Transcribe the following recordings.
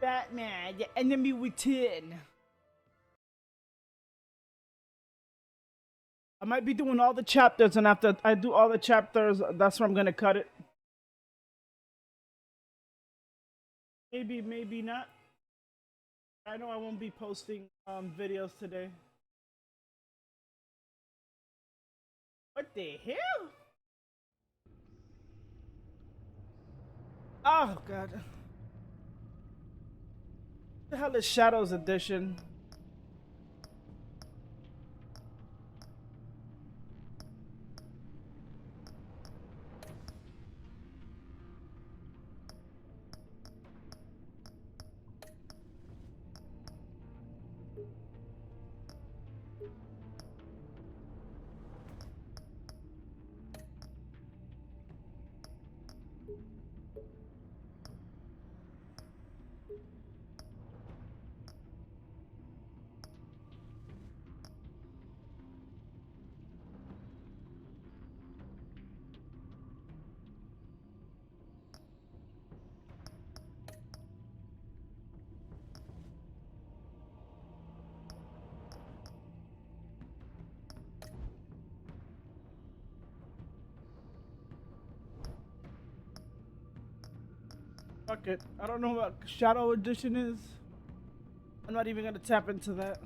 Batman, the enemy within. I might be doing all the chapters, and after I do all the chapters, that's where I'm gonna cut it. Maybe, maybe not. I know I won't be posting videos today. What the hell? Oh god. What the hell is Shadows Edition? Fuck it. I don't know what Shadow Edition is. I'm not even gonna tap into that.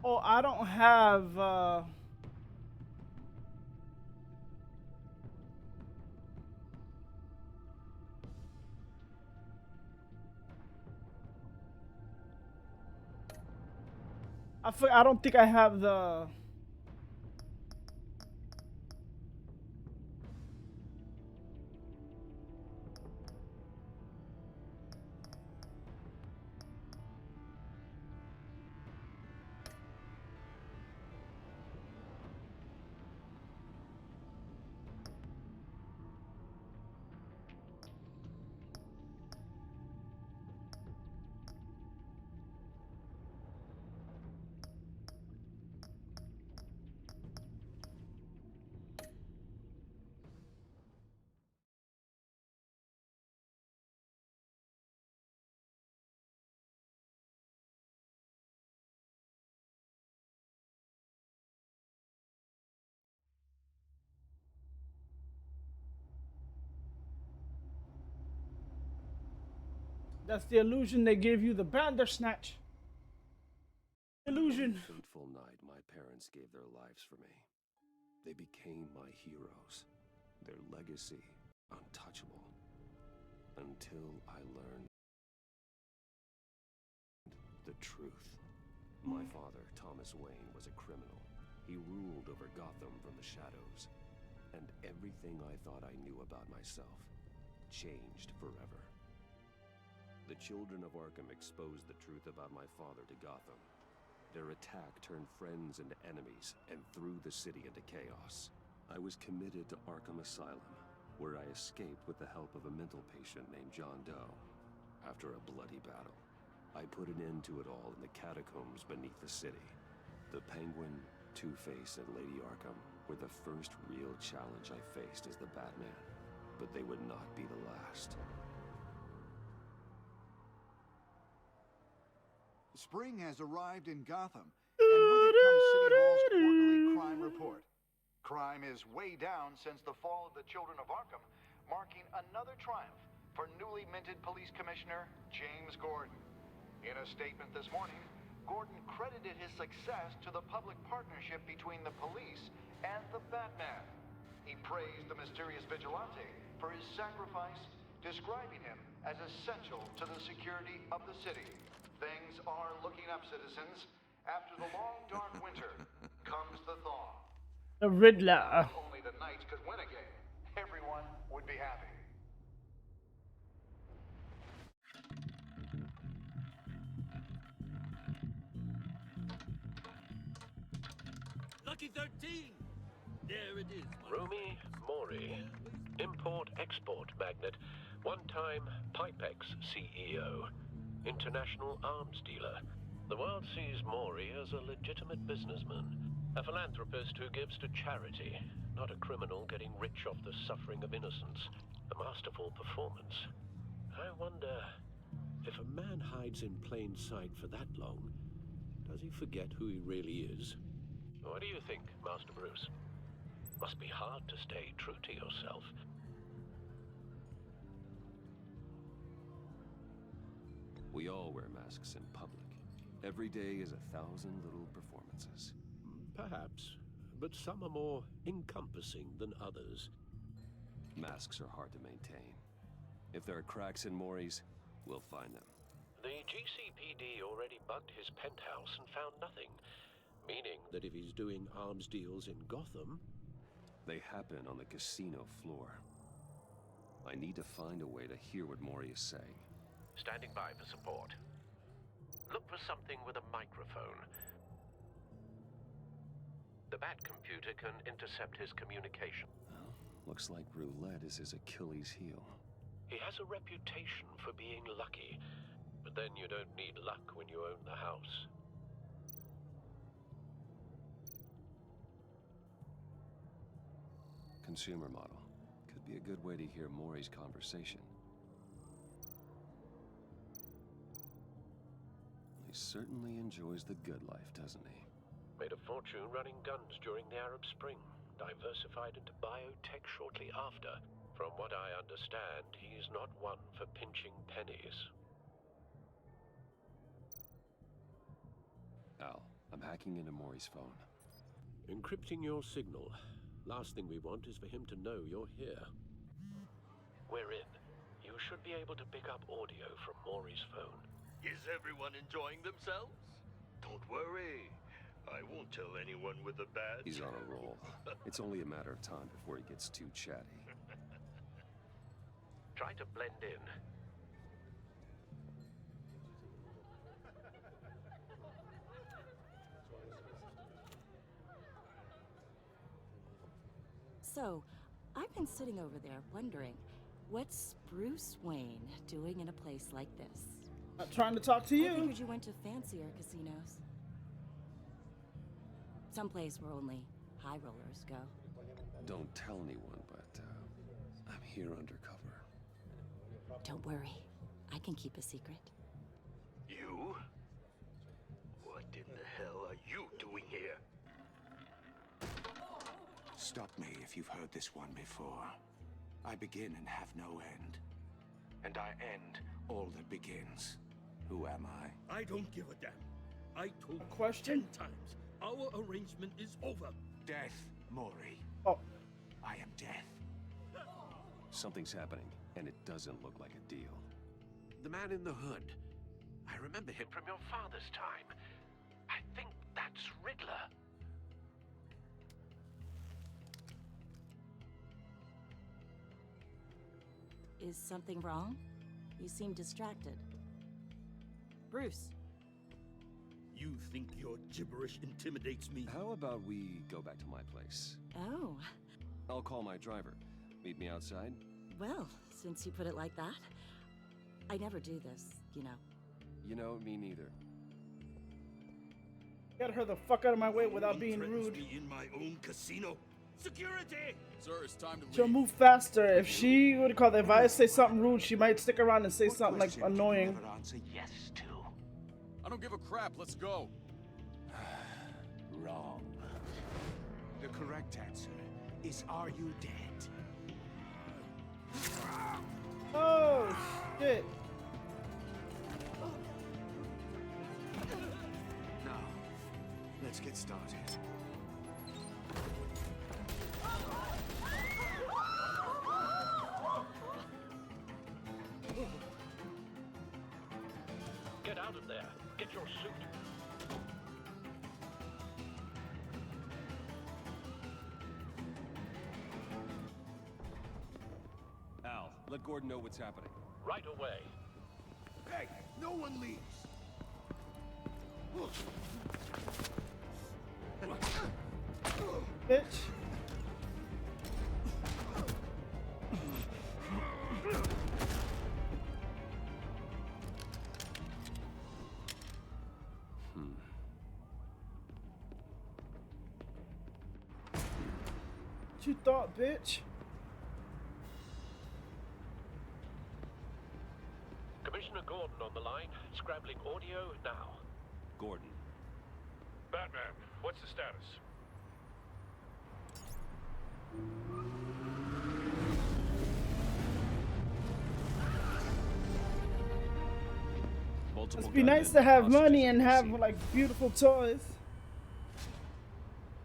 Oh, I don't have I don't think I have the that's the illusion they give you, the Bandersnatch. Illusion. One fateful night, my parents gave their lives for me. They became my heroes. Their legacy, untouchable. Until I learned the truth. My father, Thomas Wayne, was a criminal. He ruled over Gotham from the shadows. And everything I thought I knew about myself changed forever. The children of Arkham exposed the truth about my father to Gotham. Their attack turned friends into enemies and threw the city into chaos. I was committed to Arkham Asylum, where I escaped with the help of a mental patient named John Doe. After a bloody battle, I put an end to it all in the catacombs beneath the city. The Penguin, Two-Face, and Lady Arkham were the first real challenge I faced as the Batman, but they would not be the last. Spring has arrived in Gotham, and with it comes City Hall's quarterly crime report. Crime is way down since the fall of the Children of Arkham, marking another triumph for newly minted Police Commissioner James Gordon. In a statement this morning, Gordon credited his success to the public partnership between the police and the Batman. He praised the mysterious vigilante for his sacrifice, describing him as essential to the security of the city. Things are looking up, citizens. After the long, dark winter comes the thaw. The Riddler. If only the Knights could win again, everyone would be happy. Lucky 13! There it is. Rumi Mori, import-export magnate, one-time Pipex CEO, international arms dealer. The world sees Mori as a legitimate businessman. A philanthropist who gives to charity, not a criminal getting rich off the suffering of innocence. A masterful performance. I wonder, if a man hides in plain sight for that long, does he forget who he really is? What do you think, Master Bruce? Must be hard to stay true to yourself. We all wear masks in public. Every day is 1,000 little performances. Perhaps, but some are more encompassing than others. Masks are hard to maintain. If there are cracks in Maury's, we'll find them. The GCPD already bugged his penthouse and found nothing, meaning that if he's doing arms deals in Gotham... They happen on the casino floor. I need to find a way to hear what Maury is saying. Standing by for support. Look for something with a microphone. The Bat computer can intercept his communication. Well, looks like roulette is his Achilles heel. He has a reputation for being lucky, but then you don't need luck when you own the house. Consumer model. Could be a good way to hear Maury's conversation. He certainly enjoys the good life, doesn't he? Made a fortune running guns during the Arab Spring. Diversified into biotech shortly after. From what I understand, he's not one for pinching pennies. Al, I'm hacking into Maury's phone. Encrypting your signal. Last thing we want is for him to know you're here. We're in. You should be able to pick up audio from Maury's phone. Is everyone enjoying themselves? Don't worry. I won't tell anyone with a badge. He's on a roll. It's only a matter of time before he gets too chatty. Try to blend in. So, I've been sitting over there wondering, what's Bruce Wayne doing in a place like this? Not trying to talk to I you. figured you went to fancier casinos. Someplace where only high rollers go. Don't tell anyone, but I'm here undercover. Don't worry, I can keep a secret. You? What in the hell are you doing here? Stop me if you've heard this one before. I begin and have no end. And I end all that begins. Who am I? I don't give a damn. I told you Question? 10 times. Our arrangement is over. Death, Maury. Oh, I am death. Something's happening, and it doesn't look like a deal. The man in the hood. I remember him from your father's time. I think that's Riddler. Is something wrong? You seem distracted. Bruce, You think your gibberish intimidates me? How about we go back to my place? oh, I'll call my driver. Meet me outside? well, since you put it like that, I never do this, you know. You know, me neither. get her the fuck out of my way without Someone being threatens rude. me in my own casino. Security! Sir, it's time to She'll leave. move faster. If she would call if I say something rude, she might stick around and say What something like question can you annoying. never answer yes to? I don't give a crap. Let's go. Wrong. The correct answer is, are you dead? Oh shit! Now, let's get started. Get out of there. Get your suit. Al, let Gordon know what's happening. Right away. Hey, no one leaves. Bitch. What you thought, bitch? Commissioner Gordon on the line. Scrambling audio now. Gordon, Batman, what's the status? multiple It'd be nice gunmen to have hostages money at and the have scene. like beautiful toys.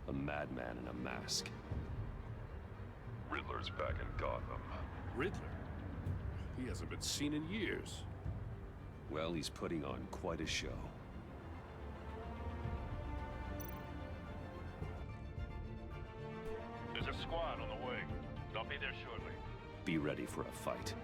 A madman in a mask. Riddler's back in Gotham. Riddler? He hasn't been seen in years. Well, he's putting on quite a show. There's a squad on the way. I'll be there shortly. Be ready for a fight.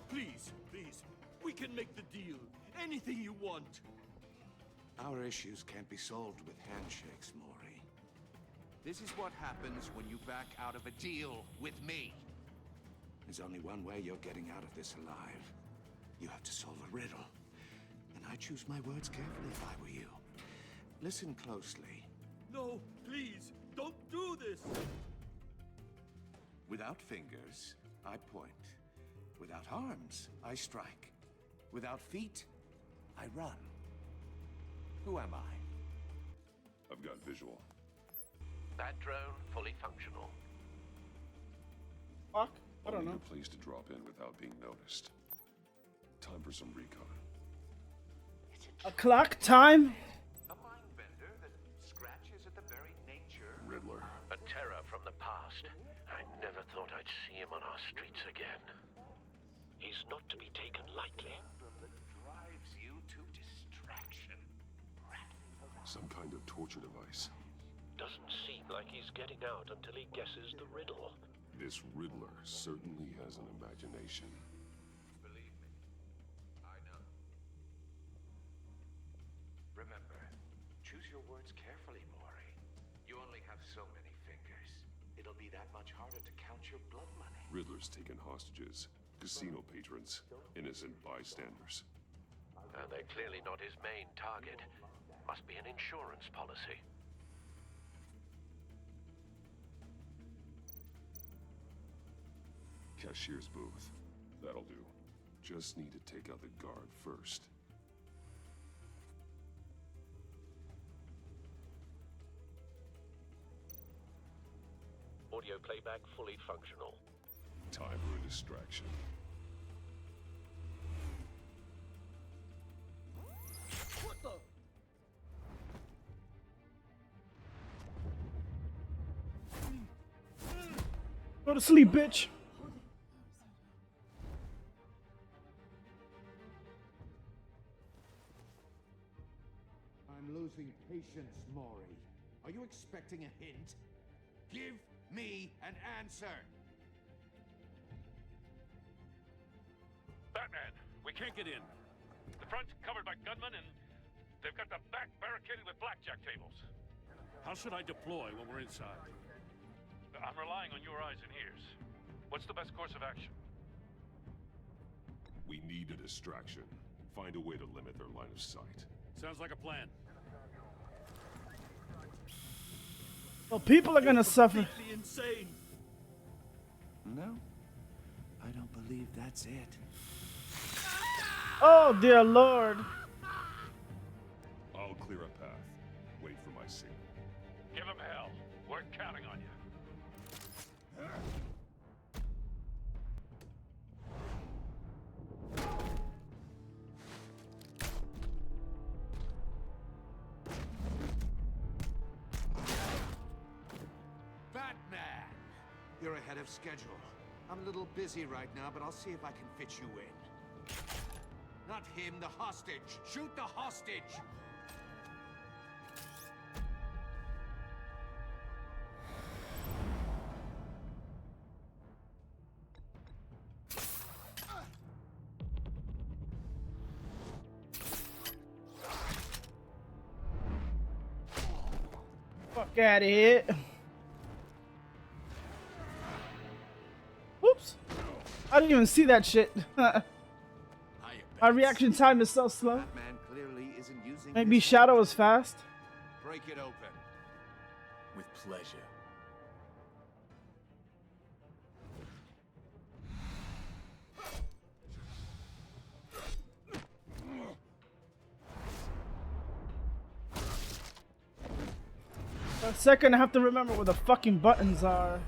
Please, please. We can make the deal. Anything you want. Our issues can't be solved with handshakes, Maury. This is what happens when you back out of a deal with me. There's only one way you're getting out of this alive. You have to solve a riddle. And I choose my words carefully if I were you. Listen closely. No, please. Don't do this. Without fingers, I point. Without arms, I strike. Without feet, I run. Who am I? I've got visual. That drone fully functional. Fuck. I I'll don't need know. a place to drop in without being noticed. Time for some recon. A clock time? A mind bender that scratches at the very nature. Riddler. A terror from the past. I never thought I'd see him on our streets again. He's not to be taken lightly. That drives you to distraction. Some kind of torture device. Doesn't seem like he's getting out until he guesses the riddle. This Riddler certainly has an imagination. Believe me, I know. Remember, choose your words carefully, Maury. You only have so many fingers. It'll be that much harder to count your blood money. Riddler's taken hostages. Casino patrons. Innocent bystanders. And they're clearly not his main target. Must be an insurance policy. Cashier's booth. That'll do. Just need to take out the guard first. Audio playback fully functional. Time for a distraction. What the? Go to sleep, bitch. I'm losing patience, Maury. Are you expecting a hint? Give me an answer! Batman, we can't get in. The front's covered by gunmen, and they've got the back barricaded with blackjack tables. How should I deploy when we're inside? I'm relying on your eyes and ears. What's the best course of action? We need a distraction. Find a way to limit their line of sight. Sounds like a plan. Well, people are gonna suffer. Completely insane. No, I don't believe that's it. Oh, dear Lord. I'll clear a path. Wait for my signal. Give them hell. We're counting on you. Batman! You're ahead of schedule. I'm a little busy right now, but I'll see if I can fit you in. Not him, the hostage! Shoot the hostage! Fuck out of here. I didn't even see that shit. My reaction time is so slow. Batman clearly isn't using Maybe this- Shadow is fast. Break it open. With pleasure. For a second, I have to remember where the fucking buttons are.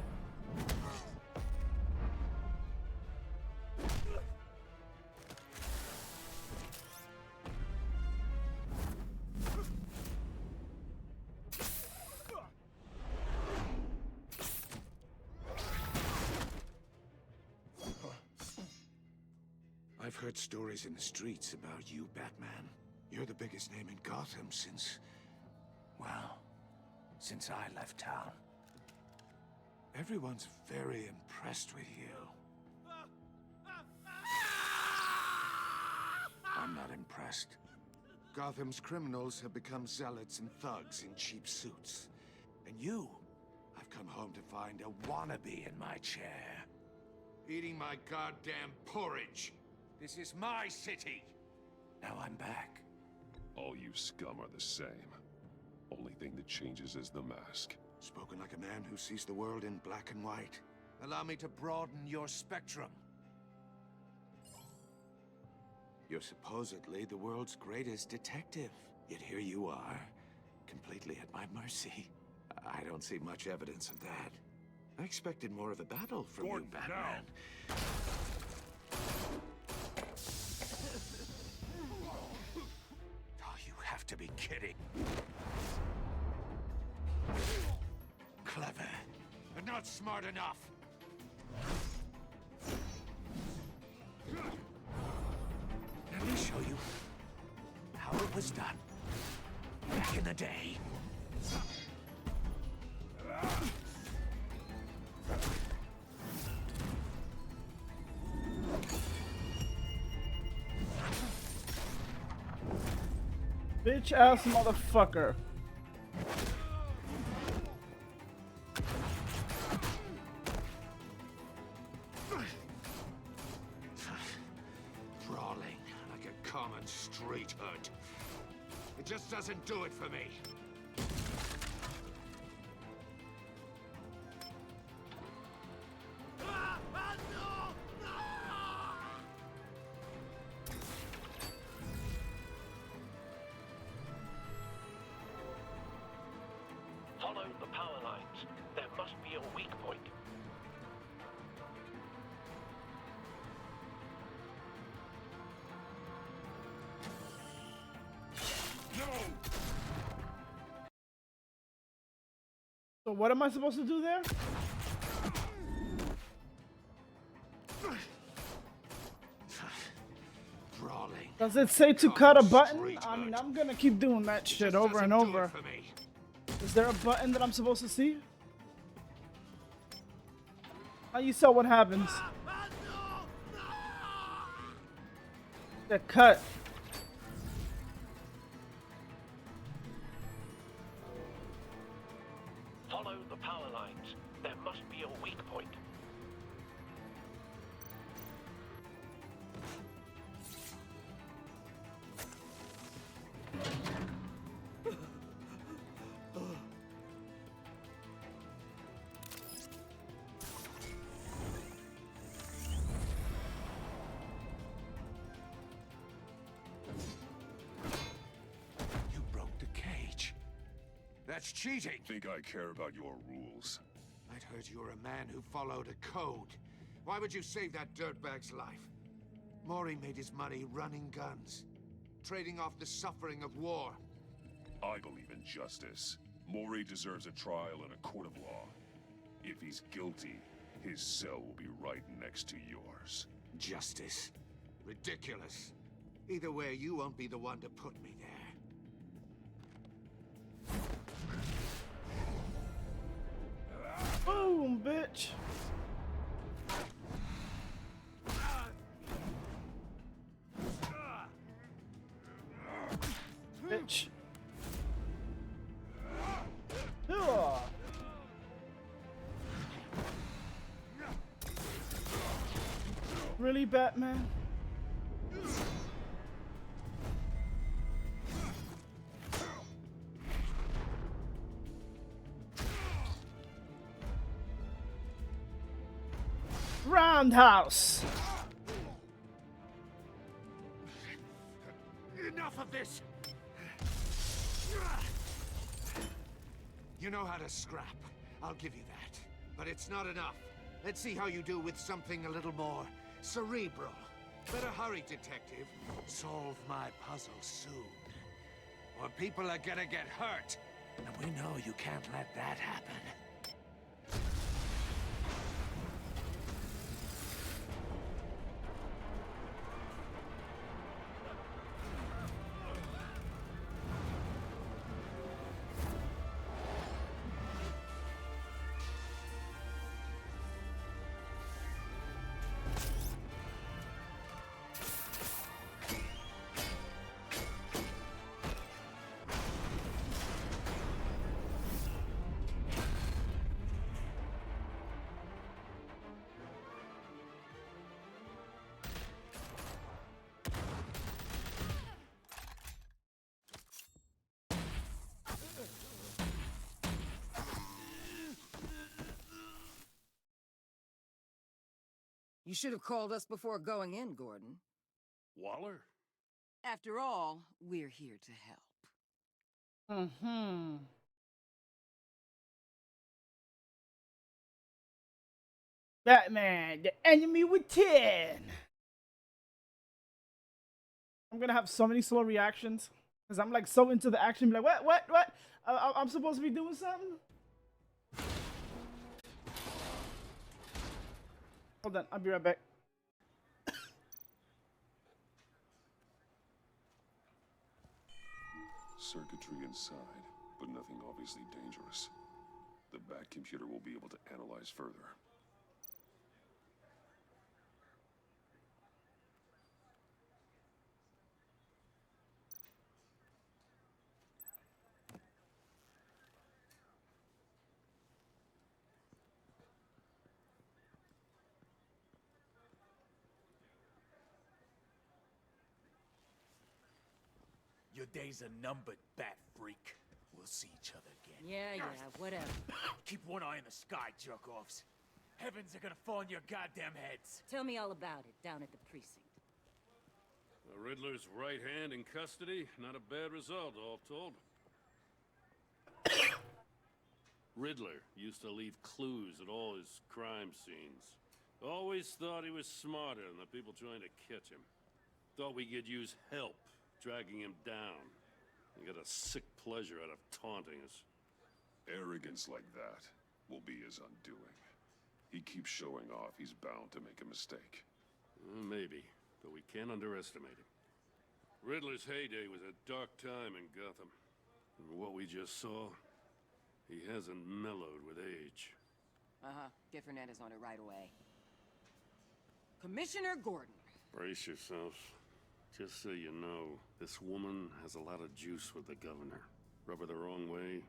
I've heard stories in the streets about you, Batman. You're the biggest name in Gotham since... well, since I left town. Everyone's very impressed with you. I'm not impressed. Gotham's criminals have become zealots and thugs in cheap suits. And you, I've come home to find a wannabe in my chair. Eating my goddamn porridge. This is my city. Now I'm back. All you scum are the same. Only thing that changes is the mask. Spoken like a man who sees the world in black and white. Allow me to broaden your spectrum. You're supposedly the world's greatest detective. Yet here you are, completely at my mercy. I don't see much evidence of that. I expected more of a battle from you, Batman. Oh, you have to be kidding. Clever, but not smart enough. Let me show you how it was done back in the day. Bitch ass motherfucker. Brawling like a common street hood. It just doesn't do it for me. Follow the power lines. There must be a weak point. So what am I supposed to do there? Brawling. Does it say to cut a button? I mean, I'm gonna keep doing that shit over and over. Is there a button that I'm supposed to see? Now you saw what happens. The cut. Follow the power lines. There must be a weak point. You broke the cage. That's cheating. Think I care about your rules? I'd heard you were a man who followed a code. Why would you save that dirtbag's life? Mori made his money running guns, trading off the suffering of war. I believe in justice. Mori deserves a trial in a court of law. If he's guilty, his cell will be right next to yours. Justice. Ridiculous. Either way, you won't be the one to put me there. Boom, bitch. Bitch. Ugh. Really, Batman? Roundhouse. Enough of this! You know how to scrap. I'll give you that. But it's not enough. Let's see how you do with something a little more cerebral. Better hurry, detective. Solve my puzzle soon. Or people are gonna get hurt. And we know you can't let that happen. You should have called us before going in, Gordon. Waller? After all, we're here to help. Mm-hmm. Batman, the enemy with 10. I'm gonna have so many slow reactions because I'm like so into the action. Be like, what? I'm supposed to be doing something. Hold on, I'll be right back. Circuitry inside, but nothing obviously dangerous. The Bat computer will be able to analyze further. Your days are numbered, Bat Freak. We'll see each other again. Yeah, whatever. Keep one eye in the sky, jerk-offs. Heavens are gonna fall on your goddamn heads. Tell me all about it down at the precinct. The Riddler's right hand in custody. Not a bad result, all told. Riddler used to leave clues at all his crime scenes. Always thought he was smarter than the people trying to catch him. Thought we could use help dragging him down. He got a sick pleasure out of taunting us. Arrogance like that will be his undoing. He keeps showing off he's bound to make a mistake. Maybe, but we can't underestimate him. Riddler's heyday was a dark time in Gotham. And what we just saw, he hasn't mellowed with age. Get Fernandez on it right away. Commissioner Gordon. Brace yourselves. Just so you know, this woman has a lot of juice with the governor. Rub her the wrong way,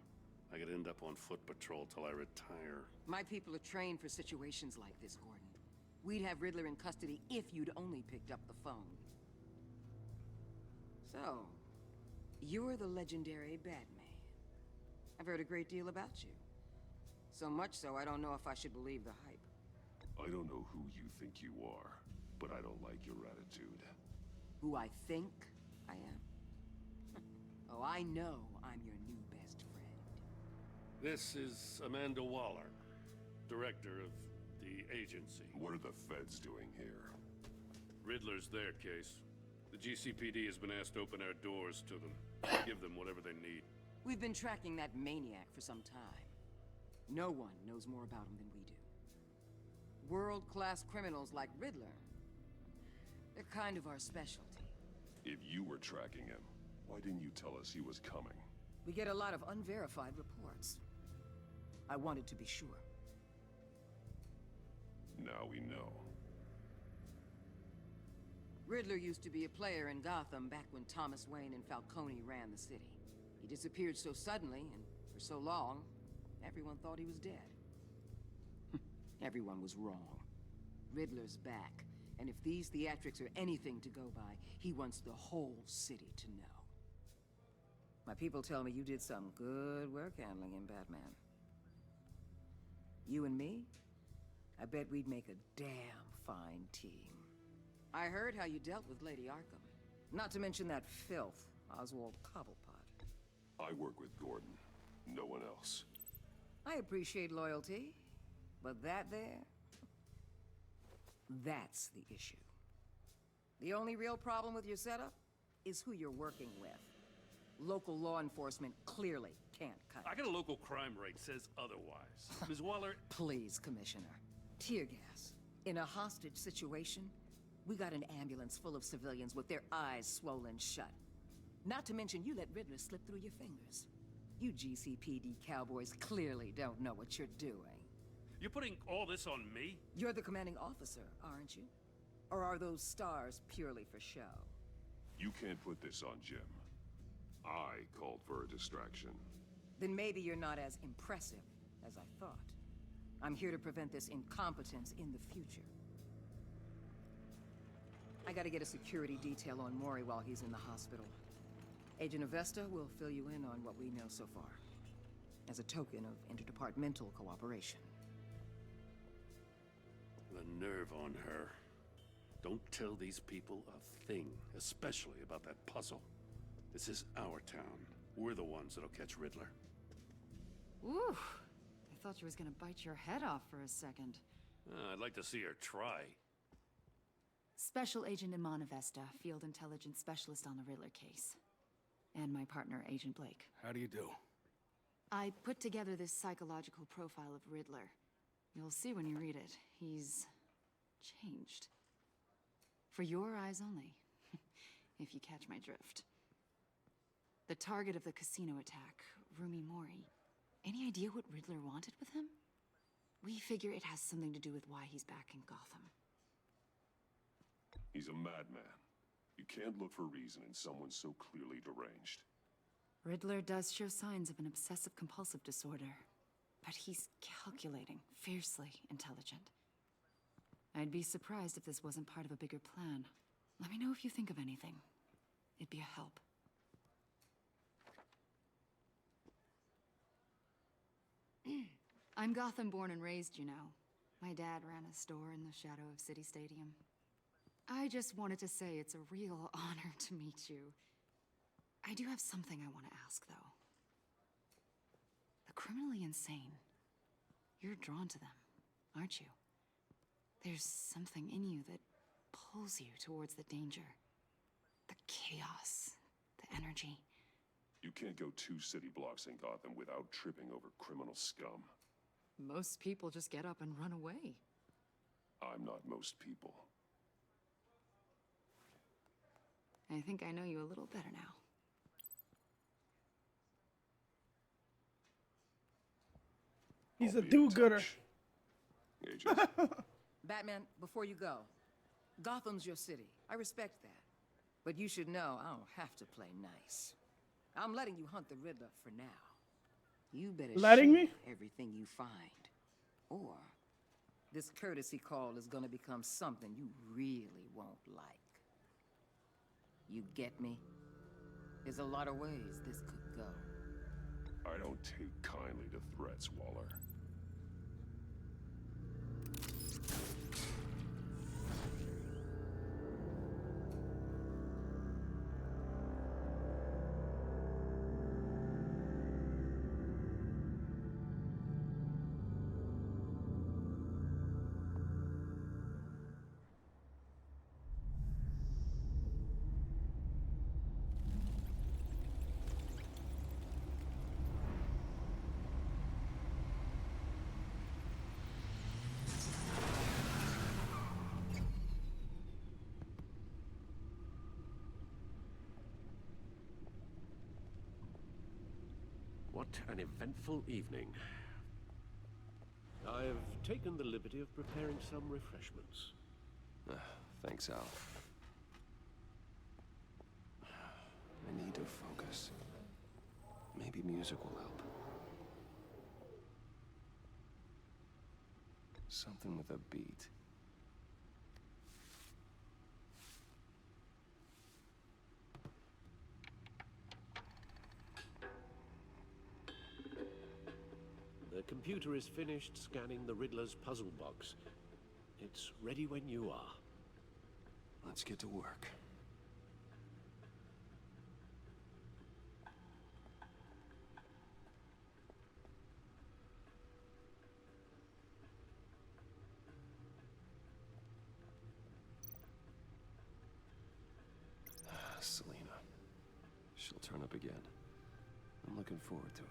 I could end up on foot patrol till I retire. My people are trained for situations like this, Gordon. We'd have Riddler in custody if you'd only picked up the phone. So, you're the legendary Batman. I've heard a great deal about you. So much so, I don't know if I should believe the hype. I don't know who you think you are, but I don't like your attitude. Who I think I am? Oh, I know I'm your new best friend. This is Amanda Waller, director of the agency. What are the feds doing here? Riddler's their case. The GCPD has been asked to open our doors to them. Give them whatever they need. We've been tracking that maniac for some time. No one knows more about him than we do. World-class criminals like Riddler, they're kind of our specialty. If you were tracking him, why didn't you tell us he was coming? We get a lot of unverified reports. I wanted to be sure. Now we know. Riddler used to be a player in Gotham back when Thomas Wayne and Falcone ran the city. He disappeared so suddenly and for so long, everyone thought he was dead. Everyone was wrong. Riddler's back, And if these theatrics are anything to go by, he wants the whole city to know. My people tell me you did some good work handling him, Batman. You and me? I bet we'd make a damn fine team. I heard how you dealt with Lady Arkham. Not to mention that filth, Oswald Cobblepot. I work with Gordon. No one else. I appreciate loyalty, but that there... that's the issue. The only real problem with your setup is who you're working with. Local law enforcement clearly can't cut I got a local crime rate says otherwise. Ms. Waller... Please, Commissioner. Tear gas. In a hostage situation, we got an ambulance full of civilians with their eyes swollen shut. Not to mention you let Riddler slip through your fingers. You GCPD cowboys clearly don't know what you're doing. You're putting all this on me? You're the commanding officer, aren't you? Or are those stars purely for show? You can't put this on Jim. I called for a distraction. Then maybe you're not as impressive as I thought. I'm here to prevent this incompetence in the future. I gotta get a security detail on Mori while he's in the hospital. Agent Avesta will fill you in on what we know so far, as a token of interdepartmental cooperation. The nerve on her. Don't tell these people a thing, especially about that puzzle. This is our town. We're the ones that'll catch Riddler. Ooh, I thought you was gonna bite your head off for a second. I'd like to see her try. Special Agent Iman Avesta, Field Intelligence Specialist on the Riddler case. And my partner, Agent Blake. How do you do? I put together this psychological profile of Riddler. You'll see when you read it. He's... changed. For your eyes only, if you catch my drift. The target of the casino attack, Rumi Mori. Any idea what Riddler wanted with him? We figure it has something to do with why he's back in Gotham. He's a madman. You can't look for reason in someone so clearly deranged. Riddler does show signs of an obsessive-compulsive disorder, but he's calculating, fiercely intelligent. I'd be surprised if this wasn't part of a bigger plan. Let me know if you think of anything. It'd be a help. I'm Gotham born and raised, you know. My dad ran a store in the shadow of City Stadium. I just wanted to say it's a real honor to meet you. I do have something I want to ask, though. The criminally insane. You're drawn to them, aren't you? There's something in you that pulls you towards the danger. The chaos, the energy. You can't go 2 city blocks in Gotham without tripping over criminal scum. Most people just get up and run away. I'm not most people. I think I know you a little better now. He's a do-gooder. Agent. Batman, before you go, Gotham's your city. I respect that. But you should know I don't have to play nice. I'm letting you hunt the Riddler for now. You better letting share me? everything you find. Or this courtesy call is gonna become something you really won't like. You get me? There's a lot of ways this could go. I don't take kindly to threats, Waller. What an eventful evening. I've taken the liberty of preparing some refreshments. Thanks, Al. I need to focus. Maybe music will help. Something with a beat. The computer is finished scanning the Riddler's puzzle box. It's ready when you are. Let's get to work. Selina. She'll turn up again. I'm looking forward to it.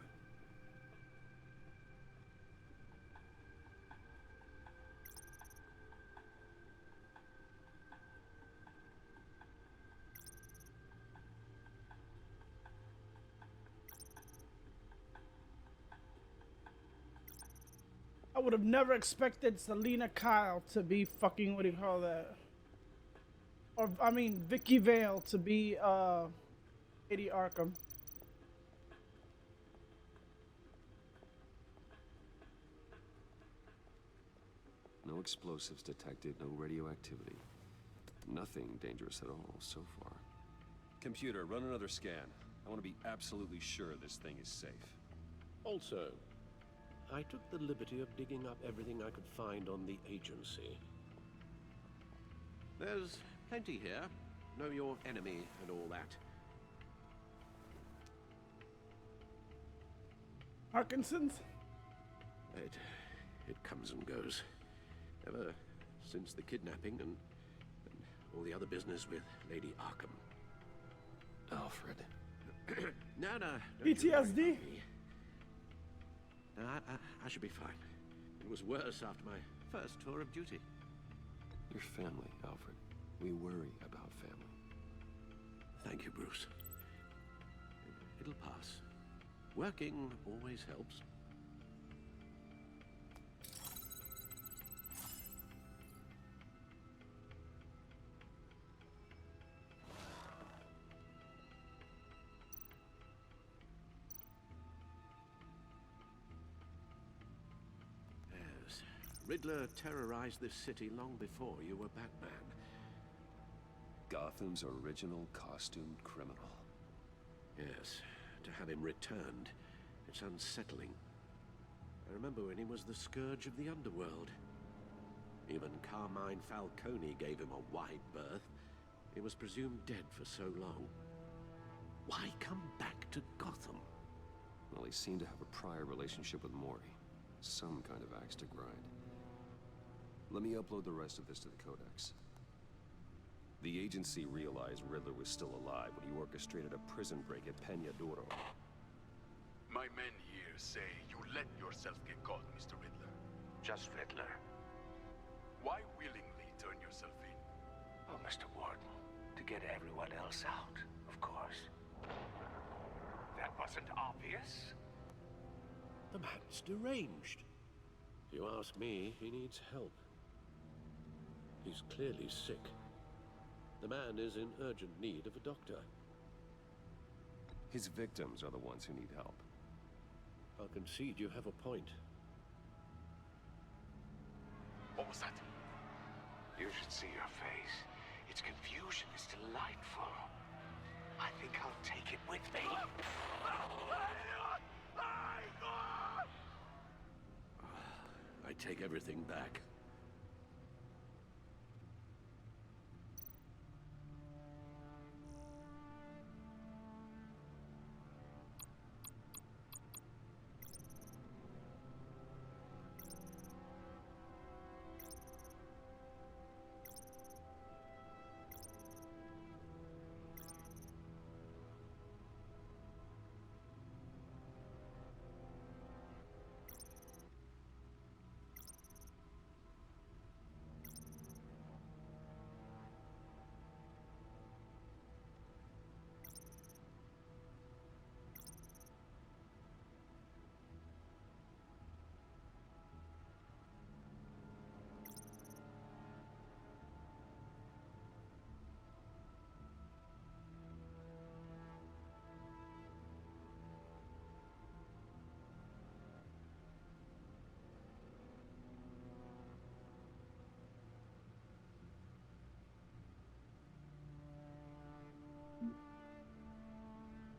I would have never expected Selina Kyle to be fucking, what do you call that? Or, I mean, Vicky Vale to be, Lady Arkham. No explosives detected, no radioactivity. Nothing dangerous at all so far. Computer, run another scan. I want to be absolutely sure this thing is safe. Also, I took the liberty of digging up everything I could find on the agency. There's plenty here. Know your enemy and all that. Parkinson's? It comes and goes. Ever since the kidnapping and all the other business with Lady Arkham. Alfred. No. PTSD? No, I should be fine. It was worse after my first tour of duty. Your family, Alfred. We worry about family. Thank you, Bruce. It'll pass. Working always helps. Yes. Riddler terrorized this city long before you were Batman. Gotham's original costumed criminal. Yes. To have him returned, it's unsettling. I remember when he was the scourge of the underworld. Even Carmine Falcone gave him a wide berth. He was presumed dead for so long. Why come back to Gotham? Well, he seemed to have a prior relationship with Mori. Some kind of axe to grind. Let me upload the rest of this to the Codex. The agency realized Riddler was still alive when he orchestrated a prison break at Peña Duro. My men here say you let yourself get caught, Mr. Riddler. Just Riddler. Why willingly turn yourself in? Oh, Mr. Warden, to get everyone else out, of course. That wasn't obvious. The man's deranged. If you ask me, he needs help. He's clearly sick. The man is in urgent need of a doctor. His victims are the ones who need help. I'll concede you have a point. What was that? You should see your face. Its confusion is delightful. I think I'll take it with me. I take everything back.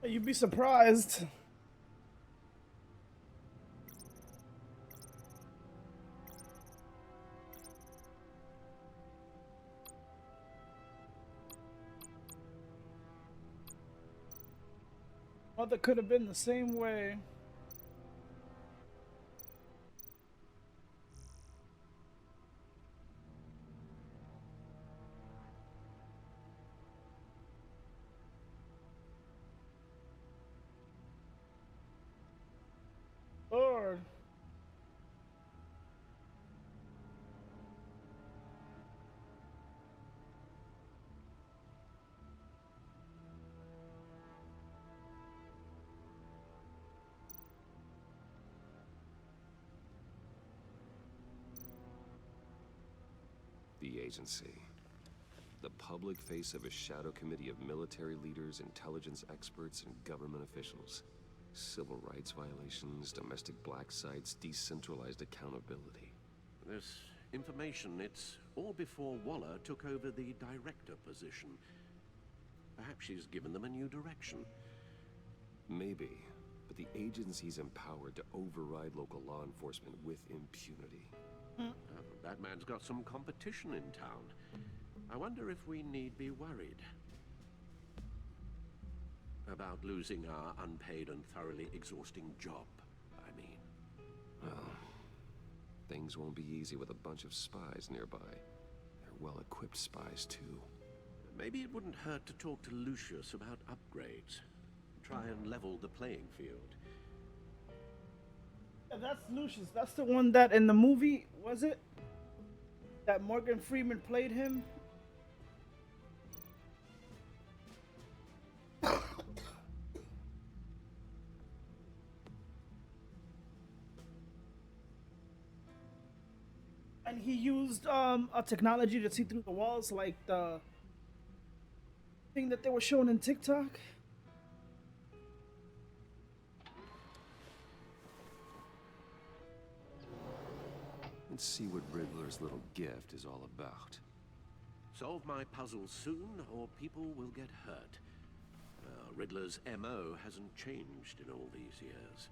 You'd be surprised. father could have been the same way. Lord. The agency. The public face of a shadow committee of military leaders, intelligence experts, and government officials. Civil rights violations, domestic black sites, decentralized accountability. This information, it's all before Waller took over the director position. Perhaps she's given them a new direction. Maybe, but the agency's empowered to override local law enforcement with impunity. That man's got some competition in town. I wonder if we need be worried about losing our unpaid and thoroughly exhausting job, I mean. Well, things won't be easy with a bunch of spies nearby. They're well-equipped spies, too. Maybe it wouldn't hurt to talk to Lucius about upgrades. Try and level the playing field. Yeah, that's Lucius. That's the one that in the movie, was it? That Morgan Freeman played him? And he used a technology to see through the walls, like the thing that they were showing in TikTok. Let's see what Riddler's little gift is all about. Solve my puzzle soon, or people will get hurt. Riddler's MO hasn't changed in all these years.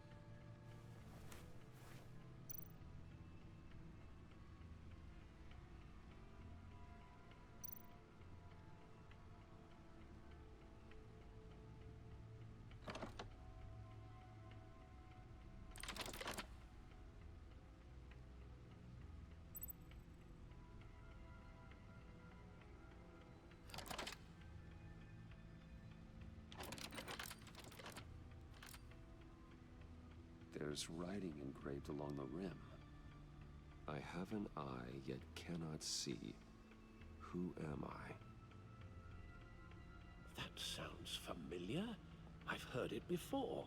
There's writing engraved along the rim. I have an eye, yet cannot see. Who am I? That sounds familiar. I've heard it before.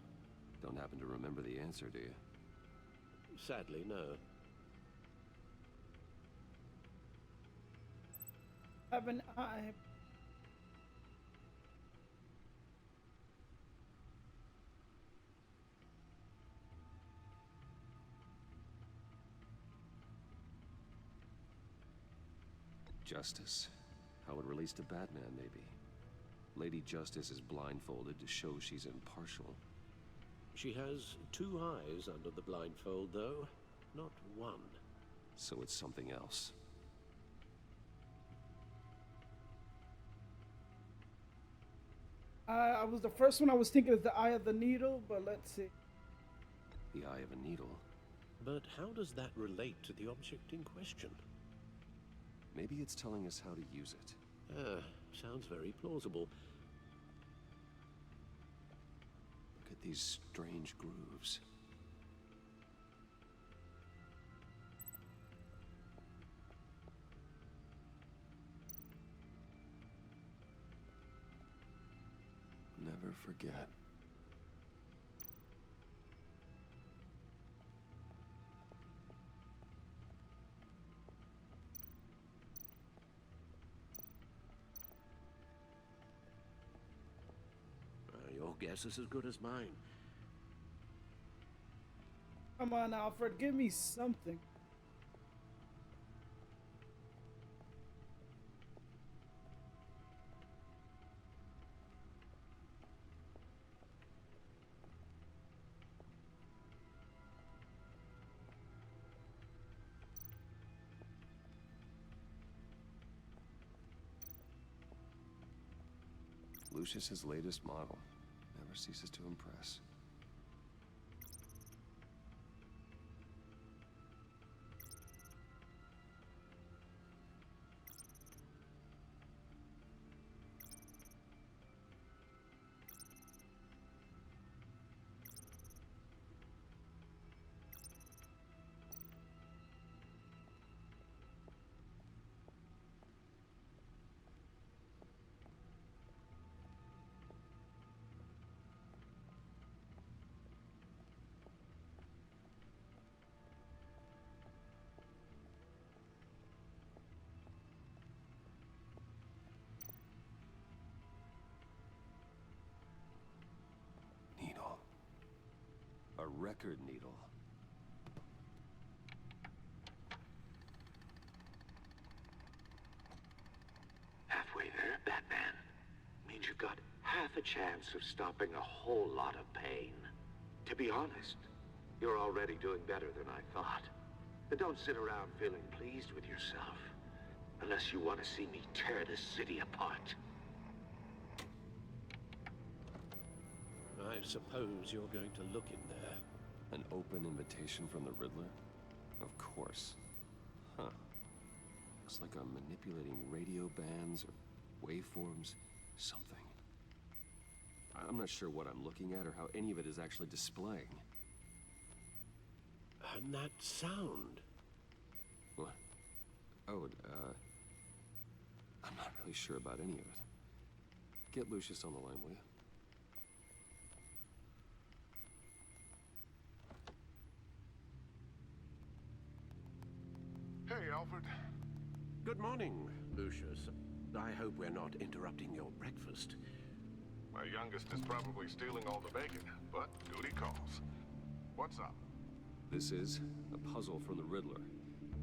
Don't happen to remember the answer, do you? Sadly, no. Have an eye. Justice. How it relates to Batman, maybe. Lady Justice is blindfolded to show she's impartial. She has two eyes under the blindfold, though, not one. So it's something else. I was the first one I was thinking is the Eye of the Needle, but let's see. The Eye of a Needle? But how does that relate to the object in question? Maybe it's telling us how to use it. Sounds very plausible. Look at these strange grooves. Never forget. Your guess is as good as mine. Come on, Alfred, give me something. Lucius's latest model. never ceases to impress. A record needle. Halfway there, Batman. Means you've got half a chance of stopping a whole lot of pain. To be honest, you're already doing better than I thought. But don't sit around feeling pleased with yourself. Unless you want to see me tear this city apart. I suppose you're going to look in there. An open invitation from the Riddler? Of course. Huh. Looks like I'm manipulating radio bands or waveforms. Something. I'm not sure what I'm looking at or how any of it is actually displaying. And that sound. What? Oh, I'm not really sure about any of it. Get Lucius on the line, will you? Hey, Alfred. Good morning, Lucius. I hope we're not interrupting your breakfast. My youngest is probably stealing all the bacon, but duty calls. What's up? This is a puzzle from the Riddler.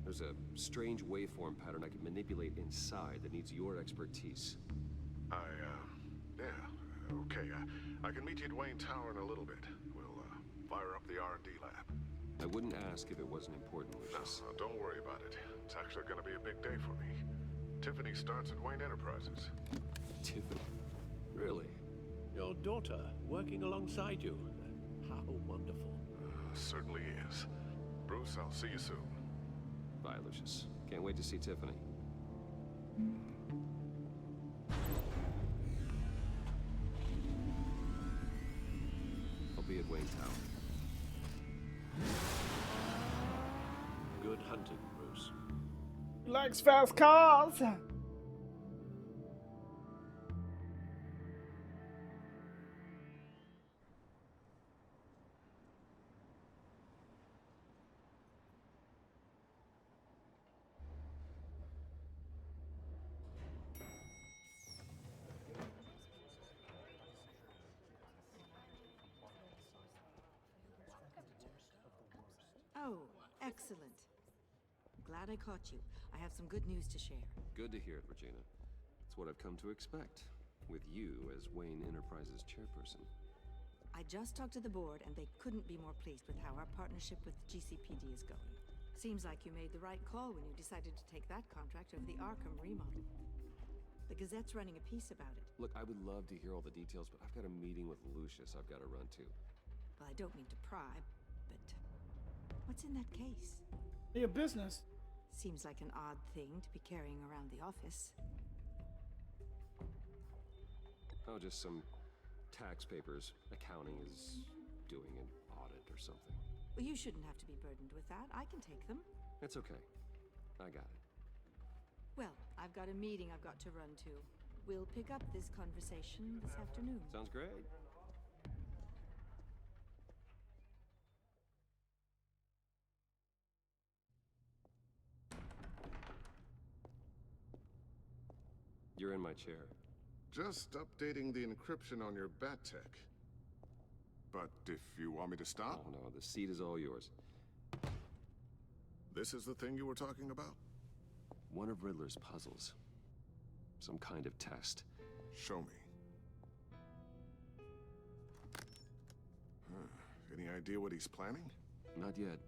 There's a strange waveform pattern I can manipulate inside that needs your expertise. Yeah, okay. I can meet you at Wayne Tower in a little bit. We'll, fire up the R&D lab. I wouldn't ask if it wasn't important, Lucius. No, don't worry about it. It's actually gonna be a big day for me. Tiffany starts at Wayne Enterprises. Tiffany? Really? Your daughter working alongside you. How wonderful. Certainly is. Bruce, I'll see you soon. Bye, Lucius. Can't wait to see Tiffany. I'll be at Wayne Tower. Good hunting, Bruce. He likes fast cars. Oh, excellent. Glad I caught you. I have some good news to share. Good to hear it, Regina. It's what I've come to expect, with you as Wayne Enterprises chairperson. I just talked to the board, and they couldn't be more pleased with how our partnership with GCPD is going. Seems like you made the right call when you decided to take that contract over the Arkham remodel. The Gazette's running a piece about it. Look, I would love to hear all the details, but I've got a meeting with Lucius I've got to run to. Well, I don't mean to pry, but what's in that case? Your business. Seems like an odd thing to be carrying around the office. Oh, just some tax papers. Accounting is doing an audit or something. Well, you shouldn't have to be burdened with that. I can take them. It's okay. I got it. Well, I've got a meeting I've got to run to. We'll pick up this conversation this afternoon. Sounds great. You're in my chair. Just updating the encryption on your Bat-Tech. But if you want me to stop? Oh, no, the seat is all yours. This is the thing you were talking about? One of Riddler's puzzles. Some kind of test. Show me. Any idea what he's planning? Not yet.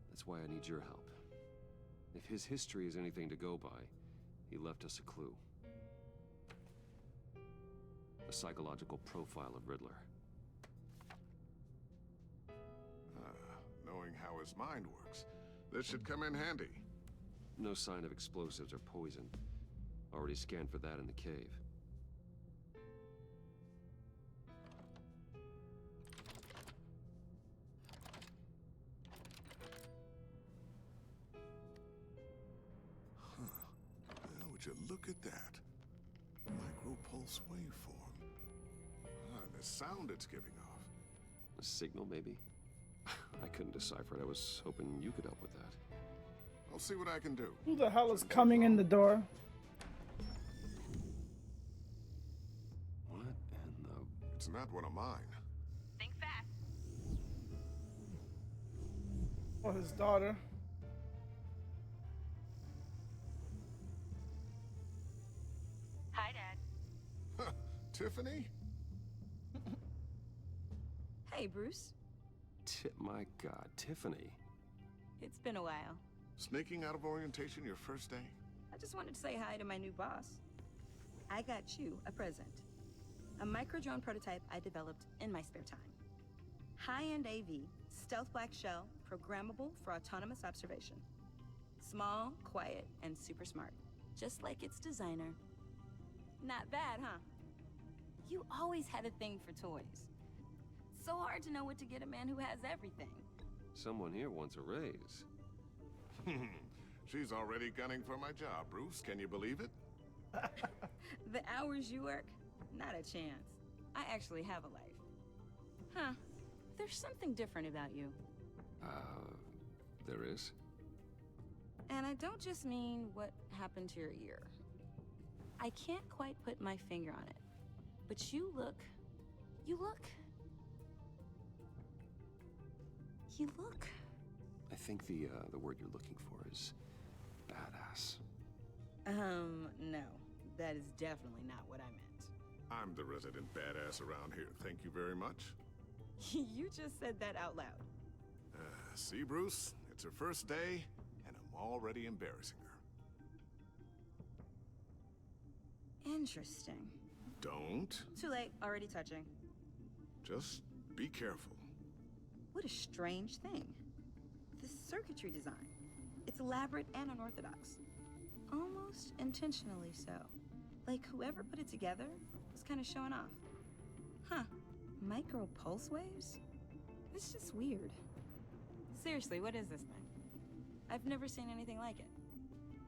That's why I need your help. If his history is anything to go by, he left us a clue. A psychological profile of Riddler. his mind works. This should come in handy. No sign of explosives or poison. Already scanned for that in the cave. Would you look at that? Micropulse waveform. And the sound it's giving off. A signal, maybe? I couldn't decipher it. I was hoping you could help with that. I'll see what I can do. Who the hell is coming in the door? What in the... It's not one of mine. Think fast. Or his daughter. Hi, Dad. Tiffany? Hey, Bruce. My God, Tiffany. It's been a while. Sneaking out of orientation your first day? I just wanted to say hi to my new boss. I got you a present. A micro-drone prototype I developed in my spare time. High-end AV, stealth black shell, programmable for autonomous observation. Small, quiet, and super smart. Just like its designer. Not bad, huh? You always had a thing for toys. So hard to know what to get a man who has everything. Someone here wants a raise. She's already gunning for my job, Bruce. Can you believe it? The hours you work? Not a chance. I actually have a life. Huh. There's something different about you. There is? And I don't just mean what happened to your ear. I can't quite put my finger on it. But you look... You look... I think the word you're looking for is badass. No. That is definitely not what I meant. I'm the resident badass around here. Thank you very much. You just said that out loud. See, Bruce? It's her first day, and I'm already embarrassing her. Interesting. Don't. Too late. Already touching. Just be careful. What a strange thing. The circuitry design. It's elaborate and unorthodox. Almost intentionally so. Like whoever put it together was kind of showing off. Huh. Micro pulse waves? It's just weird. Seriously, what is this thing? I've never seen anything like it.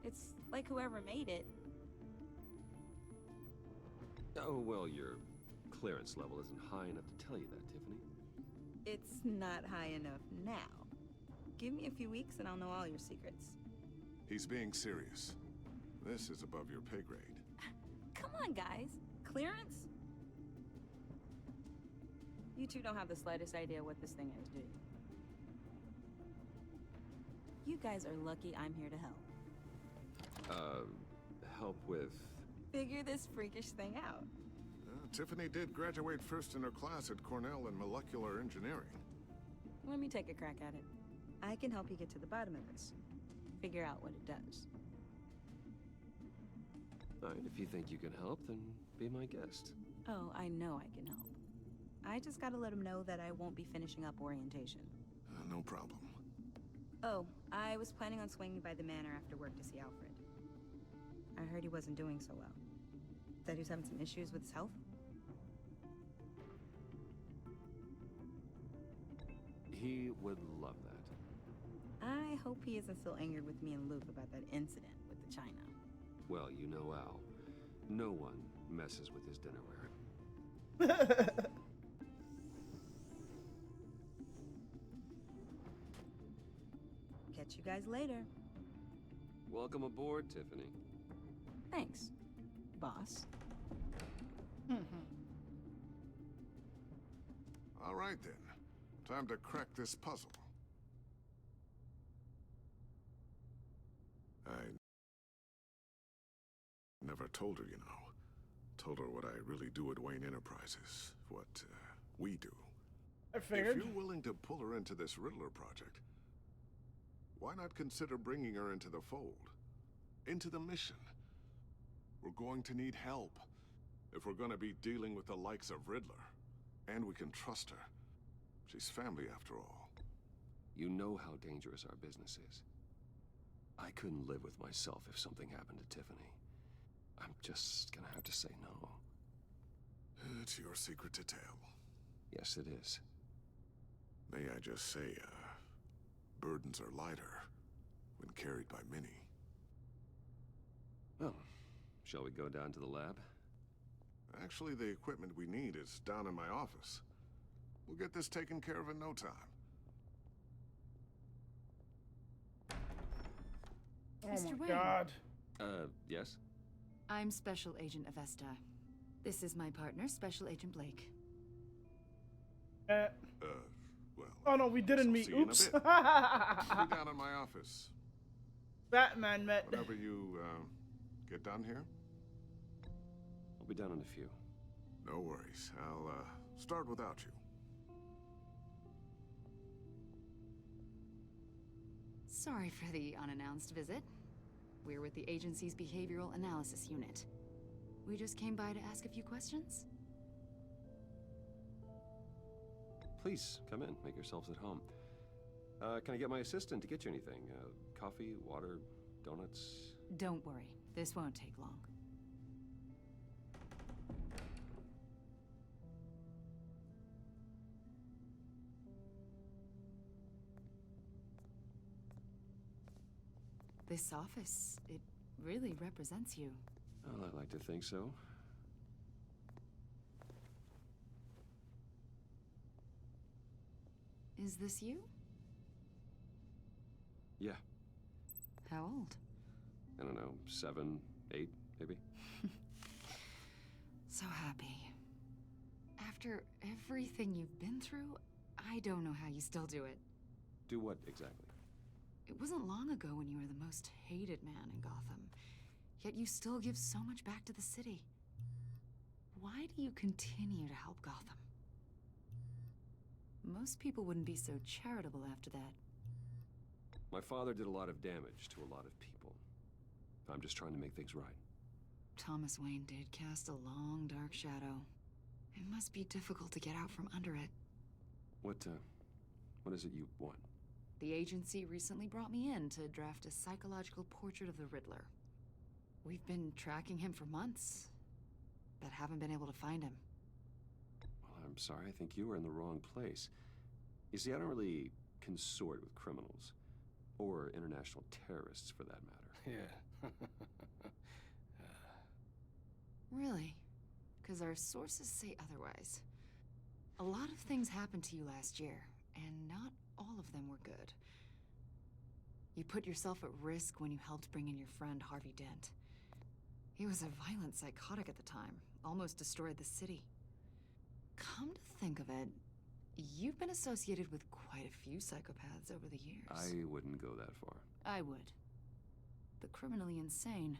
It's like whoever made it. Oh, well, your clearance level isn't high enough to tell you that, Tiffany. It's not high enough now. Give me a few weeks and I'll know all your secrets. He's being serious. This is above your pay grade. Come on, guys. Clearance? You two don't have the slightest idea what this thing is, do you? You guys are lucky I'm here to help. Help with... Figure this freakish thing out. Tiffany did graduate first in her class at Cornell in molecular engineering. Let me take a crack at it. I can help you get to the bottom of this. Figure out what it does. All right, if you think you can help, then be my guest. Oh, I know I can help. I just gotta let him know that I won't be finishing up orientation. No problem. Oh, I was planning on swinging by the manor after work to see Alfred. I heard he wasn't doing so well. That he was having some issues with his health. He would love that. I hope he isn't still angered with me and Luke about that incident with the China. Well, you know Al. No one messes with his dinnerware. Catch you guys later. Welcome aboard, Tiffany. Thanks, boss. All right, then. Time to crack this puzzle. I never told her, you know. Told her what I really do at Wayne Enterprises. What, we do. I figured. If you're willing to pull her into this Riddler project, why not consider bringing her into the fold? Into the mission? We're going to need help. If we're gonna be dealing with the likes of Riddler. And we can trust her. She's family after all. You know how dangerous our business is. I couldn't live with myself if something happened to Tiffany. I'm just gonna have to say no. It's your secret to tell. Yes, it is. May I just say, burdens are lighter when carried by many. Well, shall we go down to the lab? Actually, the equipment we need is down in my office. We'll get this taken care of in no time. Oh Mr. my Wayne. God. Yes? I'm Special Agent Avesta. This is my partner, Special Agent Blake. Well... Oh no, we didn't meet. see you in a Oops. bit. I'll be down in my office. Batman met. Whenever you, get done here? I'll be down in a few. No worries. I'll, start without you. Sorry for the unannounced visit. We're with the agency's Behavioral Analysis Unit. We just came by to ask a few questions. Please, come in. Make yourselves at home. Can I get my assistant to get you anything? Coffee, water, donuts? Don't worry, this won't take long. This office, it really represents you. Well, I like to think so. Is this you? Yeah. How old? I don't know, 7, 8, maybe? So happy. After everything you've been through, I don't know how you still do it. Do what exactly? It wasn't long ago when you were the most hated man in Gotham, yet you still give so much back to the city. Why do you continue to help Gotham? Most people wouldn't be so charitable after that. My father did a lot of damage to a lot of people. I'm just trying to make things right. Thomas Wayne did cast a long, dark shadow. It must be difficult to get out from under it. What is it you want? The agency recently brought me in to draft a psychological portrait of the Riddler. We've been tracking him for months, but haven't been able to find him. Well, I'm sorry, I think you were in the wrong place. You see, I don't really consort with criminals. Or international terrorists, for that matter. Yeah. Really? Because our sources say otherwise. A lot of things happened to you last year, and not all of them were good. You put yourself at risk when you helped bring in your friend Harvey Dent. He was a violent psychotic at the time, almost destroyed the city. Come to think of it, you've been associated with quite a few psychopaths over the years. I wouldn't go that far. I would. The criminally insane,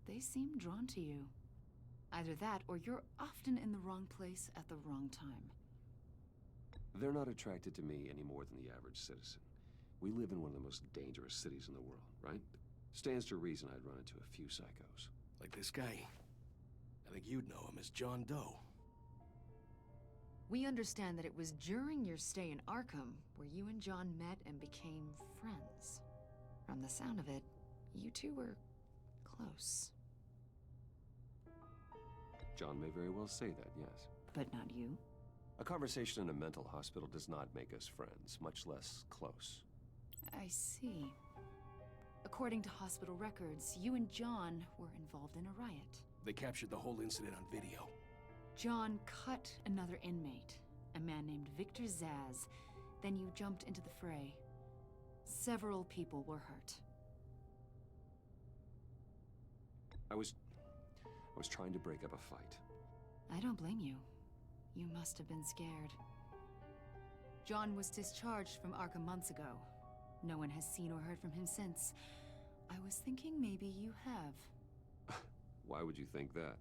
they seem drawn to you. Either that, or you're often in the wrong place at the wrong time. They're not attracted to me any more than the average citizen. We live in one of the most dangerous cities in the world, right? Stands to reason I'd run into a few psychos. Like this guy. I think you'd know him as John Doe. We understand that it was during your stay in Arkham where you and John met and became friends. From the sound of it, you two were close. John may very well say that, yes. But not you? A conversation in a mental hospital does not make us friends, much less close. I see. According to hospital records, you and John were involved in a riot. They captured the whole incident on video. John cut another inmate, a man named Victor Zsasz. Then you jumped into the fray. Several people were hurt. I was trying to break up a fight. I don't blame you. You must have been scared. John was discharged from Arkham months ago. No one has seen or heard from him since. I was thinking maybe you have. Why would you think that?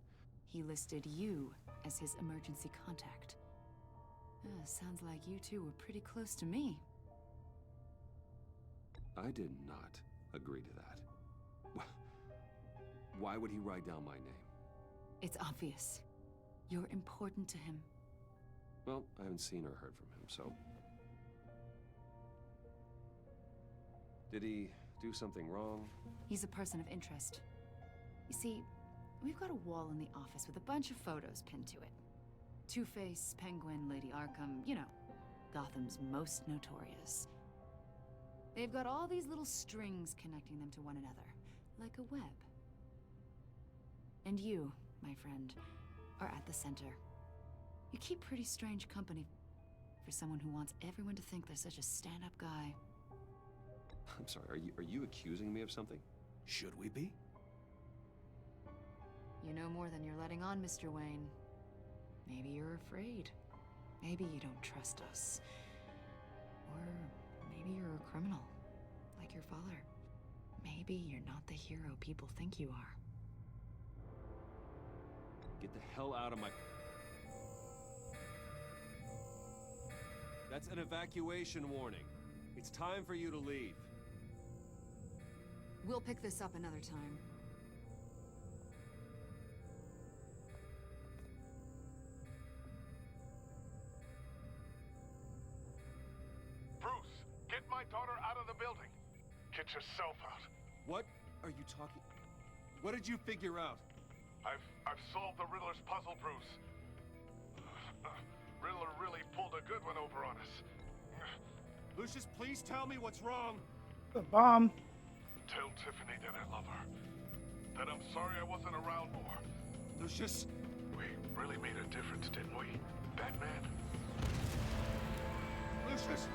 He listed you as his emergency contact. Sounds like you two were pretty close to me. I did not agree to that. Why would he write down my name? It's obvious. You're important to him. Well, I haven't seen or heard from him, so... Did he do something wrong? He's a person of interest. You see, we've got a wall in the office with a bunch of photos pinned to it. Two-Face, Penguin, Lady Arkham, you know, Gotham's most notorious. They've got all these little strings connecting them to one another, like a web. And you, my friend, are at the center. You keep pretty strange company for someone who wants everyone to think they're such a stand-up guy. I'm sorry, are you accusing me of something? Should we be? You know more than you're letting on, Mr. Wayne. Maybe you're afraid. Maybe you don't trust us. Or maybe you're a criminal, like your father. Maybe you're not the hero people think you are. Get the hell out of my... That's an evacuation warning. It's time for you to leave. We'll pick this up another time. Bruce, get my daughter out of the building. Get yourself out. What are you talking... What did you figure out? I've solved the Riddler's puzzle, Bruce. Riddler really pulled a good one over on us. Lucius, please tell me what's wrong. The bomb. Tell Tiffany that I love her. That I'm sorry I wasn't around more. Lucius? We really made a difference, didn't we, Batman? Lucius!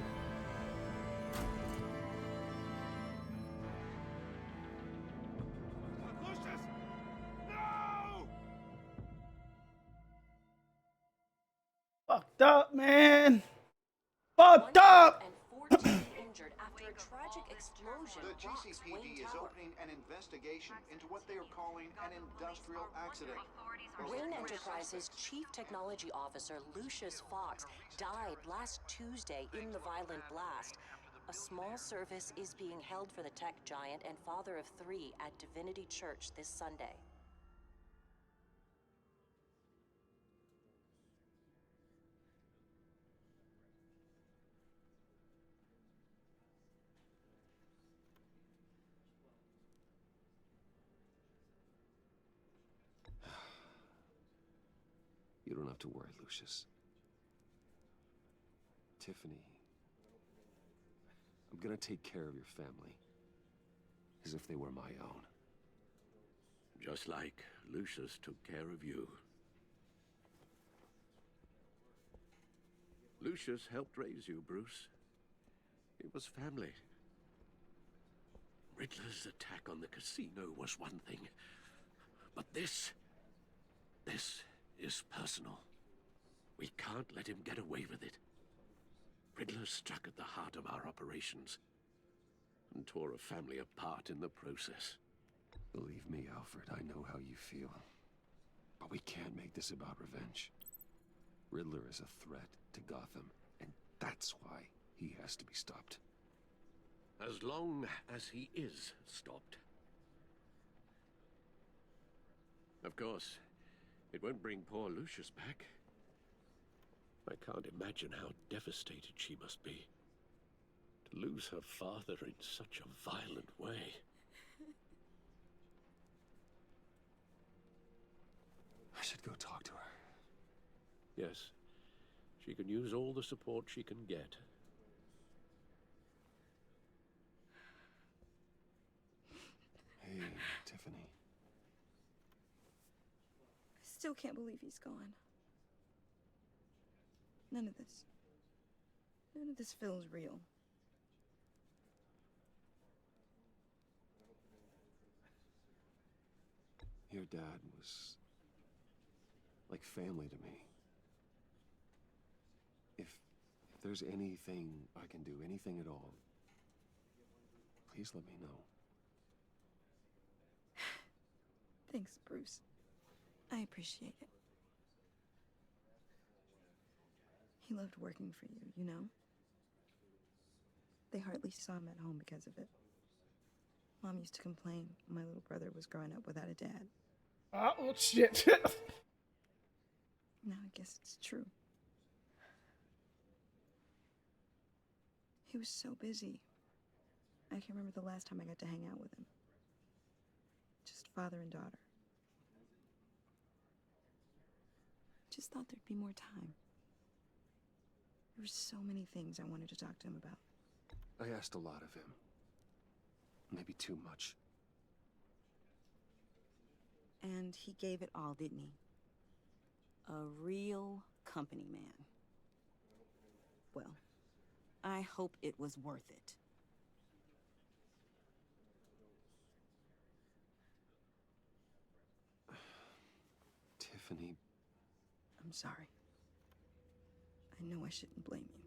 Lucius! No! Fucked up, man. Fucked up. Injured after a tragic explosion. The GCPD is opening an investigation into what they are calling an industrial accident. Wayne Enterprises Chief Technology Officer Lucius Fox died last Tuesday in the violent blast. A small service is being held for the tech giant and father of 3 at Divinity Church this Sunday. You don't have to worry, Lucius. Tiffany, I'm gonna take care of your family. As if they were my own. Just like Lucius took care of you. Lucius helped raise you, Bruce. It was family. Riddler's attack on the casino was one thing. But this is personal. We can't let him get away with it. Riddler struck at the heart of our operations and tore a family apart in the process. Believe me, Alfred, I know how you feel. But we can't make this about revenge. Riddler is a threat to Gotham, and that's why he has to be stopped. As long as he is stopped. Of course, it won't bring poor Lucius back. I can't imagine how devastated she must be. To lose her father in such a violent way. I should go talk to her. Yes, she can use all the support she can get. Hey, Tiffany. I still can't believe he's gone. None of this feels real. Your dad was like family to me. If there's anything I can do, anything at all, please let me know. Thanks, Bruce. I appreciate it. He loved working for you, you know? They hardly saw him at home because of it. Mom used to complain my little brother was growing up without a dad. Oh, shit. Now I guess it's true. He was so busy. I can't remember the last time I got to hang out with him. Just father and daughter. Just thought there'd be more time. There were so many things I wanted to talk to him about. I asked a lot of him. Maybe too much. And he gave it all, didn't he? A real company man. Well, I hope it was worth it. Tiffany. I'm sorry. I know I shouldn't blame you.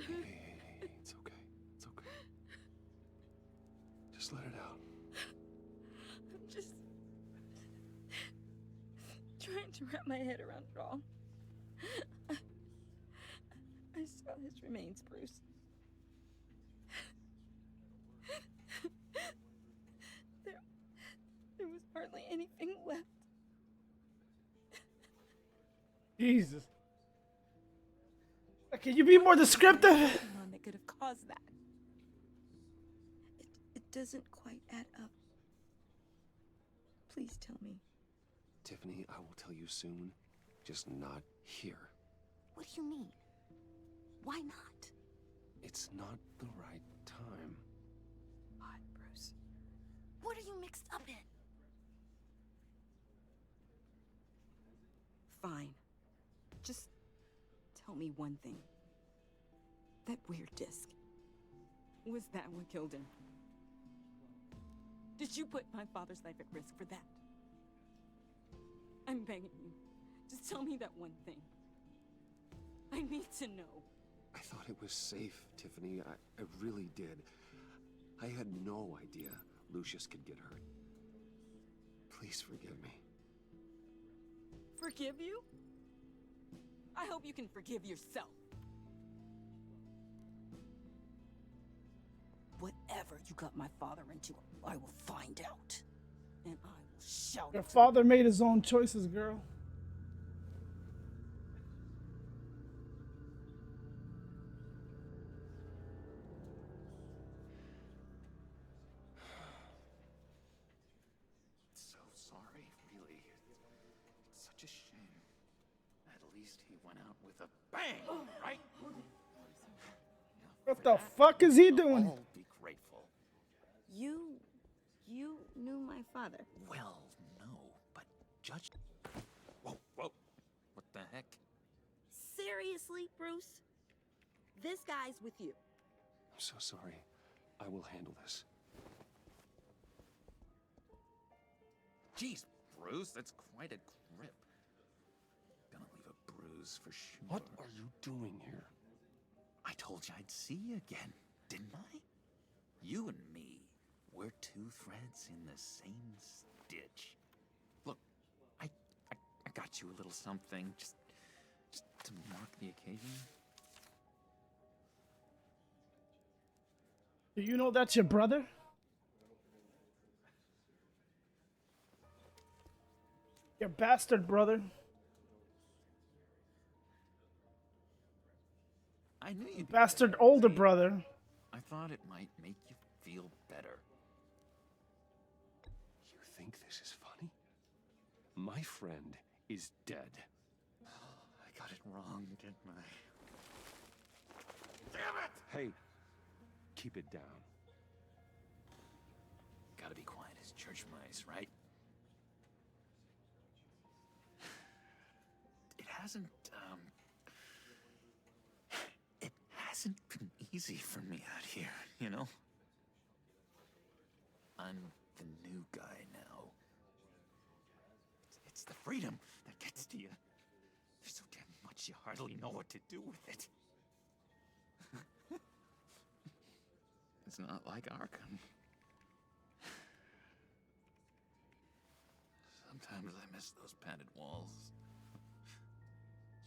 Hey, it's okay. It's okay. Just let it out. I'm just trying to wrap my head around it all. I saw his remains, Bruce. There was hardly anything left. Jesus. Can you be more descriptive? One that could have caused that. It doesn't quite add up. Please tell me. Tiffany, I will tell you soon. Just not here. What do you mean? Why not? It's not the right time. What, Bruce? What are you mixed up in? Fine. Just tell me one thing. That weird disc. Was that what killed him? Did you put my father's life at risk for that? I'm begging you. Just tell me that one thing. I need to know. I thought it was safe, Tiffany. I really did. I had no idea Lucius could get hurt. Please forgive me. Forgive you? I hope you can forgive yourself. Whatever you got my father into, I will find out. And I will shout. Your father made his own choices, girl. So sorry, really. It's such a shame. At least he went out with a bang, right? What the fuck is he doing? All be grateful. You knew my father. Well, no, but Judge... Whoa, whoa. What the heck? Seriously, Bruce? This guy's with you. I'm so sorry. I will handle this. Jeez, Bruce, that's quite a grip. Gonna leave a bruise for sure. What are you doing here? I told you I'd see you again, didn't I? You and me, we're two threads in the same stitch. Look, I got you a little something, just to mark the occasion. Do you know that's your brother? Your bastard brother. I knew you'd Bastard older brother. I thought it might make you feel better. You think this is funny? My friend is dead. I got it wrong, didn't I? Damn it! Hey, keep it down. Gotta be quiet as church mice, right? It hasn't been easy for me out here, you know? I'm the new guy now. It's the freedom that gets to you. There's so damn much you hardly know what to do with it. It's not like Arkham. Sometimes I miss those padded walls.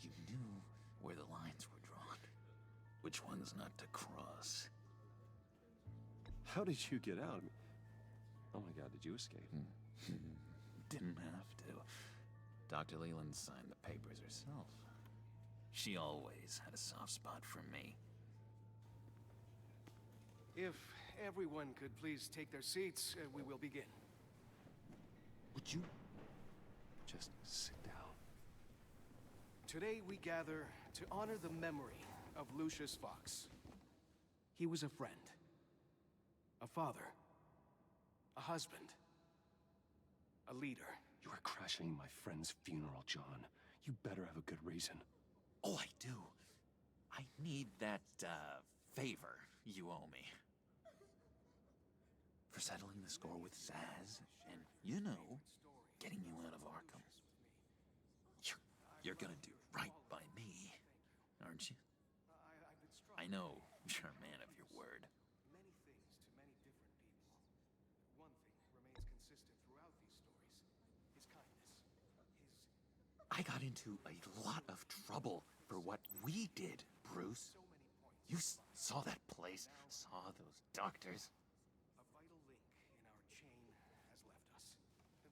You knew where the lines were drawn. Which ones not to cross. How did you get out? Oh my god, did you escape? Didn't have to. Dr. Leland signed the papers herself. She always had a soft spot for me. If everyone could please take their seats, we will begin. Would you just sit down? Today we gather to honor the memory of Lucius Fox. He was a friend, a father, a husband, a leader. You are crashing my friend's funeral, John. You better have a good reason. Oh, I do. I need that, favor you owe me. For settling the score with Zaz, and, you know, getting you out of Arkham. You're gonna do right by me, aren't you? I know you're a man of your word. Many things to many different people. One thing remains consistent throughout these stories. His kindness. I got into a lot of trouble for what we did, Bruce. You saw that place, saw those doctors. A vital link in our chain has left us.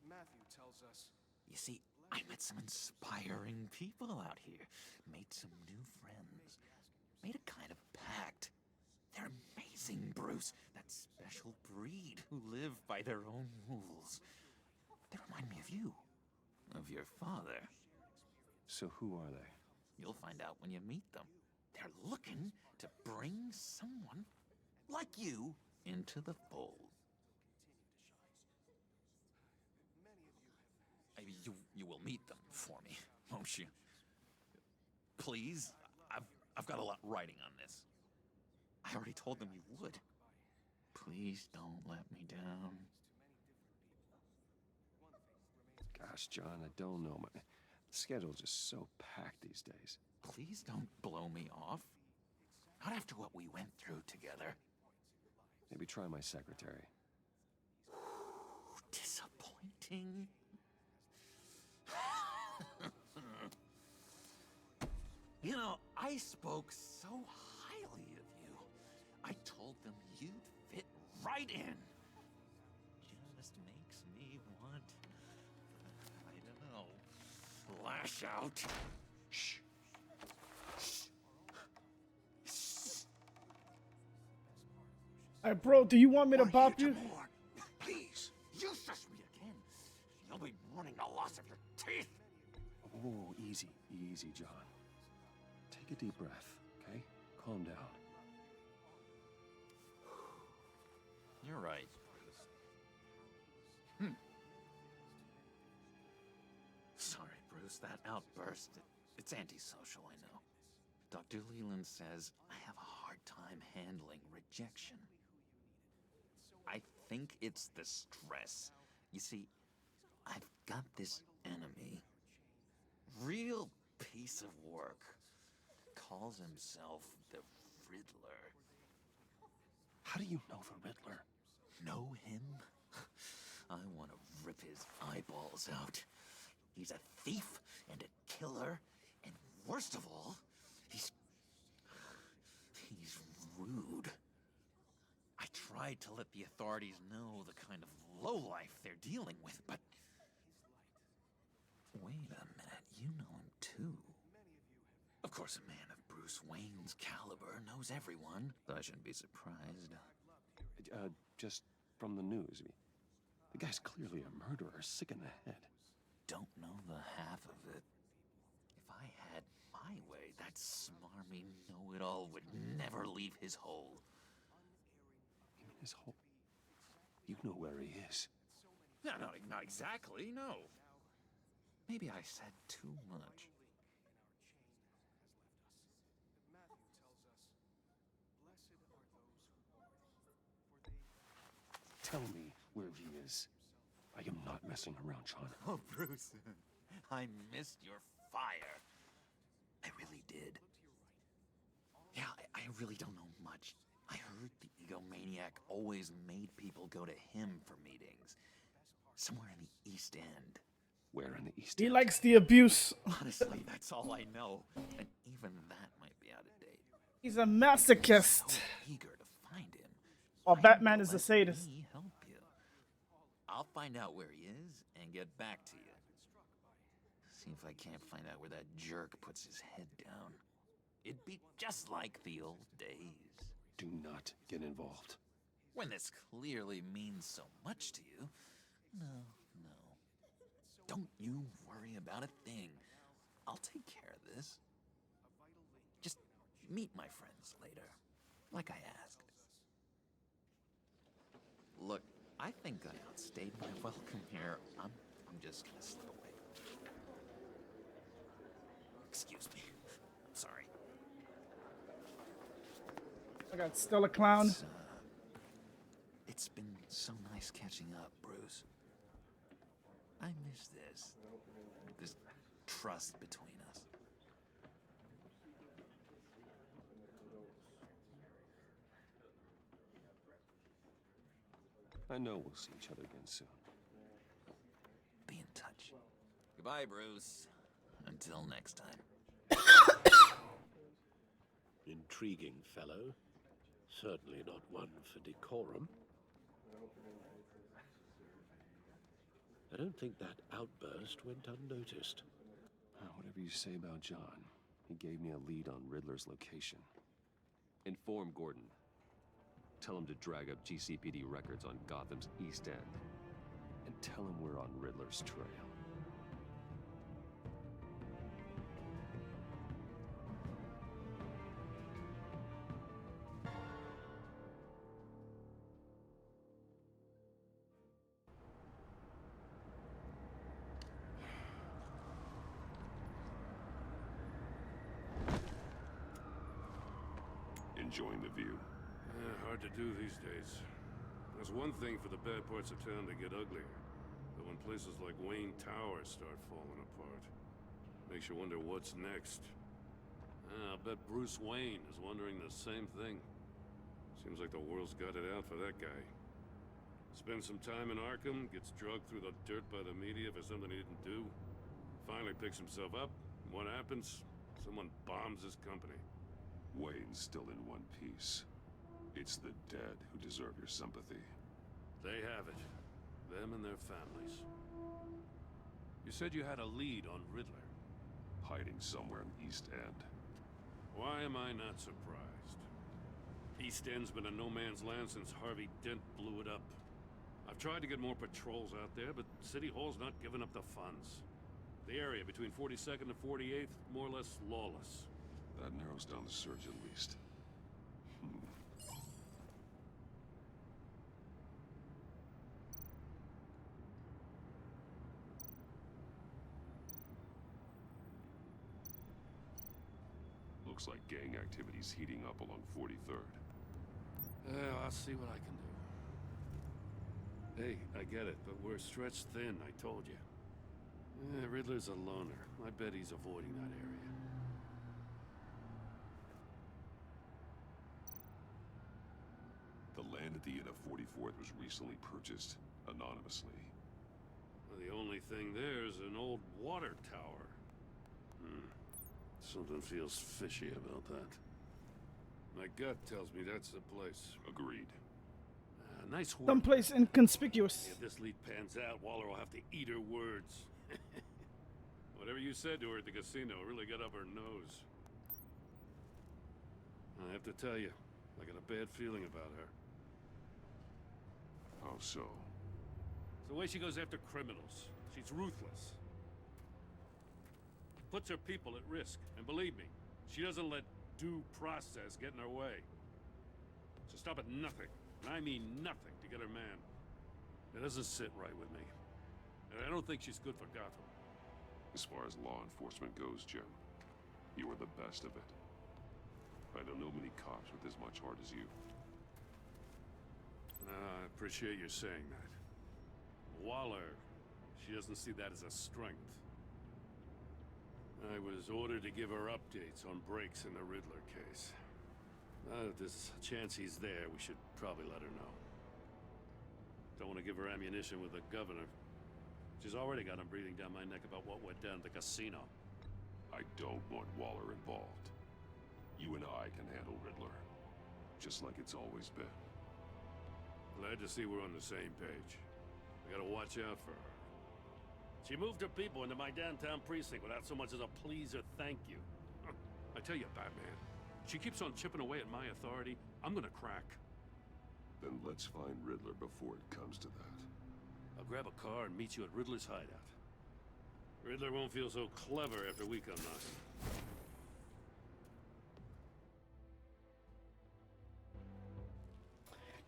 Matthew tells us... You see, I met some inspiring people out here. Made some new friends. Made a kind of pact. They're amazing, Bruce. That special breed who live by their own rules. They remind me of you. Of your father. So who are they? You'll find out when you meet them. They're looking to bring someone like you into the fold. You will meet them for me, won't you? Please? I've got a lot writing on this. I already told them you would. Please don't let me down. Gosh, John, I don't know. My schedule's just so packed these days. Please don't blow me off. Not after what we went through together. Maybe try my secretary. Disappointing. You know, I spoke so highly of you. I told them you'd fit right in. Just makes me want, I don't know, lash out. Shh. Hey, bro, do you want me to bop you? Please, you shush me again. You'll be mourning the loss of your teeth. Oh, easy, easy, John. Take a deep breath, okay? Calm down. You're right. Sorry, Bruce, that outburst, it's antisocial, I know. Dr. Leland says I have a hard time handling rejection. I think it's the stress. You see, I've got this enemy. Real piece of work. Calls himself the Riddler. How do you know the Riddler? Know him? I want to rip his eyeballs out. He's a thief and a killer, and worst of all, he's rude. I tried to let the authorities know the kind of lowlife they're dealing with, but... Wait a minute, you know him too. Of course, a man of Bruce Wayne's caliber knows everyone, but I shouldn't be surprised. Just from the news. The guy's clearly a murderer, sick in the head. Don't know the half of it. If I had my way, that smarmy know-it-all would never leave his hole. You mean his hole? You know where he is. No, not exactly, no. Maybe I said too much. Tell me where he is. I am not messing around, John. Oh, Bruce, I missed your fire. I really did. Yeah, I really don't know much. I heard the egomaniac always made people go to him for meetings. Somewhere in the East End. Where in the East He End? likes the abuse. Honestly, that's all I know. And even that might be out of date. He's a masochist. So eager to find him. While Batman is a sadist. Me help you. I'll find out where he is and get back to you. See if I can't find out where that jerk puts his head down. It'd be just like the old days. Do not get involved. When this clearly means so much to you. No. Don't you worry about a thing. I'll take care of this. Just meet my friends later, like I asked. Look, I think I outstayed my welcome here. I'm just gonna slip away. Excuse me. I'm sorry. I got still a clown. It's been so nice catching up, Bruce. I miss this trust between us. I know we'll see each other again soon. Be in touch. Goodbye, Bruce. Until next time. Intriguing fellow. Certainly not one for decorum. I don't think that outburst went unnoticed. Whatever you say about John, he gave me a lead on Riddler's location. Inform Gordon. Tell him to drag up GCPD records on Gotham's East End. And tell him we're on Riddler's trail. Enjoying the view. Hard to do these days. There's one thing for the bad parts of town to get uglier. But when places like Wayne Tower start falling apart, makes you wonder what's next. I'll bet Bruce Wayne is wondering the same thing. Seems like the world's got it out for that guy. Spends some time in Arkham, gets drugged through the dirt by the media for something he didn't do. Finally picks himself up. What happens? Someone bombs his company. Wayne's still in one piece. It's the dead who deserve your sympathy. They have it. Them and their families. You said you had a lead on Riddler. Hiding somewhere in East End. Why am I not surprised? East End's been a no-man's land since Harvey Dent blew it up. I've tried to get more patrols out there, but City Hall's not giving up the funds. The area between 42nd and 48th, more or less lawless. That narrows down the search at least. Looks like gang activity's heating up along 43rd. I'll see what I can do. Hey, I get it, but we're stretched thin, I told you. Riddler's a loner. I bet he's avoiding that area. The land at the end of 44th was recently purchased anonymously. Well, the only thing there is an old water tower. Something feels fishy about that. My gut tells me that's the place. Agreed. Nice work. Someplace inconspicuous. If this lead pans out, Waller will have to eat her words. Whatever you said to her at the casino really got up her nose. I have to tell you, I got a bad feeling about her. How so? It's the way she goes after criminals. She's ruthless. Puts her people at risk. And believe me, she doesn't let due process get in her way. So stop at nothing, and I mean nothing, to get her man. It doesn't sit right with me. And I don't think she's good for Gotham. As far as law enforcement goes, Jim, you are the best of it. I don't know many cops with as much heart as you. I appreciate you saying that. Waller, she doesn't see that as a strength. I was ordered to give her updates on breaks in the Riddler case. If there's a chance he's there, we should probably let her know. Don't want to give her ammunition with the governor. She's already got him breathing down my neck about what went down at the casino. I don't want Waller involved. You and I can handle Riddler. Just like it's always been. Glad to see we're on the same page. We gotta watch out for her. She moved her people into my downtown precinct without so much as a please or thank you. I tell you, Batman, She keeps on chipping away at my authority. I'm gonna crack. Then let's find Riddler before it comes to that. I'll grab a car and meet you at Riddler's hideout. Riddler won't feel so clever after we come knocking.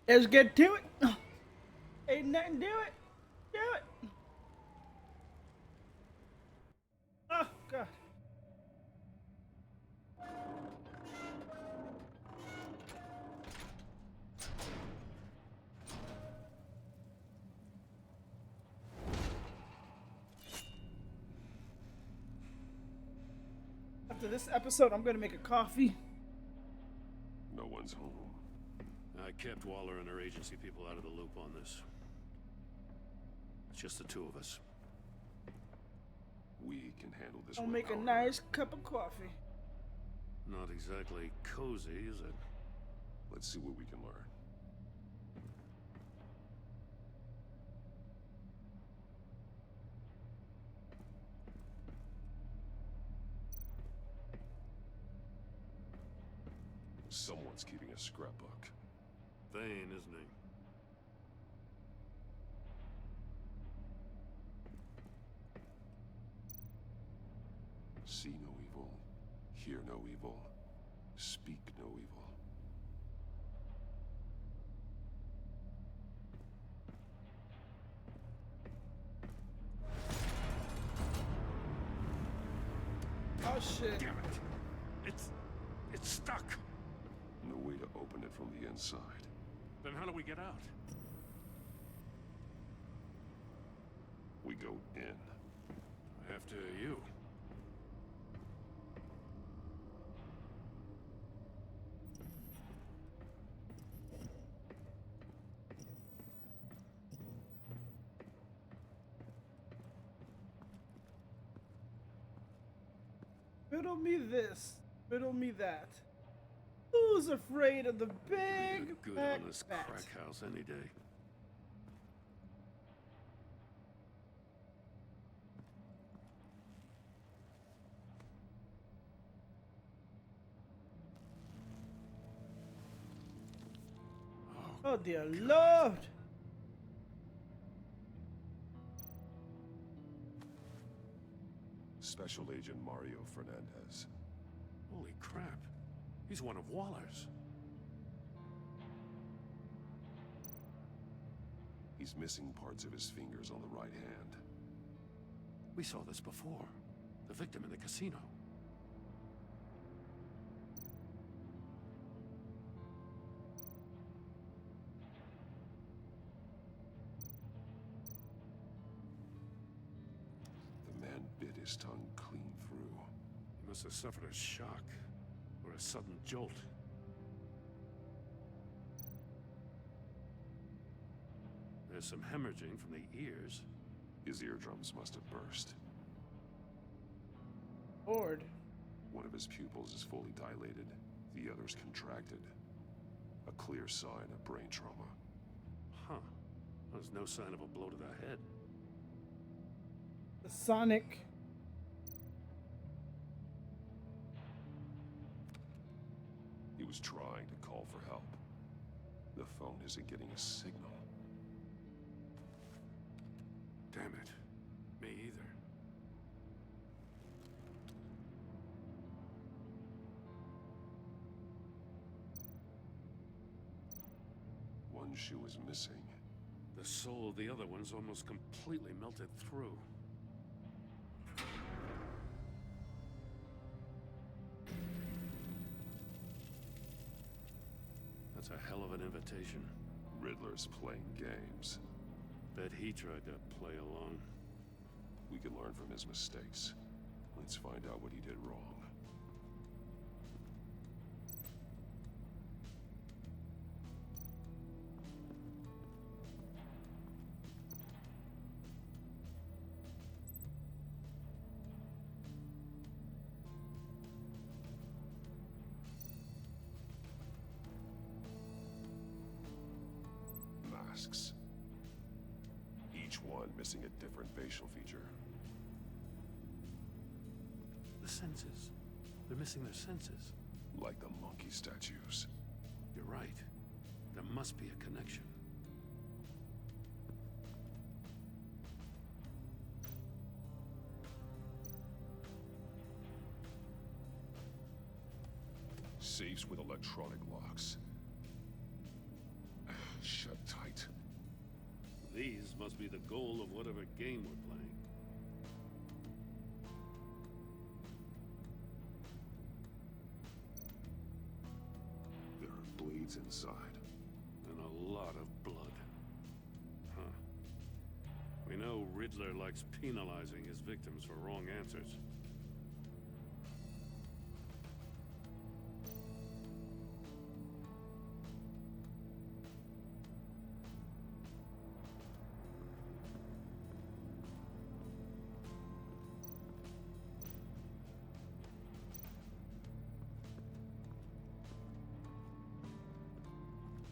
Let's get to it. Ain't nothing to it. Do it. Oh, God. After this episode, I'm gonna make a coffee. No one's home. I kept Waller and her agency people out of the loop on this. It's just the two of us. We can handle this. I'll make a nice cup of coffee. Not exactly cozy, is it? Let's see what we can learn. Someone's keeping a scrapbook. Vane, isn't he? See no evil, hear no evil, speak no evil. Oh shit. Damn it. It's stuck. No way to open it from the inside. Then how do we get out? We go in. After you. Riddle me this, riddle me that. Who's afraid of the big Good fat on this bat? crack house any day. Oh dear Lord! Special Agent Mario Fernandez. Holy crap. He's one of Waller's. He's missing parts of his fingers on the right hand. We saw this before. The victim in the casino. The man bit his tongue clean through. He must have suffered a shock or a sudden jolt. There's some hemorrhaging from the ears. His eardrums must have burst. Lord. One of his pupils is fully dilated, the other's contracted. A clear sign of brain trauma. Huh. There's no sign of a blow to the head. The Sonic. He was trying to call for help. The phone isn't getting a signal. Damn it. Me either. One shoe is missing. The soul of the other one's almost completely melted through. That's a hell of an invitation. Riddler's playing games. Bet he tried to play along. We can learn from his mistakes. Let's find out what he did wrong. Masks. Each one missing a different facial feature. The senses. They're missing their senses. like the monkey statues. You're right. There must be a connection. Safes with electronic locks. Shut tight. These must be the goal of whatever game we're playing. There are blades inside. And a lot of blood. Huh. We know Riddler likes penalizing his victims for wrong answers.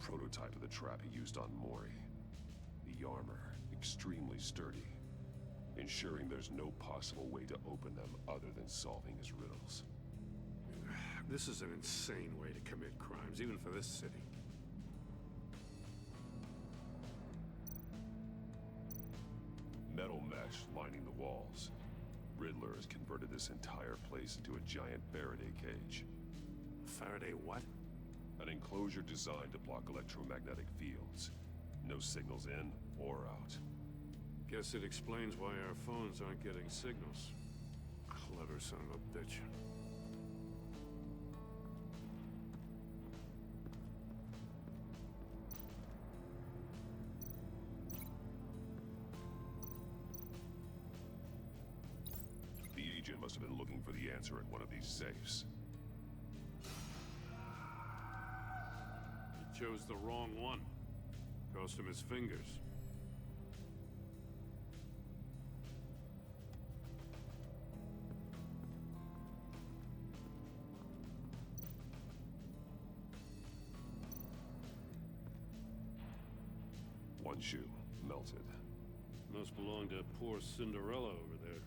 Prototype of the trap he used on Mori. The armor, extremely sturdy, ensuring there's no possible way to open them other than solving his riddles. This is an insane way to commit crimes, even for this city. Metal mesh lining the walls. Riddler has converted this entire place into a giant Faraday cage. Faraday what? An enclosure designed to block electromagnetic fields. No signals in or out. Guess it explains why our phones aren't getting signals. Clever son of a bitch. The agent must have been looking for the answer at one of these safes. He chose the wrong one. Cost him his fingers. One shoe, melted. Must belong to poor Cinderella over there.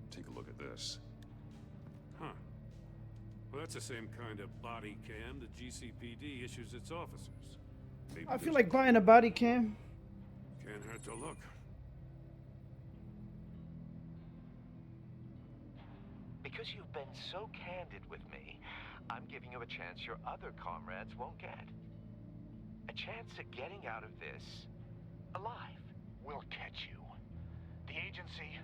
Take a look at this. Huh. Well, that's the same kind of body cam the GCPD issues its officers. Maybe I feel like buying a body cam. Can't hurt to look. Because you've been so candid with me, I'm giving you a chance your other comrades won't get. A chance at getting out of this alive. We'll catch you. The agency,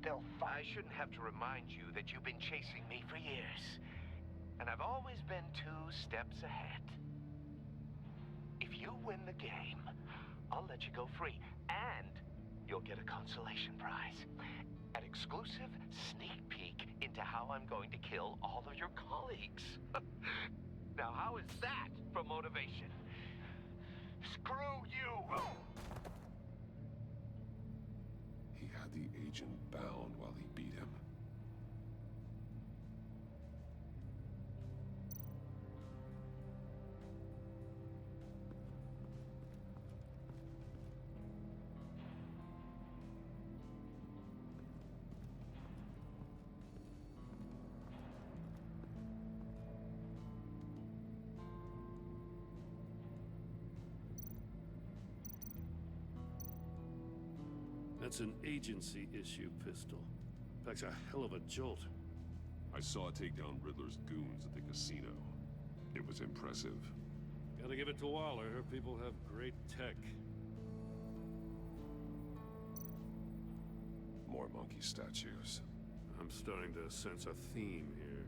they'll I shouldn't have to remind you that you've been chasing me for years. And I've always been 2 steps ahead. If you win the game, I'll let you go free. And you'll get a consolation prize. An exclusive sneak peek into how I'm going to kill all of your colleagues. Now, how is that for motivation? Screw you! He had the agent bound while he beat him. That's an agency issue pistol. Packs a hell of a jolt. I saw it take down Riddler's goons at the casino. It was impressive. Gotta give it to Waller. Her people have great tech. More monkey statues. I'm starting to sense a theme here.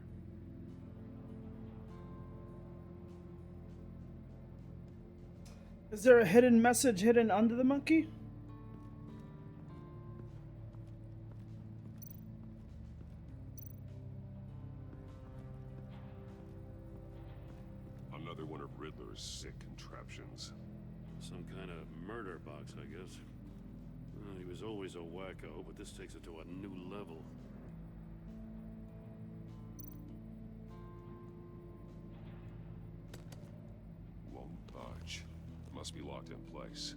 Is there a hidden message hidden under the monkey? Another one of Riddler's sick contraptions. Some kind of murder box, I guess. Well, he was always a wacko, but this takes it to a new level. Won't budge. Must be locked in place.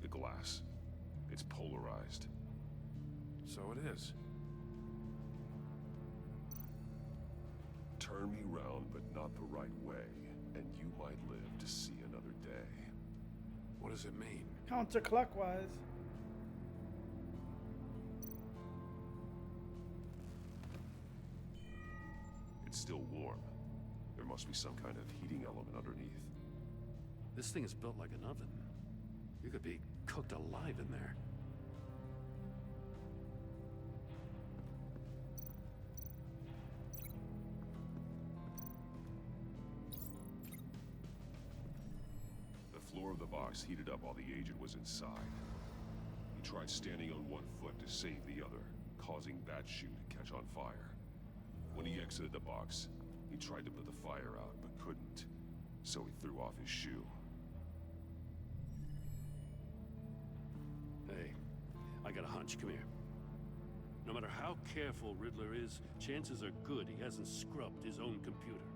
The glass. It's polarized. So it is. Turn me round, but not the right way, and you might live to see another day. What does it mean? Counterclockwise. It's still warm. There must be some kind of heating element underneath. This thing is built like an oven. You could be cooked alive in there. The floor of the box heated up while the agent was inside. He tried standing on one foot to save the other, causing that shoe to catch on fire. When he exited the box, he tried to put the fire out, but couldn't. So he threw off his shoe. Hey, I got a hunch. Come here. No matter how careful Riddler is, chances are good he hasn't scrubbed his own computer.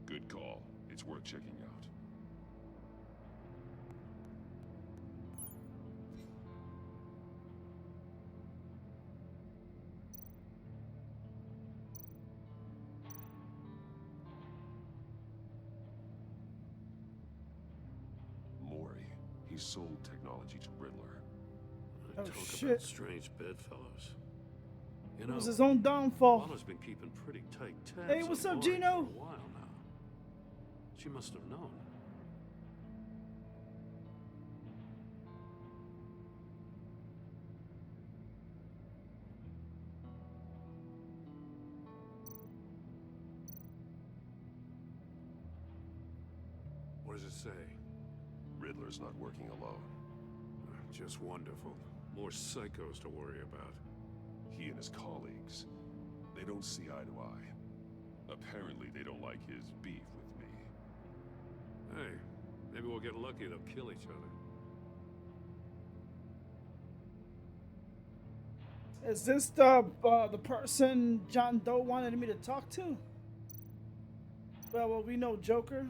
Good call. It's worth checking out. He sold technology to Riddler. Oh, Talk shit. about strange bedfellows. You know, It was his own downfall. Walla's been keeping pretty tight tabs. Hey, what's on up, Lori Gino? For a while now. She must have known. What does it say? Riddler's not working alone. Just wonderful. More psychos to worry about. He and his colleagues, they don't see eye to eye. Apparently they don't like his beef with me. Hey, maybe we'll get lucky and they'll kill each other. Is this the person John Doe wanted me to talk to? Well, we know Joker.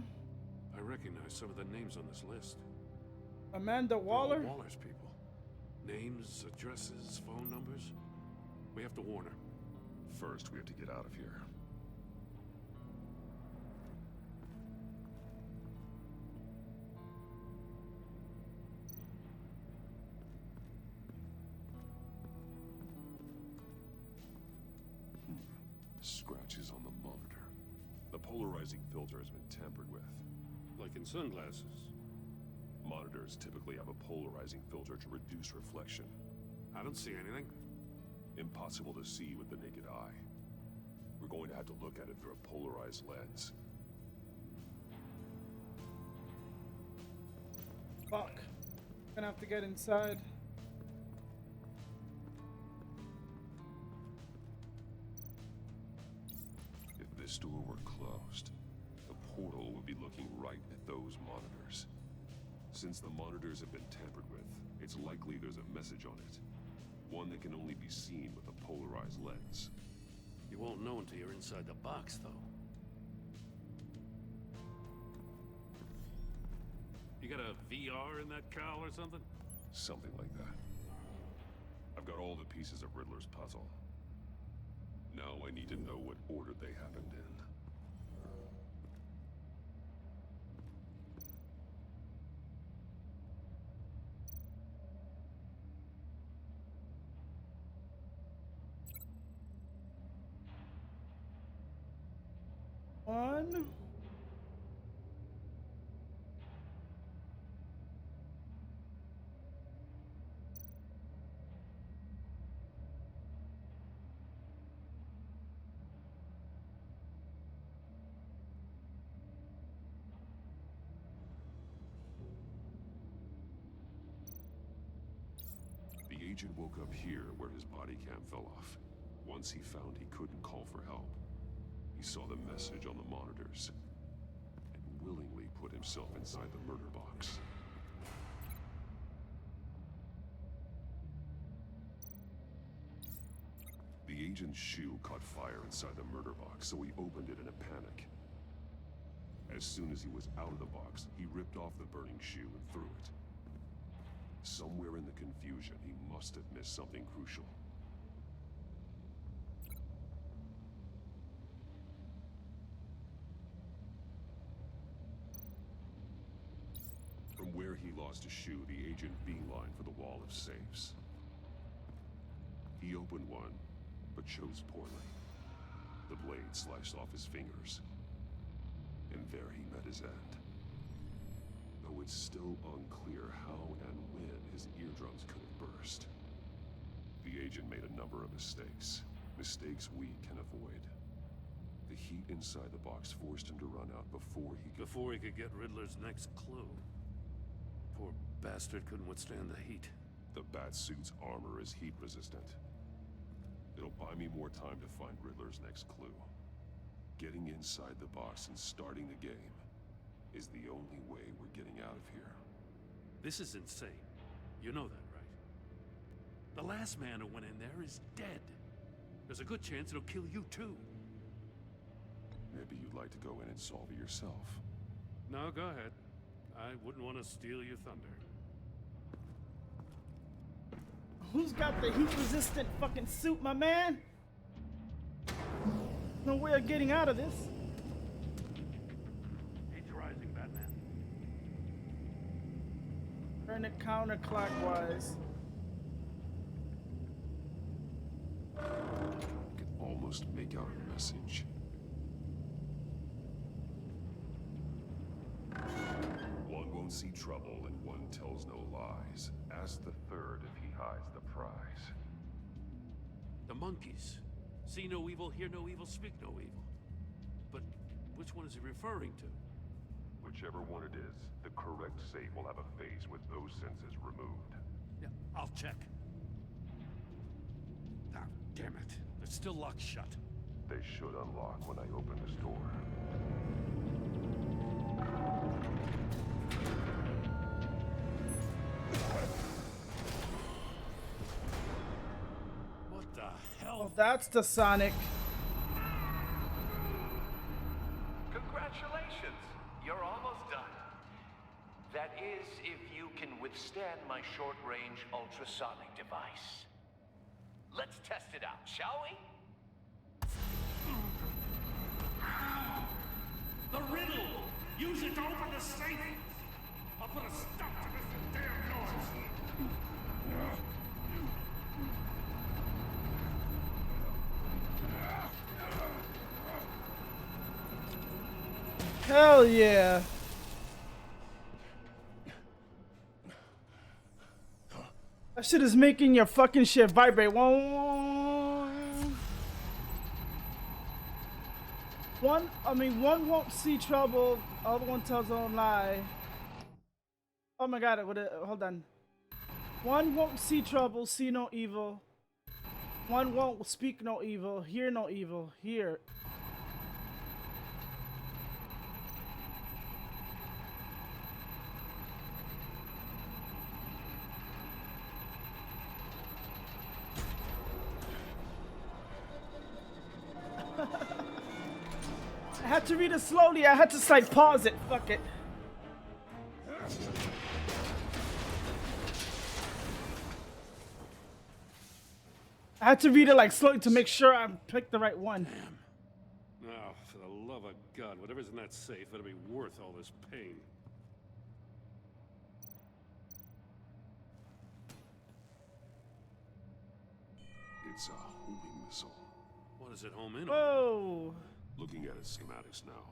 I recognize some of the names on this list. Amanda Waller? They're all Waller's people. Names, addresses, phone numbers. We have to warn her. First, we have to get out of here. Scratches on the monitor. The polarizing filter has been tampered with. Like in sunglasses. Monitors typically have a polarizing filter to reduce reflection. I don't see anything. Impossible to see with the naked eye. We're going to have to look at it through a polarized lens. Fuck. Gonna have to get inside. If this door were closed, the portal would be looking right at those monitors. Since the monitors have been tampered with, it's likely there's a message on it. One that can only be seen with a polarized lens. You won't know until you're inside the box, though. You got a VR in that cowl or something? Something like that. I've got all the pieces of Riddler's puzzle. Now I need to know what order they happened in. One. The agent woke up here where his body cam fell off. Once he found he couldn't call for help. He saw the message on the monitors and willingly put himself inside the murder box. The agent's shoe caught fire inside the murder box, so he opened it in a panic. As soon as he was out of the box, he ripped off the burning shoe and threw it. Somewhere in the confusion, he must have missed something crucial. From where he lost a shoe, the agent beelined for the wall of safes. He opened one, but chose poorly. The blade sliced off his fingers. And there he met his end. Though it's still unclear how and when his eardrums could have burst. The agent made a number of mistakes. Mistakes we can avoid. The heat inside the box forced him to run out before he could get Riddler's next clue. Poor bastard couldn't withstand the heat. The Batsuit's armor is heat resistant. It'll buy me more time to find Riddler's next clue. Getting inside the box and starting the game is the only way we're getting out of here. This is insane. You know that, right? The last man who went in there is dead. There's a good chance it'll kill you too. Maybe you'd like to go in and solve it yourself. No, go ahead. I wouldn't want to steal your thunder. Who's got the heat-resistant fucking suit, my man? No way of getting out of this. Heat's rising, Batman. Turn it counterclockwise. I can almost make out a message. One won't see trouble and one tells no lies. Ask the third if he hides the prize. The monkeys. See no evil, hear no evil, speak no evil. But which one is he referring to? Whichever one it is, the correct safe will have a face with those senses removed. Yeah, I'll check. Ah, damn it. It's still locked shut. They should unlock when I open this door. What the hell? Oh, that's the Sonic. Congratulations! You're almost done. That is, if you can withstand my short-range ultrasonic device. Let's test it out, shall we? The riddle! Use it to open the safe! I'll put a stop to this damn noise! Hell yeah. That shit is making your fucking shit vibrate. One won't see trouble, other one tells no lie. Oh my god, hold on. One won't see trouble, see no evil. One won't speak no evil, hear no evil, hear. I had to read it slowly. I had to like pause it. Fuck it. I had to read it like slowly to make sure I picked the right one. Damn. Oh, for the love of God, whatever's in that safe better be worth all this pain. It's a homing missile. What is it home in on? Whoa. Looking at its schematics now.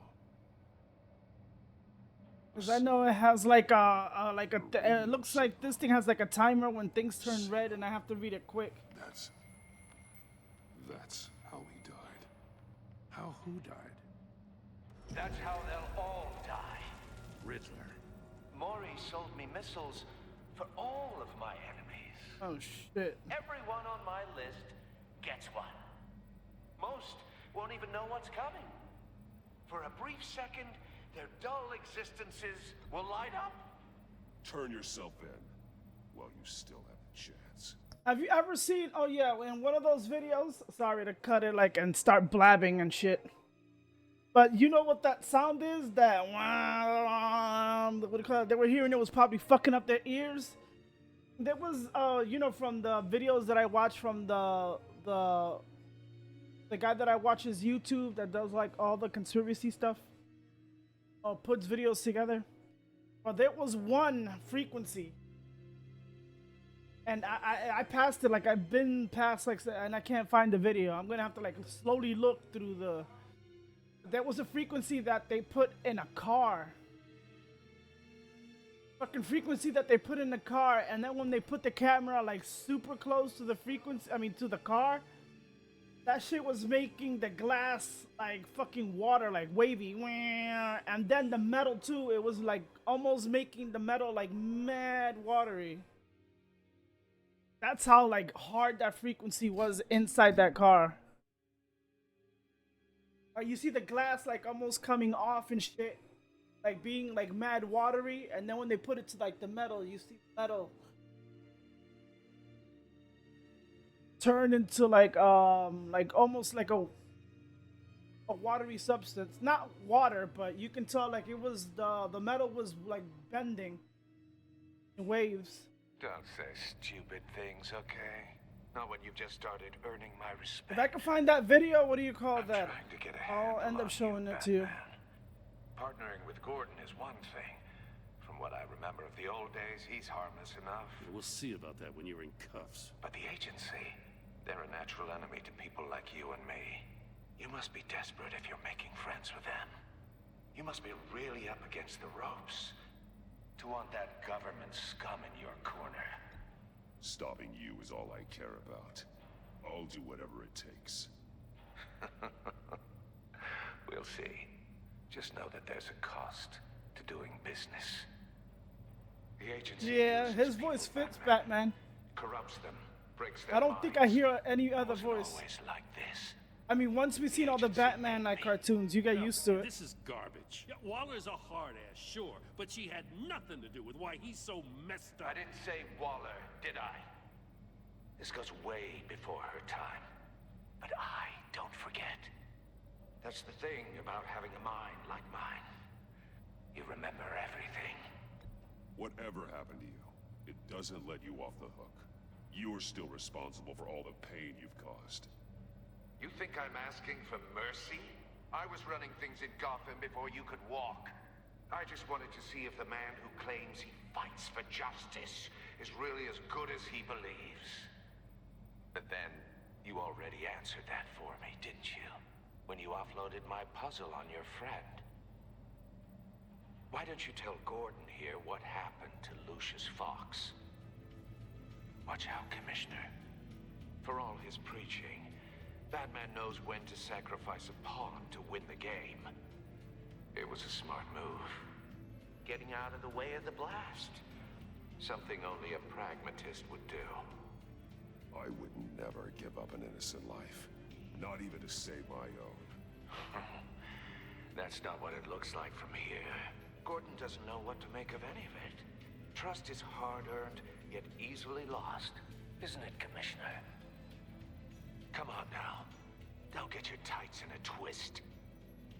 Cause I know it has like it looks like this thing has like a timer when things turn red, and I have to read it quick. That's how he died. How who died? That's how they'll all die. Riddler. Mori sold me missiles for all of my enemies. Oh shit. Everyone on my list gets one. Most won't even know what's coming. For a brief second, their dull existences will light up. Turn yourself in while you still have a chance. Have you ever seen, oh yeah, in one of those videos, sorry to cut it like and start blabbing and shit. But you know what that sound is? That what do you call it? They were hearing it was probably fucking up their ears. There was, you know, from the videos that I watch from the guy that I watch his YouTube that does like all the conspiracy stuff, puts videos together. But there was one frequency, and I passed it, like I've been past like, and I can't find the video. I'm gonna have to like slowly look through the. There was a frequency that they put in a car. Fucking frequency that they put in the car, and then when they put the camera like super close to the frequency, I mean to the car, that shit was making the glass like fucking water, like wavy. And then the metal too, it was like almost making the metal like mad watery. That's how like hard that frequency was inside that car. You see the glass like almost coming off and shit, like being like mad watery, and then when they put it to like the metal, you see metal turn into like almost like a watery substance. Not water, but you can tell like it was the metal was like bending in waves. Don't say stupid things, okay? Not when you've just started earning my respect. If I can find that video, what do you call that? Trying to get a I'll end up showing it to you. Partnering with Gordon is one thing. From what I remember of the old days, he's harmless enough. We'll see about that when you're in cuffs. But the agency, they're a natural enemy to people like you and me. You must be desperate if you're making friends with them. You must be really up against the ropes to want that government scum in your corner. Stopping you is all I care about. I'll do whatever it takes. We'll see. Just know that there's a cost to doing business. The agency. Yeah, his voice fits Batman. Corrupts them, breaks their I don't think I hear any other voice. Always like this. I mean, once we've seen all the Batman like cartoons, you get used to it. This is garbage. Yeah, Waller's a hard ass, sure, but she had nothing to do with why he's so messed up. I didn't say Waller, did I? This goes way before her time. But I don't forget. That's the thing about having a mind like mine. You remember everything. Whatever happened to you, it doesn't let you off the hook. You're still responsible for all the pain you've caused. You think I'm asking for mercy? I was running things in Gotham before you could walk. I just wanted to see if the man who claims he fights for justice is really as good as he believes. But then, you already answered that for me, didn't you? When you offloaded my puzzle on your friend. Why don't you tell Gordon here what happened to Lucius Fox? Watch out, Commissioner. For all his preaching, Batman knows when to sacrifice a pawn to win the game. It was a smart move. Getting out of the way of the blast. Something only a pragmatist would do. I would never give up an innocent life. Not even to save my own. That's not what it looks like from here. Gordon doesn't know what to make of any of it. Trust is hard-earned, yet easily lost. Isn't it, Commissioner? Come on now. Don't get your tights in a twist.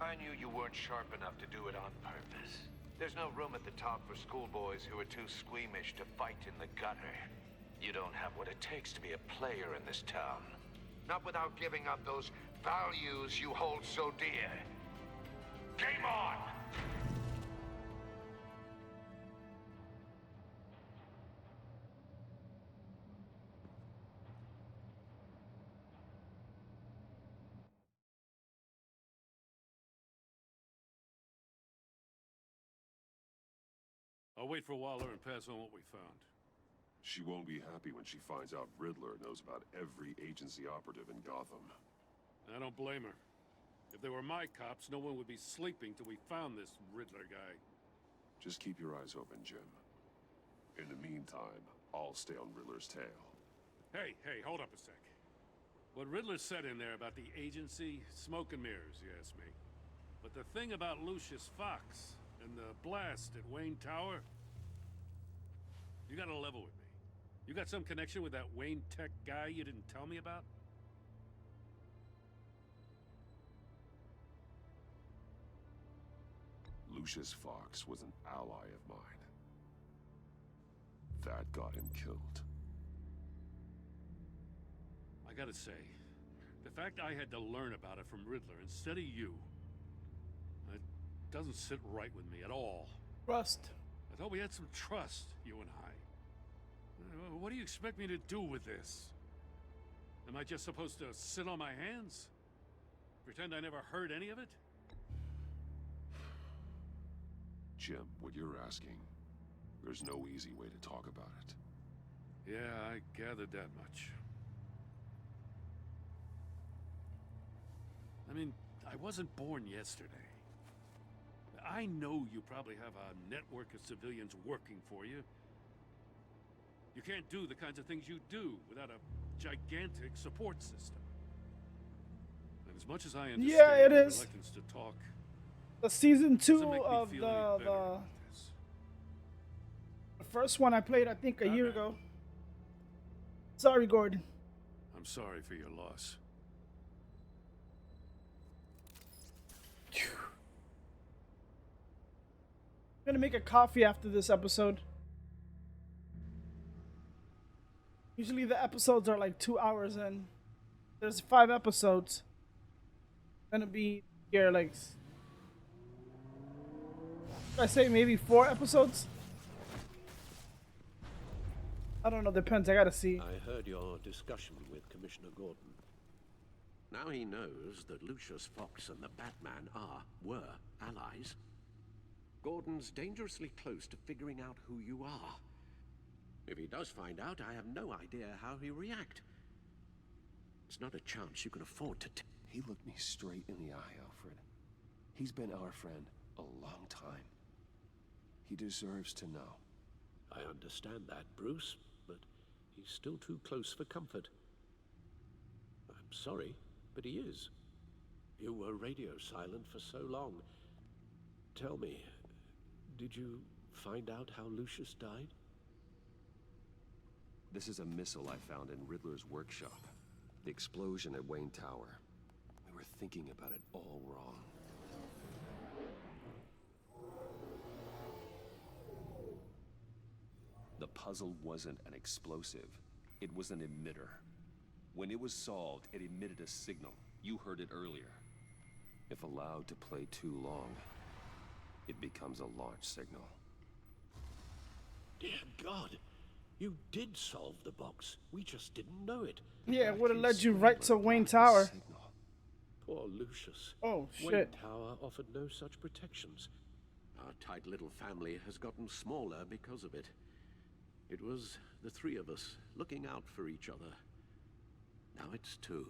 I knew you weren't sharp enough to do it on purpose. There's no room at the top for schoolboys who are too squeamish to fight in the gutter. You don't have what it takes to be a player in this town. Not without giving up those values you hold so dear. Game on! I'll wait for Waller and pass on what we found. She won't be happy when she finds out Riddler knows about every agency operative in Gotham. I don't blame her. If they were my cops, no one would be sleeping till we found this Riddler guy. Just keep your eyes open, Jim. In the meantime, I'll stay on Riddler's tail. Hey, hold up a sec. What Riddler said in there about the agency, smoke and mirrors, you ask me. But the thing about Lucius Fox and the blast at Wayne Tower, you gotta level with me. You got some connection with that Wayne Tech guy you didn't tell me about? Lucius Fox was an ally of mine. That got him killed. I gotta say, the fact I had to learn about it from Riddler instead of you, it doesn't sit right with me at all. Trust. I thought we had some trust, you and I. What do you expect me to do with this? Am I just supposed to sit on my hands? Pretend I never heard any of it? Jim, what you're asking, there's no easy way to talk about it. Yeah, I gathered that much. I mean, I wasn't born yesterday. I know you probably have a network of civilians working for you. You can't do the kinds of things you do without a gigantic support system. And as much as I understand it your is. reluctance to talk, The season doesn't 2 make me of feel any better about this. the first one I played, I think, a year ago. Sorry, Gordon. I'm sorry for your loss. I'm gonna make a coffee after this episode. Usually the episodes are like 2 hours in. There's 5 episodes. Gonna be here like, I say maybe 4 episodes. I don't know, depends, I gotta see. I heard your discussion with Commissioner Gordon. Now he knows that Lucius Fox and the Batman were allies. Gordon's dangerously close to figuring out who you are. If he does find out, I have no idea how he'll react. It's not a chance you can afford to take. He looked me straight in the eye, Alfred. He's been our friend a long time. He deserves to know. I understand that, Bruce, but he's still too close for comfort. I'm sorry, but he is. You were radio silent for so long. Tell me, did you find out how Lucius died? This is a missile I found in Riddler's workshop. The explosion at Wayne Tower. We were thinking about it all wrong. The puzzle wasn't an explosive. It was an emitter. When it was solved, it emitted a signal. You heard it earlier. If allowed to play too long, it becomes a launch signal. Dear God, you did solve the box. We just didn't know it. Yeah, it would have led you right to Wayne Tower. Poor Lucius. Oh, Wayne shit. Tower offered no such protections. Our tight little family has gotten smaller because of it. It was the 3 of us looking out for each other. Now it's 2.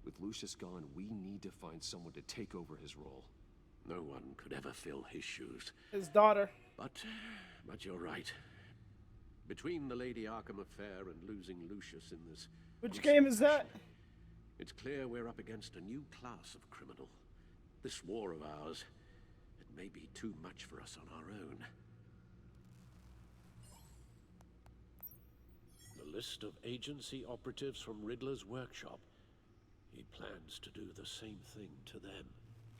With Lucius gone, we need to find someone to take over his role. No one could ever fill his shoes. His daughter. But you're right. Between the Lady Arkham affair and losing Lucius in this... Which game is that? It's clear we're up against a new class of criminal. This war of ours, it may be too much for us on our own. The list of agency operatives from Riddler's workshop. He plans to do the same thing to them.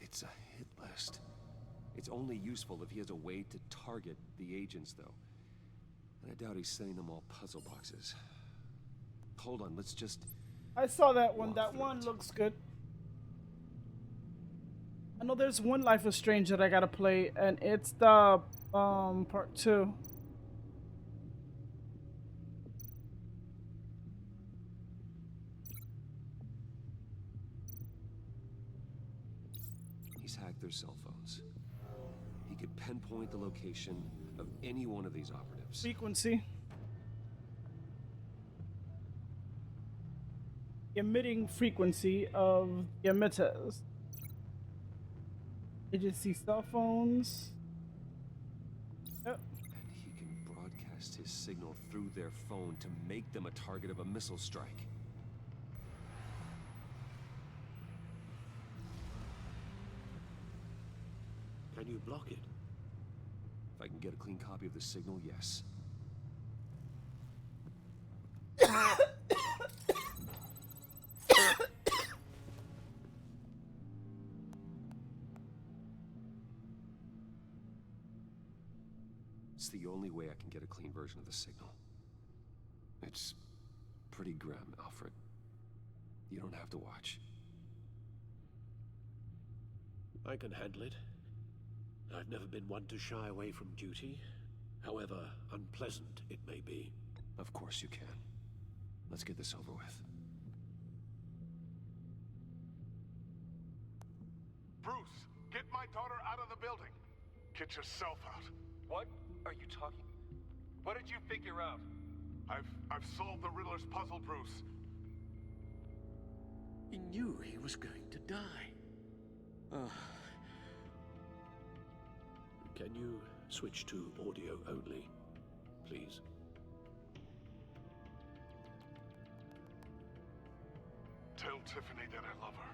It's a hit list. It's only useful if he has a way to target the agents, though. And I doubt he's sending them all puzzle boxes. Hold on, let's just... I saw that one. That one looks good. I know there's one Life is Strange that I gotta play, and it's the part 2. He's hacked their cell phones. He could pinpoint the location of any one of these operatives. Frequency. Emitting frequency of the emitters. Agency cell phones. Yep. And he can broadcast his signal through their phone to make them a target of a missile strike. Can you block it? If I can get a clean copy of the signal, yes. It's the only way I can get a clean version of the signal. It's pretty grim, Alfred. You don't have to watch. I can handle it. I've never been one to shy away from duty, however unpleasant it may be. Of course you can. Let's get this over with. Bruce, get my daughter out of the building. Get yourself out. What are you talking? What did you figure out? I've solved the Riddler's puzzle, Bruce. He knew he was going to die. Can you switch to audio only, please? Tell Tiffany that I love her.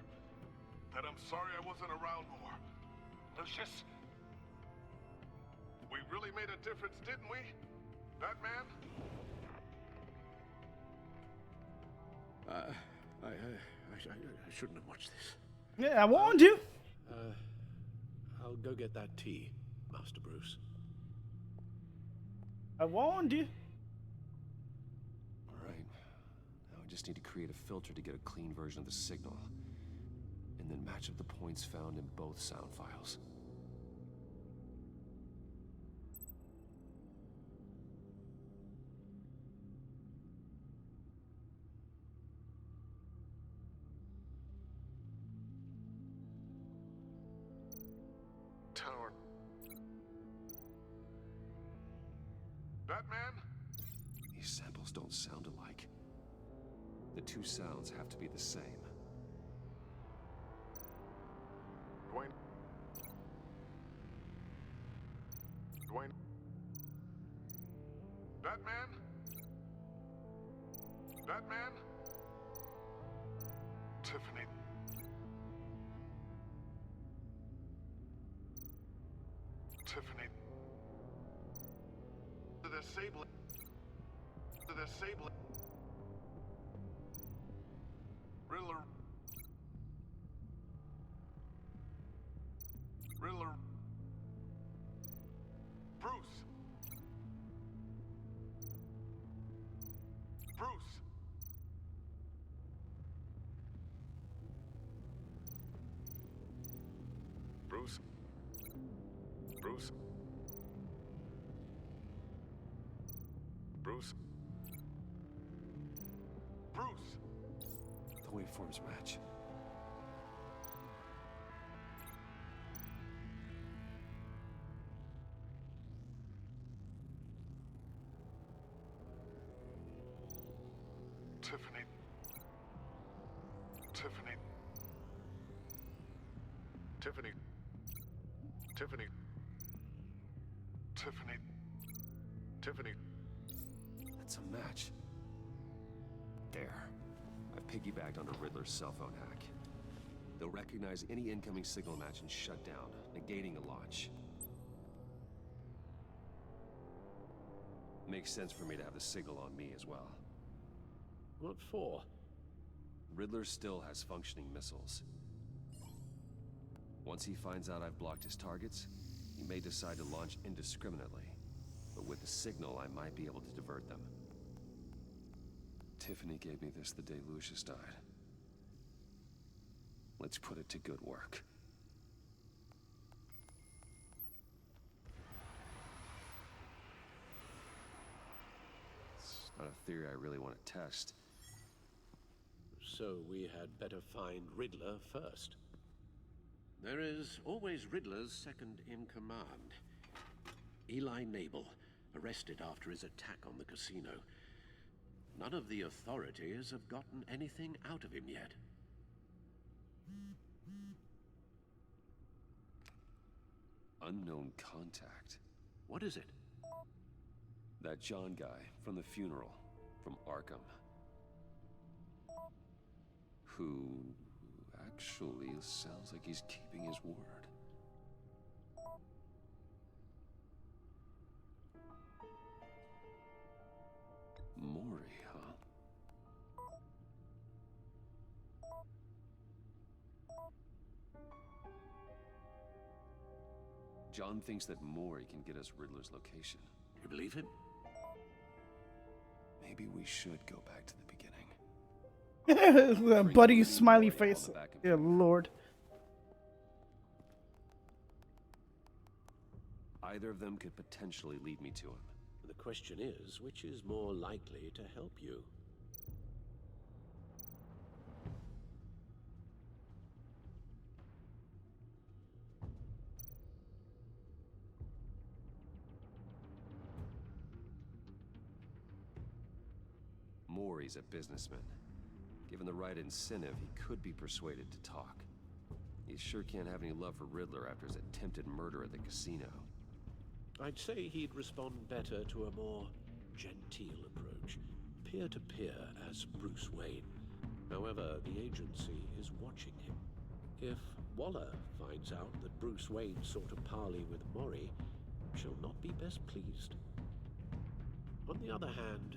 That I'm sorry I wasn't around more. Lucius? We really made a difference, didn't we? Batman? I shouldn't have watched this. Yeah, I warned you. I'll go get that tea, Master Bruce. I warned you. All right. Now I just need to create a filter to get a clean version of the signal, and then match up the points found in both sound files. Tower. Batman? These samples don't sound alike. The two sounds have to be the same. Dwayne? Dwayne? Batman? Batman? Tiffany? Tiffany? The disabling. The disabling. Riddler. Riddler. Bruce. Bruce. Bruce. Bruce. Bruce. Bruce. The waveforms match. Tiffany. Tiffany. Tiffany. Tiffany. Tiffany. Tiffany. That's a match. There. I've piggybacked onto Riddler's cell phone hack. They'll recognize any incoming signal match and shut down, negating a launch. Makes sense for me to have the signal on me as well. What for? Riddler still has functioning missiles. Once he finds out I've blocked his targets, he may decide to launch indiscriminately. But with the signal, I might be able to divert them. Tiffany gave me this the day Lucius died. Let's put it to good work. It's not a theory I really want to test. So we had better find Riddler first. There is always Riddler's second in command. Eli Nabel, arrested after his attack on the casino. None of the authorities have gotten anything out of him yet. Unknown contact. What is it? That John guy from the funeral, from Arkham. Who actually sounds like he's keeping his word. John thinks that Mori can get us Riddler's location. You believe him? Maybe we should go back to the beginning. Buddy smiley face. Dear Lord. Either of them could potentially lead me to him. The question is, which is more likely to help you? Mori's a businessman. Given the right incentive, he could be persuaded to talk. He sure can't have any love for Riddler after his attempted murder at the casino. I'd say he'd respond better to a more genteel approach, peer-to-peer as Bruce Wayne. However, the agency is watching him. If Waller finds out that Bruce Wayne sought a parley with Mori, she'll not be best pleased. On the other hand,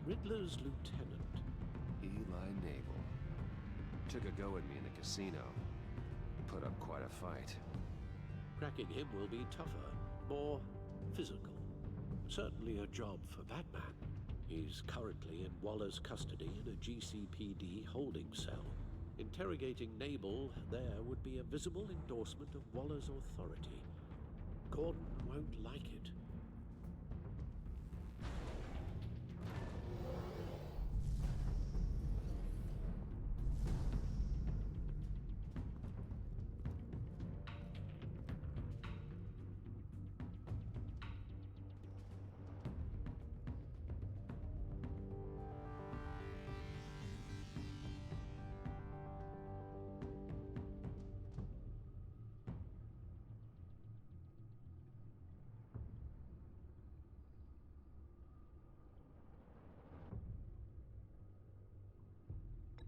Riddler's lieutenant, Eli Nabel, took a go at me in the casino. Put up quite a fight. Cracking him will be tougher, more physical. Certainly a job for Batman. He's currently in Waller's custody in a GCPD holding cell. Interrogating Nabel there would be a visible endorsement of Waller's authority. Gordon won't like it.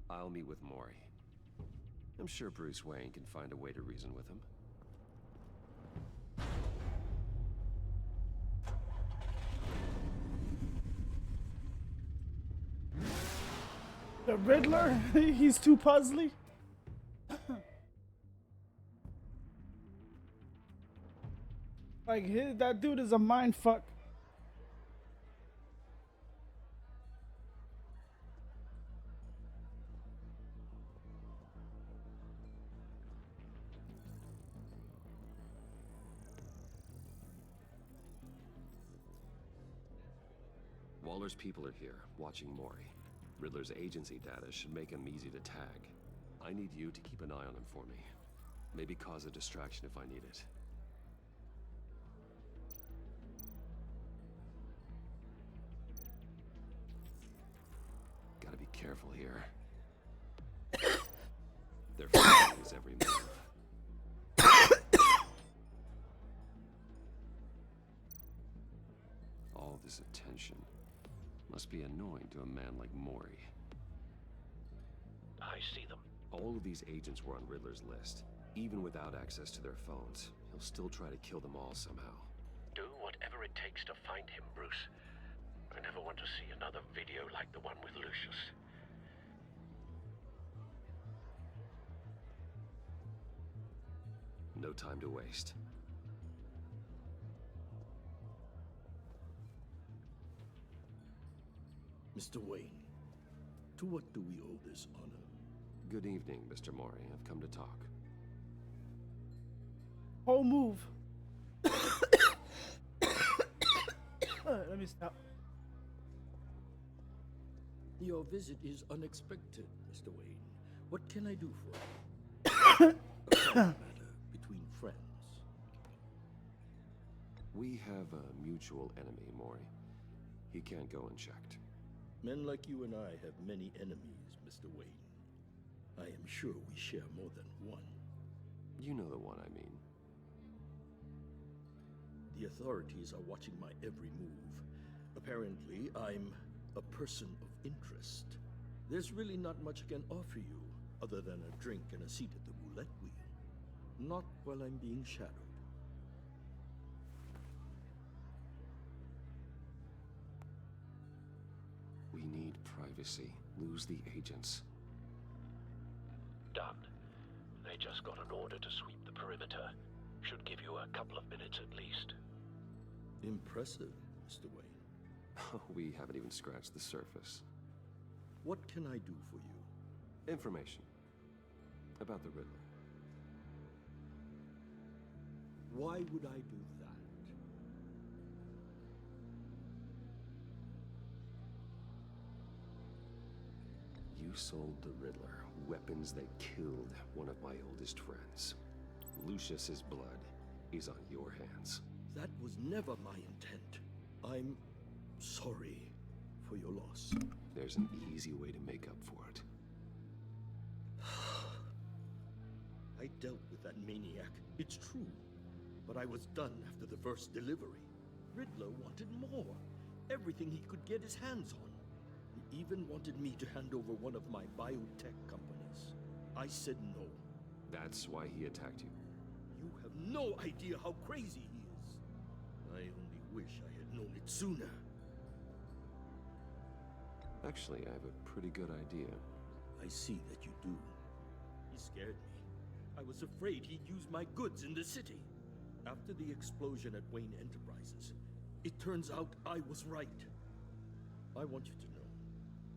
I'll meet with Mori. I'm sure Bruce Wayne can find a way to reason with him. The Riddler? He's too puzzly. Like, that dude is a mind fuck. Waller's people are here, watching Mori. Riddler's agency data should make him easy to tag. I need you to keep an eye on him for me. Maybe cause a distraction if I need it. Gotta be careful here. They're following his every move. All this attention must be annoying to a man like Mori. I see them. All of these agents were on Riddler's list. Even without access to their phones, he'll still try to kill them all somehow. Do whatever it takes to find him, Bruce. I never want to see another video like the one with Lucius. No time to waste. Mr. Wayne, to what do we owe this honor? Good evening, Mr. Mori. I've come to talk. Whole move. Let me stop. Your visit is unexpected, Mr. Wayne. What can I do for you? A private matter between friends. We have a mutual enemy, Mori. He can't go unchecked. Men like you and I have many enemies, Mr. Wayne. I am sure we share more than one. You know the one I mean. The authorities are watching my every move. Apparently, I'm a person of interest. There's really not much I can offer you, other than a drink and a seat at the roulette wheel. Not while I'm being shadowed. We need privacy. Lose the agents. Done. They just got an order to sweep the perimeter. Should give you a couple of minutes at least. Impressive, Mr. Wayne. We haven't even scratched the surface. What can I do for you? Information. About the Riddler. Why would I do that? You sold the Riddler weapons that killed one of my oldest friends. Lucius's blood is on your hands. That was never my intent. I'm sorry for your loss. There's an easy way to make up for it. I dealt with that maniac, it's true. But I was done after the first delivery. Riddler wanted more. Everything he could get his hands on. He even wanted me to hand over one of my biotech companies. I said no. That's why he attacked you. You have no idea how crazy he is. I only wish I had known it sooner. Actually, I have a pretty good idea. I see that you do. He scared me. I was afraid he'd use my goods in the city. After the explosion at Wayne Enterprises, it turns out I was right. I want you to know,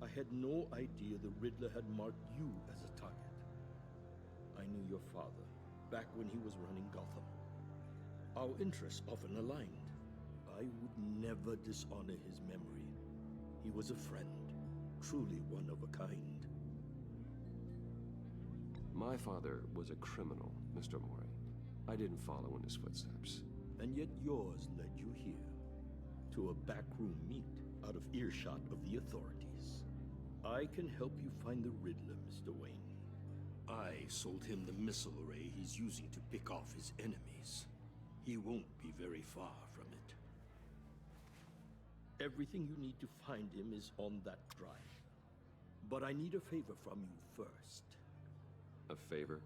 I had no idea the Riddler had marked you as a target. I knew your father, back when he was running Gotham. Our interests often aligned. I would never dishonor his memory. He was a friend, truly one of a kind. My father was a criminal, Mr. Mori. I didn't follow in his footsteps. And yet yours led you here, to a backroom meet out of earshot of the authorities. I can help you find the Riddler, Mr. Wayne. I sold him the missile array he's using to pick off his enemies. He won't be very far from it. Everything you need to find him is on that drive. But I need a favor from you first. A favor?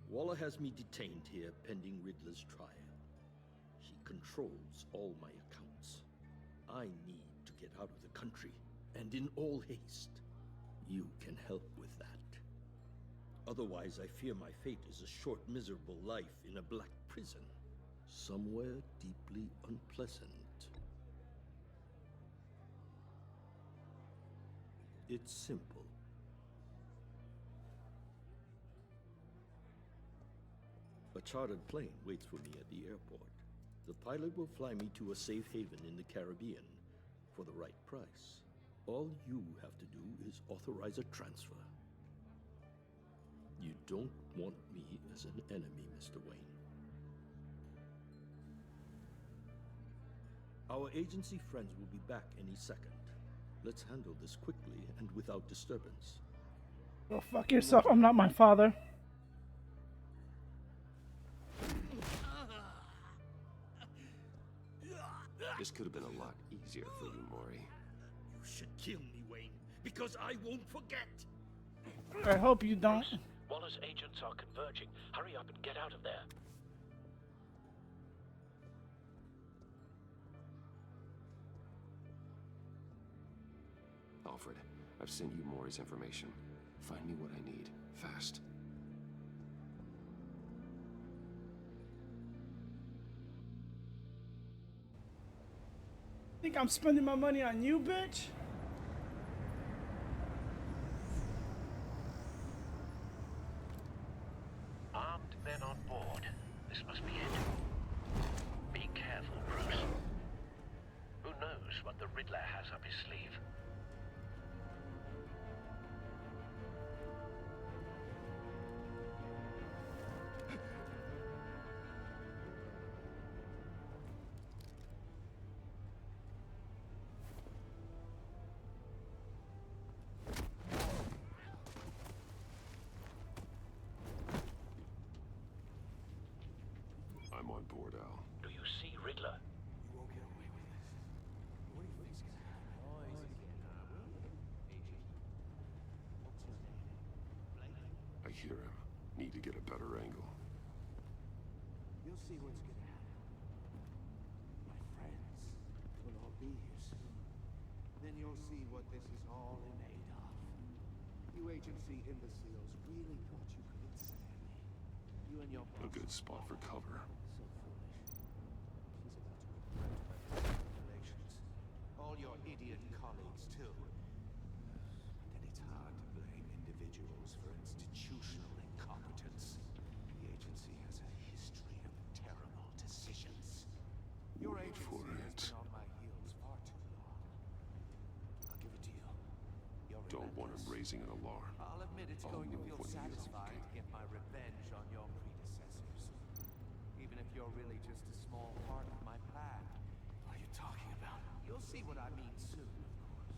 Waller has me detained here pending Riddler's trial. She controls all my accounts. I need to get out of the country, and in all haste. You can help with that. Otherwise, I fear my fate is a short, miserable life in a black prison, somewhere deeply unpleasant. It's simple. A chartered plane waits for me at the airport. The pilot will fly me to a safe haven in the Caribbean for the right price. All you have to do is authorize a transfer. You don't want me as an enemy, Mr. Wayne. Our agency friends will be back any second. Let's handle this quickly and without disturbance. Go fuck yourself. I'm not my father. This could have been a lot easier for you, Mori. You should kill me, Wayne, because I won't forget. I hope you don't. Waller's agents are converging. Hurry up and get out of there. Alfred, I've sent you Mori's information. Find me what I need, fast. Think I'm spending my money on you, bitch? Armed men on board. This must be it. Be careful, Bruce. Who knows what the Riddler has up his sleeve? I'm on board, Al. Do you see Riddler? You won't get away with this. What do you think's gonna happen? I hear him. Need to get a better angle. You'll see what's gonna happen. My friends will all be here soon. Then you'll see what this is all in aid of. You agency imbeciles really thought you could ensnare me. You and your A good spot for cover. All your idiot colleagues, too. Then it's hard to blame individuals for institutional incompetence. The agency has a history of terrible decisions. Your agency has been on my heels far too long. I'll give it to you. You're Don't want him raising an alarm. I'll admit it's I'll going to move feel when he is on satisfying game. to get my revenge on your predecessors. Even if you're really just a small part of my plan. What are you talking about? You'll see what I mean soon, of course.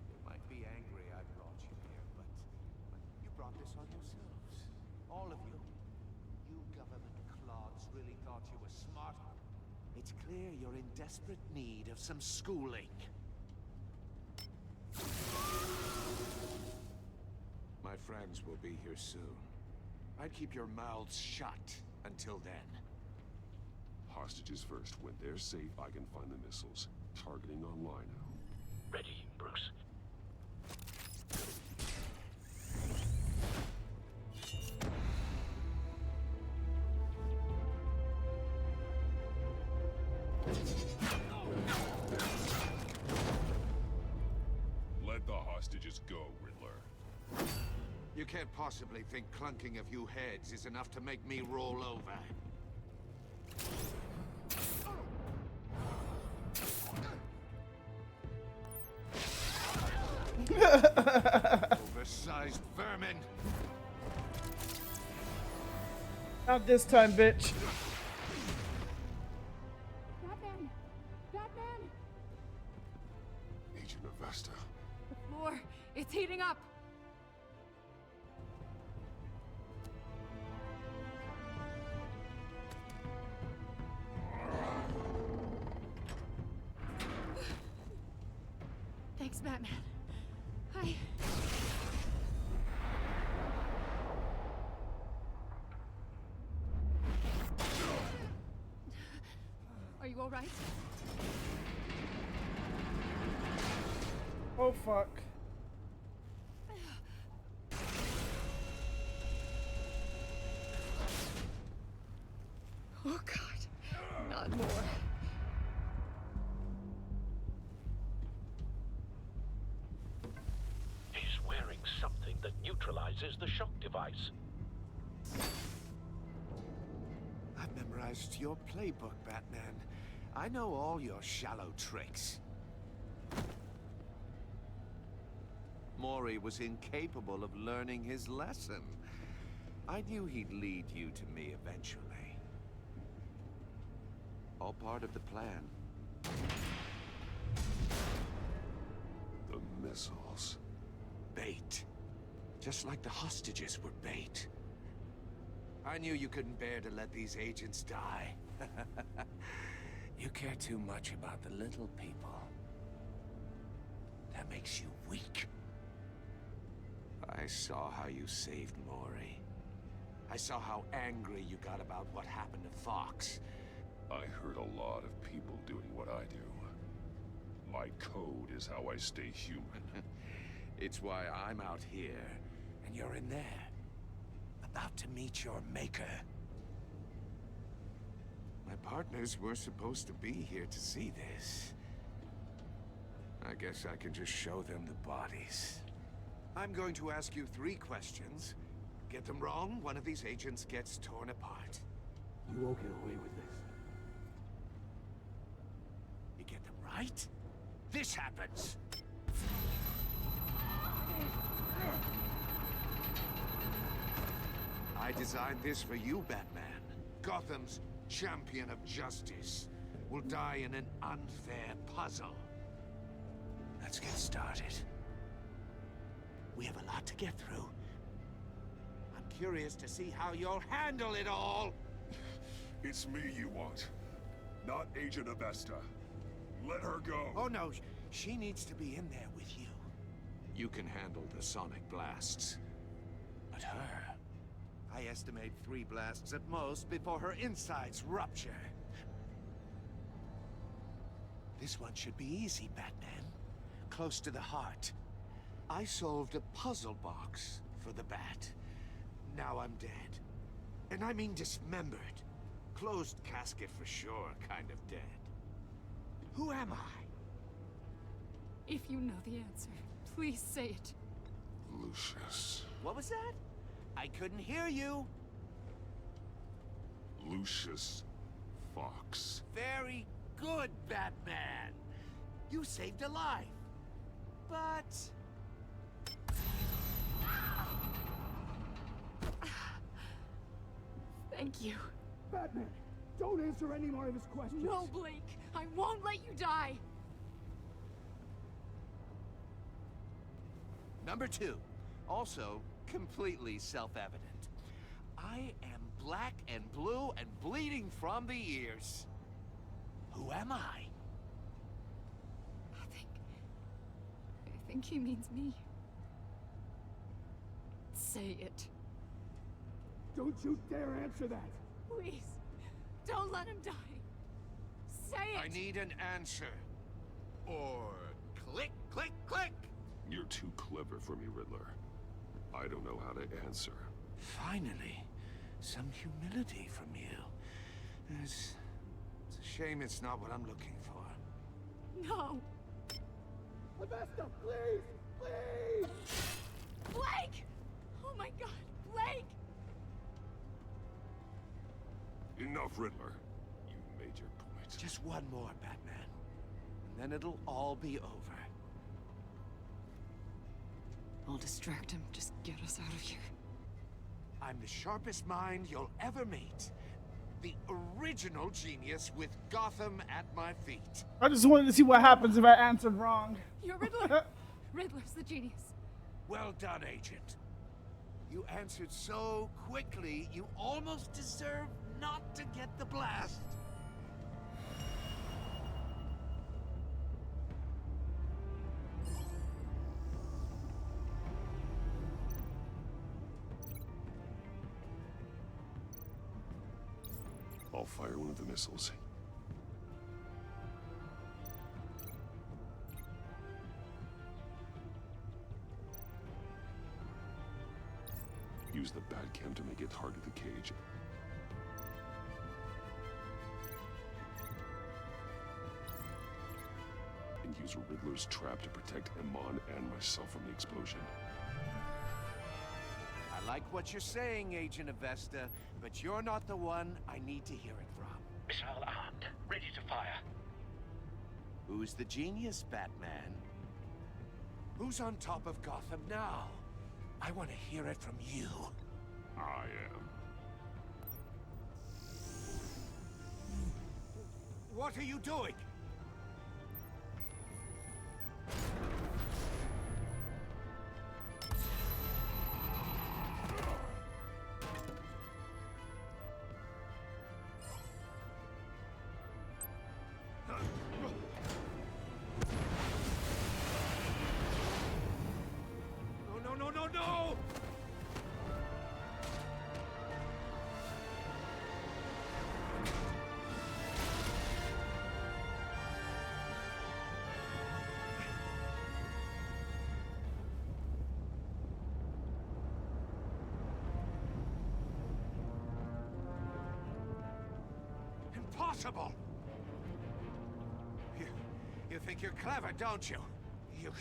You might be angry I brought you here, but you brought this on yourselves. All of you. You government clods really thought you were smart. It's clear you're in desperate need of some schooling. My friends will be here soon. I'd keep your mouths shut until then. Hostages first. When they're safe, I can find the missiles. Targeting online now. Ready, Bruce. Let the hostages go, Riddler. You can't possibly think clunking a few heads is enough to make me roll over. Oversized vermin! Not this time, bitch. Batman! Batman! Agent Avesta. The floor, it's heating up. Thanks, Batman. Are you all right? Oh fuck. Oh God, not more. He's wearing something that neutralizes the shock device. I've memorized your playbook, Batman. I know all your shallow tricks. Mori was incapable of learning his lesson. I knew he'd lead you to me eventually. All part of the plan. The missiles. Bait. Just like the hostages were bait. I knew you couldn't bear to let these agents die. You care too much about the little people. That makes you weak. I saw how you saved Mori. I saw how angry you got about what happened to Fox. I heard a lot of people doing what I do. My code is how I stay human. It's why I'm out here, and you're in there. About to meet your maker. My partners were supposed to be here to see this. I guess I can just show them the bodies. I'm going to ask you 3 questions. Get them wrong, one of these agents gets torn apart. You won't get away with this. You get them right, this happens. I designed this for you, Batman. Gotham's champion of justice will die in an unfair puzzle. Let's get started. We have a lot to get through. I'm curious to see how you'll handle it all. It's me you want, not Agent Avesta. Let her go. Oh no, she needs to be in there with you. You can handle the sonic blasts. But her... I estimate 3 blasts at most before her insides rupture. This one should be easy, Batman. Close to the heart. I solved a puzzle box for the Bat. now I'm dead. And I mean dismembered. Closed casket for sure, kind of dead. Who am I? If you know the answer, please say it. Lucius. What was that? I couldn't hear you. Lucius Fox. Very good, Batman. You saved a life. But... Thank you. Batman, don't answer any more of his questions. No, Blake. I won't let you die. Number 2. Also, completely self-evident. I am black and blue and bleeding from the ears. Who am I? I think he means me. Say it. Don't you dare answer that. Please, don't let him die. Say it. I need an answer. Or click, click, click. You're too clever for me, Riddler. I don't know how to answer. Finally, some humility from you. It's a shame it's not what I'm looking for. No. Avesta, please! Please! Blake! Oh my God, Blake! Enough, Riddler. You made your point. Just one more, Batman. And then it'll all be over. I'll distract him. Just get us out of here. I'm the sharpest mind you'll ever meet. The original genius with Gotham at my feet. I just wanted to see what happens if I answered wrong. You're Riddler. Riddler's the genius. Well done, Agent. You answered so quickly, you almost deserve not to get the blast. I'll fire one of the missiles. Use the Batcam to make it hard to the cage. And use a Riddler's trap to protect Iman and myself from the explosion. I like what you're saying, Agent Avesta, but you're not the one I need to hear it from. Missile armed, ready to fire. Who's the genius, Batman? Who's on top of Gotham now? I want to hear it from you. I am. What are you doing? No! Impossible! You think you're clever, don't you? You...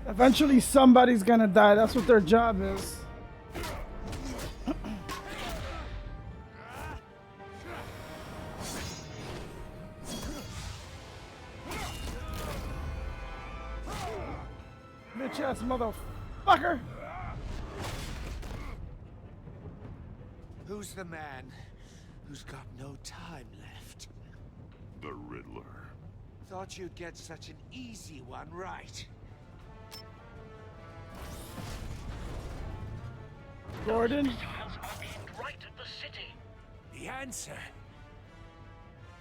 Eventually somebody's gonna die. That's what their job is. Bitch ass motherfucker! Who's the man who's got no time left? The Riddler. Thought you'd get such an easy one right. Gordon? Missiles are aimed right at the city. The answer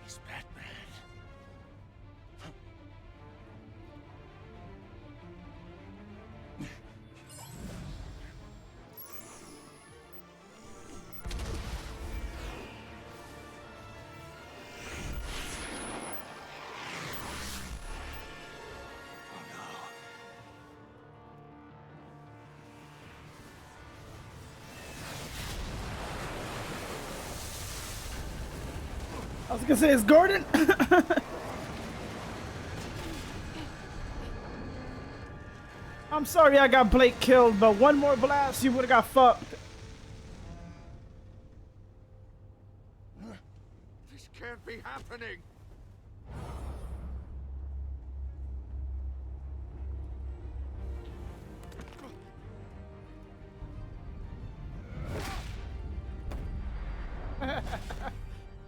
is Batman. Oh no. I was gonna say, it's Gordon. I'm sorry I got Blake killed, but one more blast, you would've got fucked. This can't be happening.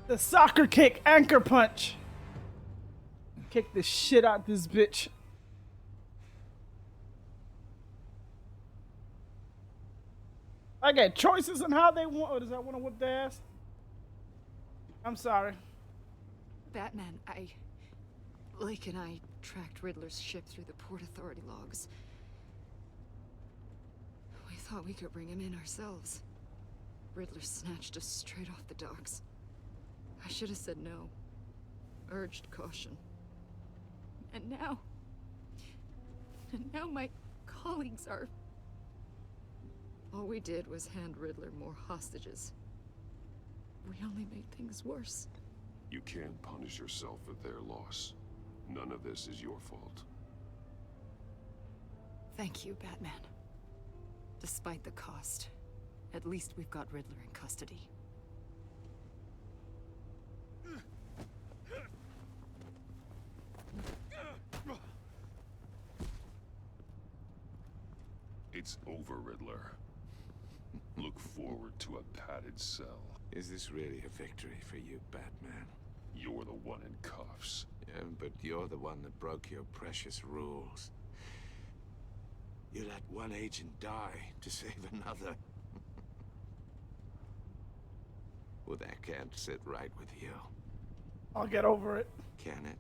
The soccer kick, anchor punch. Kick the shit out this bitch. I get choices on how they want. Or does I want to whip their ass? I'm sorry. Batman, Blake and I tracked Riddler's ship through the Port Authority logs. We thought we could bring him in ourselves. Riddler snatched us straight off the docks. I should have said no. Urged caution. And now my colleagues are... All we did was hand Riddler more hostages. We only made things worse. You can't punish yourself for their loss. None of this is your fault. Thank you, Batman. Despite the cost, at least we've got Riddler in custody. It's over, Riddler. Look forward to a padded cell. Is this really a victory for you, Batman? You're the one in cuffs. Yeah, but you're the one that broke your precious rules. You let one agent die to save another. Well, that can't sit right with you. I'll get over it. Can it?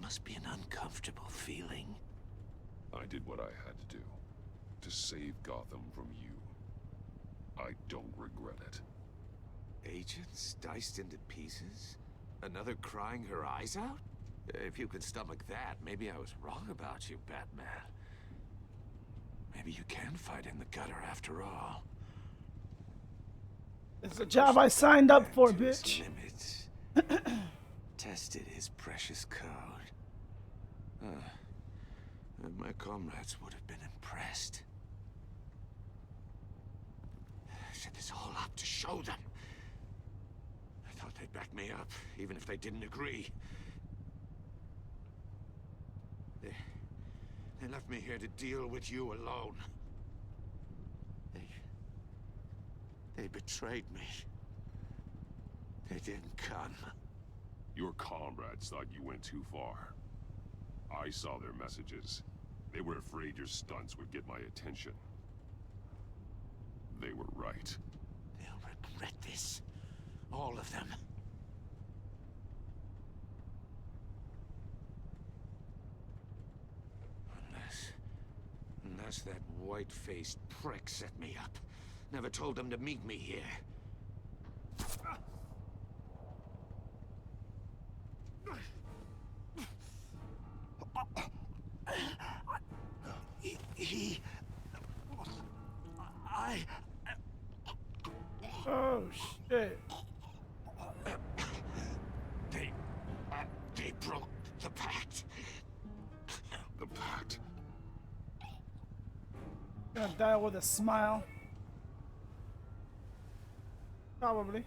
Must be an uncomfortable feeling. I did what I had to do. To save Gotham from you. I don't regret it. Agents diced into pieces? Another crying her eyes out? If you could stomach that, maybe I was wrong about you, Batman. Maybe you can fight in the gutter after all. It's a job I signed up for, bitch. Limits. Tested his precious code. My comrades would have been impressed. I set this all up to show them. I thought they'd back me up, even if they didn't agree. They left me here to deal with you alone. They betrayed me. They didn't come. Your comrades thought you went too far. I saw their messages. They were afraid your stunts would get my attention. They were right. They'll regret this. All of them. Unless that white-faced prick set me up. Never told them to meet me here. Oh shit. They broke the pact. The pact? Gonna die with a smile. Probably.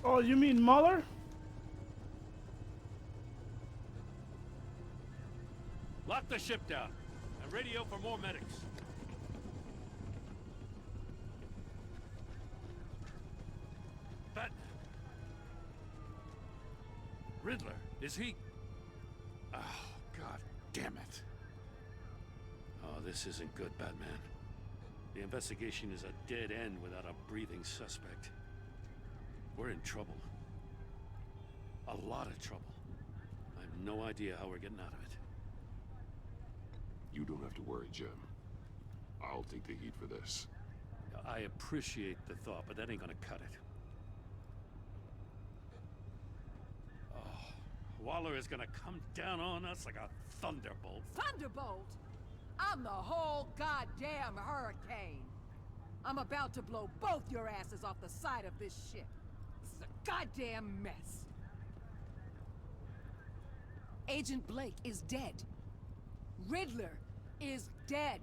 Oh, you mean Mueller? Lock the ship down and radio for more medics. Batman. Riddler, is he? Oh, God damn it. Oh, this isn't good, Batman. The investigation is a dead end without a breathing suspect. We're in trouble. A lot of trouble. I have no idea how we're getting out of it. You don't have to worry, Jim. I'll take the heat for this. I appreciate the thought, but that ain't gonna cut it. Oh, Waller is gonna come down on us like a thunderbolt. Thunderbolt? I'm the whole goddamn hurricane. I'm about to blow both your asses off the side of this ship. This is a goddamn mess. Agent Blake is dead. Riddler is dead.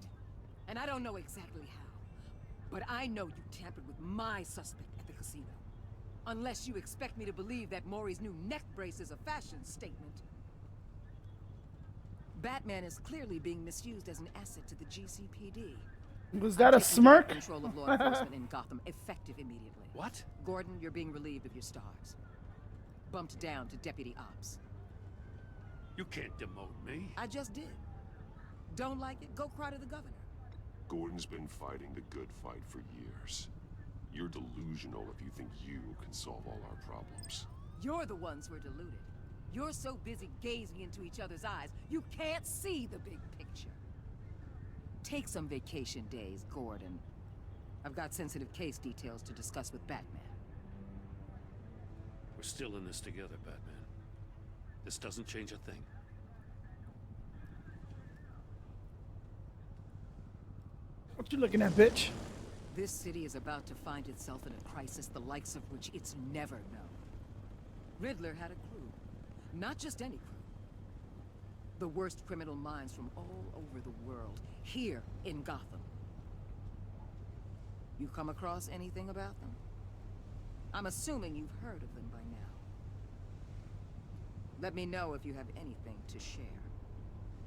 And I don't know exactly how. But I know you tampered with my suspect at the casino. Unless you expect me to believe that Maury's new neck brace is a fashion statement. Batman is clearly being misused as an asset to the GCPD. Was that a smirk? Control of law enforcement in Gotham, effective immediately. What? Gordon, you're being relieved of your stars. Bumped down to Deputy Ops. You can't demote me. I just did. Don't like it? Go cry to the governor. Gordon's been fighting the good fight for years. You're delusional if you think you can solve all our problems. You're the ones who are deluded. You're so busy gazing into each other's eyes, you can't see the big picture. Take some vacation days, Gordon. I've got sensitive case details to discuss with Batman. We're still in this together, Batman. This doesn't change a thing. What you looking at, bitch? This city is about to find itself in a crisis the likes of which it's never known. Riddler had a crew. Not just any crew. The worst criminal minds from all over the world, here in Gotham. You come across anything about them? I'm assuming you've heard of them by now. Let me know if you have anything to share.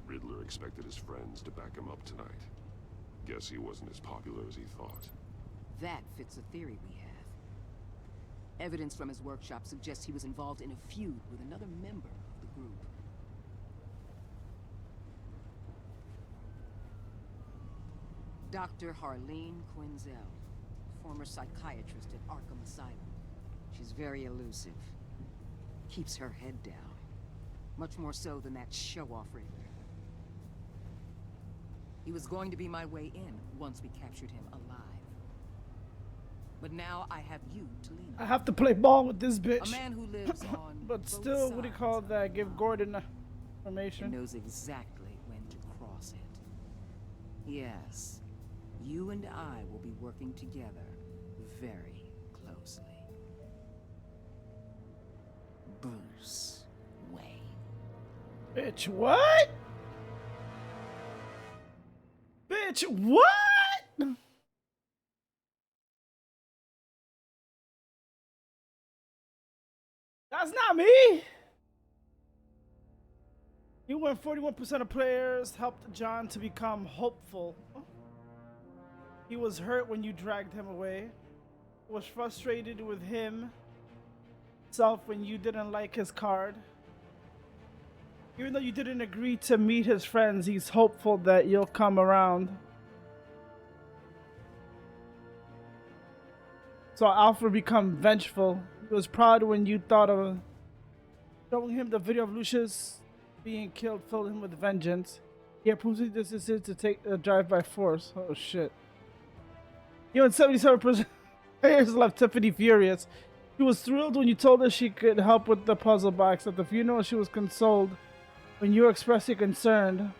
Riddler expected his friends to back him up tonight. Guess he wasn't as popular as he thought. That fits a theory we have. Evidence from his workshop suggests he was involved in a feud with another member of the group. Dr. Harleen Quinzel, former psychiatrist at Arkham Asylum. She's very elusive. Keeps her head down. Much more so than that show-off Riddler. He was going to be my way in once we captured him alive. But now I have you to lean on. I have to play ball with this bitch. A man who lives on but still, what do you call that? Give Gordon information. He knows exactly when to cross it. Yes, you and I will be working together very closely. Bruce Wayne. Bitch, what? Bitch, what? That's not me. You went 41% of players helped John to become hopeful. He was hurt when you dragged him away. Was frustrated with himself when you didn't like his card. Even though you didn't agree to meet his friends, he's hopeful that you'll come around. So Alfred become vengeful. He was proud when you thought of showing him the video of Lucius being killed, filled him with vengeance. He approves of this decision to take a drive by force. Oh shit. You and 77% players left Tiffany furious. She was thrilled when you told her she could help with the puzzle box. At the funeral, she was consoled when you expressed your concern.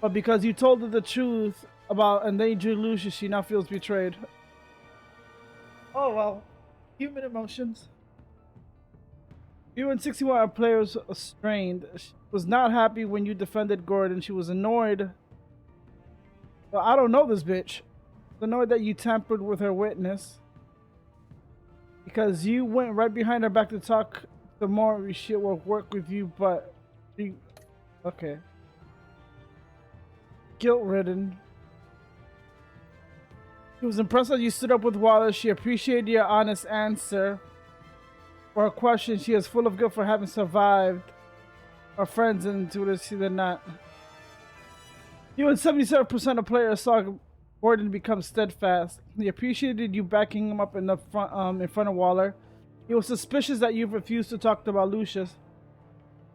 But because you told her the truth about endangering Lucius, she now feels betrayed. Oh well. Human emotions. You and 61 players strained. She was not happy when you defended Gordon. She was annoyed. Well, I don't know this bitch. Annoyed that you tampered with her witness. Because you went right behind her back to talk to more. She will work with you, but she... Okay. Guilt-ridden. She was impressed that you stood up with Wallace. She appreciated your honest answer for her question. She is full of guilt for having survived her friends into this. She did not. You and 77% of players saw Gordon become steadfast. He appreciated you backing him up in front of Waller. He was suspicious that you refused to talk about Lucius.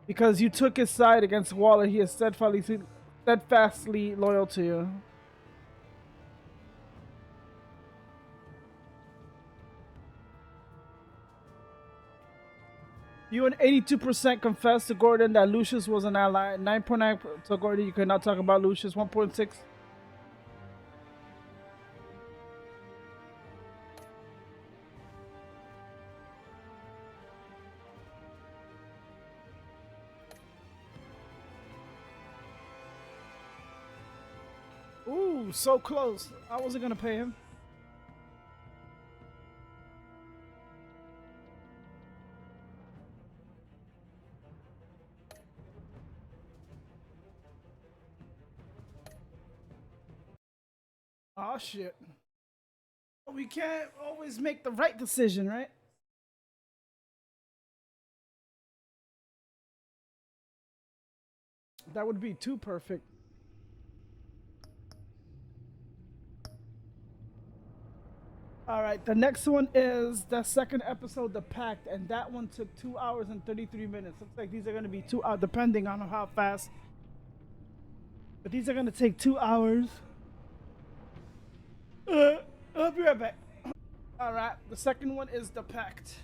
Because you took his side against Waller, he is steadfastly loyal to you. You and 82% confessed to Gordon that Lucius was an ally. 9.9 to Gordon, you could not talk about Lucius. 1.6. Ooh, so close. I wasn't gonna pay him. Oh shit. We can't always make the right decision, right? That would be too perfect. All right, the next one is the second episode, The Pact, and that one took 2 hours and 33 minutes. Looks like these are going to be 2 hours, depending on how fast. But these are going to take 2 hours. I'll be right back. All right, the second one is The Pact.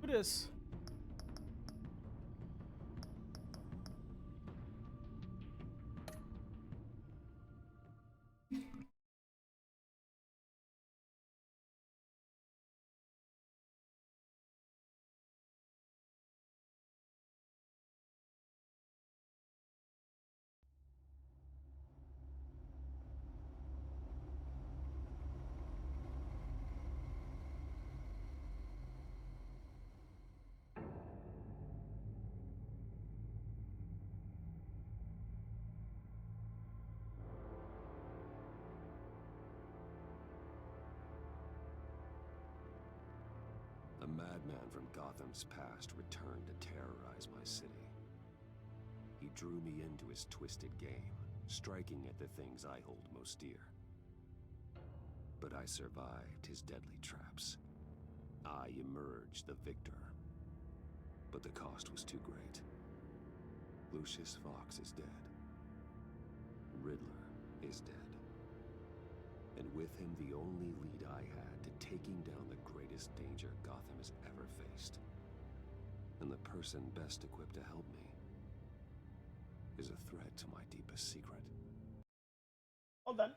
Who this? A madman from Gotham's past returned to terrorize my city. He drew me into his twisted game, striking at the things I hold most dear. But I survived his deadly traps. I emerged the victor. But the cost was too great. Lucius Fox is dead. Riddler is dead. And with him the only lead I had to taking down the greatest danger Gotham has ever faced. And the person best equipped to help me is a threat to my deepest secret. Hold on.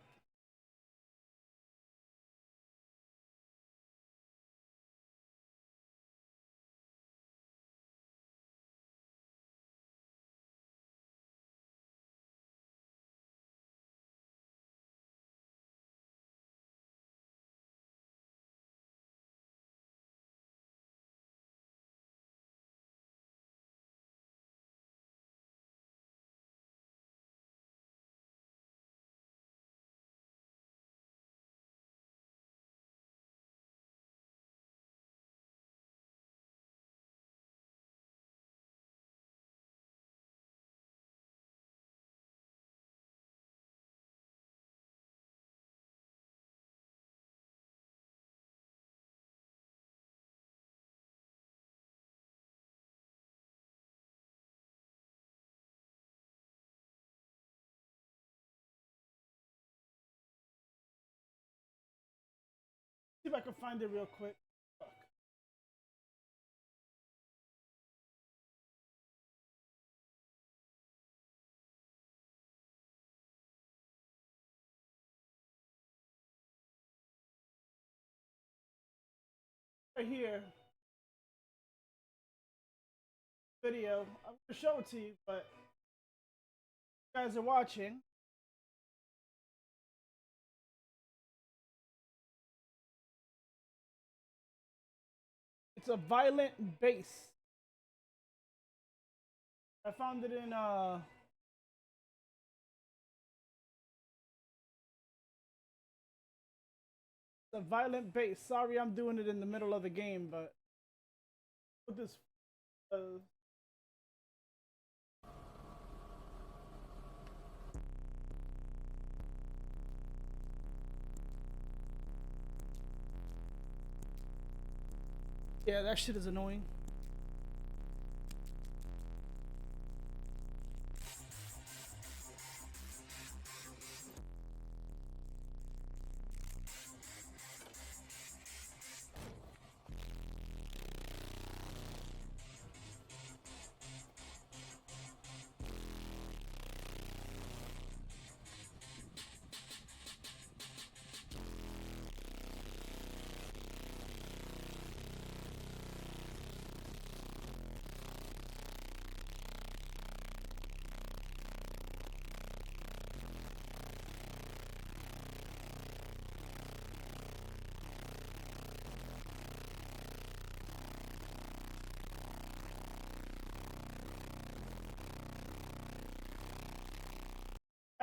See if I can find it real quick. Right here. Video. I'm gonna show it to you, but you guys are watching. It's a violent bass. I found it in the violent bass. Sorry, I'm doing it in the middle of the game, but put this. Yeah, that shit is annoying.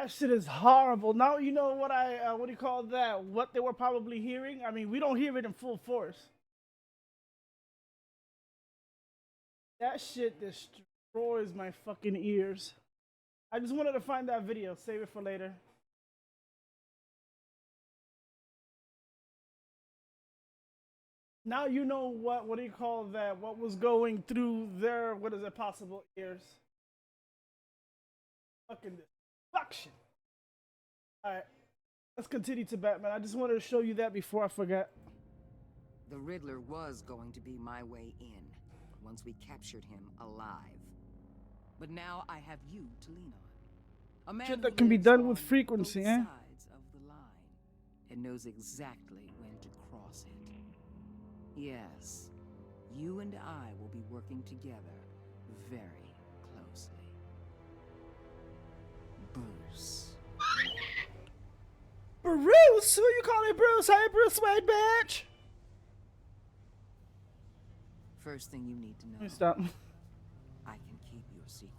That shit is horrible. Now you know what what do you call that? What they were probably hearing. I mean, we don't hear it in full force. That shit destroys my fucking ears. I just wanted to find that video. Save it for later. Now you know what do you call that? What was going through their, what is it, possible ears. Fucking destruction. Alright. Let's continue to Batman. I just wanted to show you that before I forget. The Riddler was going to be my way in once we captured him alive. But now I have you to lean on. A man Shit that can be done with frequency, eh? sides of the line and knows exactly when to cross it. Yes, you and I will be working together very closely. Bruce. Bruce? Who you calling Bruce? Hey, Bruce Wayne, bitch! First thing you need to know. Let me stop. I can keep your secret.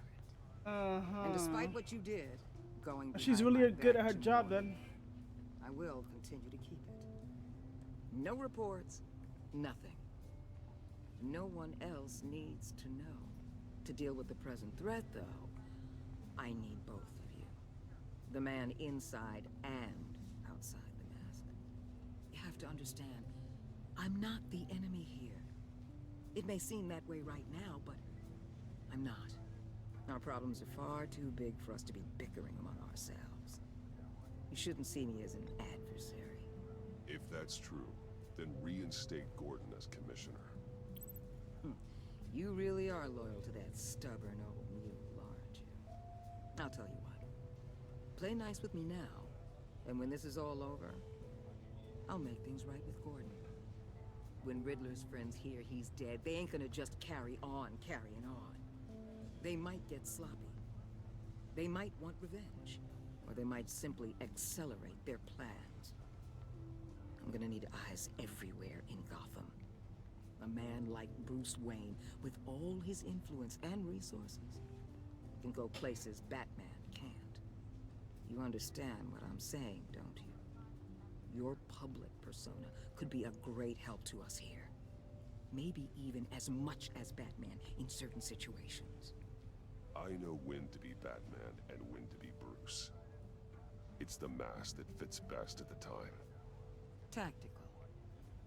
Uh-huh. And despite what you did, going She's behind really my good back at her to job warn then. you, I will continue to keep it. No reports, nothing. No one else needs to know. To deal with the present threat, though, I need both of you. The man inside and outside the mask. You have to understand, I'm not the enemy here. It may seem that way right now, but I'm not. Our problems are far too big for us to be bickering among ourselves. You shouldn't see me as an adversary. If that's true, then reinstate Gordon as commissioner. You really are loyal to that stubborn old mule, aren't you? I'll tell you what. Play nice with me now, and when this is all over, I'll make things right with Gordon. When Riddler's friends hear he's dead, they ain't gonna just carry on carrying on. They might get sloppy. They might want revenge, or they might simply accelerate their plans. I'm gonna need eyes everywhere in Gotham. A man like Bruce Wayne, with all his influence and resources, can go places Batman can't. You understand what I'm saying, don't you? Your public persona could be a great help to us here. Maybe even as much as Batman in certain situations. I know when to be Batman and when to be Bruce. It's the mask that fits best at the time. Tactical.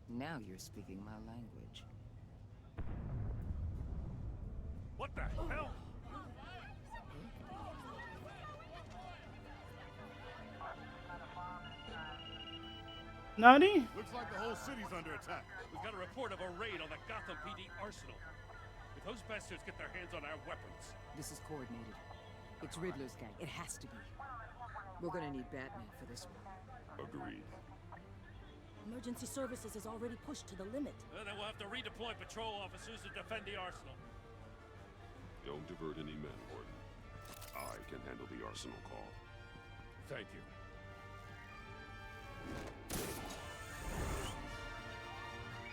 Now you're speaking my language. What the hell? Nani? Looks like the whole city's under attack. We've got a report of a raid on the Gotham PD arsenal. If those bastards get their hands on our weapons... This is coordinated. It's Riddler's gang. It has to be. We're gonna need Batman for this one. Agreed. Emergency services is already pushed to the limit. Then we'll have to redeploy patrol officers to defend the arsenal. Don't divert any men, Gordon. I can handle the arsenal call. Thank you.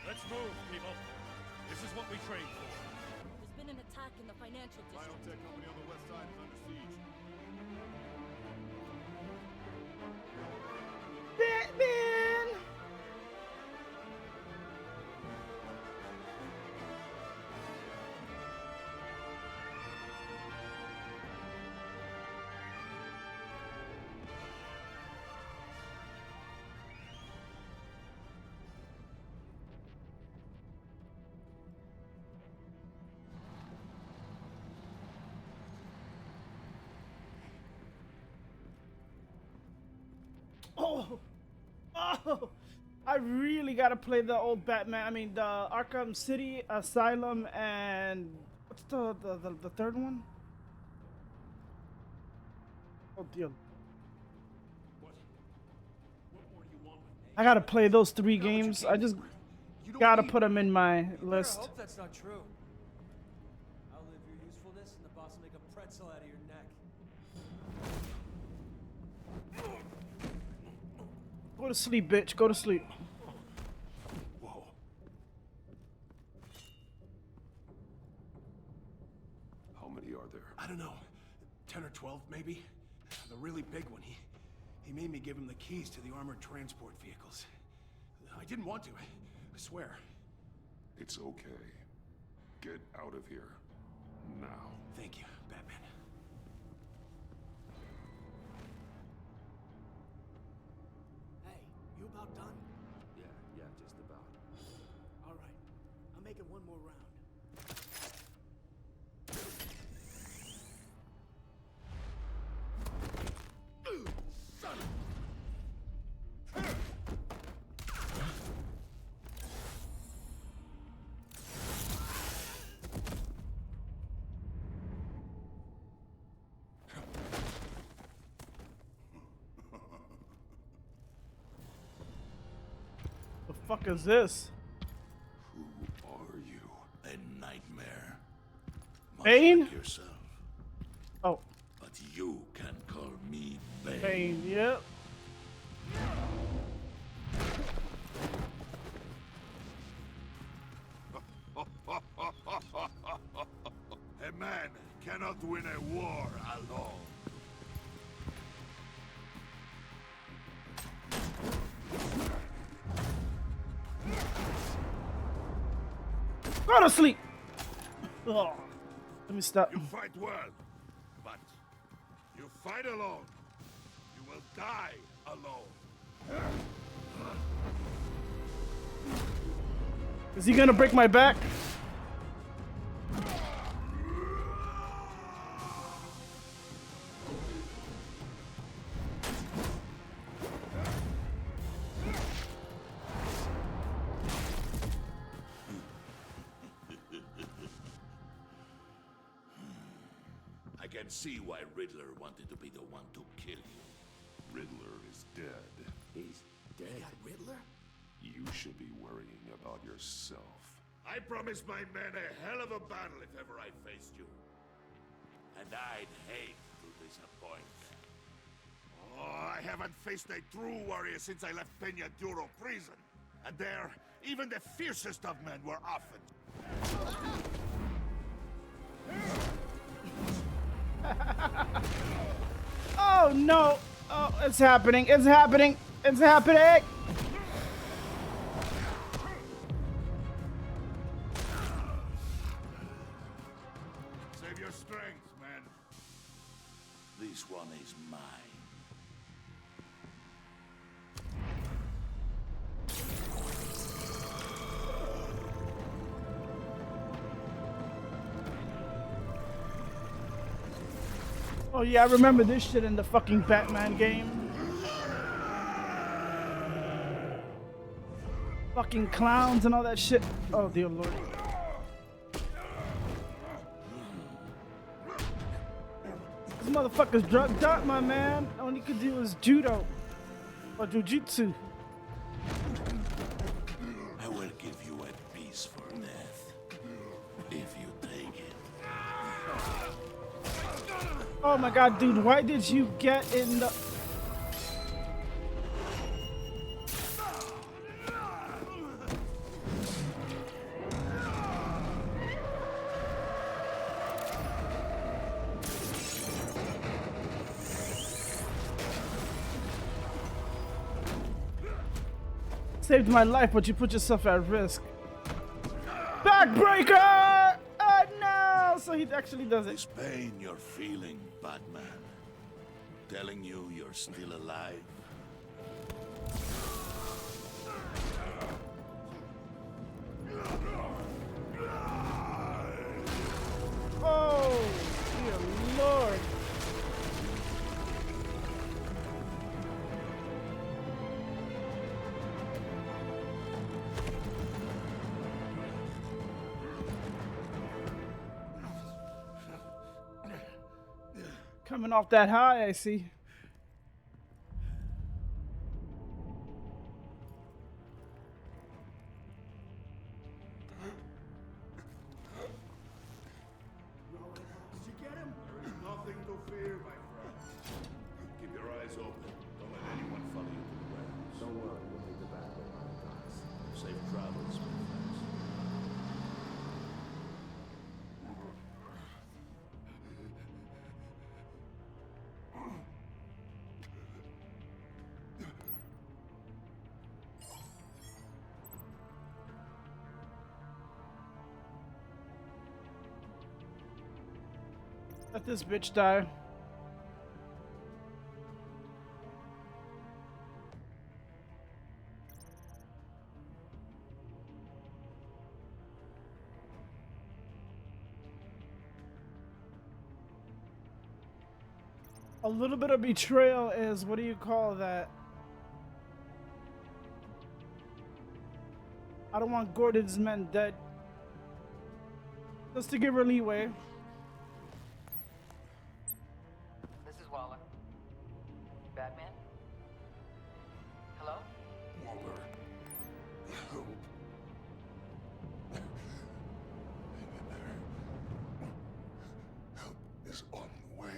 Let's move, people. This is what we trained for. There's been an attack in the financial district. Biotech company on the west side is under siege. Batman! Oh! Oh! I really gotta play the old Batman. I mean, the Arkham City Asylum and what's the third one? Oh dear. I gotta play those 3 games. I just gotta put them in my list. I hope that's not true. I'll live your usefulness, and the boss will make a pretzel out of your neck. Go to sleep, bitch. Go to sleep. Whoa. How many are there? I don't know. 10 or 12, maybe? The really big one. He made me give him the keys to the armored transport vehicles. I didn't want to, I swear. It's okay. Get out of here. Now. Thank you, Batman. Hey, you about done? Yeah, just about. All right. I'm making one more round. Son The fuck is this? Who are you? A nightmare. Much Bane? like yourself. Oh. But you can call me Bane. Bane, yep. A man cannot win a war alone. Go to sleep. Oh, let me stop. You fight well, but you fight alone. You will die alone. Is he gonna break my back? I can see why Riddler wanted to be the one to kill you. Riddler is dead. He's dead. You got Riddler? You should be worrying about yourself. I promised my men a hell of a battle if ever I faced you. And I'd hate to disappoint them. Oh, I haven't faced a true warrior since I left Peña Duro prison. And there, even the fiercest of men were often... Oh no! Oh, it's happening! It's happening! It's happening! Save your strength, man. This one is mine. Oh yeah, I remember this shit in the fucking Batman game. Fucking clowns and all that shit. Oh dear lord. This motherfucker's drugged up, my man. All he could do was judo. Or jujitsu. I will give you a piece for death. If you take it. Oh my god, dude, why did you get in the... Saved my life, but you put yourself at risk. Backbreaker! Oh no! So he actually does it. This pain you're feeling, Batman. Telling you you're still alive. Oh, dear lord. Coming off that high, I see. Did you get him? There is nothing to fear, my friend. Keep your eyes open. Don't let anyone follow you to the warehouse. Don't worry, we'll make the back of our guys. Safe travels, my friends. Let this bitch die. A little bit of betrayal is, what do you call that? I don't want Gordon's men dead. Just to give her leeway. This is Waller. Batman? Hello? Waller. Help. Help is on the way.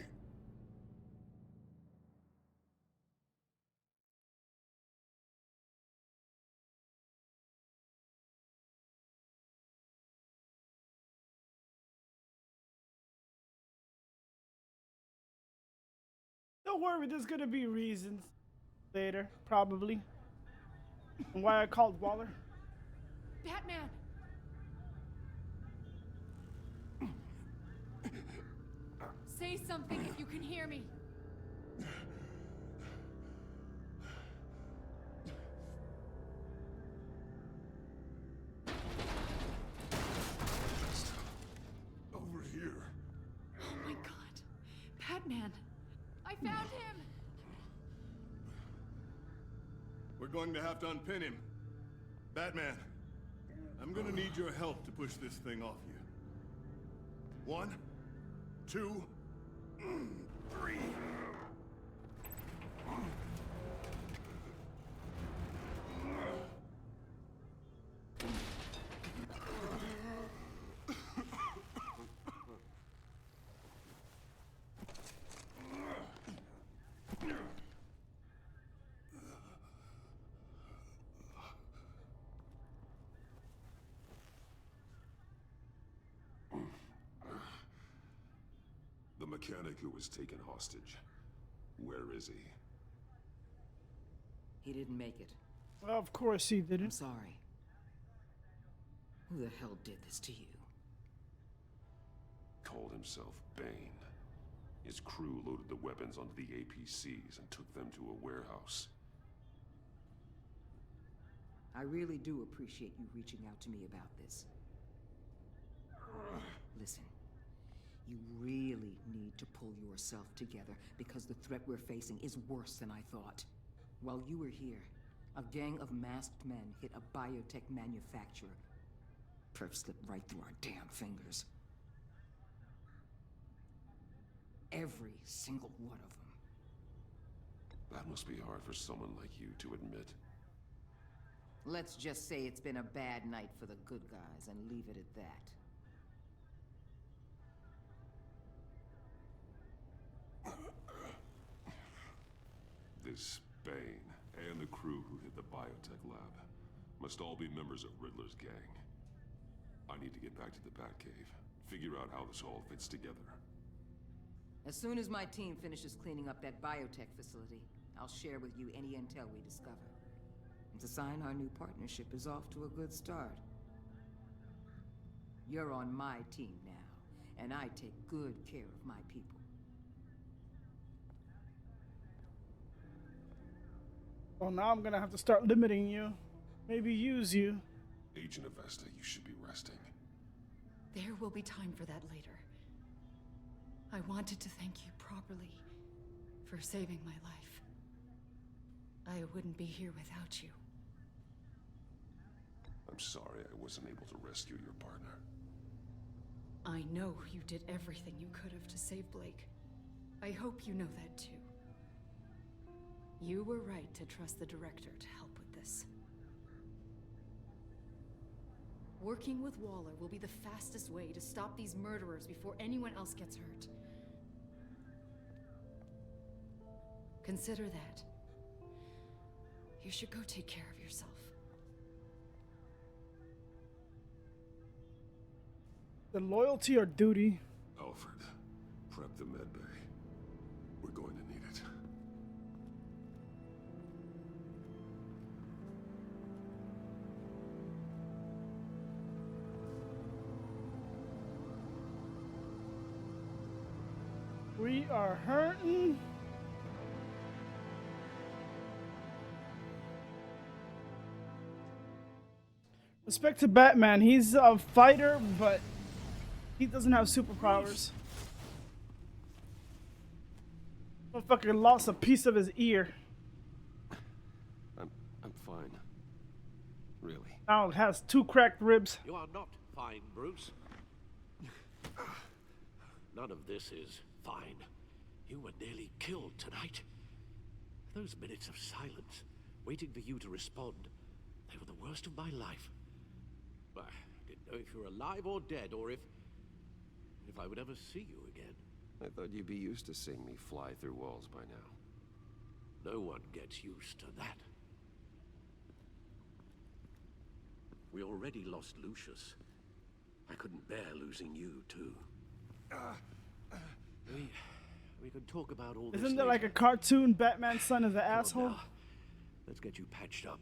Don't worry, there's gonna be reasons later, probably. Why I called Waller. Batman! Say something if you can hear me. Over here. Oh my god. Batman! I found him! We're going to have to unpin him. Batman, I'm gonna need your help to push this thing off you. 1, 2, 3. The mechanic who was taken hostage. Where is he? He didn't make it. Of course he didn't. I'm sorry. Who the hell did this to you? Called himself Bane. His crew loaded the weapons onto the APCs and took them to a warehouse. I really do appreciate you reaching out to me about this. Listen, you really need to pull yourself together because the threat we're facing is worse than I thought. While you were here, a gang of masked men hit a biotech manufacturer. Perp slipped right through our damn fingers. Every single one of them. That must be hard for someone like you to admit. Let's just say it's been a bad night for the good guys and leave it at that. This Bane and the crew who hit the biotech lab must all be members of Riddler's gang. I need to get back to the Batcave, figure out how this all fits together. As soon as my team finishes cleaning up that biotech facility, I'll share with you any intel we discover. It's a sign our new partnership is off to a good start. You're on my team now, and I take good care of my people. Well, now I'm gonna have to start limiting you. Maybe use you. Agent Avesta, you should be resting. There will be time for that later. I wanted to thank you properly for saving my life. I wouldn't be here without you. I'm sorry I wasn't able to rescue your partner. I know you did everything you could have to save Blake. I hope you know that too. You were right to trust the director to help with this. Working with Waller will be the fastest way to stop these murderers before anyone else gets hurt. Consider that. You should go take care of yourself. The loyalty or duty? Alfred, prep the med bay. We're going to need it. We are hurting. Respect to Batman. He's a fighter, but he doesn't have superpowers. Motherfucker lost a piece of his ear. I'm fine. Really. Now it has 2 cracked ribs. You are not fine, Bruce. None of this is fine. You were nearly killed tonight. Those minutes of silence, waiting for you to respond, they were the worst of my life. I didn't know if you were alive or dead, or if I would ever see you again. I thought you'd be used to seeing me fly through walls by now. No one gets used to that. We already lost Lucius. I couldn't bear losing you, too. We can talk about all this Isn't there later. like a cartoon Batman's son is an asshole? Now, let's get you patched up.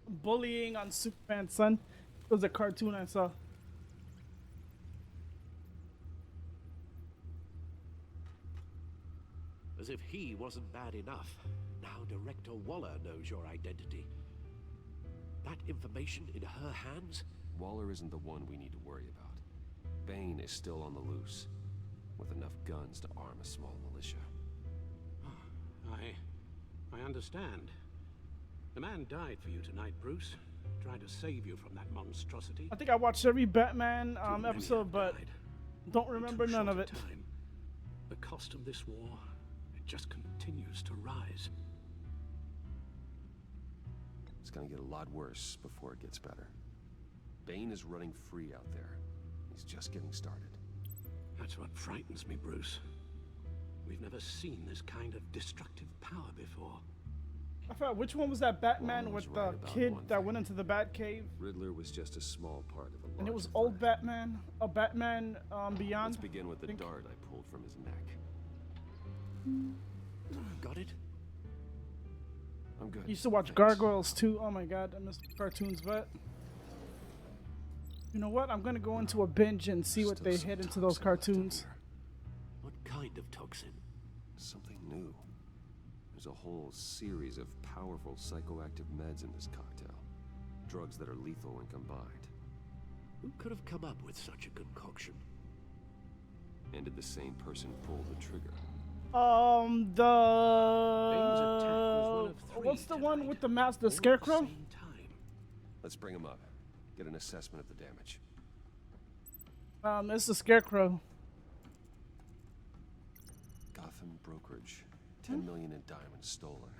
Bullying on Superman's son. It was a cartoon I saw. As if he wasn't bad enough. Now Director Waller knows your identity. That information in her hands? Waller isn't the one we need to worry about. Bane is still on the loose, with enough guns to arm a small militia. I understand. The man died for you tonight, Bruce. Tried to save you from that monstrosity. I think I watched every Batman episode, but don't remember none of it. Time. The cost of this war, it just continues to rise. It's gonna get a lot worse before it gets better. Bane is running free out there. He's just getting started. That's what frightens me, Bruce. We've never seen this kind of destructive power before. I forgot which one was that Batman with the kid that went into the Batcave? Riddler was just a small part of a larger And it was old Batman, a Batman Beyond. Let's begin with the dart I pulled from his neck. Got it? I'm good. Used to watch Gargoyles too. Oh my god, I missed cartoons, but you know what? I'm gonna go into a binge and see what they hit into those cartoons. What kind of toxin? Something new. There's a whole series of powerful psychoactive meds in this cocktail. Drugs that are lethal when combined. Who could have come up with such a concoction? And did the same person pull the trigger? What's the one with the mask, the Scarecrow? Let's bring him up. Get an assessment of the damage. It's the Scarecrow. Gotham brokerage. 10 million in diamonds stolen.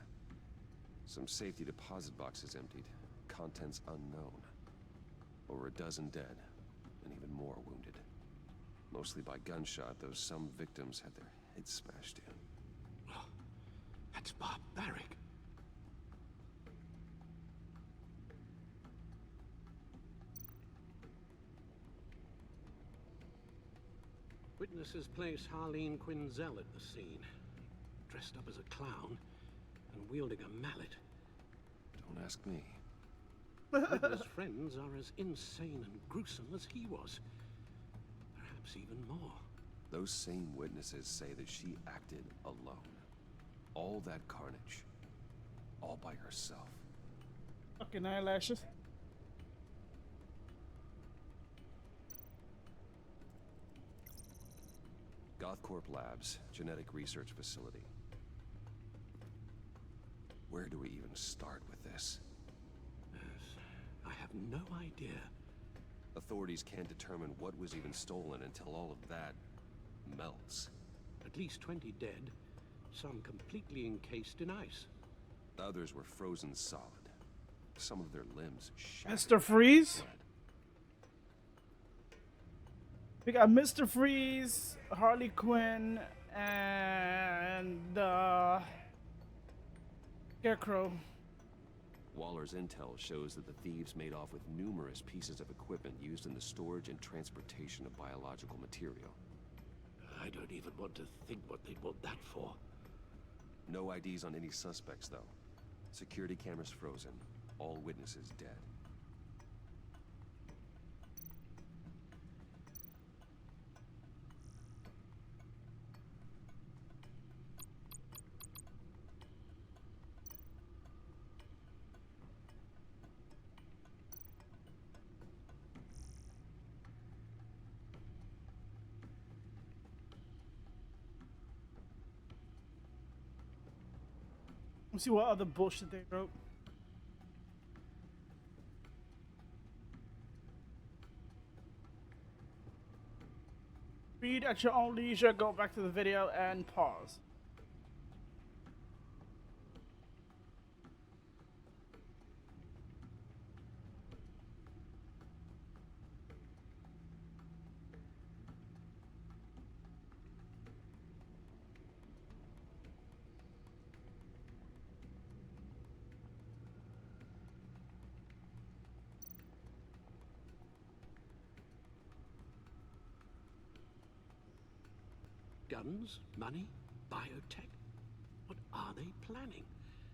Some safety deposit boxes emptied. Contents unknown. Over a dozen dead, and even more wounded. Mostly by gunshot, though some victims had their heads smashed in. Oh, that's barbaric. Witnesses place Harleen Quinzel at the scene. Dressed up as a clown and wielding a mallet. Don't ask me. Riddler's friends are as insane and gruesome as he was. Perhaps even more. Those same witnesses say that she acted alone. All that carnage. All by herself. Fucking eyelashes. GothCorp Labs, genetic research facility. Where do we even start with this? I have no idea. Authorities can't determine what was even stolen until all of that melts. At least 20 dead, some completely encased in ice. Others were frozen solid. Some of their limbs shattered. Mr. Freeze? We got Mr. Freeze, Harley Quinn, and Scarecrow. Waller's intel shows that the thieves made off with numerous pieces of equipment used in the storage and transportation of biological material. I don't even want to think what they'd want that for. No IDs on any suspects, though. Security cameras frozen. All witnesses dead. Let's see what other bullshit they wrote. Read at your own leisure, go back to the video and pause. Guns, money, biotech. What are they planning?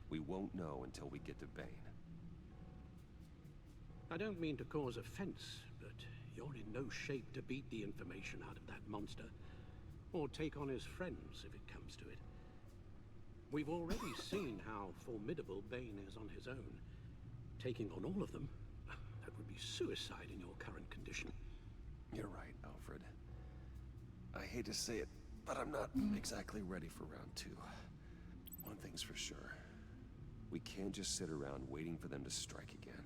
We won't know until we get to Bane. I don't mean to cause offense, but you're in no shape to beat the information out of that monster, or take on his friends if it comes to it. We've already seen how formidable Bane is on his own. Taking on all of them, that would be suicide in your current condition. You're right, Alfred. I hate to say it, but I'm not exactly ready for round 2. One thing's for sure. We can't just sit around waiting for them to strike again.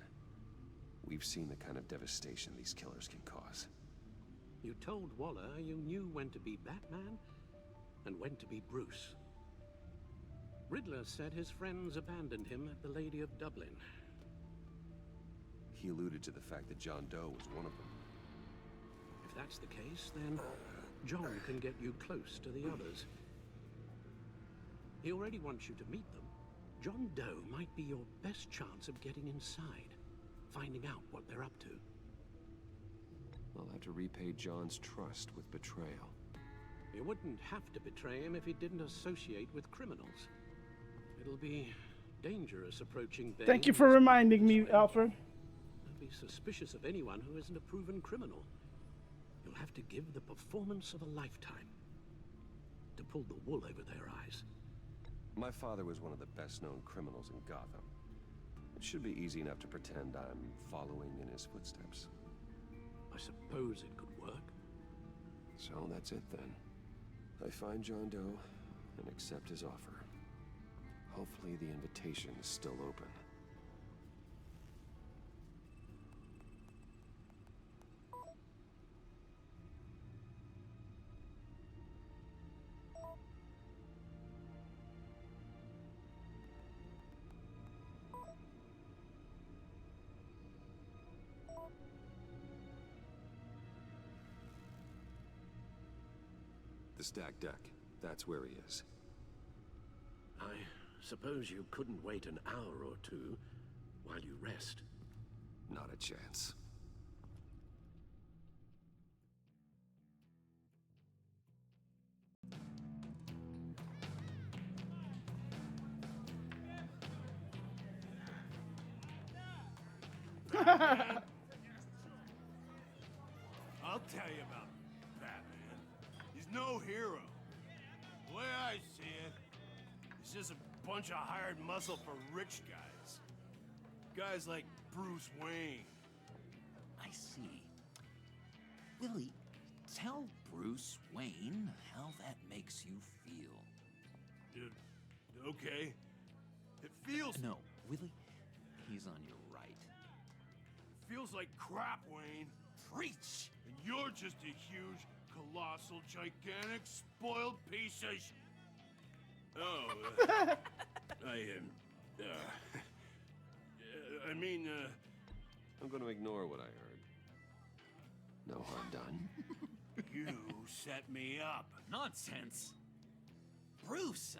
We've seen the kind of devastation these killers can cause. You told Waller you knew when to be Batman and when to be Bruce. Riddler said his friends abandoned him at the Lady of Dublin. He alluded to the fact that John Doe was one of them. If that's the case, then John can get you close to the others. He already wants you to meet them. John Doe might be your best chance of getting inside, finding out what they're up to. I'll have to repay John's trust with betrayal. You wouldn't have to betray him if he didn't associate with criminals. It'll be dangerous approaching Bane. Thank you for reminding me, Alfred. Don't be suspicious of anyone who isn't a proven criminal. You'll have to give the performance of a lifetime to pull the wool over their eyes. My father was one of the best-known criminals in Gotham. It should be easy enough to pretend I'm following in his footsteps. I suppose it could work. So that's it then. I find John Doe and accept his offer. Hopefully the invitation is still open. The stacked deck. That's where he is. I suppose you couldn't wait an hour or two while you rest. Not a chance. I'll tell you about Batman. He's no hero. The way I see it, he's just a bunch of hired muscle for rich guys. Guys like Bruce Wayne. I see. Willie, tell Bruce Wayne how that makes you feel. Okay. It feels... No, Willie, he's on your right. It feels like crap, Wayne. Preach! And you're just a huge, colossal, gigantic, spoiled piece of I'm gonna ignore what I heard. No harm done. You set me up. Nonsense! Bruce!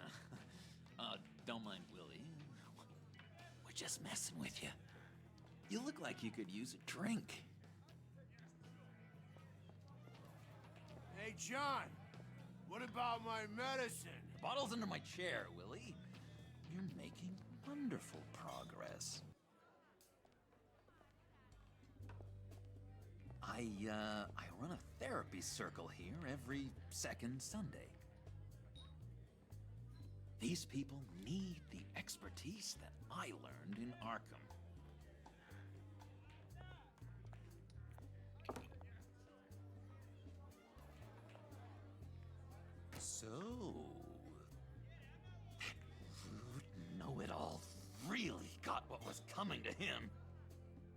Don't mind Willie. We're just messing with you. You look like you could use a drink. Hey, John. What about my medicine? Bottle's under my chair, Willie. You're making wonderful progress. I run a therapy circle here every second Sunday. These people need the expertise that I learned in Arkham. So, that rude know-it-all coming to him.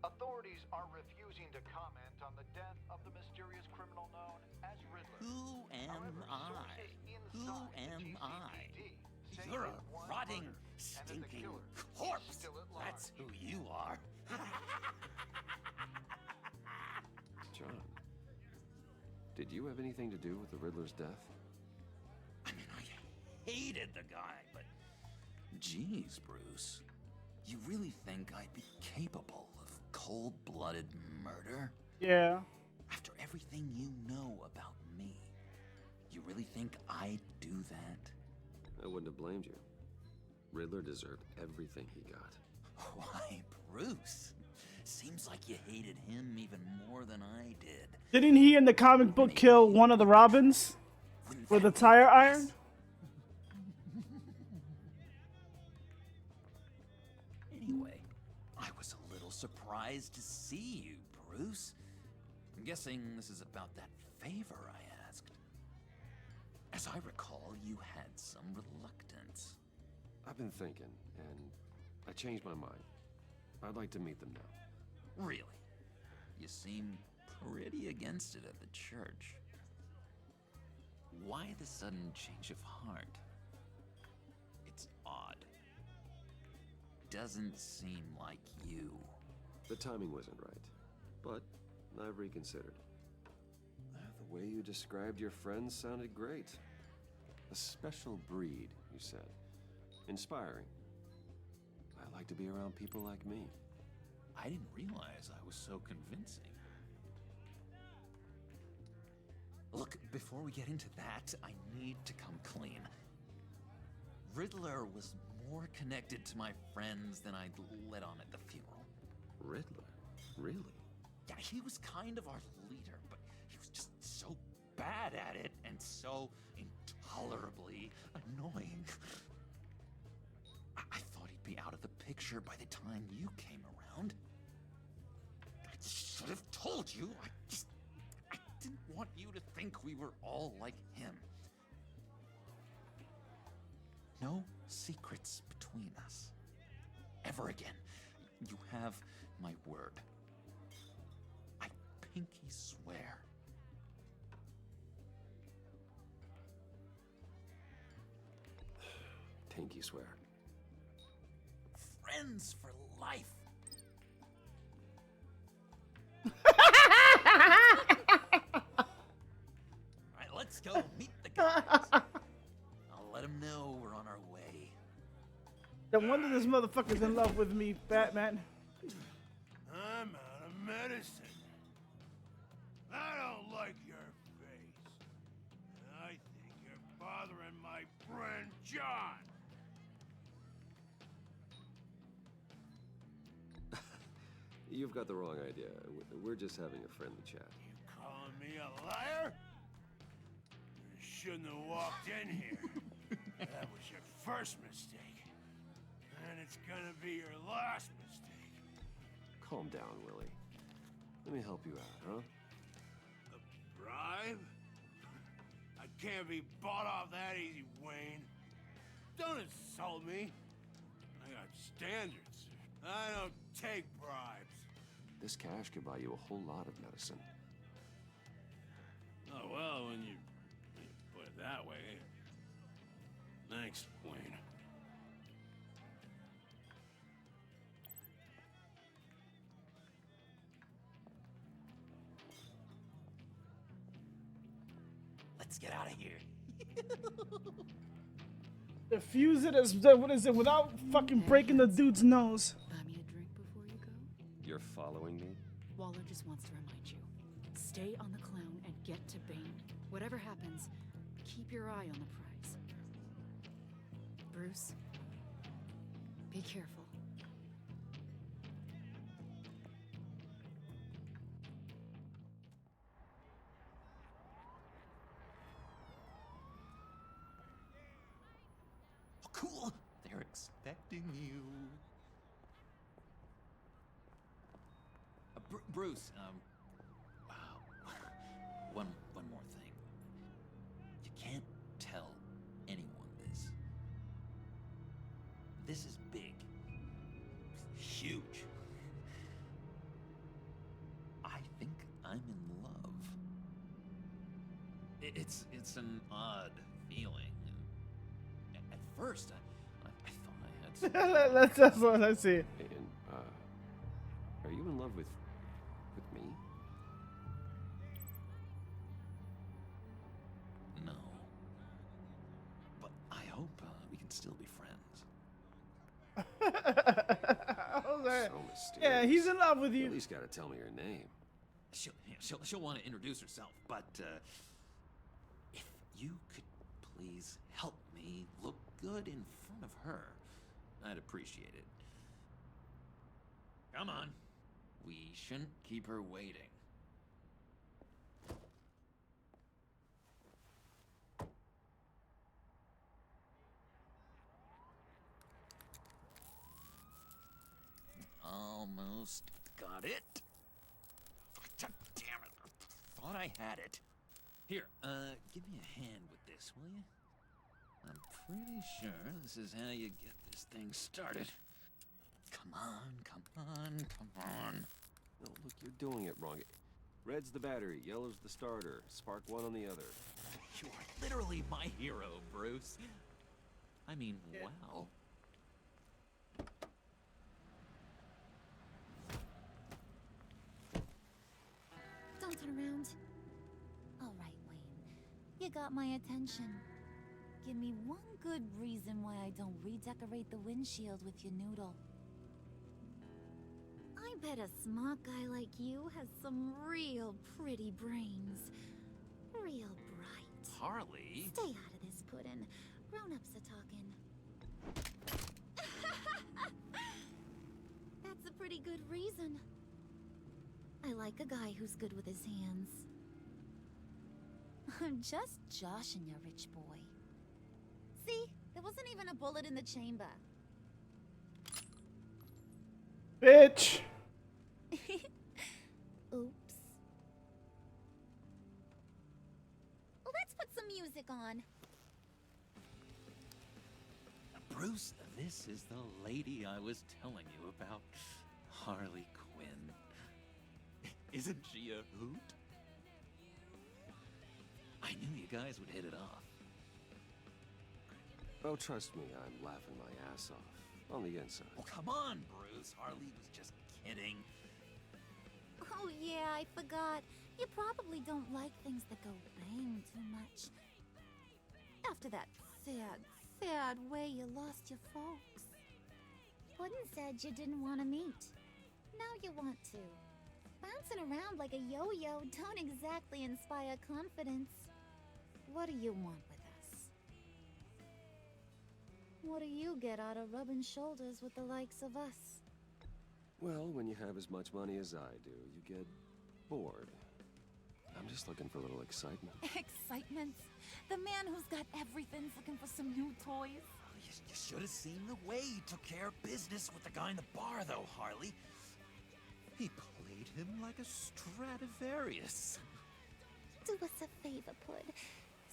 Authorities are refusing to comment on the death of the mysterious criminal known as Riddler. Who am However, I? sources Who inside the am I? GCPD say You're a that one rotting, murder and that the stinking killer is corpse. still at large. That's who you are. John, did you have anything to do with the Riddler's death? I mean, I hated the guy, but geez, Bruce, you really think I'd be capable of cold-blooded murder? Yeah. After everything you know about me, you really think I'd do that? I wouldn't have blamed you. Riddler deserved everything he got. Why, Bruce? Seems like you hated him even more than I did. Didn't he in the comic book kill one of the Robins with a tire iron? Anyway, I was a little surprised to see you, Bruce. I'm guessing this is about that favor I asked. As I recall, you had some reluctance. I've been thinking, and I changed my mind. I'd like to meet them now. Really? You seem pretty against it at the church. Why the sudden change of heart? It's odd. Doesn't seem like you. The timing wasn't right, but I've reconsidered. The way you described your friends sounded great. A special breed, you said. Inspiring. I like to be around people like me. I didn't realize I was so convincing. Look, before we get into that, I need to come clean. Riddler was more connected to my friends than I'd let on at the funeral. Riddler? Really? Yeah, he was kind of our leader, but he was just so bad at it and so intolerably annoying. I thought he'd be out of the picture by the time you came around. I should have told you. I didn't want you to think we were all like him. No secrets between us. Ever again. You have my word. I pinky swear. Pinky swear. Friends for life. Alright, let's go meet the guys. I'll let them know we're on our way. No wonder this motherfucker's in love with me, Batman. I'm out of medicine. I don't like your face. And I think you're bothering my friend John. You've got the wrong idea. We're just having a friendly chat. Calling me a liar? You shouldn't have walked in here. That was your first mistake. And it's gonna be your last mistake. Calm down, Willie. Let me help you out, huh? A bribe? I can't be bought off that easy, Wayne. Don't insult me. I got standards. I don't take bribes. This cash could buy you a whole lot of medicine. Oh, well, when you put it that way. Thanks, Wayne. Let's get out of here. Defuse it as what is it without fucking breaking the dude's nose. Buy me a drink before you go? You're following me? Waller just wants to remind you. Stay on the clown and get to Bane. Whatever happens, keep your eye on the prize. Bruce, be careful. Oh, cool. They're expecting you. Bruce, one more thing. You can't tell anyone this. This is big. Huge. It's an odd feeling. At first, I thought I had some... That's what I see. And, are you in love with me? No. But I hope we can still be friends. So mysterious. Yeah, he's in love with You you. at least gotta tell me her name. She'll want to introduce herself, but if you could please help me look good in front of her, I'd appreciate it. Come on. We shouldn't keep her waiting. Almost got it. Damn it. Thought I had it. Here, give me a hand with this, will you? I'm pretty sure this is how you get this thing started. Come on, come on, come on. No, look, you're doing it wrong. Red's the battery, yellow's the starter, spark one on the other. You are literally my hero, Bruce. I mean, wow. Don't turn around. All right, Wayne. You got my attention. Give me one good reason why I don't redecorate the windshield with your noodle. I bet a smart guy like you has some real pretty brains. Real bright. Harley? Stay out of this, Puddin'. Grown-ups are talking. That's a pretty good reason. I like a guy who's good with his hands. I'm just joshing you, rich boy. See? There wasn't even a bullet in the chamber. Bitch! Oops. Well, let's put some music on. Bruce, this is the lady I was telling you about. Harley Quinn. Isn't she a hoot? I knew you guys would hit it off. Oh, trust me, I'm laughing my ass off. On the inside. Oh, come on, Bruce. Harley was just kidding. Oh yeah, I forgot. You probably don't like things that go bang too much. After that sad way you lost your folks. Puddin' said you didn't want to meet. Now you want to. Bouncing around like a yo-yo don't exactly inspire confidence. What do you want with us? What do you get out of rubbing shoulders with the likes of us? Well, when you have as much money as I do, you get bored. I'm just looking for a little excitement. Excitement? The man who's got everything's looking for some new toys? You should have seen the way he took care of business with the guy in the bar, though, Harley. He played him like a Stradivarius. Do us a favor, Pud.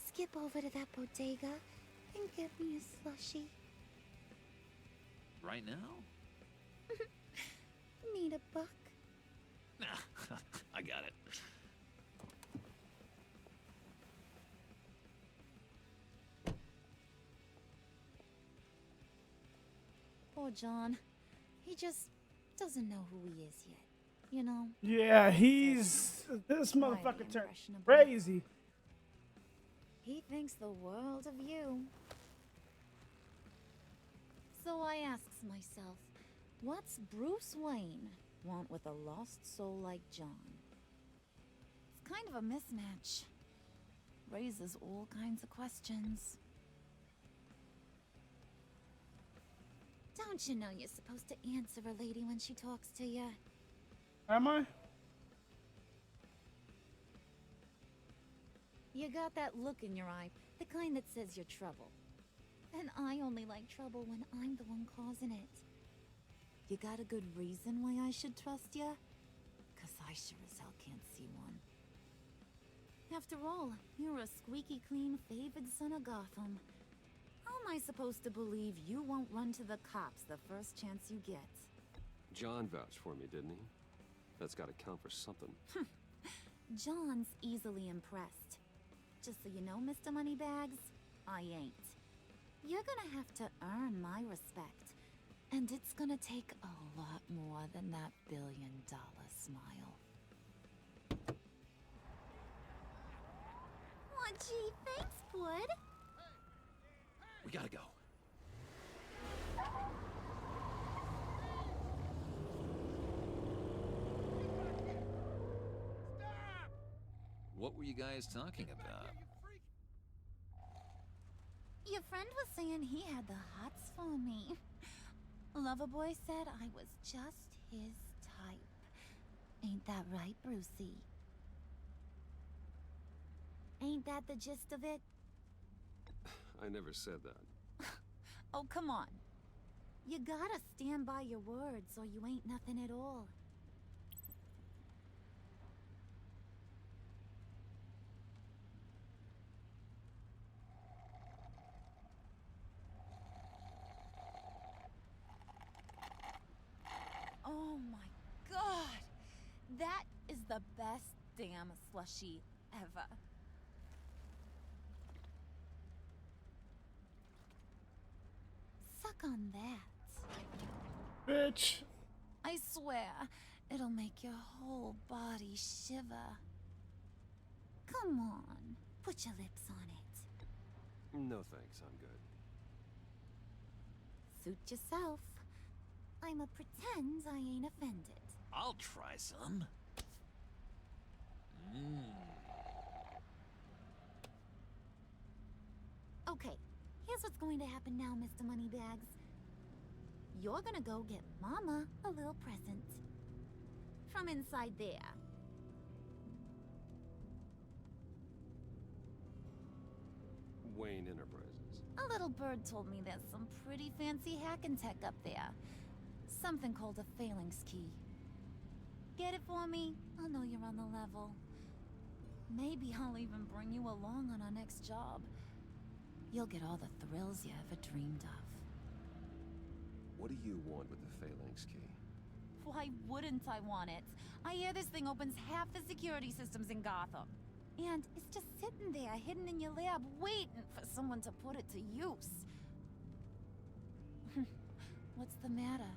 Skip over to that bodega and get me a slushie. Right now? Need a buck? Nah, I got it. Poor John. He just doesn't know who he is yet. You know? Yeah, he's... This motherfucker turned crazy. He thinks the world of you. So I asks myself, what's Bruce Wayne want with a lost soul like John? It's kind of a mismatch. Raises all kinds of questions. Don't you know you're supposed to answer a lady when she talks to you? Am I? You got that look in your eye, the kind that says you're trouble. And I only like trouble when I'm the one causing it. You got a good reason why I should trust you? 'Cause I sure as hell can't see one. After all, you're a squeaky clean favored son of Gotham. How am I supposed to believe you won't run to the cops the first chance you get? John vouched for me, didn't he? That's gotta count for something. John's easily impressed. Just so you know, Mr. Moneybags, I ain't. You're gonna have to earn my respect. And it's gonna take a lot more than that billion-dollar smile. Aw, gee, thanks, bud. We gotta go. What were you guys talking about? Your friend was saying he had the hots for me. Loverboy said I was just his type. Ain't that right, Brucey? Ain't that the gist of it? I never said that. Oh, come on. You gotta stand by your words or you ain't nothing at all. Oh my god! That is the best damn slushie ever. Suck on that. Bitch. I swear, it'll make your whole body shiver. Come on, put your lips on it. No thanks, I'm good. Suit yourself. I'ma pretend I ain't offended. I'll try some. Okay, here's what's going to happen now, Mr. Moneybags. You're gonna go get Mama a little present. From inside there. Wayne Enterprises. A little bird told me there's some pretty fancy hacking tech up there. Something called a phalanx key. Get it for me? I'll know you're on the level. Maybe I'll even bring you along on our next job. You'll get all the thrills you ever dreamed of. What do you want with the phalanx key? Why wouldn't I want it? I hear this thing opens half the security systems in Gotham. And it's just sitting there, hidden in your lab, waiting for someone to put it to use. What's the matter?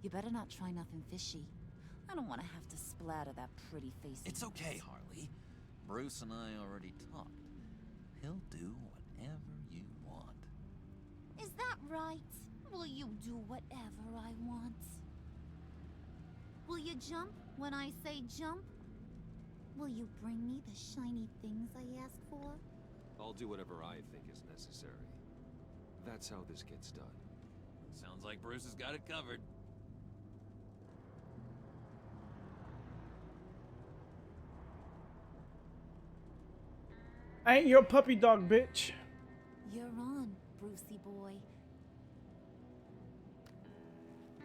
You better not try nothing fishy. I don't want to have to splatter that pretty face. It's okay, Harley. Bruce and I already talked. He'll do whatever you want. Is that right? Will you do whatever I want? Will you jump when I say jump? Will you bring me the shiny things I ask for? I'll do whatever I think is necessary. That's how this gets done. Sounds like Bruce has got it covered. I ain't your puppy dog, bitch. You're on, Brucey boy.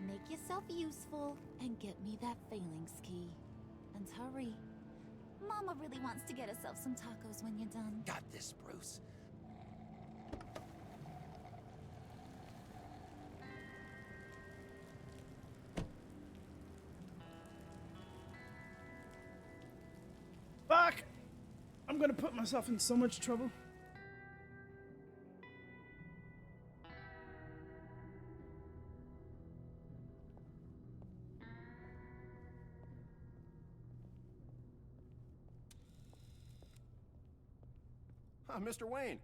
Make yourself useful and get me that phalanx key. And hurry. Mama really wants to get herself some tacos when you're done. Got this, Bruce. Fuck! I'm gonna put myself in so much trouble. Mr. Wayne.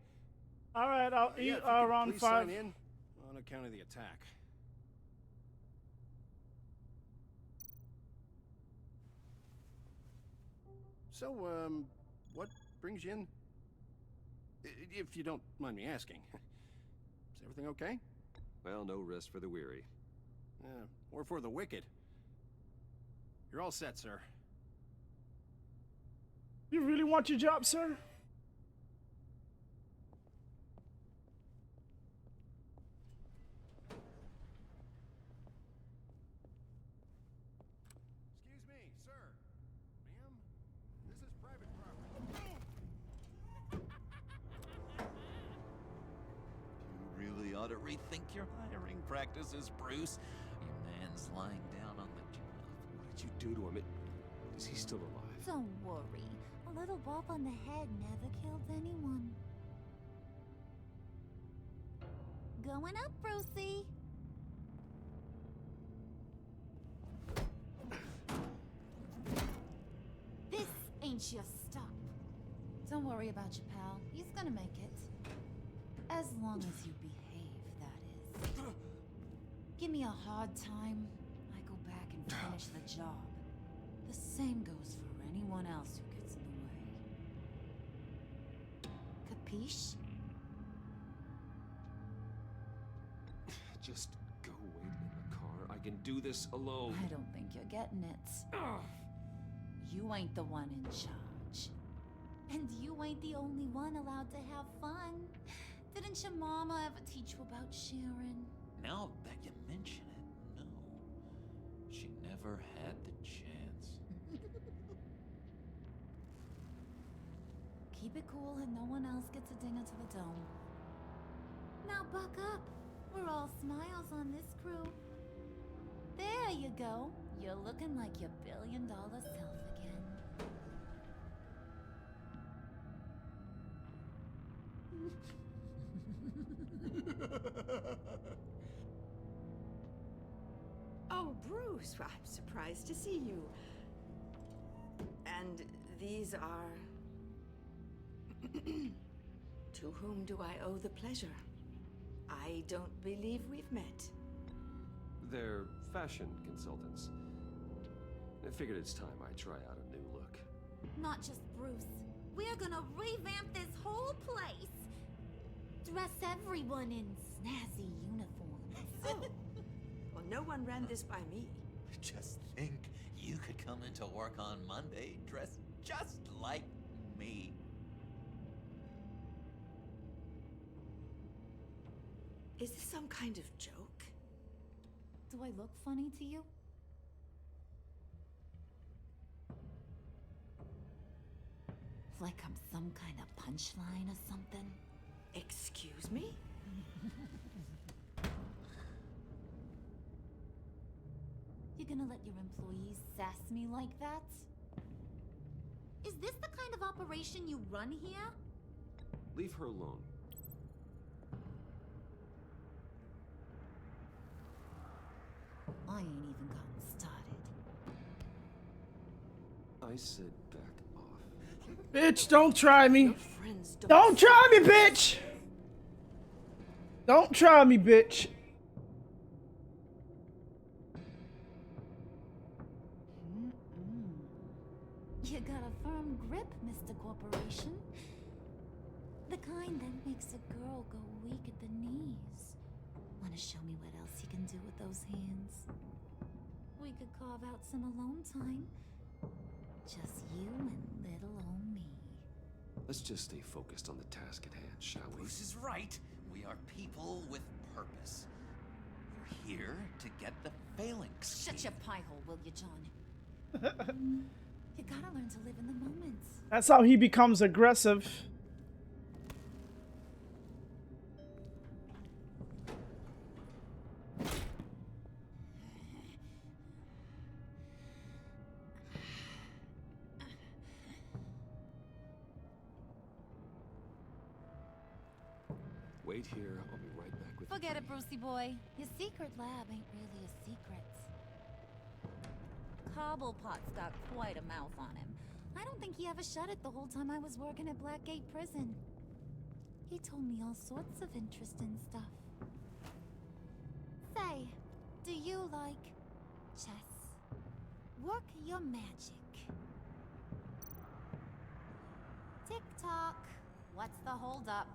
All right, I'll eat if you could around please 5. sign in on account of the attack. So, what brings you in? If you don't mind me asking. Is everything okay? Well, no rest for the weary. Or for the wicked. You're all set, sir. You really want your job, sir? Excuse me, sir. Ma'am, this is private property. You really ought to rethink your hiring practices, Bruce. Your man's lying down on the job. What did you do to him? Is he still alive? Don't worry. A little bump on the head never killed anyone. Going up, Brucey. This ain't your stop. Don't worry about your pal. He's gonna make it. As long as you behave, that is. Give me a hard time, I go back and finish the job. The same goes for anyone else who gets in the way. Capiche? Just go wait in the car. I can do this alone. I don't think you're getting it. You ain't the one in charge. And you ain't the only one allowed to have fun. Didn't your mama ever teach you about sharing? Now that you mention it, no. She never had the chance. Keep it cool and no one else gets a dinger to the dome. Now buck up. We're all smiles on this crew. There you go. You're looking like your billion-dollar self again. Oh, Bruce, I'm surprised to see you. And these are... To whom do I owe the pleasure? I don't believe we've met. They're fashion consultants. I figured it's time I try out a new look. Not just Bruce. We're gonna revamp this whole place. Dress everyone in snazzy uniforms. Oh. Well, no one ran this by me. Just think, you could come into work on Monday dressed just like me. Is this some kind of joke? Do I look funny to you? Like I'm some kind of punchline or something? Excuse me? You gonna let your employees sass me like that? Is this the kind of operation you run here? Leave her alone. I ain't even gotten started. I said back off. Bitch, don't try me. Don't try me, bitch. Don't try me, bitch. You got a firm grip, Mr. Corporation. The kind that makes a girl go weak at the knees. Wanna show me what else you can do with those hands? We could carve out some alone time. Just you and little old me. Let's just stay focused on the task at hand, shall we? Bruce is right. We are people with purpose. We're here to get the phalanx. Shut your pie hole, will you, John? You gotta learn to live in the moment. That's how he becomes aggressive. Wait here, I'll be right back with Forget it, Brucey boy. Your secret lab ain't really a secret. Cobblepot's got quite a mouth on him. I don't think he ever shut it the whole time I was working at Blackgate Prison. He told me all sorts of interesting stuff. Say, do you like chess? Work your magic. Tick-tock. What's the holdup?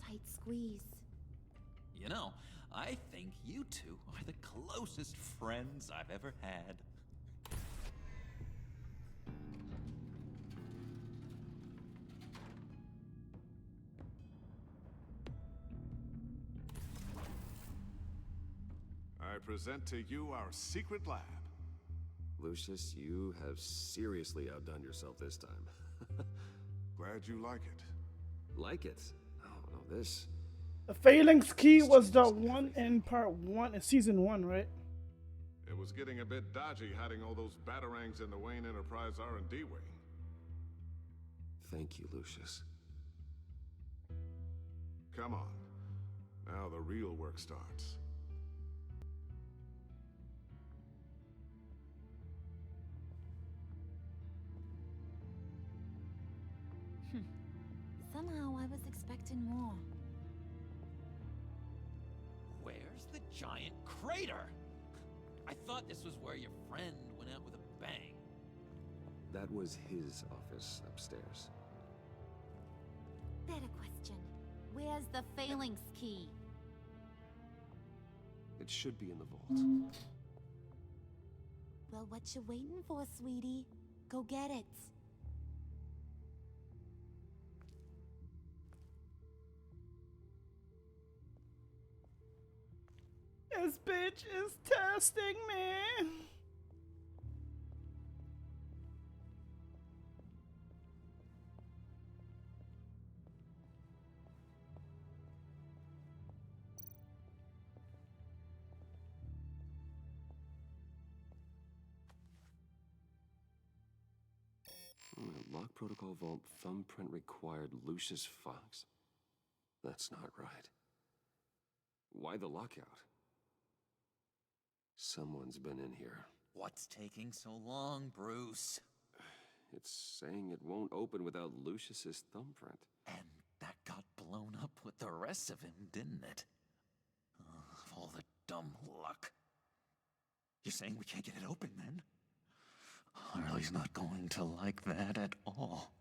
Tight squeeze. You know, I think you two are the closest friends I've ever had. I present to you our secret lab. Lucius, you have seriously outdone yourself this time. Glad you like it. Like it? Oh, Oh, this. The Phalanx Key was the one in part 1 in season 1, right? It was getting a bit dodgy hiding all those batarangs in the Wayne Enterprise R&D wing. Thank you, Lucius. Come on. Now the real work starts. Somehow I was expecting more. Where's the giant crater? I thought this was where your friend went out with a bang. That was his office upstairs. Better question. Where's the Phalanx Key? It should be in the vault. Well, what you waiting for, sweetie? Go get it. This bitch is testing me. Lock protocol vault thumbprint required Lucius Fox. That's not right. Why the lockout? Someone's been in here. What's taking so long, Bruce? It's saying it won't open without Lucius's thumbprint. And that got blown up with the rest of him, didn't it? All the dumb luck. You're saying we can't get it open, then? Harley's not going to like that at all.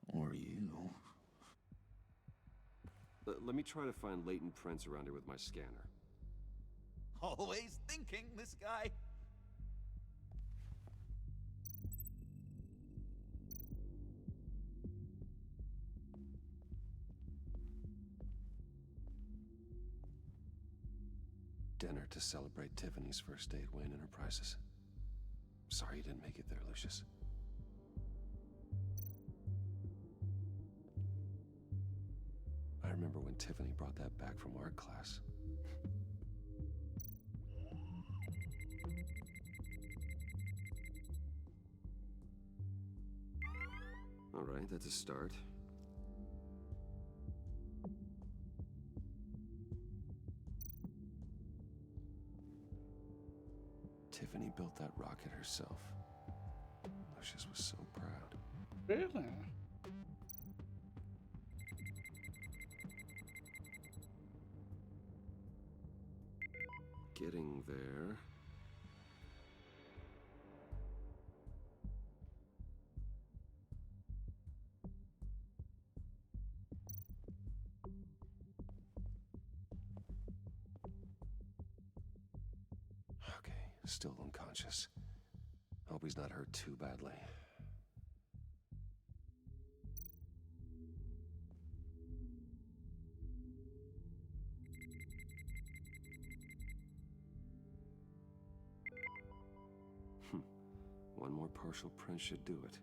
Or you. Let me try to find latent prints around here with my scanner. Always thinking, this guy. Dinner to celebrate Tiffany's first day at Wayne Enterprises. Sorry you didn't make it there, Lucius. I remember when Tiffany brought that back from art class. All right, that's a start. Tiffany built that rocket herself. Lucius was so proud. Really? Getting there. Okay, still unconscious. Hope he's not hurt too badly. One more partial print should do it.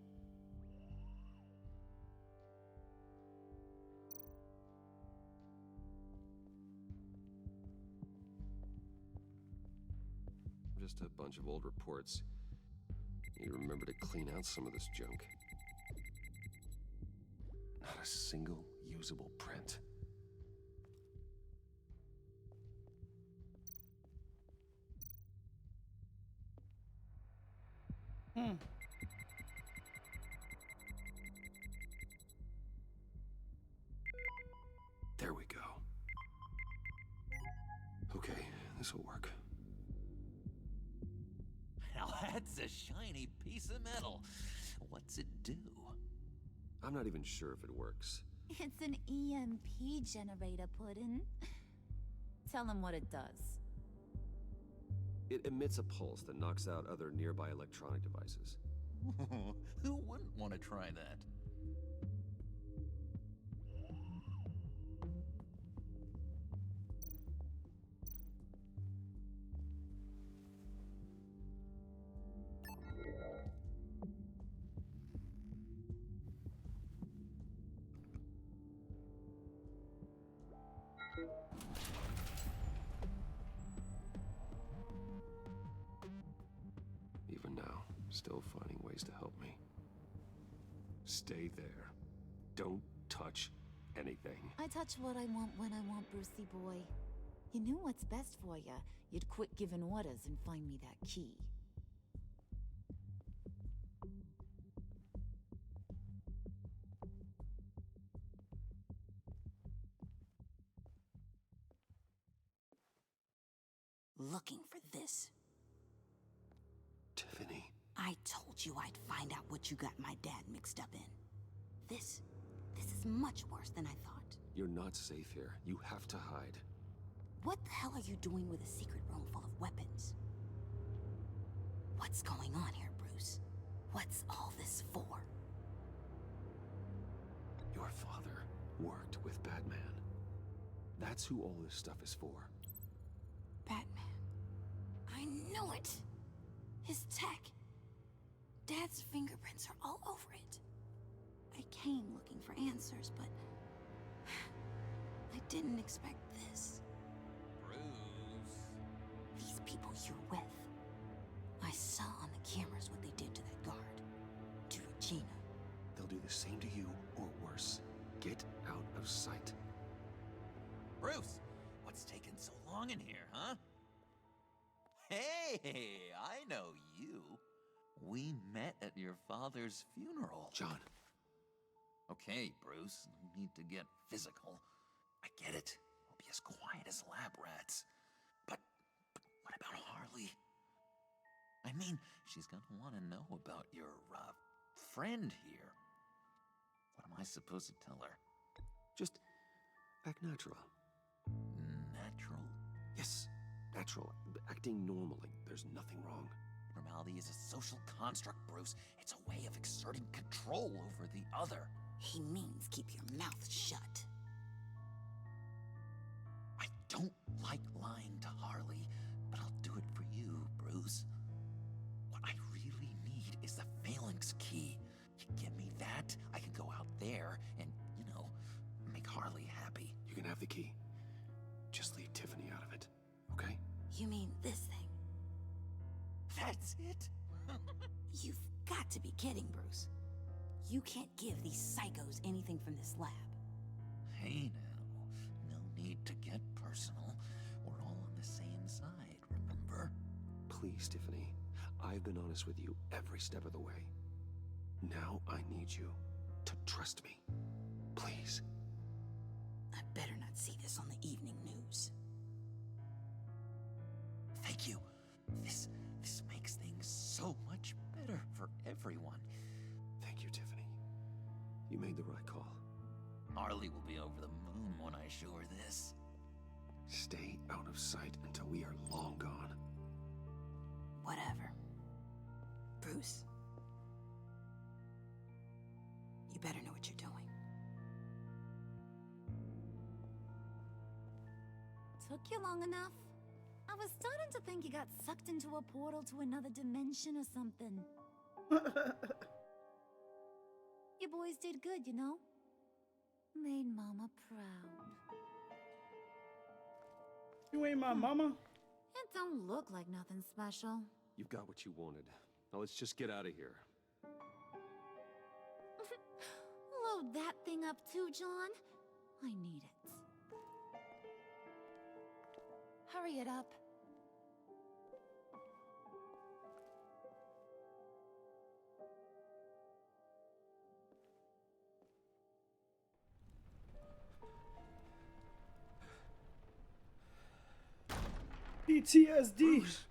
Just a bunch of old reports. You remember to clean out some of this junk. Not a single usable print. There we go. Okay, this will work. Now that's a shiny piece of metal. What's it do? I'm not even sure if it works. It's an EMP generator, Puddin'. Tell him what it does. It emits a pulse that knocks out other nearby electronic devices. Who wouldn't want to try that? Even now, still finding ways to help me. Stay there. Don't touch anything. I touch what I want when I want, Brucey boy. You knew what's best for you. You'd quit giving orders and find me that key. Looking for this. Tiffany. I told you I'd find out what you got my dad mixed up in. This is much worse than I thought. You're not safe here. You have to hide. What the hell are you doing with a secret room full of weapons? What's going on here, Bruce? What's all this for? Your father worked with Batman. That's who all this stuff is for. Batman. I knew it! His tech. Dad's fingerprints are all over it. I came looking for answers, but I didn't expect this. Bruce. These people you're with. I saw on the cameras what they did to that guard. To Regina. They'll do the same to you, or worse. Get out of sight. Bruce, what's taking so long in here, huh? Hey, I know you. We met at your father's funeral. John. Okay, Bruce, no need to get physical. I get it. We'll be as quiet as lab rats. But what about Harley? I mean, she's gonna want to know about your, friend here. What am I supposed to tell her? Just act natural. Natural? Yes, natural. Acting normally. There's nothing wrong. Normality is a social construct, Bruce. It's a way of exerting control over the other. He means keep your mouth shut. I don't like lying to Harley, but I'll do it for you, Bruce. What I really need is the Phalanx key. You give me that, I can go out there and, make Harley happy. You can have the key. Just leave Tiffany out of it, okay? You mean this thing? That's it? You've got to be kidding, Bruce. You can't give these psychos anything from this lab. Hey now, no need to get personal. We're all on the same side, remember? Please, Tiffany. I've been honest with you every step of the way. Now I need you to trust me. Please. I better not see this on the evening news. Thank you. This makes things so much better for everyone. Thank you, Tiffany. You made the right call. Harley will be over the moon when I show her this. Stay out of sight until we are long gone. Whatever. Bruce. You better know what you're doing. Took you long enough? I was starting to think you got sucked into a portal to another dimension or something. You boys did good, you know? Made Mama proud. You ain't my mama? It don't look like nothing special. You've got what you wanted. Now let's just get out of here. Load that thing up too, John. I need it. Hurry it up. PTSD. Bruce.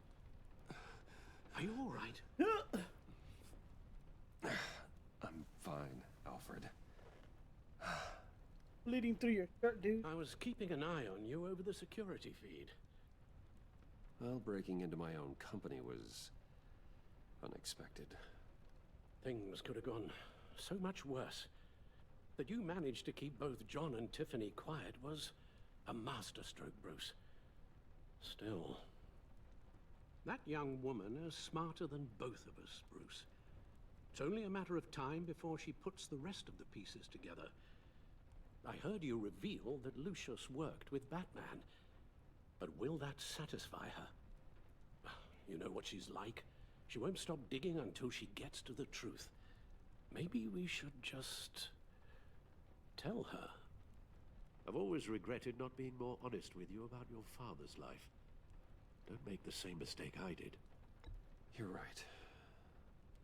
Are you all right? I'm fine, Alfred. Bleeding through your shirt, dude. I was keeping an eye on you over the security feed. Well, breaking into my own company was unexpected. Things could have gone so much worse. That you managed to keep both John and Tiffany quiet was a masterstroke, Bruce. Still, that young woman is smarter than both of us, Bruce. It's only a matter of time before she puts the rest of the pieces together. I heard you reveal that Lucius worked with Batman. But will that satisfy her? You know what she's like. She won't stop digging until she gets to the truth. Maybe we should just tell her. I've always regretted not being more honest with you about your father's life. Don't make the same mistake I did. You're right.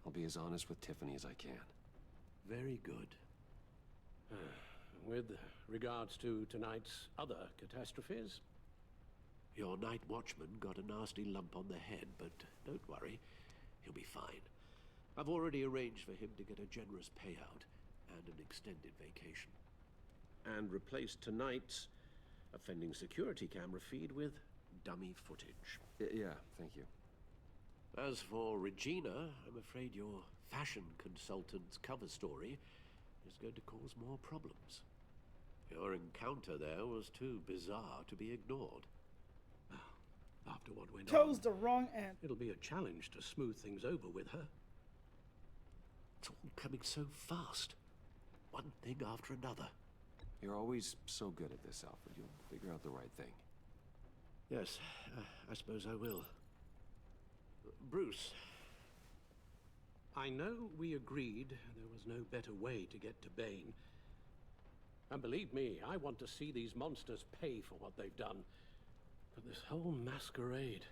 I'll be as honest with Tiffany as I can. Very good. With regards to tonight's other catastrophes, your night watchman got a nasty lump on the head, but don't worry, he'll be fine. I've already arranged for him to get a generous payout and an extended vacation. And replaced tonight's offending security camera feed with dummy footage. Yeah, thank you. As for Regina, I'm afraid your fashion consultant's cover story is going to cause more problems. Your encounter there was too bizarre to be ignored. After what went Chose on, the wrong end. It'll be a challenge to smooth things over with her. It's all coming so fast. One thing after another. You're always so good at this, Alfred. You'll figure out the right thing. Yes, I suppose I will. Bruce, I know we agreed there was no better way to get to Bane. And believe me, I want to see these monsters pay for what they've done. But this whole masquerade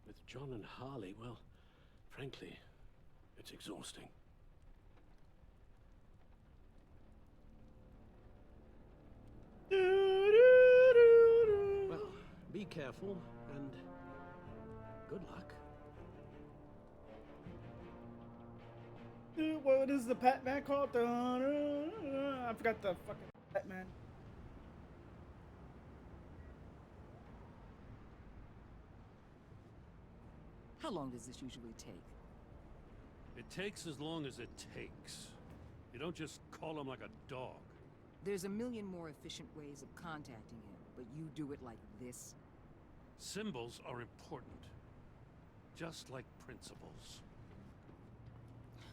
with John and Harley, well, frankly, it's exhausting. Well, be careful and good luck. What is the Batman called? I forgot the fucking Batman. How long does this usually take? It takes as long as it takes. You don't just call him like a dog. There's a million more efficient ways of contacting him, but you do it like this? Symbols are important. Just like principles.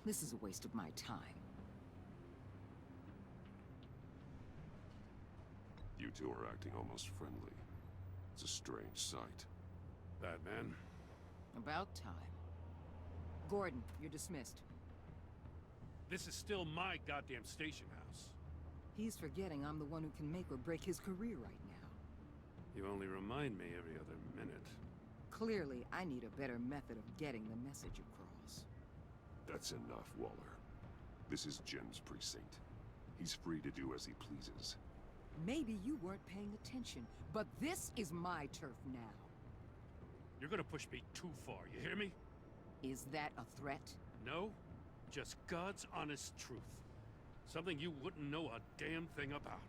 This is a waste of my time. You two are acting almost friendly. It's a strange sight. Batman? About time. Gordon, you're dismissed. This is still my goddamn station house. He's forgetting I'm the one who can make or break his career right now. You only remind me every other minute. Clearly, I need a better method of getting the message across. That's enough, Waller. This is Jim's precinct. He's free to do as he pleases. Maybe you weren't paying attention, but this is my turf now. You're gonna push me too far, you hear me? Is that a threat? No, just God's honest truth. Something you wouldn't know a damn thing about.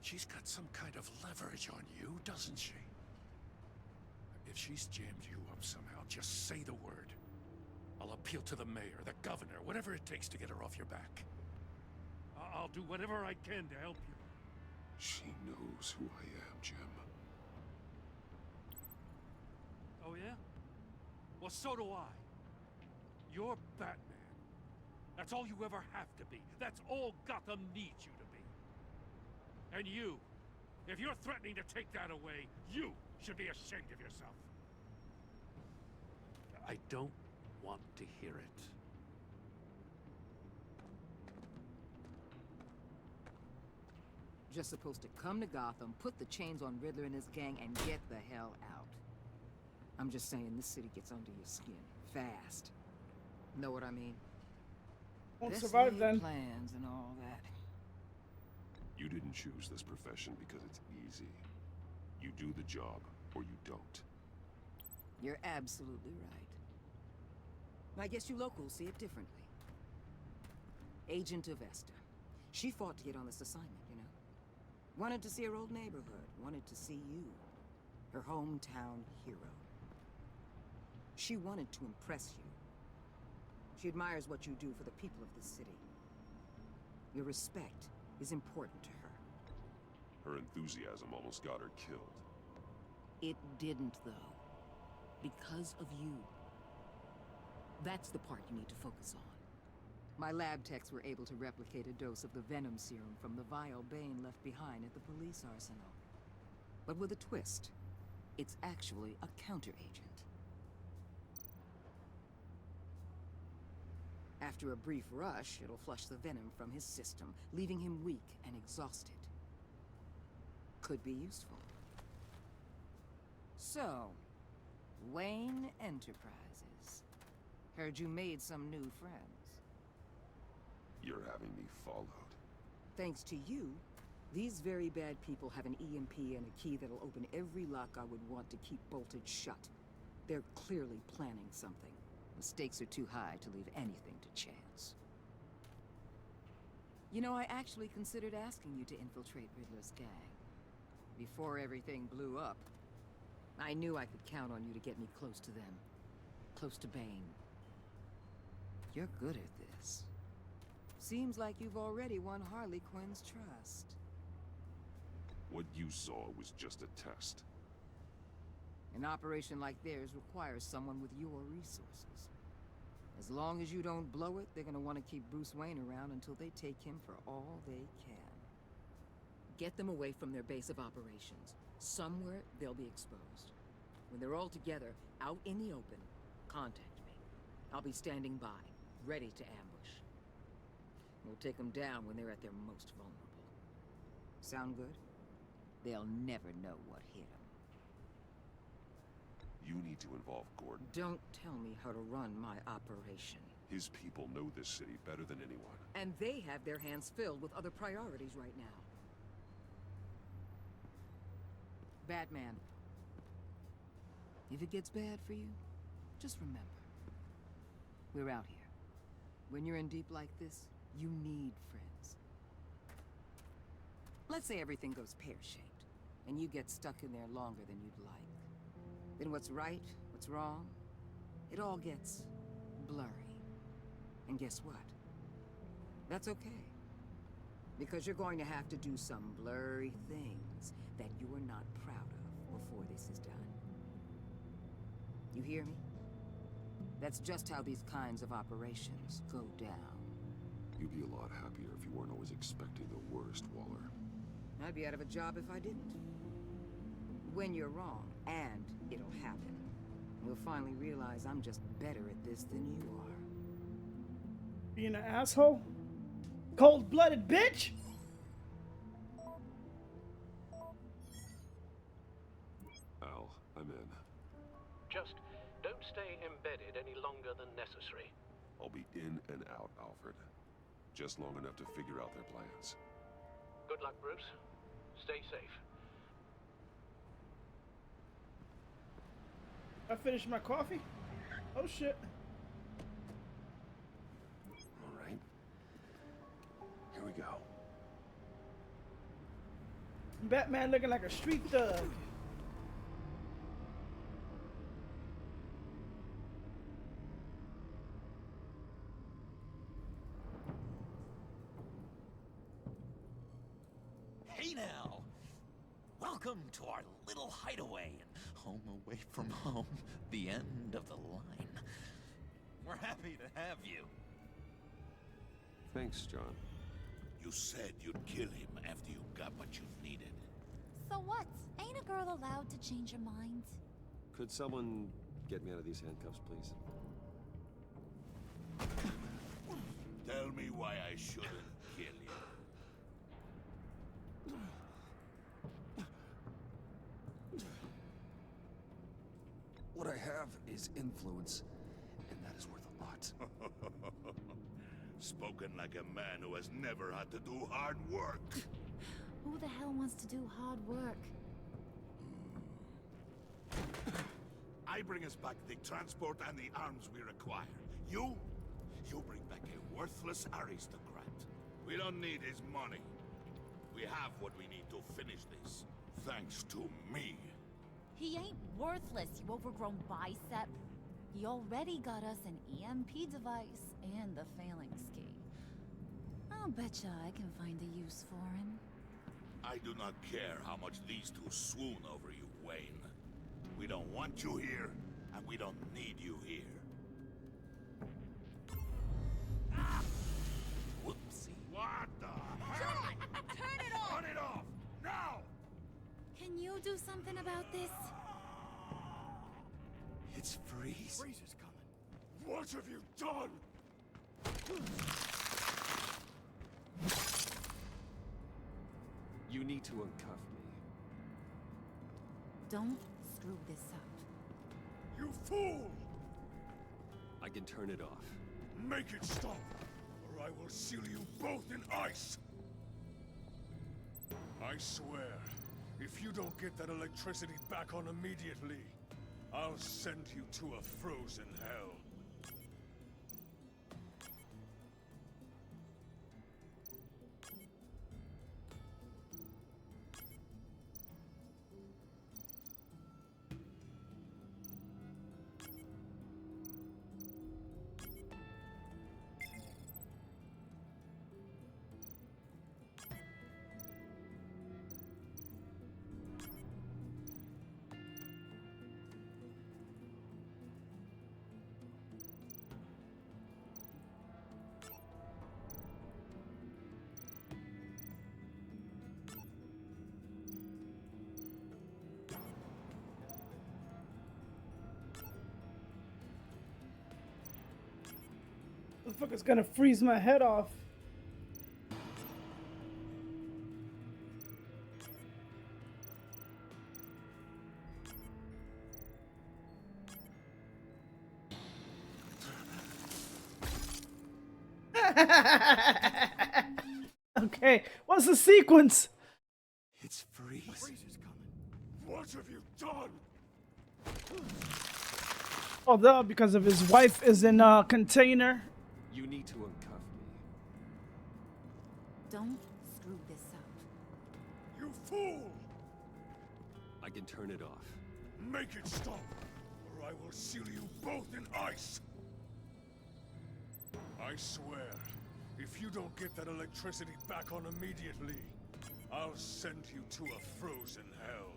She's got some kind of leverage on you, doesn't she? If she's jammed you up somehow, just say the word. I'll appeal to the mayor, the governor, whatever it takes to get her off your back. I'll do whatever I can to help you. She knows who I am, Jim. Oh yeah? Well, so do I. You're Batman. That's all you ever have to be. That's all Gotham needs you to be. And you, if you're threatening to take that away, you should be ashamed of yourself. I don't want to hear it. Just supposed to come to Gotham, put the chains on Riddler and his gang, and get the hell out. I'm just saying, this city gets under your skin. Fast. Know what I mean? Won't Best survive laid then. plans and all that. You didn't choose this profession because it's easy. You do the job, or you don't. You're absolutely right. I guess you locals see it differently. Agent Avesta. She fought to get on this assignment, you know? Wanted to see her old neighborhood. Wanted to see you. Her hometown hero. She wanted to impress you. She admires what you do for the people of this city. Your respect is important to her. Her enthusiasm almost got her killed. It didn't, though. Because of you. That's the part you need to focus on. My lab techs were able to replicate a dose of the venom serum from the vial Bane left behind at the police arsenal. But with a twist. It's actually a counteragent. After a brief rush, it'll flush the venom from his system, leaving him weak and exhausted. Could be useful. So, Wayne Enterprises. Heard you made some new friends. You're having me followed. Thanks to you, these very bad people have an EMP and a key that'll open every lock I would want to keep bolted shut. They're clearly planning something. The stakes are too high to leave anything to chance. You know, I actually considered asking you to infiltrate Riddler's gang. Before everything blew up, I knew I could count on you to get me close to them. Close to Bane. You're good at this. Seems like you've already won Harley Quinn's trust. What you saw was just a test. An operation like theirs requires someone with your resources. As long as you don't blow it, they're gonna want to keep Bruce Wayne around until they take him for all they can. Get them away from their base of operations. Somewhere they'll be exposed. When they're all together, out in the open, contact me. I'll be standing by, ready to ambush. We'll take them down when they're at their most vulnerable. Sound good? They'll never know what hit them. You need to involve Gordon. Don't tell me how to run my operation. His people know this city better than anyone. And they have their hands filled with other priorities right now. Batman. If it gets bad for you, just remember. We're out here. When you're in deep like this, you need friends. Let's say everything goes pear-shaped, and you get stuck in there longer than you'd like. Then what's right, what's wrong, it all gets blurry. And guess what? That's okay. Because you're going to have to do some blurry things that you're not proud of before this is done. You hear me? That's just how these kinds of operations go down. You'd be a lot happier if you weren't always expecting the worst, Waller. I'd be out of a job if I didn't. When you're wrong, and it'll happen, you'll finally realize I'm just better at this than you are. Being an asshole? Cold-blooded bitch? Al, I'm in. Just don't stay embedded any longer than necessary. I'll be in and out, Alfred. Just long enough to figure out their plans. Good luck, Bruce. Stay safe. I finished my coffee? Oh shit. Alright. Here we go. Batman looking like a street thug. Hey now! Welcome to our little hideaway and home away from home, the end of the line. We're happy to have you. Thanks, John. You said you'd kill him after you got what you needed. So what? Ain't a girl allowed to change her mind? Could someone get me out of these handcuffs, please? Tell me why I shouldn't kill you. What I have is influence, and that is worth a lot. Spoken like a man who has never had to do hard work. Who the hell wants to do hard work? I bring us back the transport and the arms we require. You bring back a worthless aristocrat. We don't need his money. We have what we need to finish this. Thanks to me. He ain't worthless, you overgrown bicep. He already got us an EMP device and the phalanx key. I'll betcha I can find a use for him. I do not care how much these two swoon over you, Wayne. We don't want you here, and we don't need you here. What the hell? Turn it off! Turn it off! Now! Can you do something about this? It's Freeze. Freeze is coming. What have you done? You need to uncuff me. Don't screw this up. You fool! I can turn it off. Make it stop, or I will seal you both in ice! I swear, if you don't get that electricity back on immediately, I'll send you to a frozen hell. The fuck is gonna freeze my head off. Okay, what's the sequence? It's Freeze. Freeze is coming. What have you done? Although because of his wife is in a container. You need to uncuff me. Don't screw this up. You fool! I can turn it off. Make it stop, or I will seal you both in ice! I swear, if you don't get that electricity back on immediately, I'll send you to a frozen hell.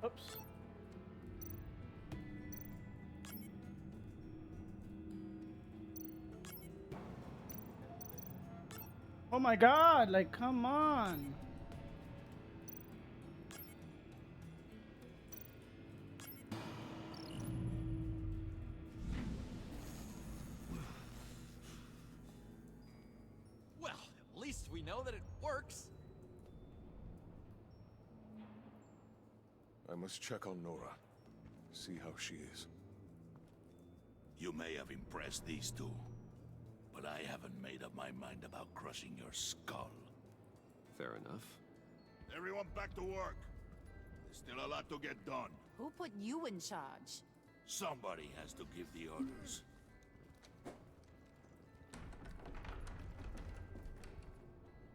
Oops. Oh my god, like come on. Well, at least we know that it works. I must check on Nora. See how she is. You may have impressed these two, but I haven't made up my mind about crushing your skull. Fair enough. Everyone back to work. There's still a lot to get done. Who put you in charge? Somebody has to give the orders.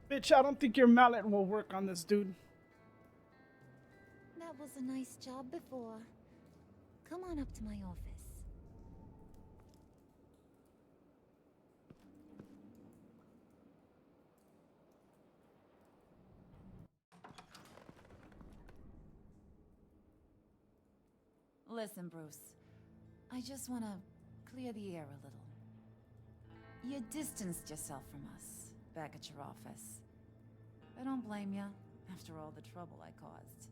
Bitch, I don't think your mallet will work on this dude. That was a nice job before. Come on up to my office. Listen, Bruce. I just want to clear the air a little. You distanced yourself from us back at your office. I don't blame you, after all the trouble I caused.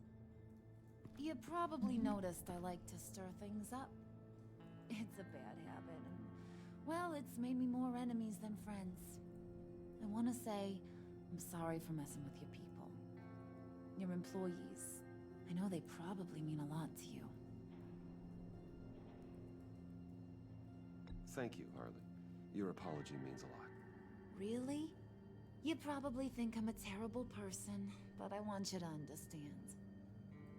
You probably noticed I like to stir things up. It's a bad habit, and, well, it's made me more enemies than friends. I want to say I'm sorry for messing with your people. Your employees. I know they probably mean a lot to you. Thank you, Harley. Your apology means a lot. Really? You probably think I'm a terrible person, but I want you to understand.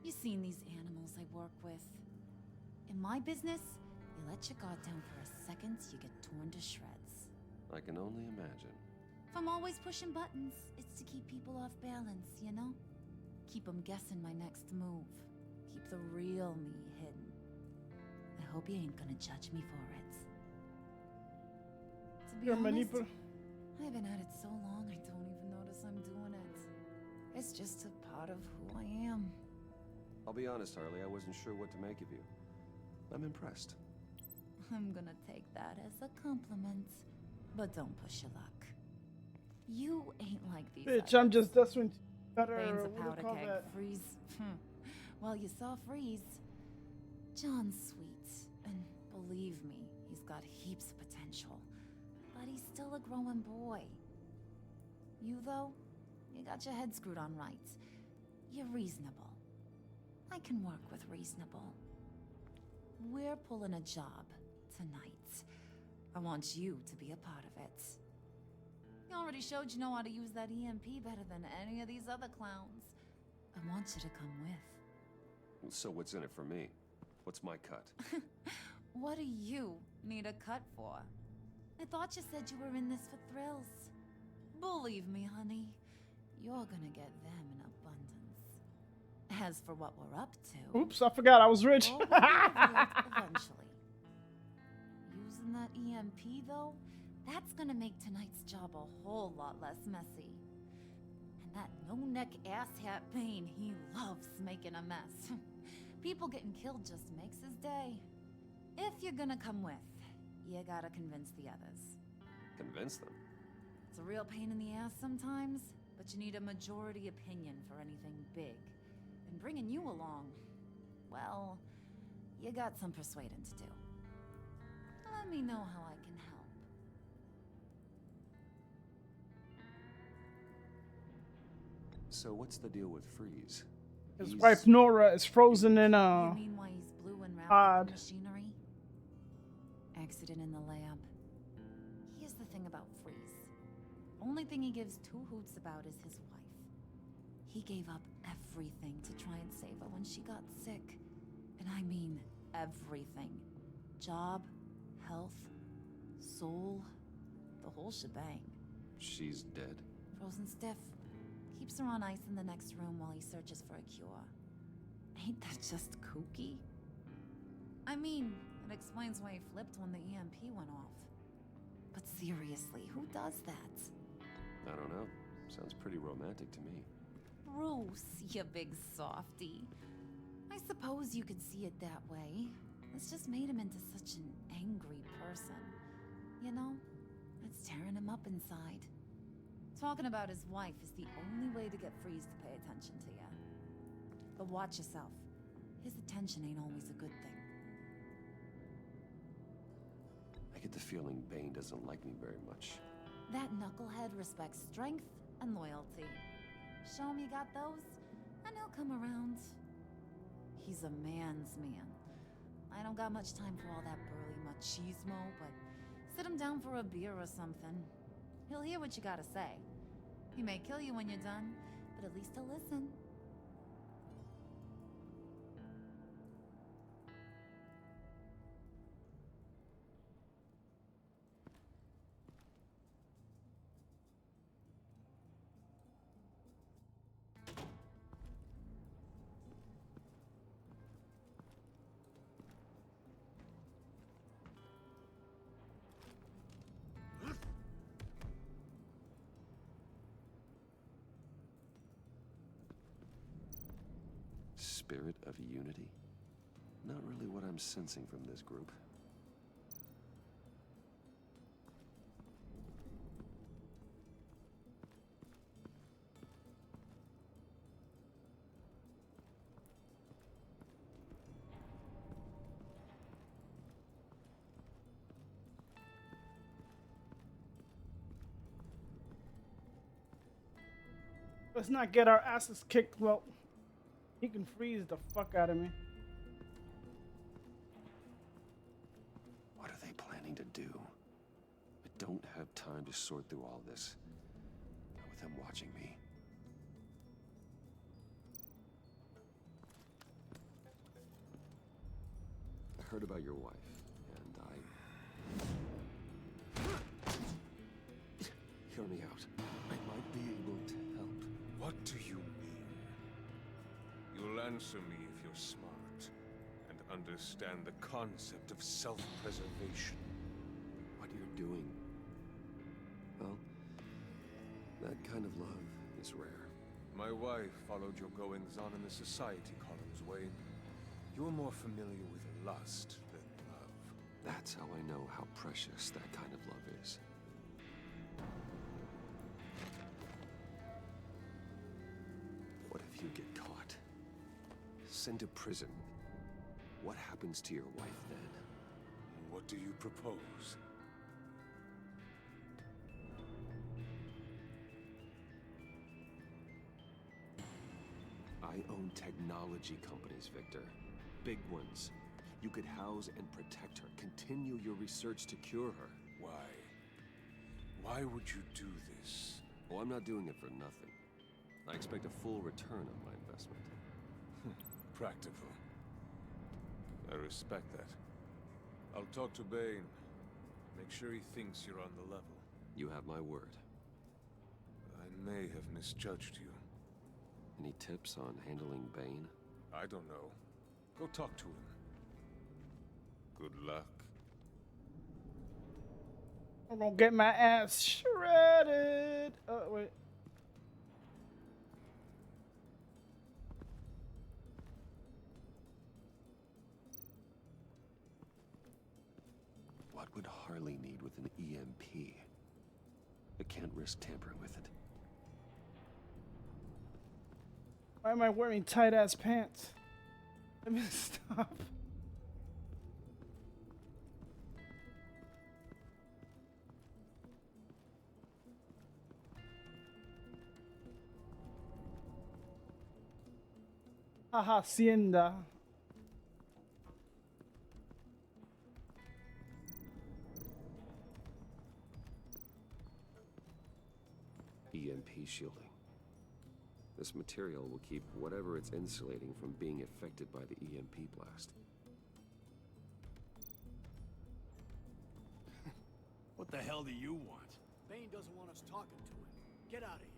You've seen these animals I work with. In my business, you let your guard down for a second, you get torn to shreds. I can only imagine. If I'm always pushing buttons, it's to keep people off balance, you know? Keep them guessing my next move. Keep the real me hidden. I hope you ain't gonna judge me for it. To be honest, I've been at it so long I don't even notice I'm doing it. It's just a part of who I am. I'll be honest, Harley, I wasn't sure what to make of you. I'm impressed. I'm gonna take that as a compliment. But don't push your luck. You ain't like these Bitch, I'm just desperate. Better. Bane's a What do you powder call keg. that? Freeze. Well, you saw Freeze. John's sweet. And believe me, he's got heaps of potential. But he's still a growing boy. You, though, you got your head screwed on right. You're reasonable. I can work with reasonable. We're pulling a job tonight. I want you to be a part of it. You already showed you know how to use that EMP better than any of these other clowns. I want you to come with. So what's in it for me? What's my cut? What do you need a cut for? I thought you said you were in this for thrills. Believe me, honey, you're gonna get them in abundance. As for what we're up to... Oops, I forgot I was rich. All will be revealed eventually. Using that EMP, though, that's gonna make tonight's job a whole lot less messy. And that no-neck asshat Bane, he loves making a mess. People getting killed just makes his day. If you're gonna come with, you gotta convince the others. Convince them? It's a real pain in the ass sometimes, but you need a majority opinion for anything big. And bringing you along, well, you got some persuading to do. Let me know how I can help. So what's the deal with Freeze? His wife Nora is frozen in You mean why he's blue and wrapped in machinery? Accident in the lab. Here's the thing about Freeze. Only thing he gives two hoots about is his wife. He gave up everything to try and save her when she got sick. And I mean everything. Job, health, soul, the whole shebang. She's dead? Frozen stiff. Keeps her on ice in the next room while he searches for a cure. Ain't that just kooky? I mean, it explains why he flipped when the EMP went off. But seriously, who does that? I don't know. Sounds pretty romantic to me. Bruce, you big softy. I suppose you could see it that way. It's just made him into such an angry person. You know? It's tearing him up inside. Talking about his wife is the only way to get Freeze to pay attention to you. But watch yourself. His attention ain't always a good thing. I get the feeling Bane doesn't like me very much. That knucklehead respects strength and loyalty. Show him you got those, and he'll come around. He's a man's man. I don't got much time for all that burly machismo, but sit him down for a beer or something. He'll hear what you gotta say. He may kill you when you're done, but at least he'll listen. Spirit of unity? Not really what I'm sensing from this group. Let's not get our asses kicked. Well, he can freeze the fuck out of me. What are they planning to do? I don't have time to sort through all this. Not with them watching me. I heard about your wife, and Hear me out. I might be able to help. What do you mean? You'll answer me if you're smart and understand the concept of self-preservation. What you're doing, well, that kind of love is rare. My wife followed your goings-on in the society columns, Wayne. You're more familiar with lust than love. That's how I know how precious that kind of love is. What if you get caught? Sent to prison? What happens to your wife then? What do you propose? I own technology companies, Victor. Big ones. You could house and protect her, continue your research to cure her. Why? Why would you do this? Oh, I'm not doing it for nothing. I expect a full return on my investment. Practical. I respect that. I'll talk to Bane. Make sure he thinks you're on the level. You have my word. I may have misjudged you. Any tips on handling Bane? I don't know. Go talk to him. Good luck. I'm gonna get my ass shredded. Oh, wait. What would Harley need with an EMP? I can't risk tampering with it. Why am I wearing tight-ass pants? Let me stop. Hacienda. EMP shielding. This material will keep whatever it's insulating from being affected by the EMP blast. What the hell do you want? Bane doesn't want us talking to him. Get out of here.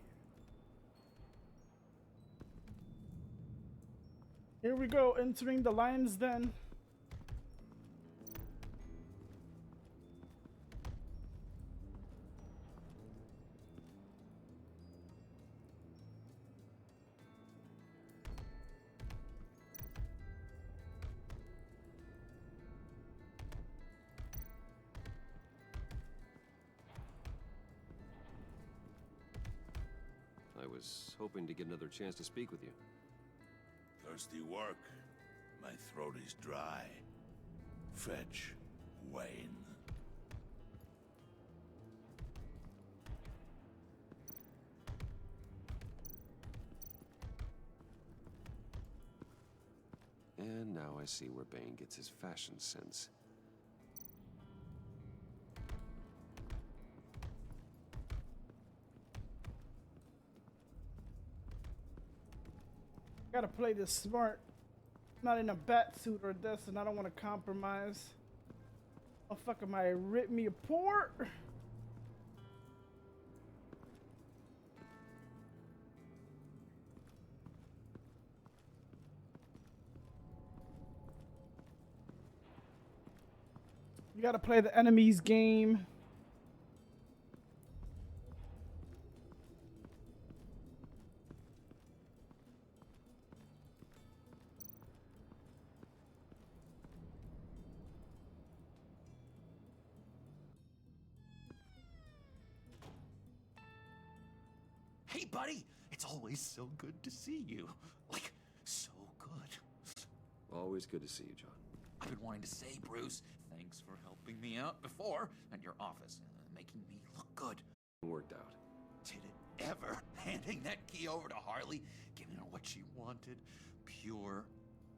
Here we go, entering the lion's den. I was hoping to get another chance to speak with you. Thirsty work. My throat is dry. Fetch Wayne. And now I see where Bane gets his fashion sense. Gotta play this smart. Not in a bat suit or this, and I don't want to compromise. Oh fuck, am I rip me apart? You gotta play the enemy's game. Hey, buddy! It's always so good to see you. Like, so good. Always good to see you, John. I've been wanting to say, Bruce, thanks for helping me out before at your office, making me look good. Worked out. Did it ever? Handing that key over to Harley, giving her what she wanted. Pure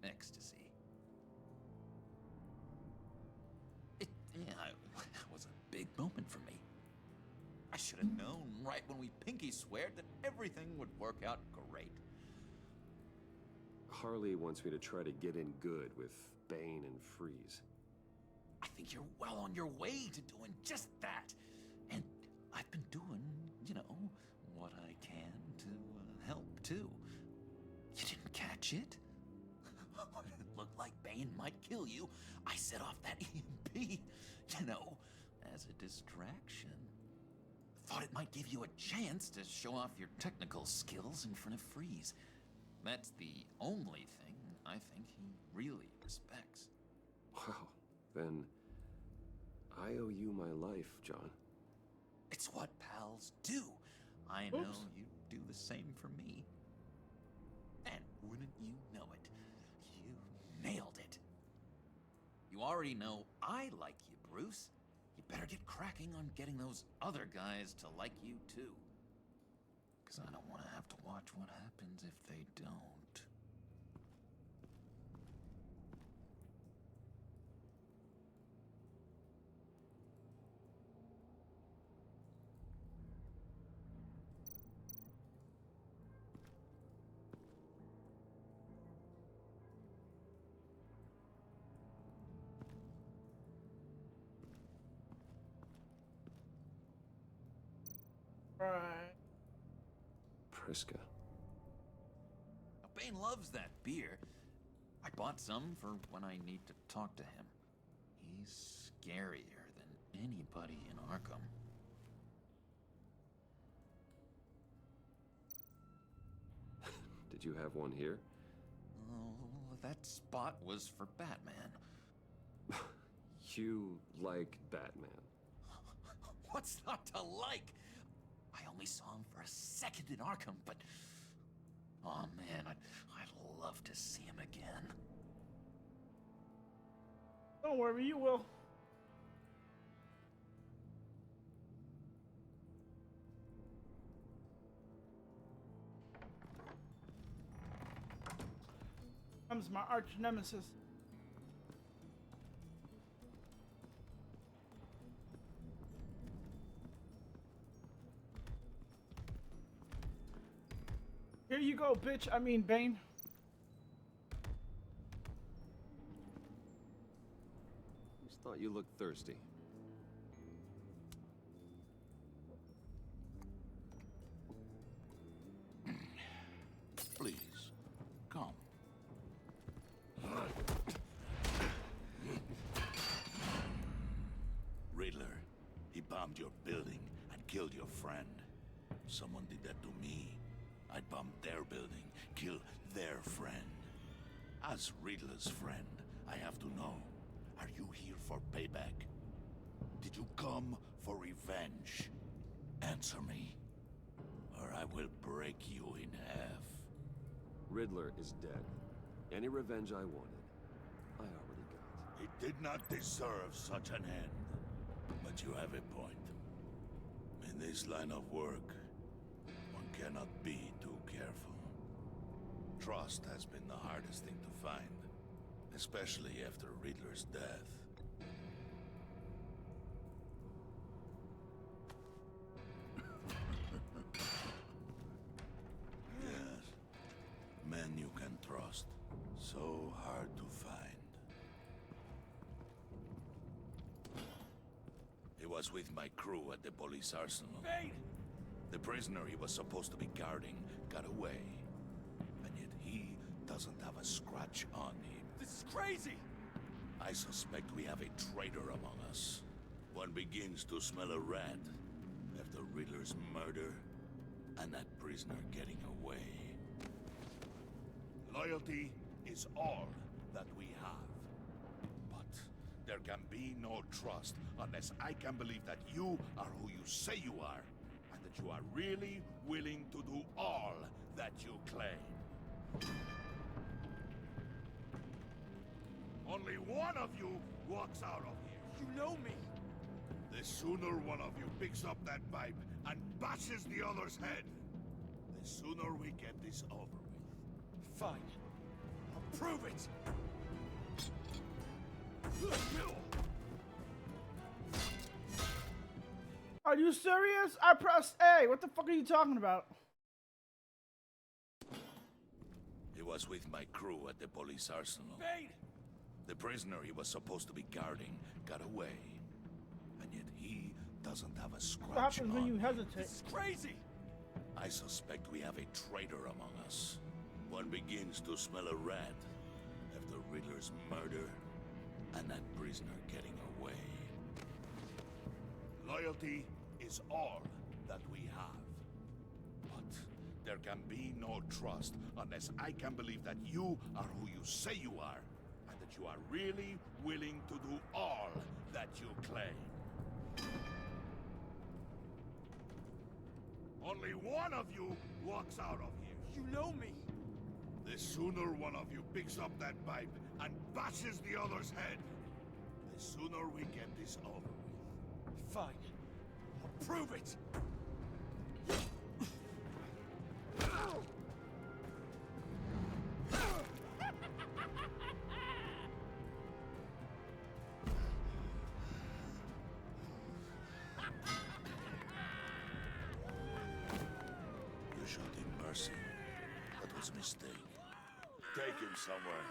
ecstasy. It was a big moment for me. I should have known right when we pinky sweared that everything would work out great. Harley wants me to try to get in good with Bane and Freeze. I think you're well on your way to doing just that. And I've been doing too. You didn't catch it? When it looked like Bane might kill you, I set off that EMP, you know, as a distraction. Thought it might give you a chance to show off your technical skills in front of Freeze. That's the only thing I think he really respects. Wow, then I owe you my life, John. It's what pals do. I know you do the same for me. And wouldn't you know it, you nailed it. You already know I like you, Bruce. You better get cracking on getting those other guys to like you too. Because I don't want to have to watch what happens if they don't. Right. Priska. Now, Bane loves that beer. I bought some for when I need to talk to him. He's scarier than anybody in Arkham. Did you have one here? Oh, that spot was for Batman. You like Batman. What's not to like? I only saw him for a second in Arkham, but... oh man, I'd love to see him again. Don't worry, you will. Comes my arch nemesis. Here you go, bitch. I mean, Bane. Just thought you looked thirsty. Please, come. Riddler, he bombed your building and killed your friend. Someone did that to me. I'd bomb their building, kill their friend. As Riddler's friend, I have to know, are you here for payback? Did you come for revenge? Answer me, or I will break you in half. Riddler is dead. Any revenge I wanted, I already got. He did not deserve such an end. But you have a point. In this line of work, one cannot be too careful. Trust has been the hardest thing to find, especially after Riddler's death. Yes, men you can trust. So hard to find. He was with my crew at the police arsenal. Bane! The prisoner he was supposed to be guarding got away. And yet he doesn't have a scratch on him. This is crazy! I suspect we have a traitor among us. One begins to smell a rat after Riddler's murder and that prisoner getting away. Loyalty is all that we have. But there can be no trust unless I can believe that you are who you say you are, and that you are really willing to do all that you claim. Only one of you walks out of here. You know me. The sooner one of you picks up that pipe and bashes the other's head, the sooner we get this over with. Fine. I'll prove it. Are you serious? I pressed A. What the fuck are you talking about? He was with my crew at the police arsenal. Bane! The prisoner he was supposed to be guarding got away. And yet he doesn't have a scratch What happens on when you him. hesitate? This is crazy! I suspect we have a traitor among us. One begins to smell a rat after Riddler's murder and that prisoner getting away. Loyalty is all that we have. But there can be no trust unless I can believe that you are who you say you are, and that you are really willing to do all that you claim. Only one of you walks out of here. You know me. The sooner one of you picks up that pipe and bashes the other's head, the sooner we get this over with. Fine. I'll prove it. You showed him mercy. That was a mistake. Take him somewhere.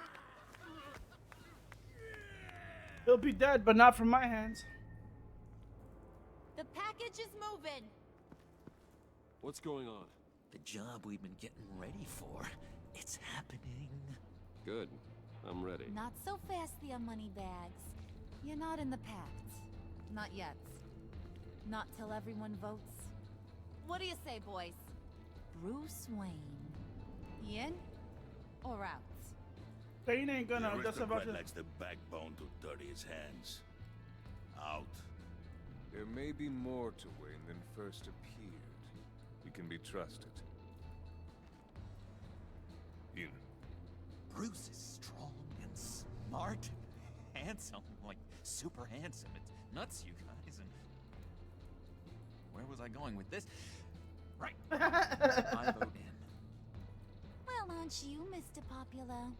He'll be dead, but not from my hands. The package is moving. What's going on? The job we've been getting ready for. It's happening. Good. I'm ready. Not so fast, the money bags. You're not in the pact. Not yet. Not till everyone votes. What do you say, boys? Bruce Wayne. In or out? Bane ain't gonna. The That's about aristocrat to. lacks the backbone to dirty his hands. Out. There may be more to Wayne than first appeared. He can be trusted. In. Bruce is strong and smart, handsome, like super handsome. It's nuts, you guys. And where was I going with this? Right. I vote in. Well, aren't you, Mr. Popular?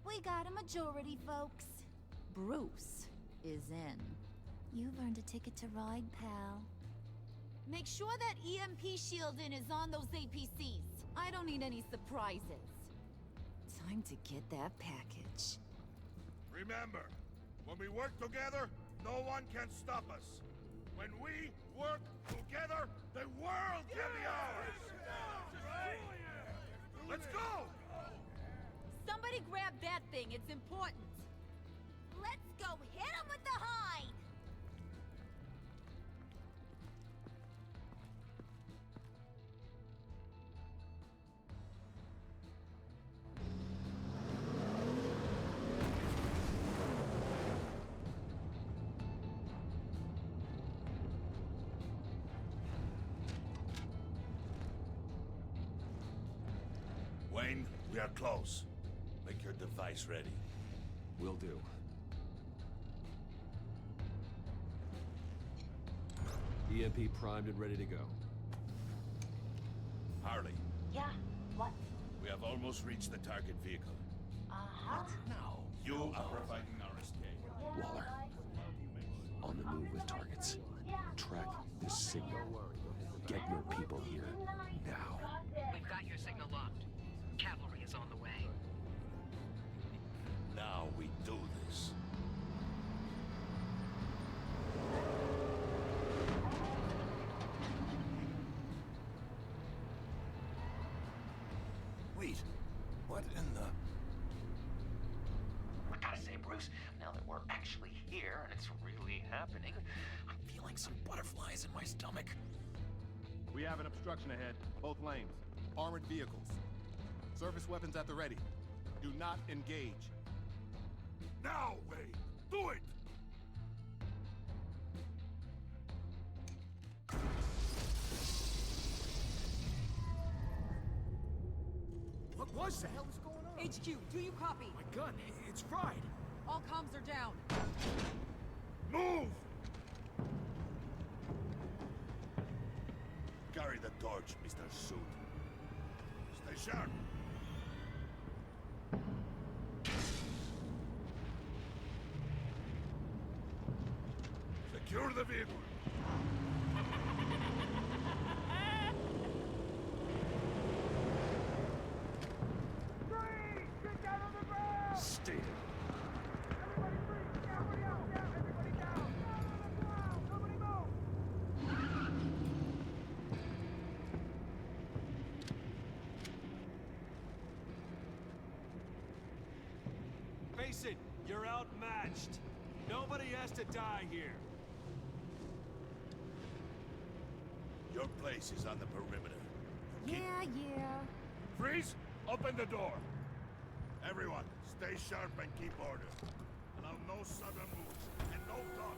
We got a majority, folks. Bruce is in. You've earned a ticket to ride, pal. Make sure that EMP shielding is on those APCs. I don't need any surprises. Time to get that package. Remember, when we work together, no one can stop us. When we work together, the world can be ours. Let's go! Somebody grab that thing, it's important. Let's go hit him with the hide! Wayne, we are close. Make your device ready. Will do. EMP primed and ready to go. Harley, Yeah, what? we have almost reached the target vehicle. Uh-huh. Now, you are providing our escape. Waller. On the move with targets. Track this signal. Get your people here. Now. We've got your signal locked. Cavalry is on the way. Now we do this. Wait, what in the... I gotta say, Bruce, now that we're actually here and it's really happening, I'm feeling some butterflies in my stomach. We have an obstruction ahead, both lanes. Armored vehicles. Service weapons at the ready. Do not engage. Now, Wayne! Do it! What was that? What the hell is going on? HQ, do you copy? My gun, it's fried. All comms are down. Move! Carry the torch, Mr. Suit. Stay sharp. Secure the vehicle. Stay there. face it, you're outmatched. Nobody has to die here. Your place is on the perimeter. Yeah. Freeze! Open the door! Everyone, stay sharp and keep order. Allow no sudden moves, and no talk.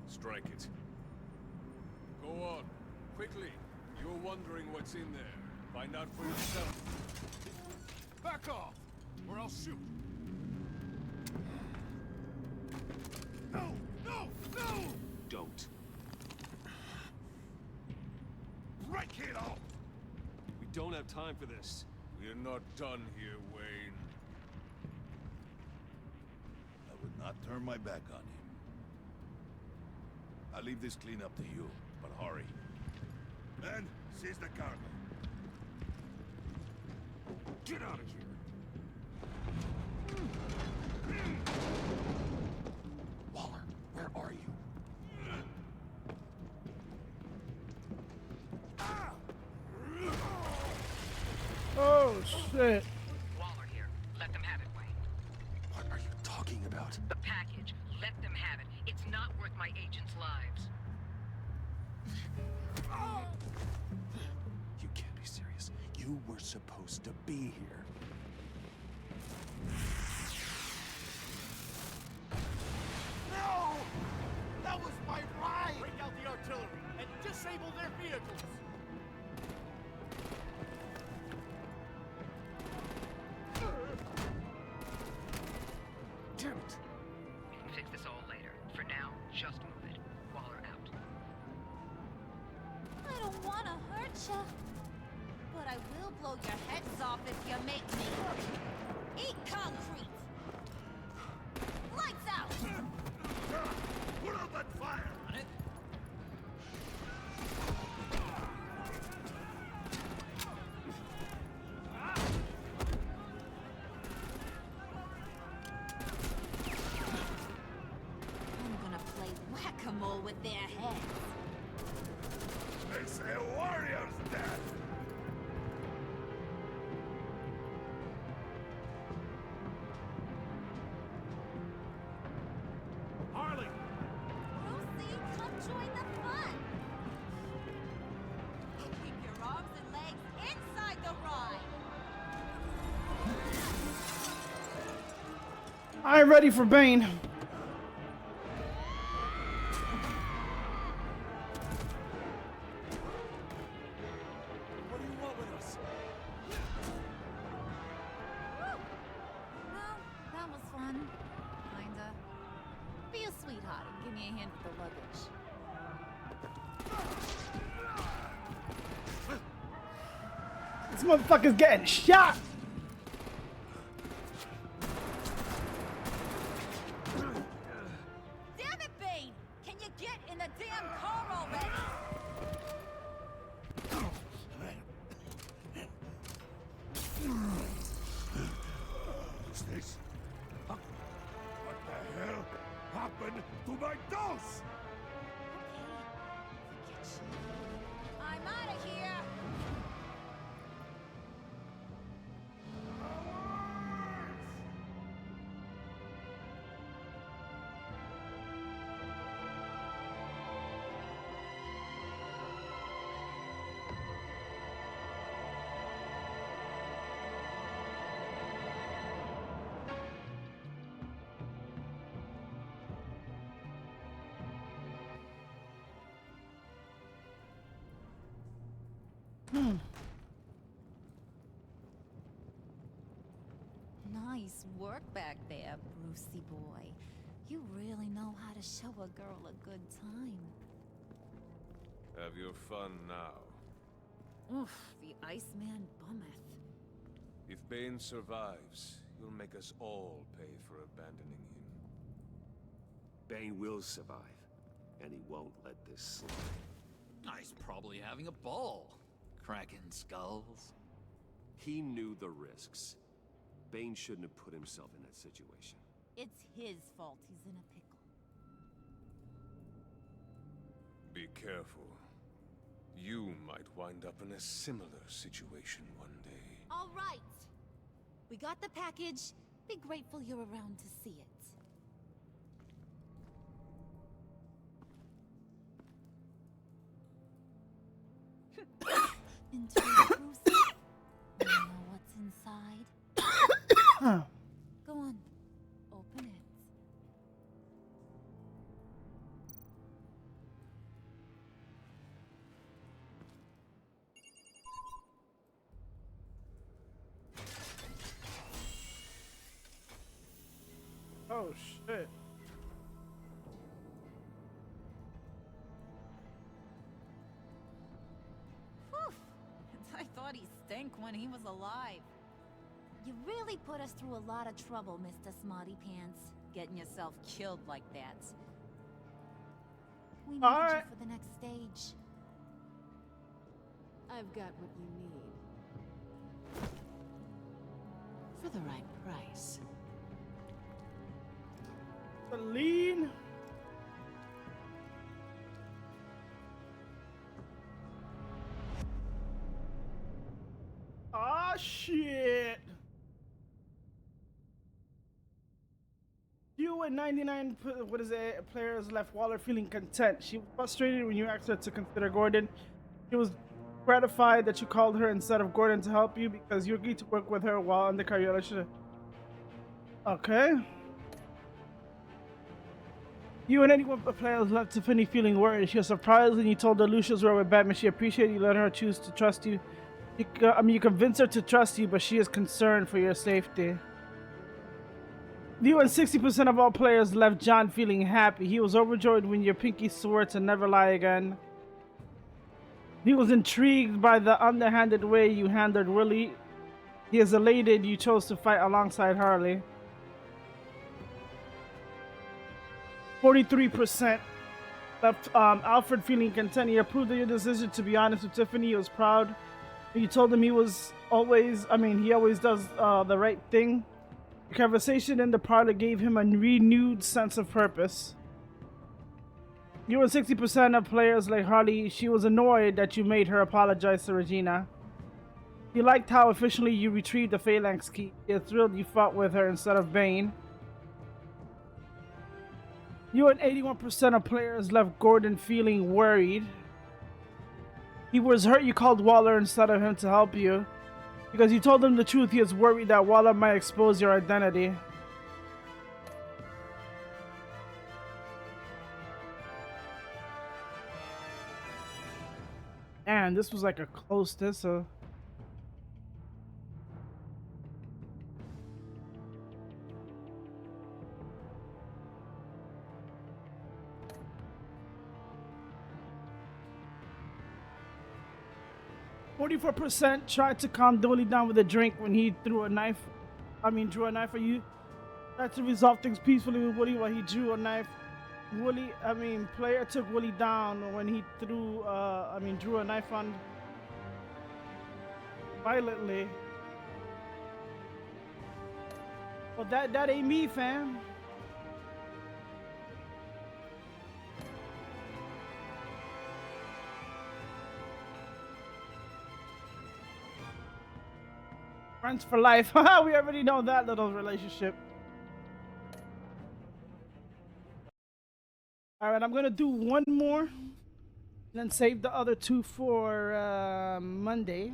Strike it. Go on. Quickly. You're wondering what's in there. Find out for yourself. Back off, or I'll shoot. No! No! No! Don't. Break it off! We don't have time for this. We're not done here, Wayne. I would not turn my back on him. I'll leave this cleanup to you, but hurry. Men, seize the cargo. Get out of here! Waller, where are you? Oh, shit. Waller here. Let them have it, Wayne. What are you talking about? The package. Let them have it. It's not worth my agents' lives. You can't be serious. You were supposed to be here. No! That was my right! Break out the artillery and disable their vehicles! Damn it! We can fix this all later. For now, just move it. Waller out. I don't want to hurt you, but I will blow your heads off if you make me. Eat concrete! Lights out! Put out that fire! On it. I'm gonna play whack-a-mole with their heads. They say a warrior's dead! Harley! Lucy, come join the fun! Keep your arms and legs inside the ride! I ain't ready for Bane. What do you want with us? Well, that was fun. Kinda. Be a sweetheart and give me a hand with the luggage. This motherfucker's getting shot. Damn it, Bane! Can you get in the damn car already? What's this? Huh? What the hell happened to my dose? I'm out of here! Nice work back there, Brucey boy. You really know how to show a girl a good time. Have your fun now. Oof, the Iceman bummeth. If Bane survives, you'll make us all pay for abandoning him. Bane will survive, and he won't let this slide. He's probably having a ball. Cracking skulls. He knew the risks. Bane shouldn't have put himself in that situation. It's his fault he's in a pickle. Be careful. You might wind up in a similar situation one day. All right. We got the package. Be grateful you're around to see it. Into Bruce. You know what's inside? Go on. Open it. Oh shit. Whew. I thought he stank when he was alive. You really put us through a lot of trouble, Mr. Smarty Pants. Getting yourself killed like that. We need you for the next stage. I've got what you need. For the right price. Celine. Ah, shit. You and 99 players left Waller feeling content. She was frustrated when you asked her to consider Gordon. She was gratified that you called her instead of Gordon to help you because you agreed to work with her while undercover relationship. Okay. You and anyone but players left Tiffany feeling worried. She was surprised when you told her Lucius were with Batman. She appreciated you letting her choose to trust you. You convinced her to trust you, but she is concerned for your safety. You and 60% of all players left John feeling happy. He was overjoyed when your pinky swore to never lie again. He was intrigued by the underhanded way you handled Willie. He is elated you chose to fight alongside Harley. 43% left Alfred feeling content. He approved of your decision to be honest with Tiffany. He was proud. You told him he always does the right thing. The conversation in the parlor gave him a renewed sense of purpose. You and 60% of players like Harley, she was annoyed that you made her apologize to Regina. He liked how efficiently you retrieved the Phalanx key. He was thrilled you fought with her instead of Bane. You and 81% of players left Gordon feeling worried. He was hurt you called Waller instead of him to help you. Because you told him the truth, he is worried that Waller might expose your identity. Man, this was like a close so. %, tried to calm Dolly down with a drink when he drew a knife at you. Tried to resolve things peacefully with Woody while he drew a knife. Player took Willie down when he drew a knife on violently. Well, that ain't me, fam. Friends for life. We already know that little relationship. Alright, I'm gonna do one more. And then save the other two for Monday.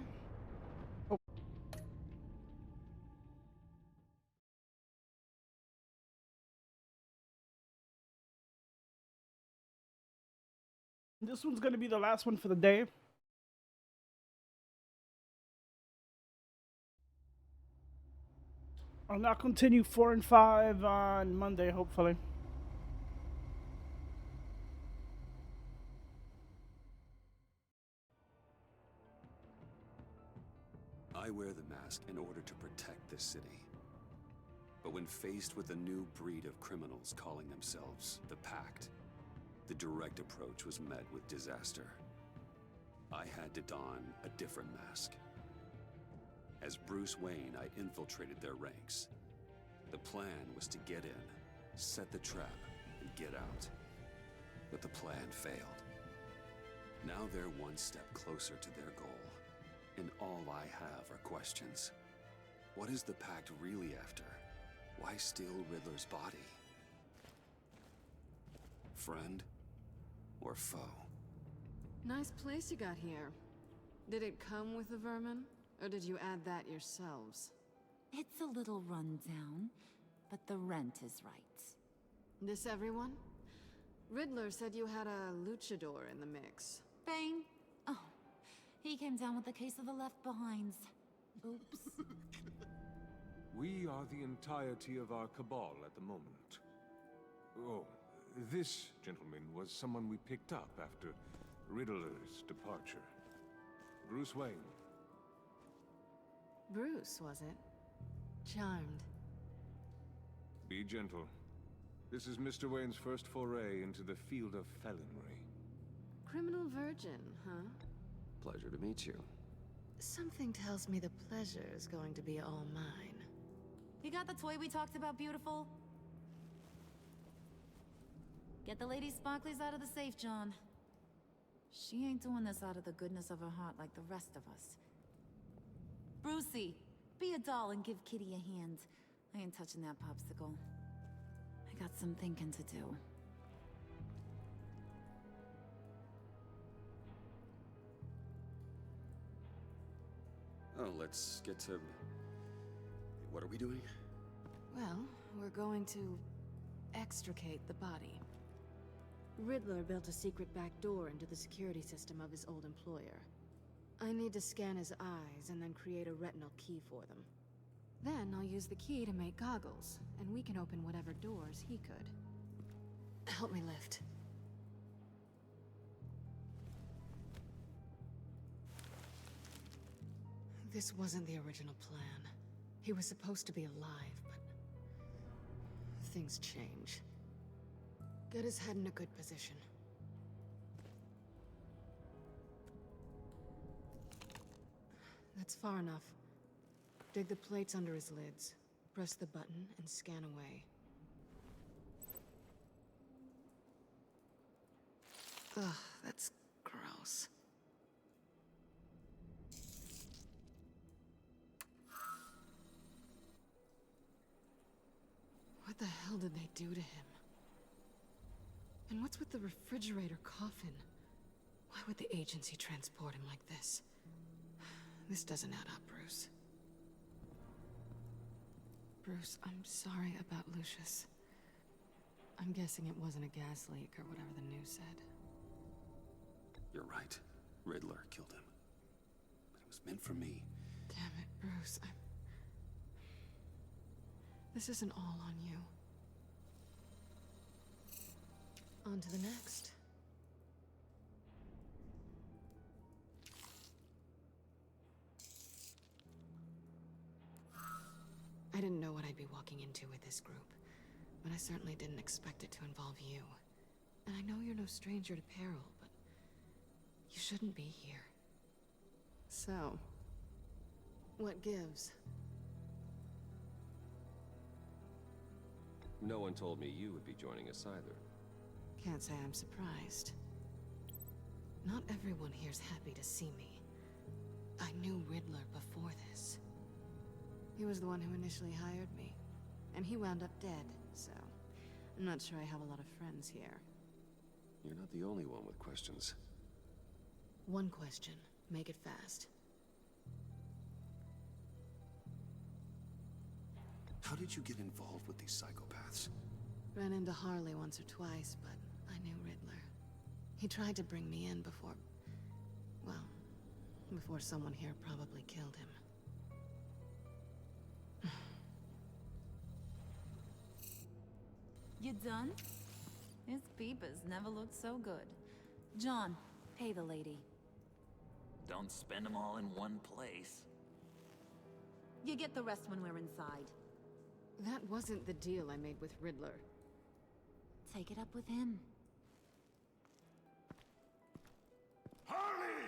Oh. This one's gonna be the last one for the day. I'll now continue 4 and 5 on Monday, hopefully. I wear the mask in order to protect this city. But when faced with a new breed of criminals calling themselves the Pact, the direct approach was met with disaster. I had to don a different mask. As Bruce Wayne, I infiltrated their ranks. The plan was to get in, set the trap, and get out. But the plan failed. Now they're one step closer to their goal. And all I have are questions. What is the Pact really after? Why steal Riddler's body? Friend or foe? Nice place you got here. Did it come with the vermin? Or did you add that yourselves? It's a little rundown, but the rent is right. This everyone? Riddler said you had a luchador in the mix. Bane? Oh, he came down with a case of the left behinds. Oops. We are the entirety of our cabal at the moment. Oh, this gentleman was someone we picked up after Riddler's departure. Bruce Wayne. Bruce, was it? Charmed. Be gentle. This is Mr. Wayne's first foray into the field of felonry. Criminal virgin, huh? Pleasure to meet you. Something tells me the pleasure is going to be all mine. You got the toy we talked about, beautiful? Get the lady sparklies out of the safe, John. She ain't doing this out of the goodness of her heart like the rest of us. Brucey, be a doll and give Kitty a hand. I ain't touching that popsicle. I got some thinking to do. Oh, let's get to... What are we doing? Well, we're going to extricate the body. Riddler built a secret back door into the security system of his old employer. I need to scan his eyes and then create a retinal key for them. Then I'll use the key to make goggles, and we can open whatever doors he could. Help me lift. This wasn't the original plan. He was supposed to be alive, but things change. Get his head in a good position. That's far enough. Dig the plates under his lids. Press the button and scan away. Ugh, that's gross. What the hell did they do to him? And what's with the refrigerator coffin? Why would the agency transport him like this? This doesn't add up, Bruce. Bruce, I'm sorry about Lucius. I'm guessing it wasn't a gas leak or whatever the news said. You're right. Riddler killed him. But it was meant for me. Damn it, Bruce. This isn't all on you. On to the next. I didn't know what I'd be walking into with this group, but I certainly didn't expect it to involve you. And I know you're no stranger to peril, but you shouldn't be here. So, what gives? No one told me you would be joining us either. Can't say I'm surprised. Not everyone here's happy to see me. I knew Riddler before this. He was the one who initially hired me. And he wound up dead, so I'm not sure I have a lot of friends here. You're not the only one with questions. One question. Make it fast. How did you get involved with these psychopaths? Ran into Harley once or twice, but I knew Riddler. He tried to bring me in before... well, before someone here probably killed him. You done? His peepers never looked so good. John, pay the lady. Don't spend them all in one place. You get the rest when we're inside. That wasn't the deal I made with Riddler. Take it up with him. Harley!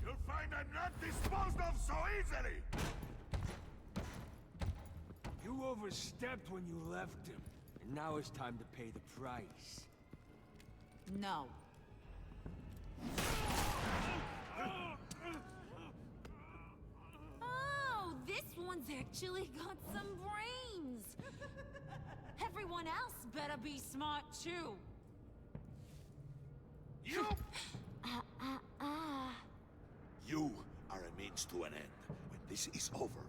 You'll find I'm not disposed of so easily! You overstepped when you left him, And now it's time to pay the price. No. Oh, this one's actually got some brains. Everyone else better be smart too. You! You are a means to an end. When this is over,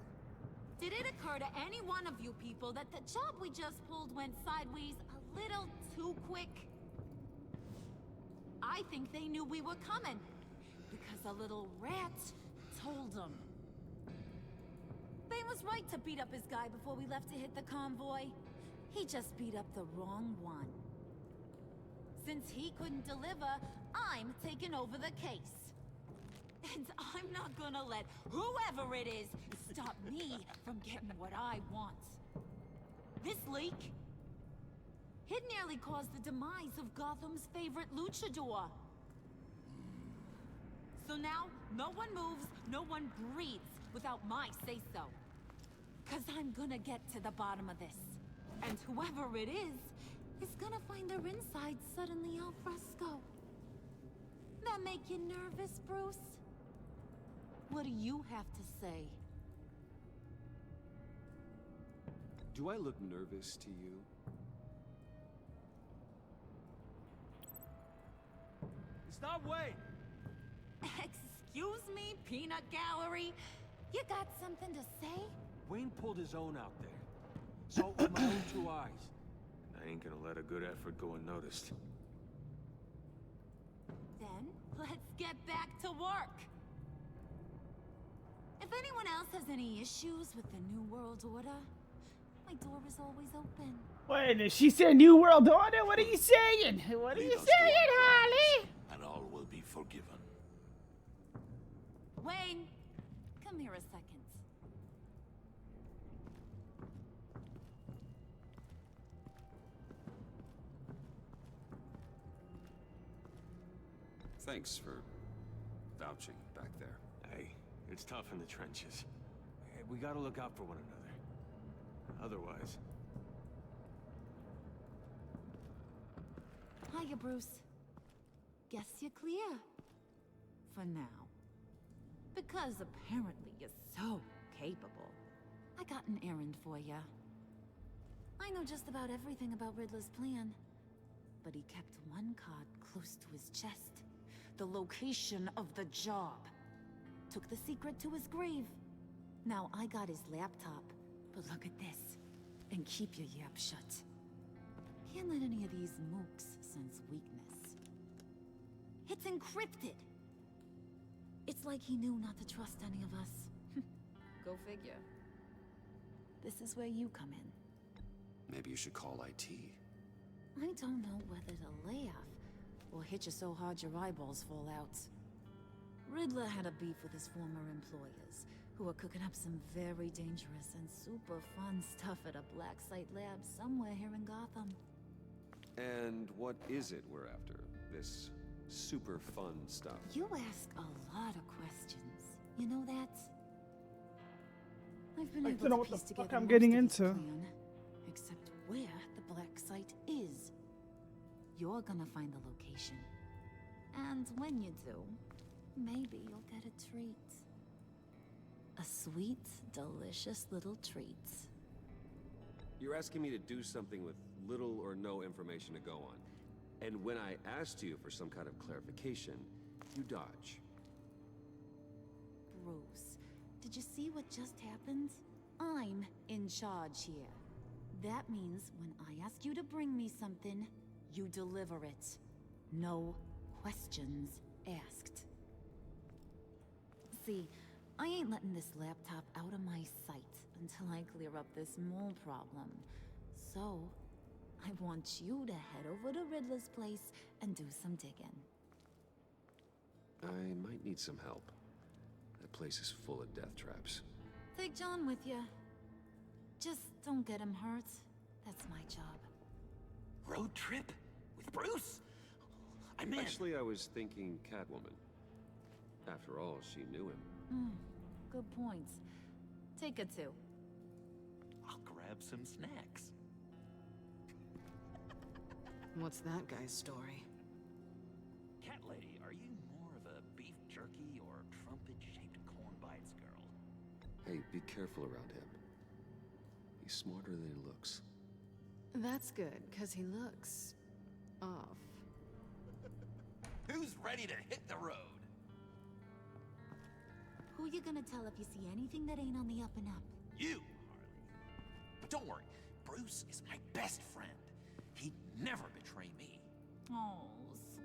Did it occur to any one of you people that the job we just pulled went sideways a little too quick? I think they knew we were coming, because a little rat told them. They was right to beat up his guy before we left to hit the convoy. He just beat up the wrong one. Since he couldn't deliver, I'm taking over the case. And I'm not gonna let whoever it is stop me from getting what I want. This leak, it nearly caused the demise of Gotham's favorite luchador. So now, no one moves, no one breathes without my say-so. 'Cause I'm gonna get to the bottom of this. And whoever it is gonna find their insides suddenly al fresco. That make you nervous, Bruce? What do you have to say? Do I look nervous to you? Stop waiting! Excuse me, peanut gallery? You got something to say? Wayne pulled his own out there. Saw it with my own two eyes. And I ain't gonna let a good effort go unnoticed. Then, let's get back to work. If anyone else has any issues with the New World Order, my door is always open. Wait, she said New World Order? What are you saying? What are you saying, Harley? and all will be forgiven. Wayne, come here a second. Thanks for vouching back there. Hey, it's tough in the trenches. Hey, we gotta look out for one another. Otherwise... Hiya, Bruce. Guess you're clear. For now. Because apparently you're so capable. I got an errand for you. I know just about everything about Riddler's plan. But he kept one card close to his chest. The location of the job. Took the secret to his grave. Now I got his laptop. But look at this. And keep your yap shut. Can't let any of these mooks sense weakness. It's encrypted. It's like he knew not to trust any of us. Go figure. This is where you come in. Maybe you should call IT. I don't know whether to laugh or hit you so hard your eyeballs fall out. Riddler had a beef with his former employers, who were cooking up some very dangerous and super fun stuff at a black site lab somewhere here in Gotham. And what is it we're after? This super fun stuff? You ask a lot of questions. You know that? I've been I able don't know to what the piece fuck together I'm most getting of his into. plan, except where the black site is. You're gonna find the location. And when you do, maybe you'll get a treat. A sweet, delicious little treat. You're asking me to do something with little or no information to go on. And when I asked you for some kind of clarification, you dodge. Bruce, did you see what just happened? I'm in charge here. That means when I ask you to bring me something, you deliver it. No questions asked. See, I ain't letting this laptop out of my sight until I clear up this mole problem. So, I want you to head over to Riddler's place and do some digging. I might need some help. That place is full of death traps. Take John with you. Just don't get him hurt. That's my job. Road trip? With Bruce? I'm in. Actually, I was thinking Catwoman. After all, she knew him. Good point. Take it too. I'll grab some snacks. What's that guy's story? Cat lady, are you more of a beef jerky or trumpet-shaped corn bites girl? Hey, be careful around him. He's smarter than he looks. That's good, because he looks... off. Who's ready to hit the road? Who you gonna tell if you see anything that ain't on the up and up? You, Harley. But don't worry, Bruce is my best friend. He'd never betray me. Oh,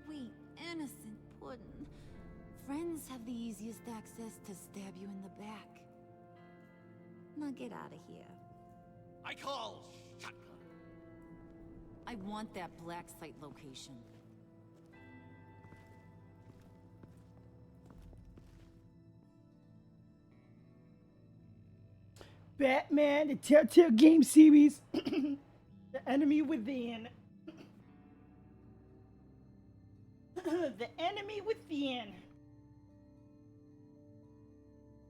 sweet, innocent puddin'. Friends have the easiest access to stab you in the back. Now get out of here. I call shotgun. I want that black site location. Batman, the Telltale game series, The Enemy Within. The Enemy Within.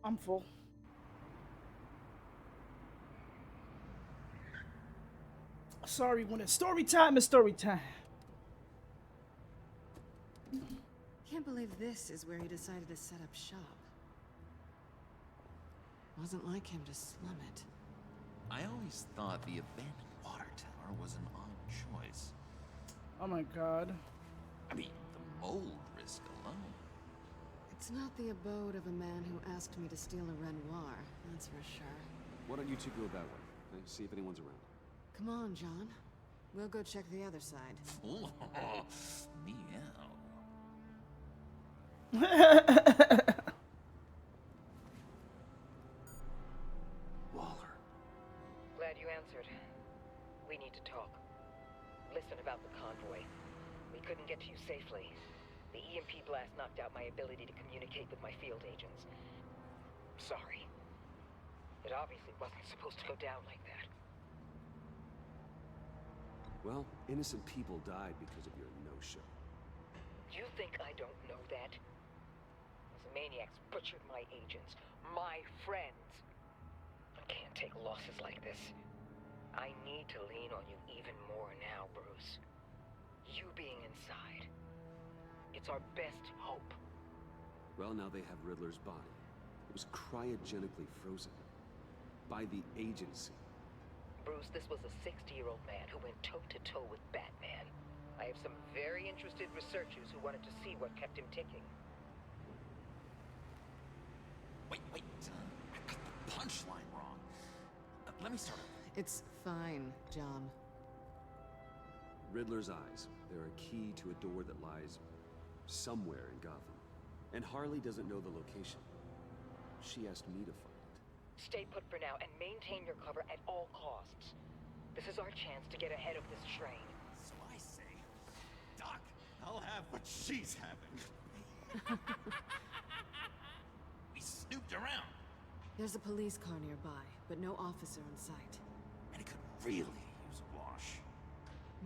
I'm full. Sorry, when it's story time, it's story time. Can't believe this is where he decided to set up shop. Wasn't like him to slum it. I always thought the abandoned water tower was an odd choice. Oh my god. I mean, the mold risk alone. It's not the abode of a man who asked me to steal a Renoir, that's for sure. Why don't you two go that way? Okay? See if anyone's around. Come on, John. We'll go check the other side. Meow. Waller. Glad you answered. We need to talk. Listen about the convoy. We couldn't get to you safely. The EMP blast knocked out my ability to communicate with my field agents. Sorry. It obviously wasn't supposed to go down like that. Well, innocent people died because of your no-show. You think I don't know that? Those maniacs butchered my agents, my friends. I can't take losses like this. I need to lean on you even more now, Bruce. You being inside. It's our best hope. Well, now they have Riddler's body. It was cryogenically frozen. By the agency. Bruce, this was a 60-year-old man who went toe-to-toe with Batman. I have some very interested researchers who wanted to see what kept him ticking. Wait. I got the punchline wrong. Let me start over. It's fine, John. Riddler's eyes. They're a key to a door that lies somewhere in Gotham. And Harley doesn't know the location. She asked me to find it. Stay put for now and maintain your cover at all costs. This is our chance to get ahead of this train. So I say, Doc, I'll have what she's having. We snooped around. There's a police car nearby, but no officer in sight. And it could really use a wash.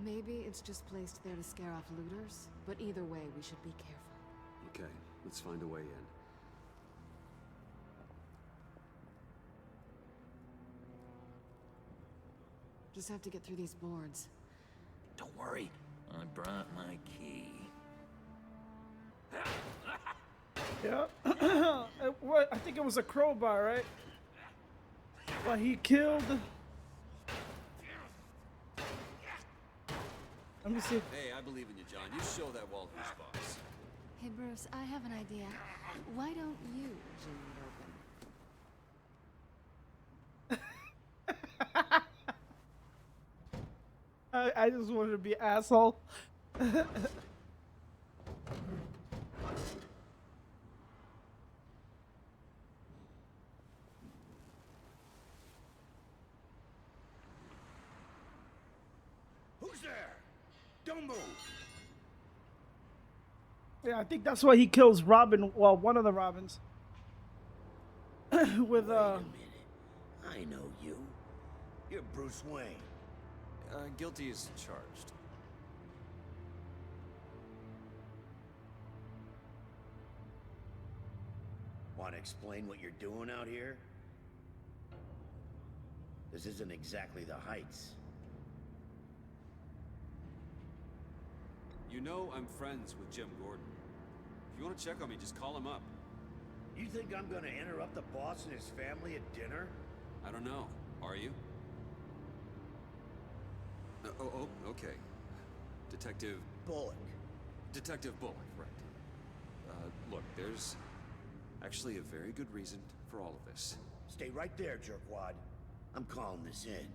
Maybe it's just placed there to scare off looters, but either way, we should be careful. Okay, let's find a way in. Just have to get through these boards. Don't worry, I brought my key. Yeah. What? I think it was a crowbar, right? Well, he killed. Let me see. Hey, I believe in you, John. You show that Walters box. Hey, Bruce, I have an idea. Why don't you jimmy it open? I just wanted to be an asshole. Who's there? Don't move. Yeah, I think that's why he kills Robin. Well, one of the Robins. With Wait a minute. I know you. You're Bruce Wayne. Guilty as charged. Want to explain what you're doing out here? This isn't exactly the Heights. You know I'm friends with Jim Gordon. If you want to check on me, just call him up. You think I'm gonna interrupt the boss and his family at dinner? I don't know. Are you? Okay. Detective... Bullock. Detective Bullock, right. Look, there's actually a very good reason for all of this. Stay right there, jerkwad. I'm calling this in.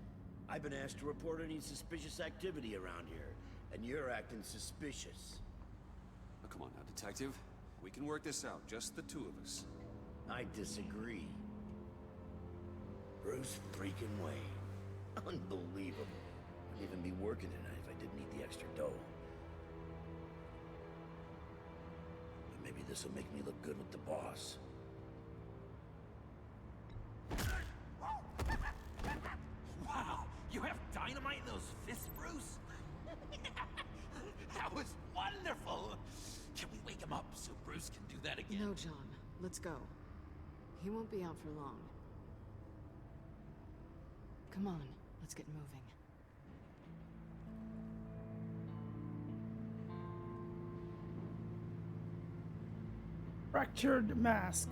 I've been asked to report any suspicious activity around here, and you're acting suspicious. Oh, come on now, Detective. We can work this out, just the two of us. I disagree. Bruce freaking Wayne. Unbelievable. I'd even be working tonight if I didn't need the extra dough. But maybe this will make me look good with the boss. Wow, you have dynamite in those fists, Bruce? That was wonderful! Can we wake him up so Bruce can do that again? No, John. Let's go. He won't be out for long. Come on, let's get moving. Fractured mask.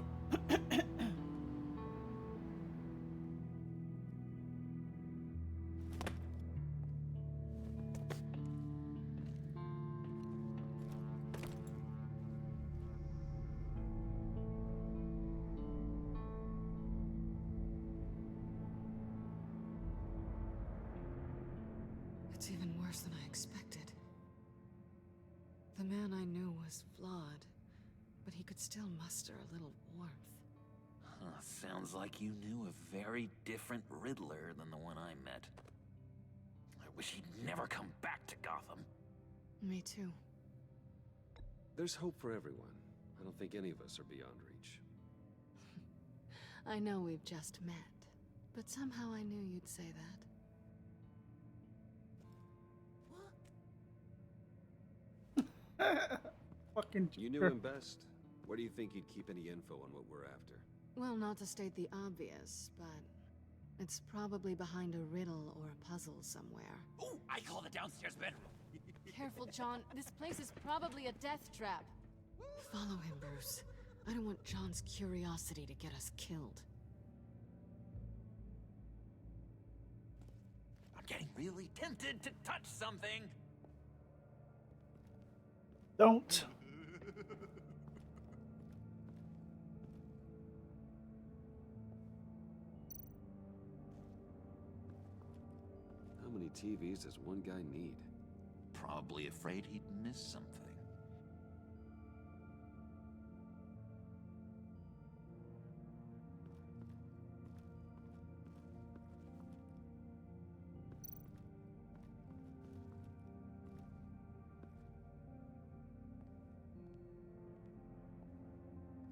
It's even worse than I expected. The man I knew was flawed, but he could still muster a little warmth. Huh, sounds like you knew a very different Riddler than the one I met. I wish he'd never come back to Gotham. Me too. There's hope for everyone. I don't think any of us are beyond reach. I know we've just met, but somehow I knew you'd say that. Fucking You knew him best. Where do you think he'd keep any info on what we're after? Well, not to state the obvious, but it's probably behind a riddle or a puzzle somewhere. Oh, I call the downstairs bedroom. Careful, John. This place is probably a death trap. Follow him, Bruce. I don't want John's curiosity to get us killed. I'm getting really tempted to touch something. Don't. How many TVs does one guy need? Probably afraid he'd miss something.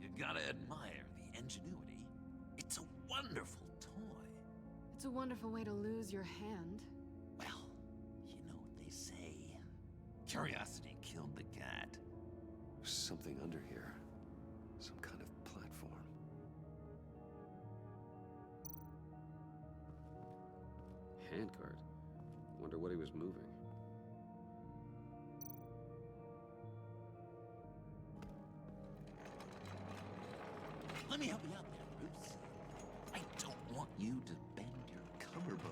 You gotta admire the ingenuity. It's a wonderful toy. It's a wonderful way to lose your hand. Well, you know what they say. Curiosity killed the cat. There's something under here. Some kind of platform. Handcart. Wonder what he was moving. Let me help you out there, Bruce. I don't want you to bend your collarbone.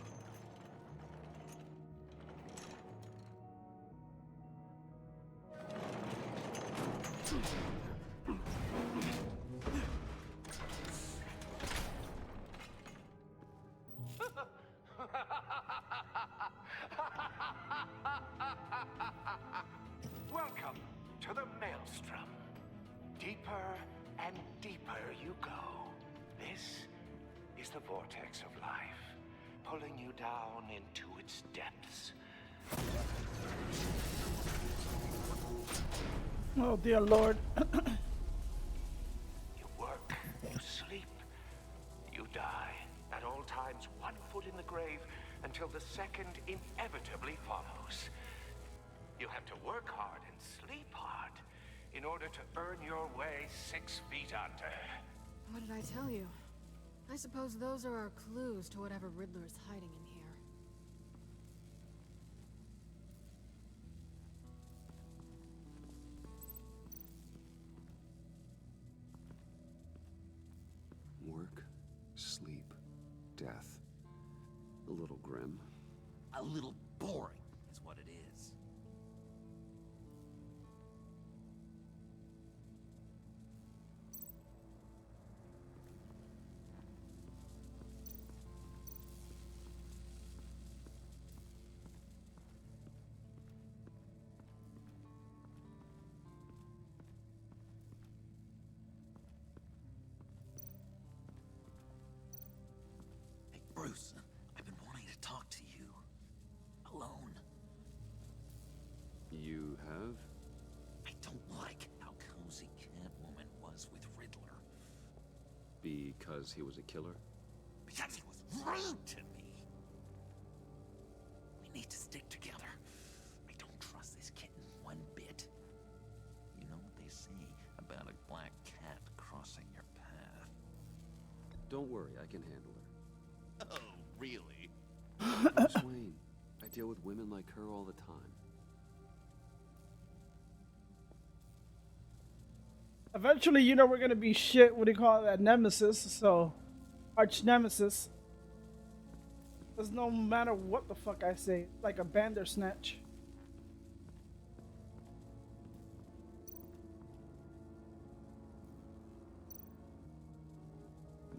Welcome to the Maelstrom. Deeper and deeper you go. This is the vortex of life, pulling you down into its depths. Oh dear Lord. You work, you sleep, you die. At all times, 1 foot in the grave until the second inevitably follows. You have to work hard and sleep hard in order to earn your way 6 feet under. What did I tell you? I suppose those are our clues to whatever Riddler's hiding in here. death. A little grim. A little boring is what it is. Hey, Bruce, I've been wanting to talk to you. Alone. You have? I don't like how cozy Catwoman was with Riddler. Because he was a killer? Because he was rude to me. We need to stick together. I don't trust this kitten one bit. You know what they say about a black cat crossing your path? Don't worry, I can handle her. Oh, really? Bruce Wayne. I deal with women like her all the time. Eventually, you know we're gonna be shit. What do you call that? Nemesis. So, arch nemesis. Because no matter what the fuck I say, it's like a Bandersnatch.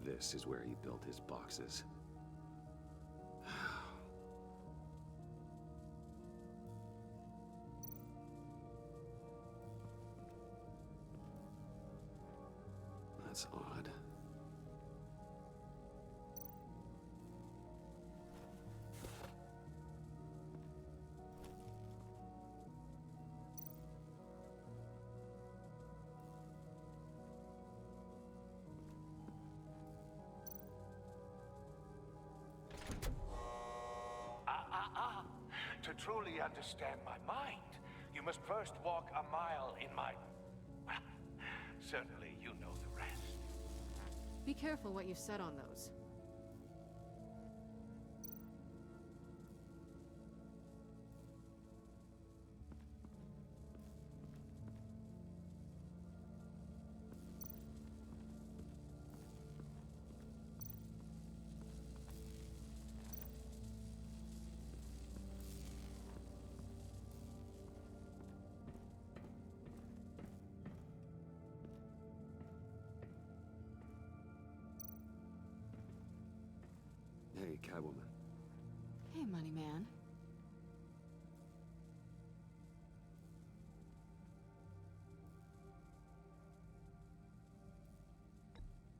This is where he built his boxes. That's odd. To truly understand my mind, you must first walk a mile in my... Well, certainly you know the rest. Be careful what you said on those. Hey, Catwoman. Hey, Money Man.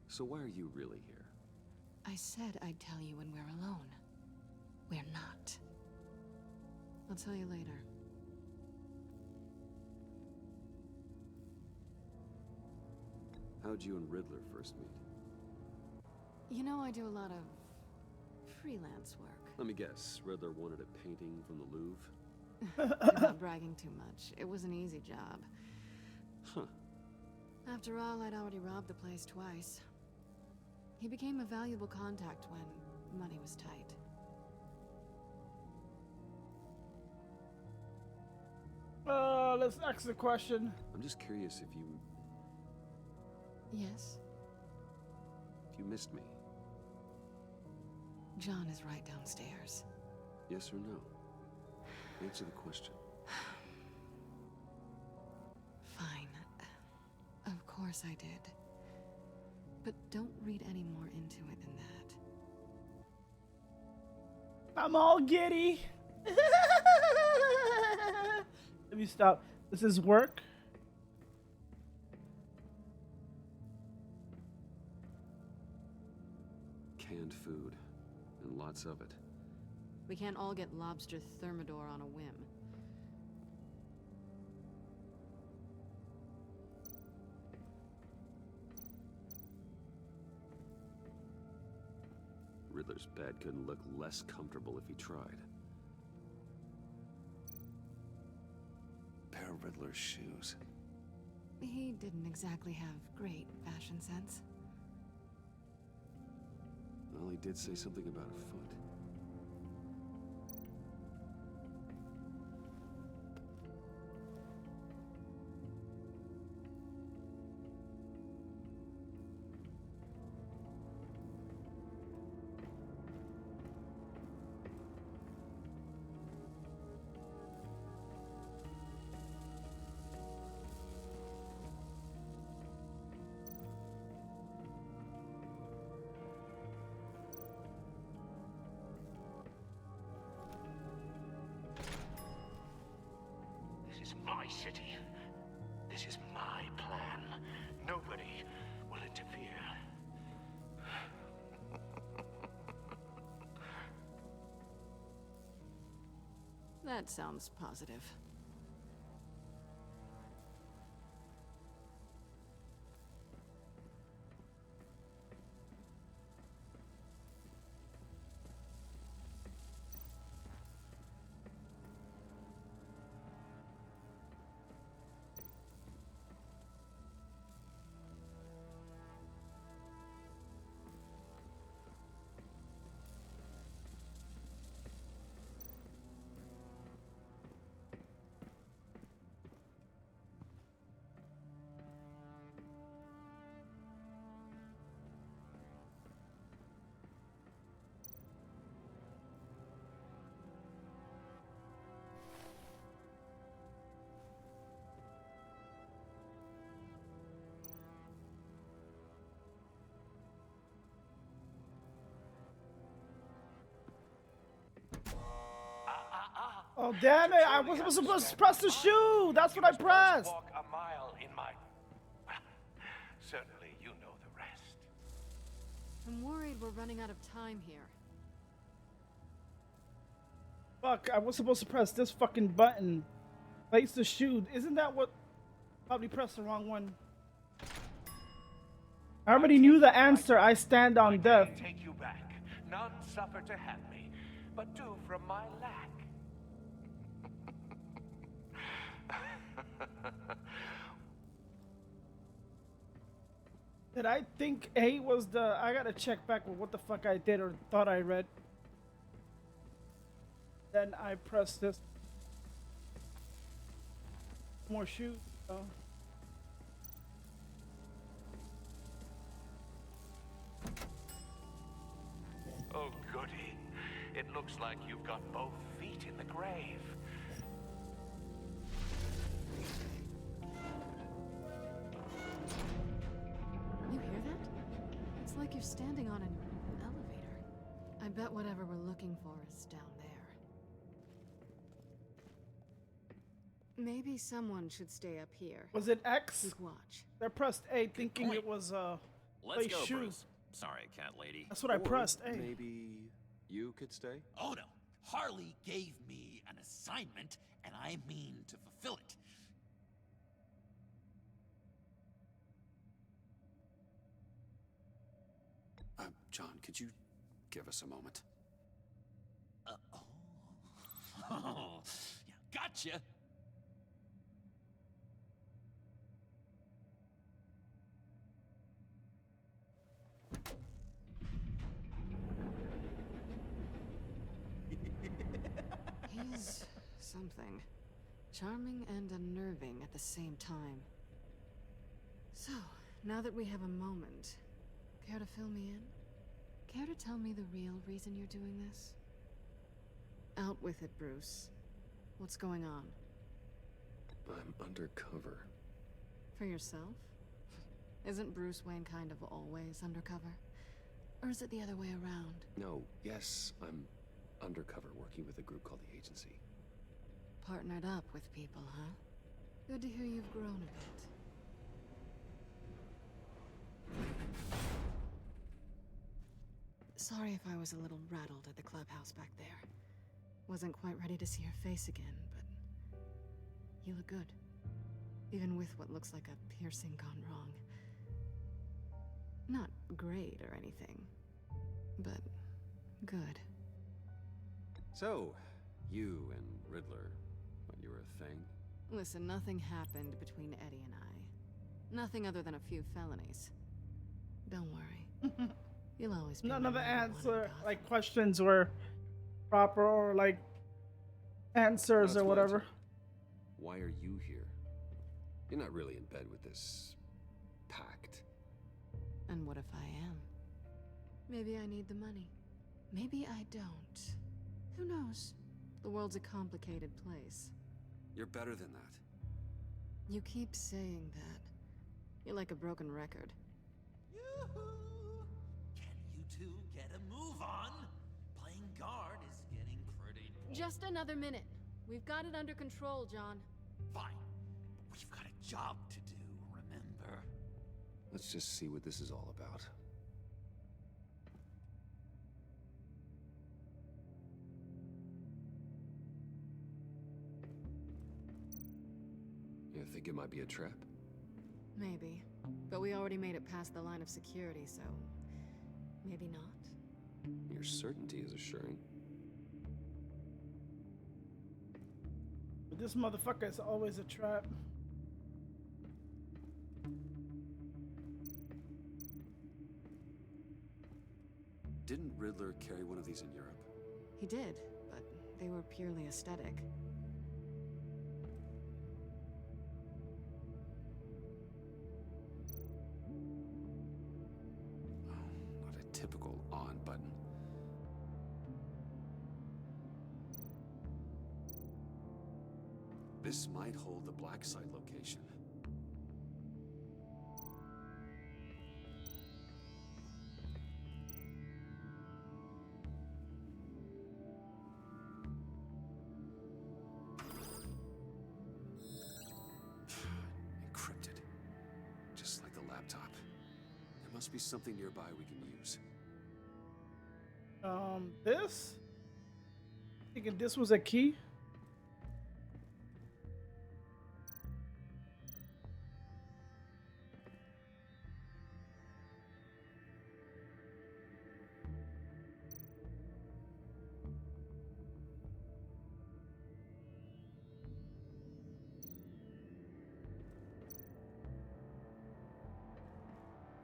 So why are you really here? I said I'd tell you when we're alone. We're not. I'll tell you later. How'd you and Riddler first meet? You know, I do a lot of freelance work. Let me guess, Riddler wanted a painting from the Louvre? Without bragging too much, it was an easy job. Huh. After all, I'd already robbed the place twice. He became a valuable contact when money was tight. Let's ask the question. I'm just curious if you Yes? missed me. John is right downstairs. Yes or no? Answer the question. Fine. Of course I did. But don't read any more into it than that. I'm all giddy. Let me stop. This is work. Canned food. And lots of it. We can't all get lobster thermidor on a whim. Riddler's bed couldn't look less comfortable if he tried. Pair of Riddler's shoes. He didn't exactly have great fashion sense. Well, he did say something about a foot. city. This is my plan. Nobody will interfere. That sounds positive. Oh damn it! I wasn't supposed to press the shoe. That's what I pressed. Walk a mile in my... Certainly, you know the rest. I'm worried we're running out of time here. Fuck! I was supposed to press this fucking button. Place the shoe. Isn't that what? Probably pressed the wrong one. I already knew the answer. I stand on death. Take you back. None suffer to have me, but do from my lack. Did I think A was the... I gotta check back with what the fuck I did or thought I read. Then I pressed this. More shoes. Oh. Oh, goody. It looks like you've got both feet in the grave. You hear that? It's like you're standing on an elevator. I bet whatever we're looking for is down there. Maybe someone should stay up here. Was it X? Keep watch. I pressed A thinking it was Let's go, shoe. Bruce. Sorry, cat lady. That's what I pressed. A. Maybe you could stay? Oh no, Harley gave me an assignment, and I mean to fulfill it. John, could you give us a moment? Oh, yeah, gotcha. He's something. Charming and unnerving at the same time. So, now that we have a moment, care to fill me in? Care to tell me the real reason you're doing this? Out with it, Bruce. What's going on? I'm undercover. For yourself? Isn't Bruce Wayne kind of always undercover? Or is it the other way around? No, yes, I'm undercover working with a group called the Agency. Partnered up with people, huh? Good to hear you've grown a bit. Sorry if I was a little rattled at the clubhouse back there. Wasn't quite ready to see your face again, but you look good. Even with what looks like a piercing gone wrong. Not great or anything, but good. So, you and Riddler, when you were a thing? Listen, nothing happened between Eddie and I. Nothing other than a few felonies. Don't worry. You'll always be None of the my number one answer, like questions were proper or like answers That's or my whatever. turn. Why are you here? You're not really in bed with this pact. And what if I am? Maybe I need the money. Maybe I don't. Who knows? The world's a complicated place. You're better than that. You keep saying that. You're like a broken record. Yoo-hoo! Can you two get a move on? Playing guard is getting pretty... Just another minute. We've got it under control, John. Fine. We've got a job to do, remember? Let's just see what this is all about. You think it might be a trap? Maybe. But we already made it past the line of security, so... maybe not. Your certainty is assuring. But this motherfucker is always a trap. Didn't Riddler carry one of these in Europe? He did, but they were purely aesthetic. Not a typical on button. This might hold the black site location. Encrypted. Just like the laptop. There must be something nearby we can use. This? Thinking this was a key?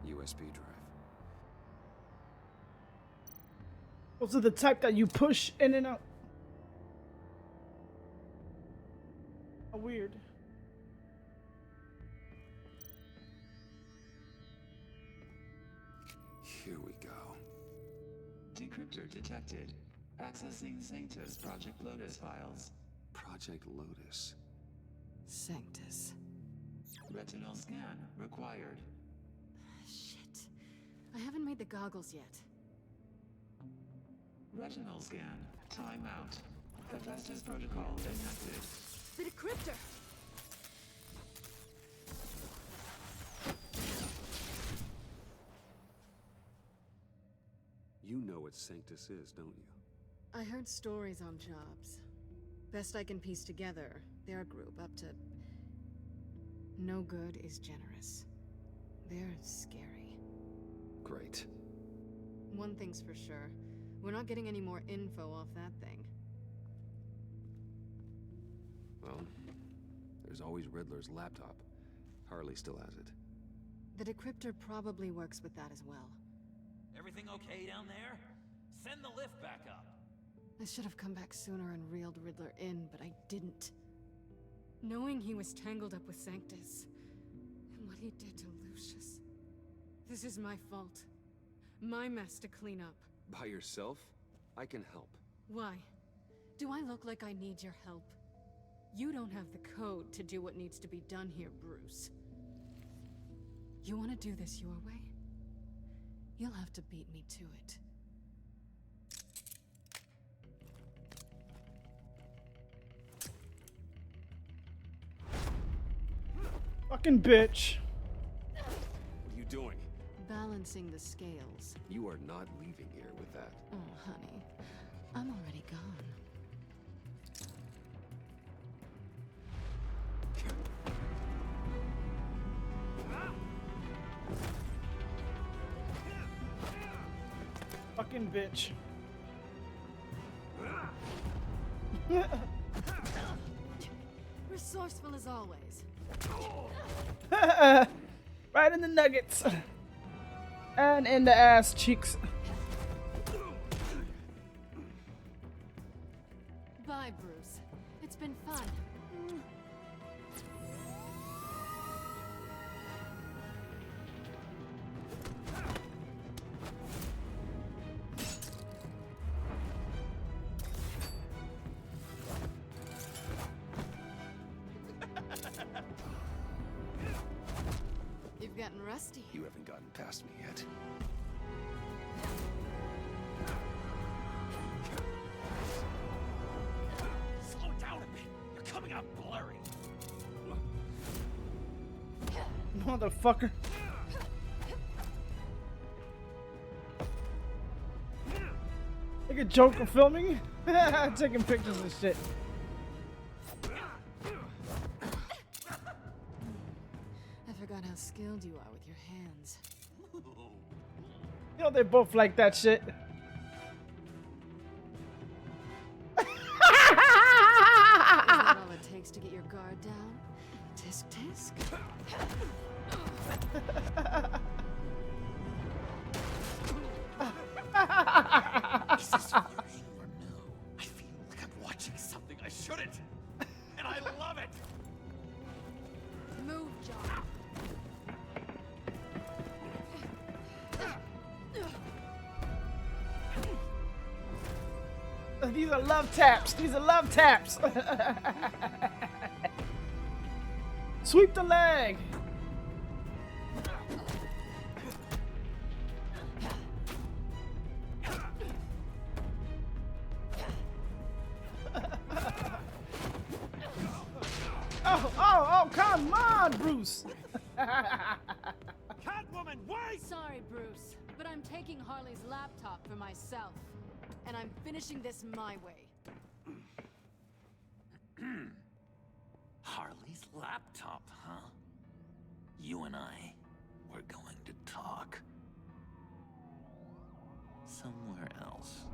USB drive. Those are the type that you push in and out. Oh, weird. Here we go. Decryptor detected. Accessing Sanctus Project Lotus files. Project Lotus. Sanctus. Retinal scan required. Shit. I haven't made the goggles yet. Retinal scan. Timeout. Hephaestus protocol enacted. The decryptor! You know what Sanctus is, don't you? I heard stories on jobs. Best I can piece together, they're a group up to... no good is generous. They're scary. Great. One thing's for sure. We're not getting any more info off that thing. Well, there's always Riddler's laptop. Harley still has it. The decryptor probably works with that as well. Everything okay down there? Send the lift back up. I should have come back sooner and reeled Riddler in, but I didn't. Knowing he was tangled up with Sanctus, and what he did to Lucius. This is my fault. My mess to clean up. By yourself? I can help. Why? Do I look like I need your help? You don't have the code to do what needs to be done here, Bruce. You want to do this your way? You'll have to beat me to it. Fucking bitch. What are you doing? Balancing the scales. You are not leaving here with that. Oh, honey. I'm already gone. Fucking bitch. Resourceful as always. Right in the nuggets. And in the ass cheeks. Bye, Bruce. It's been fun. You've gotten rusty. You haven't gotten past me yet. Slow down a bit. You're coming out blurry. Motherfucker. Look at Joker filming. Taking pictures and shit. I forgot how skilled you are with your hands. You know, they both like that shit. Is that all it takes to get your guard down? Tisk tisk. Is this worrying or no? I feel like I'm watching something I shouldn't. And I love it! Move, John. These are love taps. These are love taps. Sweep the leg. Oh, come on, Bruce. Catwoman, wait! Sorry, Bruce, but I'm taking Harley's laptop for myself. And I'm finishing this my way. Harley's laptop, huh? You and I, we're going to talk. Somewhere else.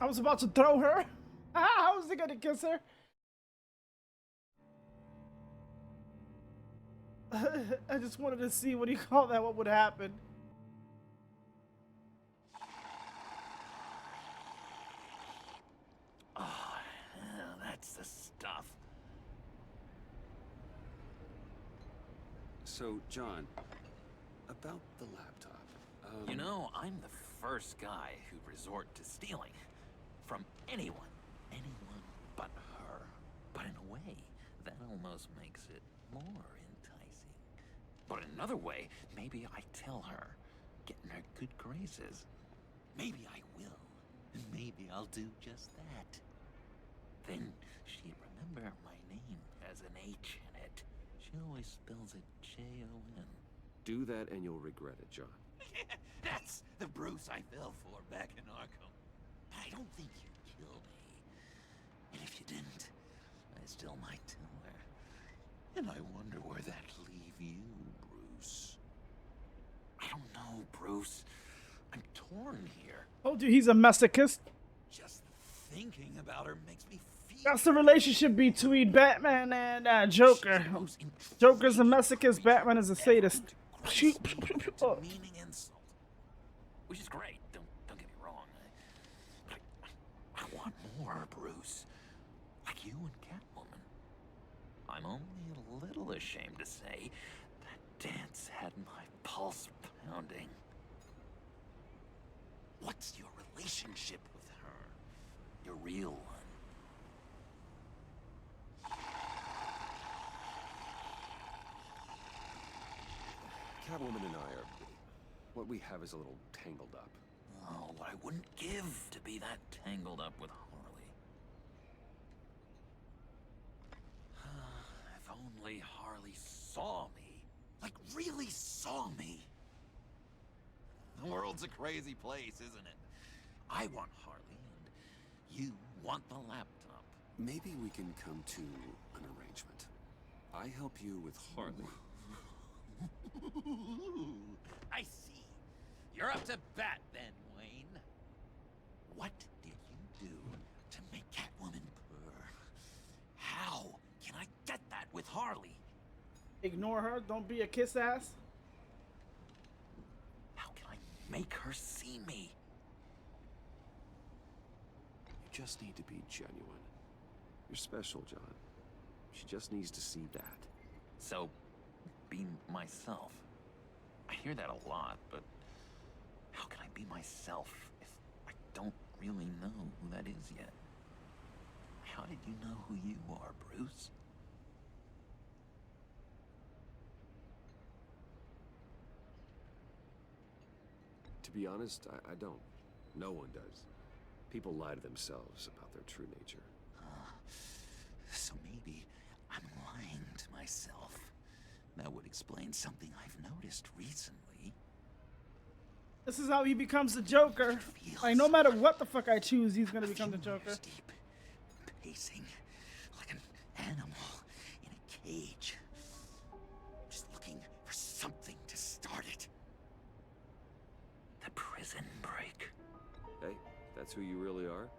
I was about to throw her. How was he gonna kiss her? I just wanted to see what do you call that, what would happen. Oh, that's the stuff. So, John, about the laptop. You know, I'm the first guy who resort to stealing. From anyone. Anyone but her. But in a way, that almost makes it more enticing. But in another way, maybe I tell her, get in her good graces. Maybe I will. And maybe I'll do just that. Then she'd remember my name has an H in it. She always spells it J-O-N. Do that and you'll regret it, John. That's the Bruce I fell for back in Arkham. But I don't think you'd kill me. And if you didn't, I still might tell her. And I wonder where that'd leave you, Bruce. I don't know, Bruce. I'm torn here. Told you he's a masochist. Just thinking about her makes me feel... That's the relationship between Batman and Joker. Joker's a masochist, Batman is a sadist. Meaning insult. Which is great, don't get me wrong. But I want more, Bruce. Like you and Catwoman. I'm only a little ashamed to say that dance had my pulse pounding. What's your relationship with her? Your real one? Catwoman and I are... what we have is a little tangled up. Oh, what I wouldn't give to be that tangled up with Harley. If only Harley saw me. Like, really saw me. The world's a crazy place, isn't it? I want Harley, and you want the laptop. Maybe we can come to an arrangement. I help you with Harley. I see. You're up to bat then, Wayne. What did you do to make Catwoman purr? How can I get that with Harley? Ignore her. Don't be a kiss ass. How can I make her see me? You just need to be genuine. You're special, John. She just needs to see that. So, be myself. I hear that a lot, but how can I be myself if I don't really know who that is yet? How did you know who you are, Bruce? To be honest, I don't. No one does. People lie to themselves about their true nature. So So maybe I'm lying to myself. That would explain something I've noticed recently. This is how he becomes the Joker. Like, no matter what the fuck I choose, he's gonna become the Joker. Pacing like an animal in a cage. Just looking for something to start it. The prison break. Hey, that's who you really are?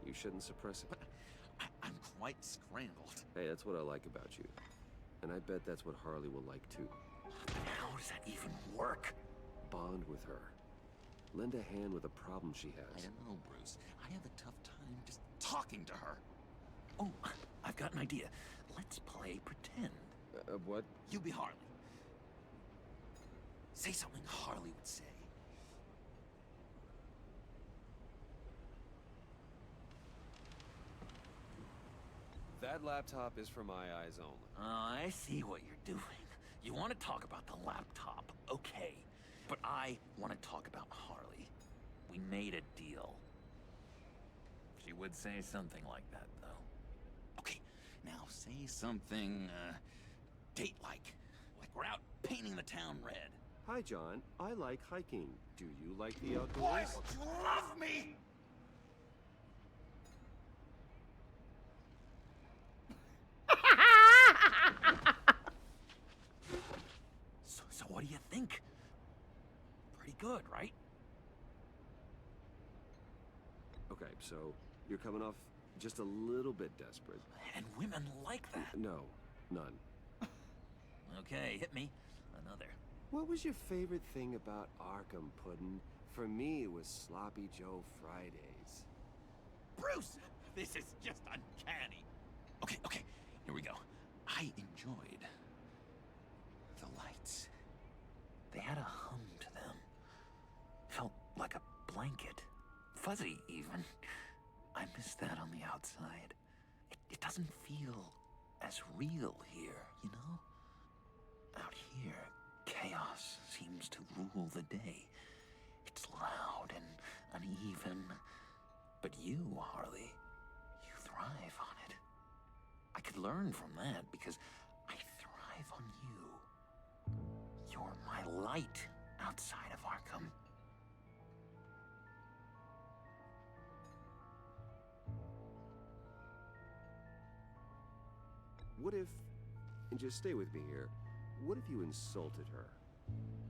You shouldn't suppress it. I'm quite scrambled. Hey, that's what I like about you. And I bet that's what Harley will like too. But how does that even work? Bond with her. Lend a hand with a problem she has. I don't know, Bruce. I have a tough time just talking to her. Oh, I've got an idea. Let's play pretend. What? You be Harley. Say something Harley would say. That laptop is for my eyes only. I see what you're doing. You want to talk about the laptop, okay. But I want to talk about Harley. We made a deal. She would say something like that, though. Okay, now say something, date-like. Like we're out painting the town red. Hi, John. I like hiking. Do you like the outdoors? Boy, you love me! So what do you think? Pretty good, right? Okay, so you're coming off just a little bit desperate. And women like that. No, none. Okay, hit me. Another. What was your favorite thing about Arkham, Puddin'? For me, it was Sloppy Joe Fridays. Bruce! This is just uncanny. Okay, here we go. I enjoyed the lights. They had a hum to them. Felt like a blanket. Fuzzy, even. I miss that on the outside. It doesn't feel as real here, you know? Out here, chaos seems to rule the day. It's loud and uneven. But you, Harley, you thrive on it. I could learn from that because I thrive on you. You're my light outside of Arkham. What if, and just stay with me here, what if you insulted her?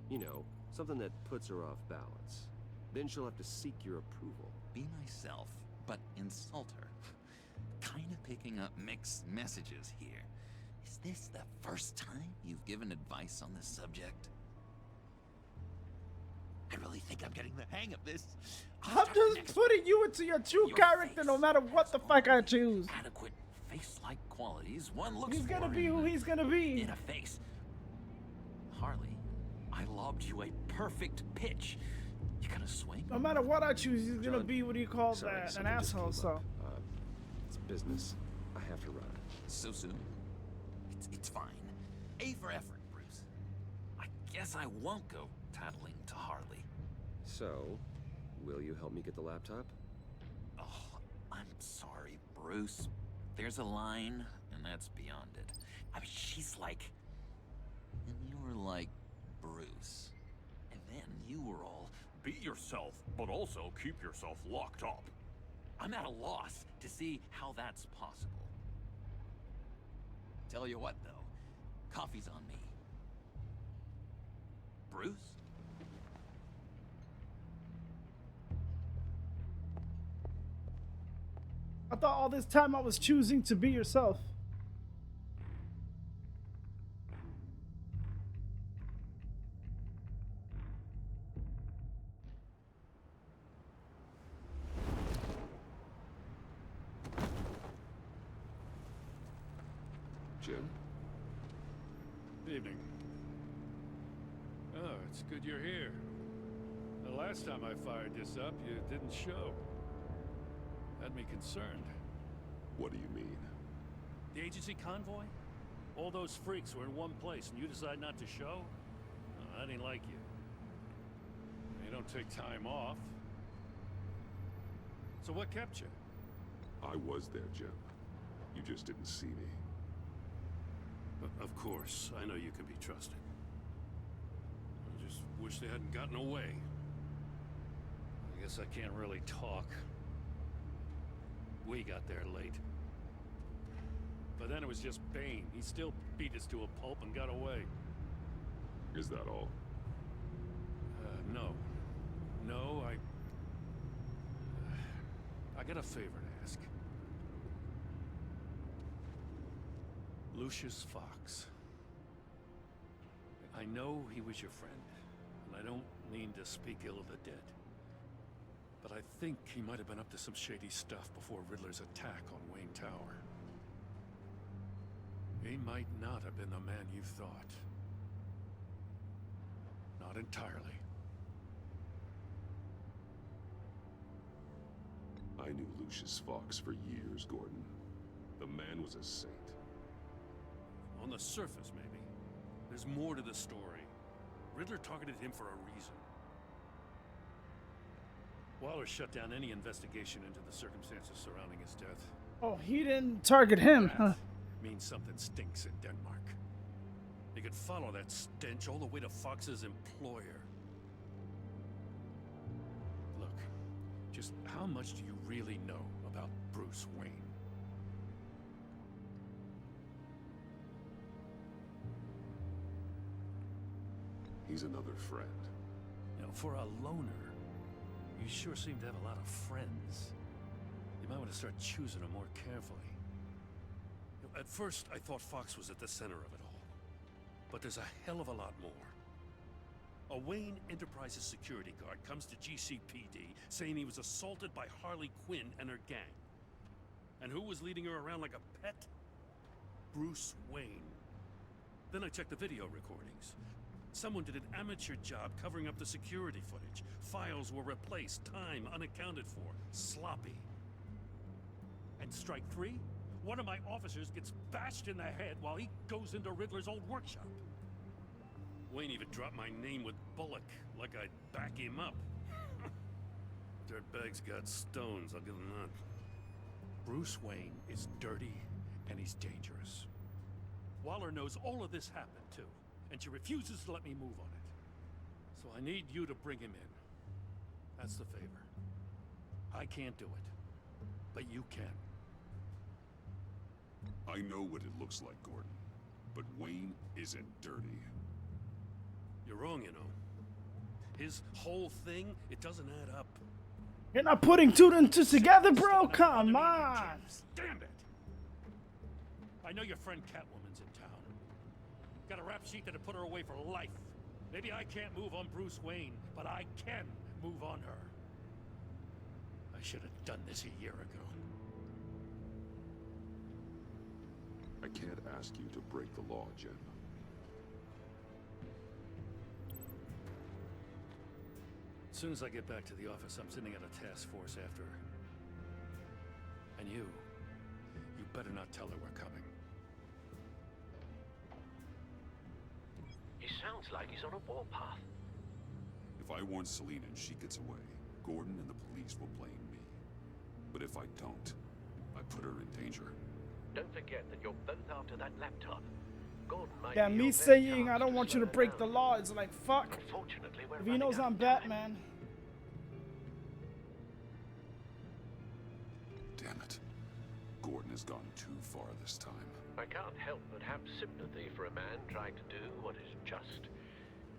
You know, something that puts her off balance. Then she'll have to seek your approval. Be myself, but insult her. Kinda picking up mixed messages here. Is this the first time you've given advice on this subject? I really think I'm getting the hang of this. I'm just putting you into your true character no matter what the fuck I choose. Adequate face-like qualities one looks for. He's gonna be who he's gonna be. In a face. Harley, I lobbed you a perfect pitch. You gonna swing? No matter what I choose, he's gonna John, be what do you call sorry, that? An something just asshole, came so. up. It's business. I have to run. So soon? It's fine. A for effort, Bruce. I guess I won't go tattling to Harley. So, will you help me get the laptop? Oh, I'm sorry, Bruce. There's a line, and that's beyond it. I mean, she's like... And you're like Bruce. And then you were all... Be yourself, but also keep yourself locked up. I'm at a loss to see how that's possible. Tell you what, though. Coffee's on me. Bruce? I thought all this time I was choosing to be yourself. Jim? Evening. Oh, it's good you're here. The last time I fired this up, you didn't show. Had me concerned. What do you mean? The agency convoy? All those freaks were in one place and you decide not to show? I didn't like you. You don't take time off. So what kept you? I was there, Jim. You just didn't see me. Of course, I know you can be trusted. I just wish they hadn't gotten away. I guess I can't really talk. We got there late. But then it was just Bane. He still beat us to a pulp and got away. Is that all? No. No, I got a favor to ask. Lucius Fox. I know he was your friend, and I don't mean to speak ill of the dead. But I think he might have been up to some shady stuff before Riddler's attack on Wayne Tower. He might not have been the man you thought. Not entirely. I knew Lucius Fox for years, Gordon. The man was a saint. On the surface, maybe. There's more to the story. Riddler targeted him for a reason. Waller shut down any investigation into the circumstances surrounding his death. Oh, he didn't target him, huh? Means something stinks in Denmark. You could follow that stench all the way to Fox's employer. Look, just how much do you really know about Bruce Wayne? He's another friend. You know, for a loner, you sure seem to have a lot of friends. You might want to start choosing them more carefully. You know, at first, I thought Fox was at the center of it all. But there's a hell of a lot more. A Wayne Enterprises security guard comes to GCPD saying he was assaulted by Harley Quinn and her gang. And who was leading her around like a pet? Bruce Wayne. Then I checked the video recordings. Someone did an amateur job covering up the security footage. Files were replaced, time unaccounted for, sloppy. And strike three? One of my officers gets bashed in the head while he goes into Riddler's old workshop. Wayne even dropped my name with Bullock, like I'd back him up. Dirtbag's got stones, I'll give him that. Bruce Wayne is dirty and he's dangerous. Waller knows all of this happened too, and she refuses to let me move on it. So I need you to bring him in. That's the favor. I can't do it, but you can. I know what it looks like, Gordon. But Wayne isn't dirty. You're wrong, you know. His whole thing, it doesn't add up. You're not putting two and two together, bro? Come on. Damn it! I know your friend Catwoman's in town. Got a rap sheet that'd put her away for life. Maybe I can't move on Bruce Wayne, but I can move on her. I should have done this a year ago. I can't ask you to break the law, Jen. As soon as I get back to the office, I'm sending out a task force after her. And you better not tell her we're coming. He sounds like he's on a warpath. If I warn Selina and she gets away, Gordon and the police will blame me. But if I don't, I put her in danger. Don't forget that you're both after that laptop. Gordon might Yeah, be me your best saying chance I don't to want you slow to break down. the law is like, fuck. Unfortunately, we're If he running knows out I'm of time. Batman. Damn it. Gordon has gone too far this time. I can't help but have sympathy for a man trying to do what is just.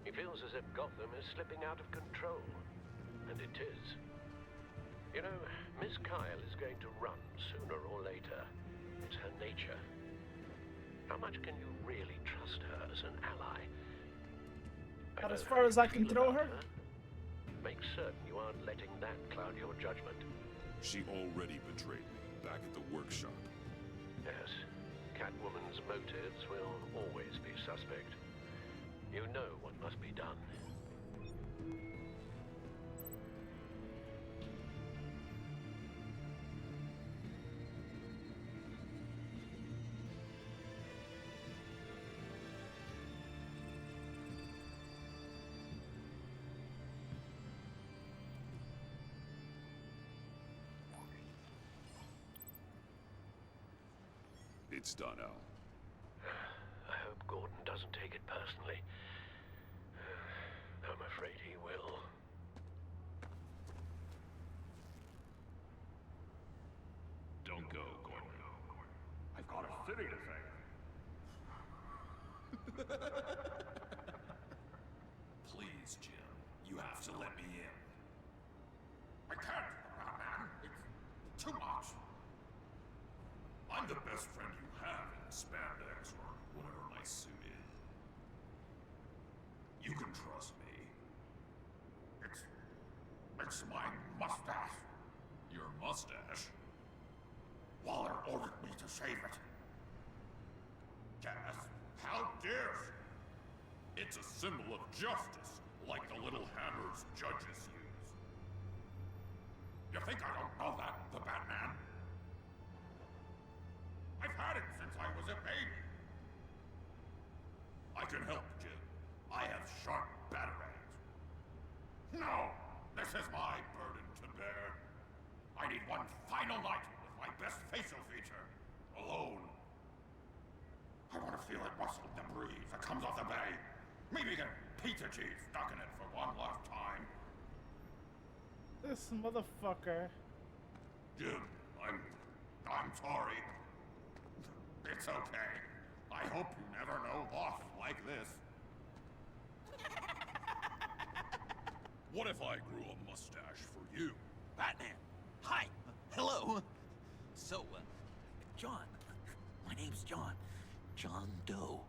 He feels as if Gotham is slipping out of control. And it is. You know, Miss Kyle is going to run sooner or later. It's her nature. How much can you really trust her as an ally? Not as far as I can throw her. Make certain you aren't letting that cloud your judgment. She already betrayed me back at the workshop. Yes, Catwoman's motives will always be suspect. You know what must be done. It's done, Al. I hope Gordon doesn't take it personally. I'm afraid he will. Don't go, Gordon. I've got a city to save. Please, Jim. You have to let me in. I can't, man. It's too much. I'm the best friend you have in spandex or whatever my suit is. You can trust me. It's my mustache. Your mustache? Waller ordered me to shave it. Yes, how dare she? It's a symbol of justice, like the little hammers judges use. You think I don't know that, the Batman? I've had it since I was a baby. I can help, Jim. I have sharp batarangs. No! This is my burden to bear. I need one final night with my best facial feature. Alone. I want to feel it rustle the breeze that comes off the bay. Maybe get pizza cheese stuck in it for one last time. This motherfucker. Jim, I'm sorry. It's okay. I hope you never know loss like this. What if I grew a mustache for you? Batman. Hi. Hello. So, John. My name's John. John Doe.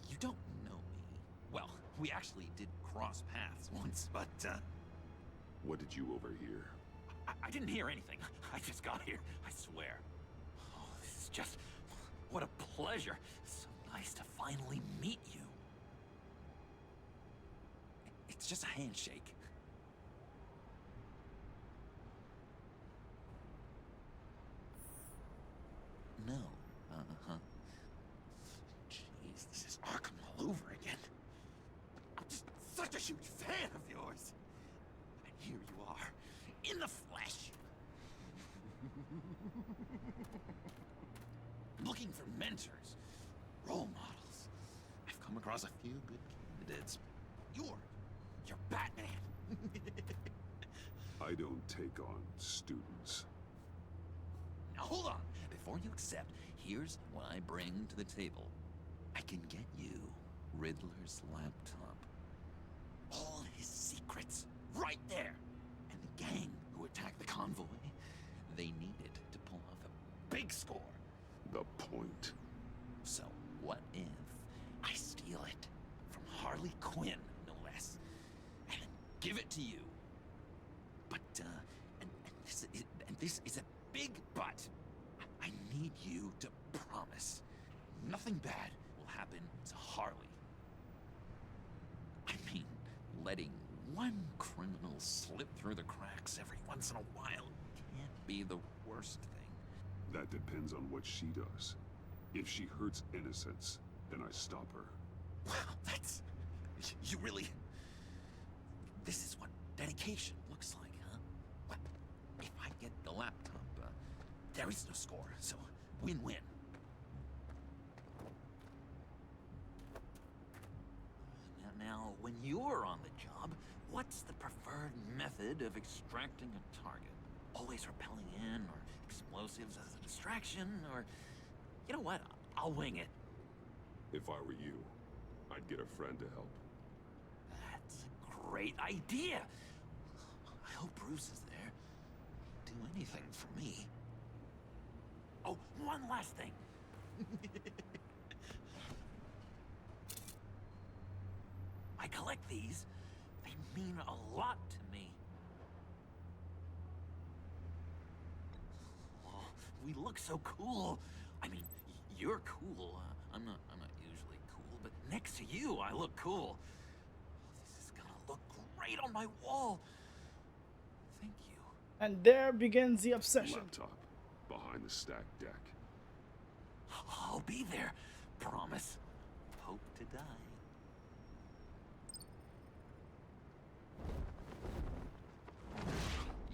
You don't know me. Well, we actually did cross paths once, but, What did you overhear? I didn't hear anything. I just got here, I swear. Oh, this is just... What a pleasure. So nice to finally meet you. It's just a handshake. No. Uh-huh. Jeez, this is Arkham all over again. I'm just such a huge fan of yours. And here you are, in the flesh. Looking for mentors, role models. I've come across a few good candidates. You're Batman. I don't take on students. Now hold on. Before you accept, here's what I bring to the table. I can get you Riddler's laptop. All his secrets, right there. And the gang who attacked the convoy, they needed to pull off a big score. The point. So what if I steal it from Harley Quinn, no less, and then give it to you? But, and this is a big but. I need you to promise nothing bad will happen to Harley. I mean, letting one criminal slip through the cracks every once in a while can't be the worst thing. That depends on what she does. If she hurts innocents, then I stop her. Wow, that's... You really... This is what dedication looks like, huh? Well, if I get the laptop, there is no score, so win-win. Now, when you're on the job, what's the preferred method of extracting a target? Always rappelling in, or explosives as a distraction, or... You know what? I'll wing it. If I were you, I'd get a friend to help. That's a great idea. I hope Bruce is there. Do anything for me. Oh, one last thing. I collect these. They mean a lot to me. Oh, we look so cool. I mean, you're cool. I'm not usually cool, but next to you, I look cool. This is gonna look great on my wall. Thank you. And there begins the obsession. Laptop behind the stacked deck. I'll be there. Promise. Hope to die.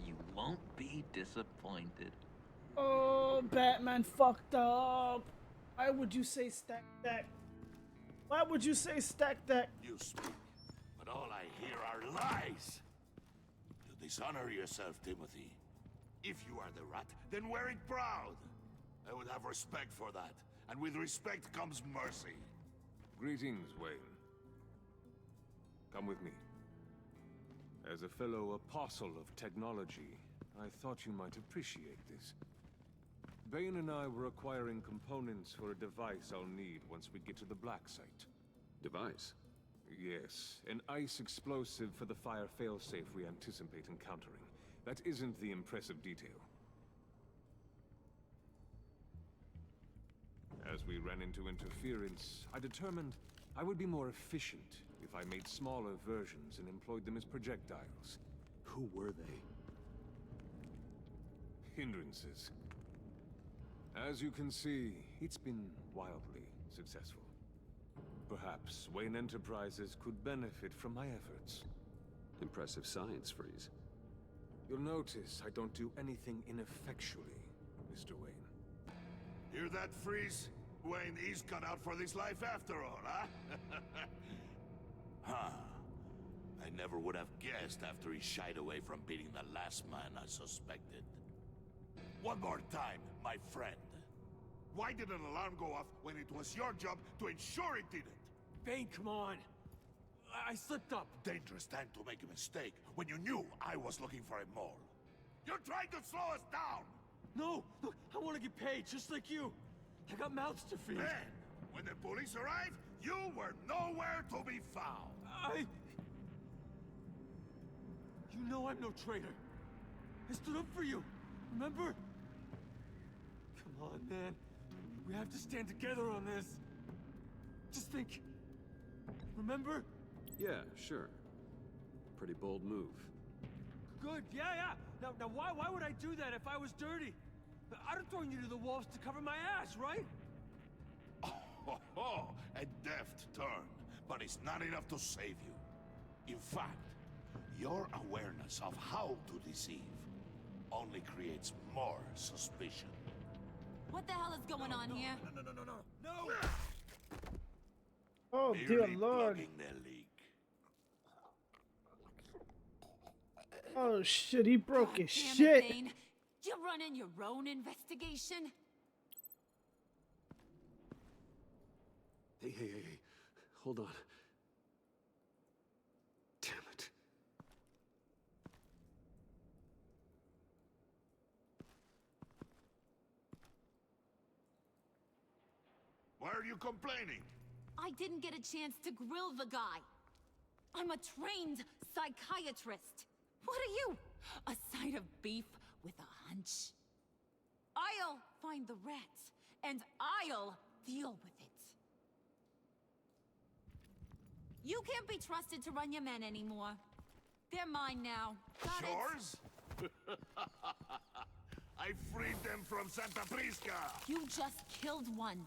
You won't be disappointed. Oh, Batman fucked up. Why would you say stack deck? Why would you say stack deck? You speak, but all I hear are lies. You dishonor yourself, Timothy. If you are the rat, then wear it proud. I would have respect for that, and with respect comes mercy. Greetings, Wayne. Come with me. As a fellow apostle of technology, I thought you might appreciate this. Bane and I were acquiring components for a device I'll need once we get to the Black Site. Device? Yes, an ice explosive for the fire failsafe we anticipate encountering. That isn't the impressive detail. As we ran into interference, I determined I would be more efficient if I made smaller versions and employed them as projectiles. Who were they? Hindrances. As you can see, it's been wildly successful. Perhaps Wayne Enterprises could benefit from my efforts. Impressive science, Freeze. You'll notice I don't do anything ineffectually, Mr. Wayne. Hear that, Freeze? Wayne is cut out for this life after all, huh? Huh. I never would have guessed after he shied away from beating the last man I suspected. One more time, my friend. Why did an alarm go off when it was your job to ensure it didn't? Bane, come on. I slipped up. Dangerous time to make a mistake when you knew I was looking for a mole. You're trying to slow us down! No! Look, I want to get paid, just like you. I got mouths to feed. Then, when the police arrived, you were nowhere to be found. You know I'm no traitor. I stood up for you, remember? Come on, man. We have to stand together on this. Just think. Remember? Yeah, sure. Pretty bold move. Good, yeah. Now why would I do that if I was dirty? I'd have thrown you to the wolves to cover my ass, right? Oh, a deft turn, but it's not enough to save you. In fact, your awareness of how to deceive only creates more suspicion. What the hell is going on here? No! Oh, dear Merely Lord. plugging their leak. Oh shit, he broke his Damn it, shit. Bane. You're running your own investigation? Hey. Hold on. Damn it. Why are you complaining? I didn't get a chance to grill the guy. I'm a trained psychiatrist. What are you? A side of beef with a hunch? I'll find the rats, and I'll deal with it. You can't be trusted to run your men anymore. They're mine now. Got it? Yours? I freed them from Santa Prisca! You just killed one.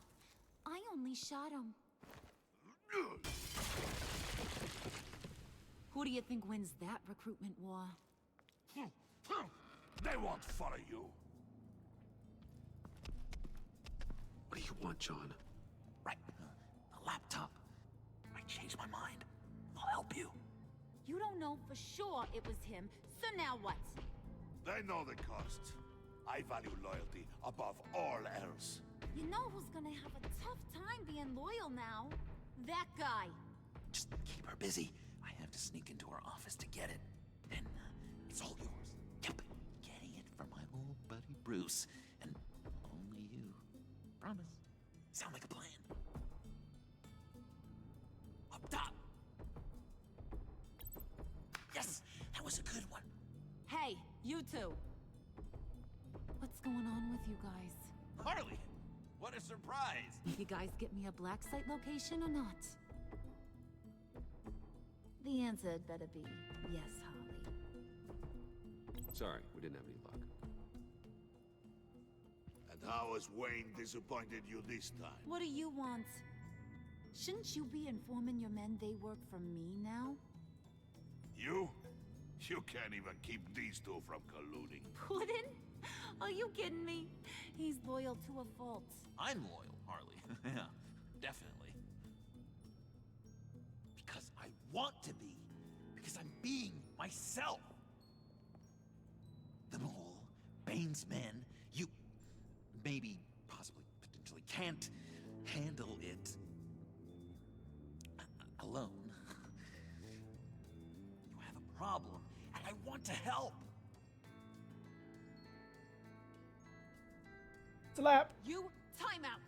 I only shot him. Who do you think wins that recruitment war? They won't follow you. What do you want, John? Right. A laptop. I changed my mind. I'll help you. You don't know for sure it was him, so now what? They know the cost. I value loyalty above all else. You know who's gonna have a tough time being loyal now? That guy. Just keep her busy. I have to sneak into her office to get it. Then it's all yours. Yep. Getting it for my old buddy Bruce. And only you. Promise. Sound like a plan. Up top. Yes! That was a good one. Hey, you two. What's going on with you guys? Harley! What a surprise! You guys get me a black site location or not? The answer had better be yes, Harley. Sorry, we didn't have any luck. And how has Wayne disappointed you this time? What do you want? Shouldn't you be informing your men they work for me now? You? You can't even keep these two from colluding. Puddin'? Are you kidding me? He's loyal to a fault. I'm loyal, Harley. Yeah, definitely. Because I want to be. Because I'm being myself. The Mole, Bane's men, you maybe, possibly, potentially can't handle it alone. You have a problem, and I want to help. Slap. You time out.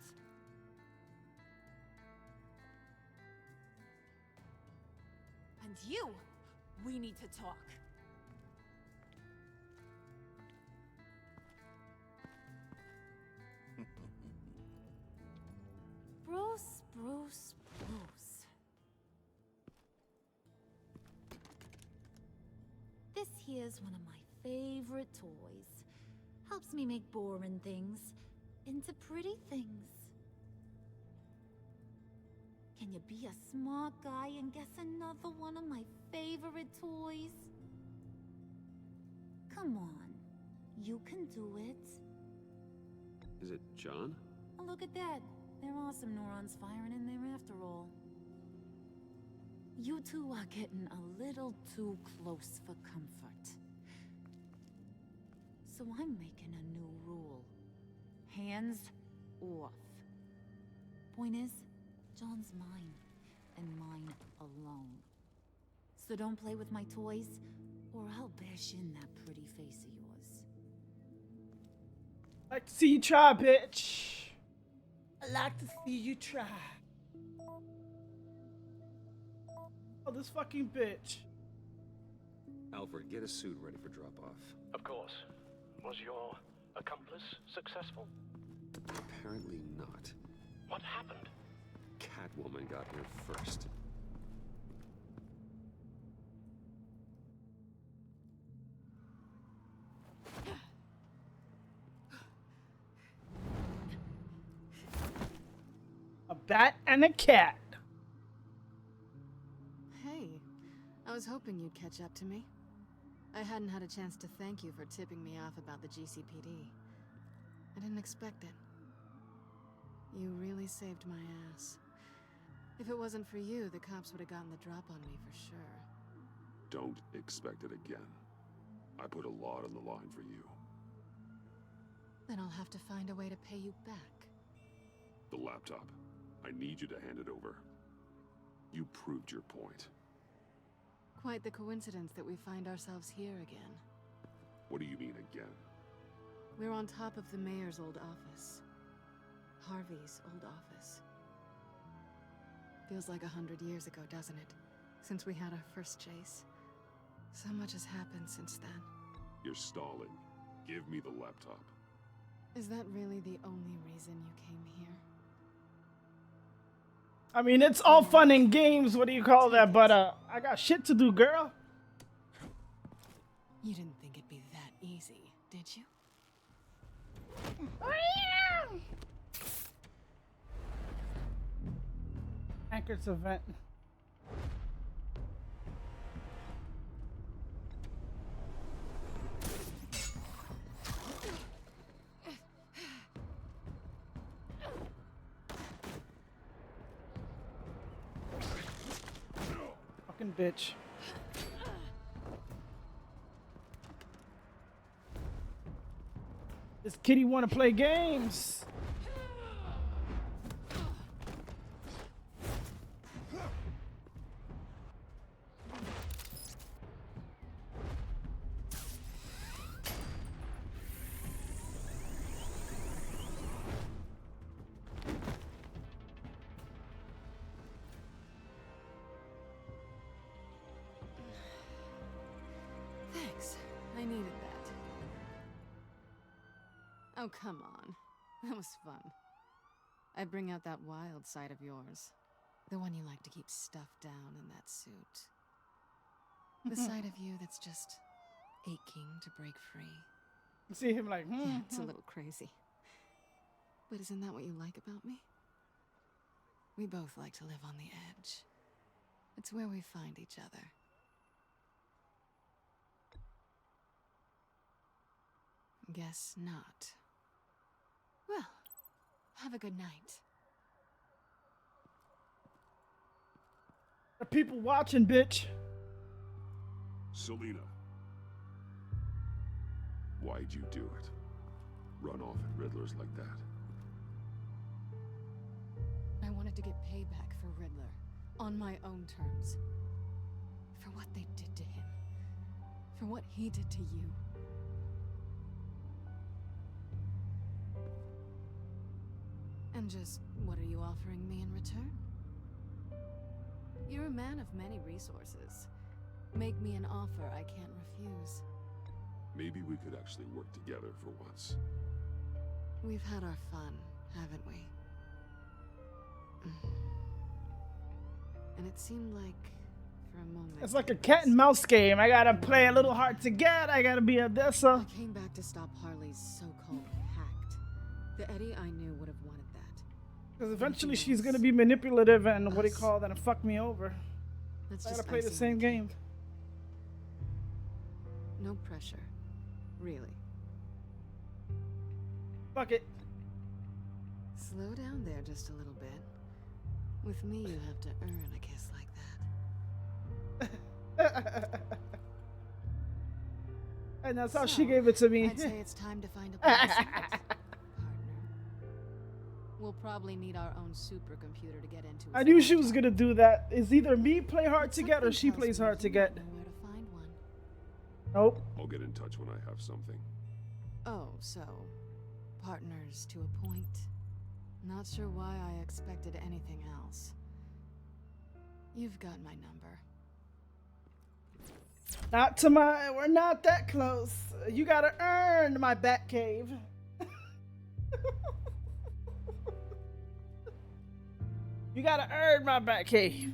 And you, we need to talk. Bruce, Bruce, Bruce. This here's one of my favorite toys. Helps me make boring things into pretty things. Can you be a smart guy and guess another one of my favorite toys? Come on, you can do it. Is it John? Oh, look at that. There are some neurons firing in there after all. You two are getting a little too close for comfort. So I'm making a new rule. Hands off. Point is, John's mine, and mine alone. So don't play with my toys, or I'll bash in that pretty face of yours. Like to see you try, bitch. I like to see you try. Oh, this fucking bitch. Alfred, get a suit ready for drop-off. Of course. Was your accomplice successful? Apparently not. What happened? Catwoman got here first. A bat and a cat. Hey, I was hoping you'd catch up to me. I hadn't had a chance to thank you for tipping me off about the GCPD. I didn't expect it. You really saved my ass. If it wasn't for you, the cops would have gotten the drop on me for sure. Don't expect it again. I put a lot on the line for you. Then I'll have to find a way to pay you back. The laptop. I need you to hand it over. You proved your point. Quite the coincidence that we find ourselves here again. What do you mean again? We're on top of the mayor's old office. Harvey's old office. Feels like 100 years ago, doesn't it? Since we had our first chase. So much has happened since then. You're stalling. Give me the laptop. Is that really the only reason you came here? I mean, it's all fun and games, what do you call that? But I got shit to do, girl. You didn't think it'd be that easy, did you? Anchor's event. Fucking bitch. This kitty wanna play games. Thanks. I needed that. Oh, come on. That was fun. I bring out that wild side of yours. The one you like to keep stuffed down in that suit. The side of you that's just aching to break free. See him like, Yeah, it's a little crazy. But isn't that what you like about me? We both like to live on the edge. It's where we find each other. Guess not. Have a good night. The people watching, bitch. Selina. Why'd you do it? Run off at Riddlers like that? I wanted to get payback for Riddler. On my own terms. For what they did to him. For what he did to you. And just what are you offering me in return? You're a man of many resources. Make me an offer I can't refuse. Maybe we could actually work together for once. We've had our fun, haven't we? And it seemed like, for a moment... It's like a cat and mouse game. I gotta play a little hard to get. I gotta be a Odessa. I came back to stop Harley's so-called pact. The Eddie I knew would have wanted that. Because eventually she's gonna be manipulative and what do you call that, and fuck me over. Let's I just gotta play the ice same it. game. No pressure. Really. Fuck it. Slow down there just a little bit. With me, you have to earn a kiss like that. And that's how she gave it to me. I'd say it's time to find a partner. We'll probably need our own supercomputer to get into. I knew she was gonna do that. It's either me play hard to get or she plays hard to get. Where to find one. Nope. I'll get in touch when I have something. Oh, so partners to a point. Not sure why I expected anything else. You've got my number. Not to my. We're not that close. You gotta earn my Batcave. You gotta earn my Batcave.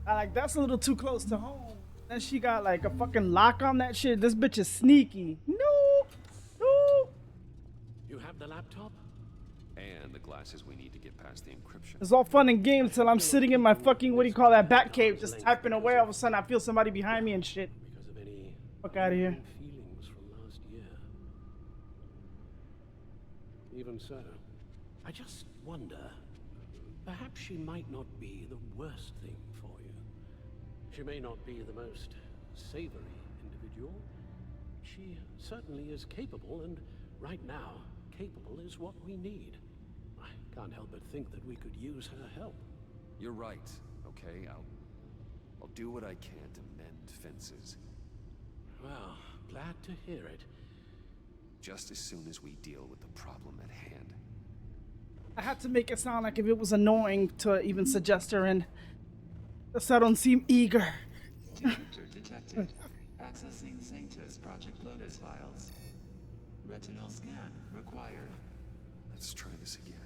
I like that's a little too close to home. Then she got like a fucking lock on that shit. This bitch is sneaky. No. You have the laptop? And the glasses we need to get past the encryption. It's all fun and games till I'm sitting in my fucking, what do you call that, Batcave, just typing away. All of a sudden I feel somebody behind me and shit. Because of any Fuck out of here. feelings from last year. Even so, I just wonder, perhaps she might not be the worst thing for you. She may not be the most savory individual. She certainly is capable, and right now, capable is what we need. I can't help but think that we could use her help. You're right, okay? I'll do what I can to mend fences. Well, glad to hear it. Just as soon as we deal with the problem at hand. I had to make it sound like if it was annoying to even suggest her, and thus I don't seem eager. Decryptor detected. Accessing Sanctus Project Lotus files. Retinal scan required. Let's try this again.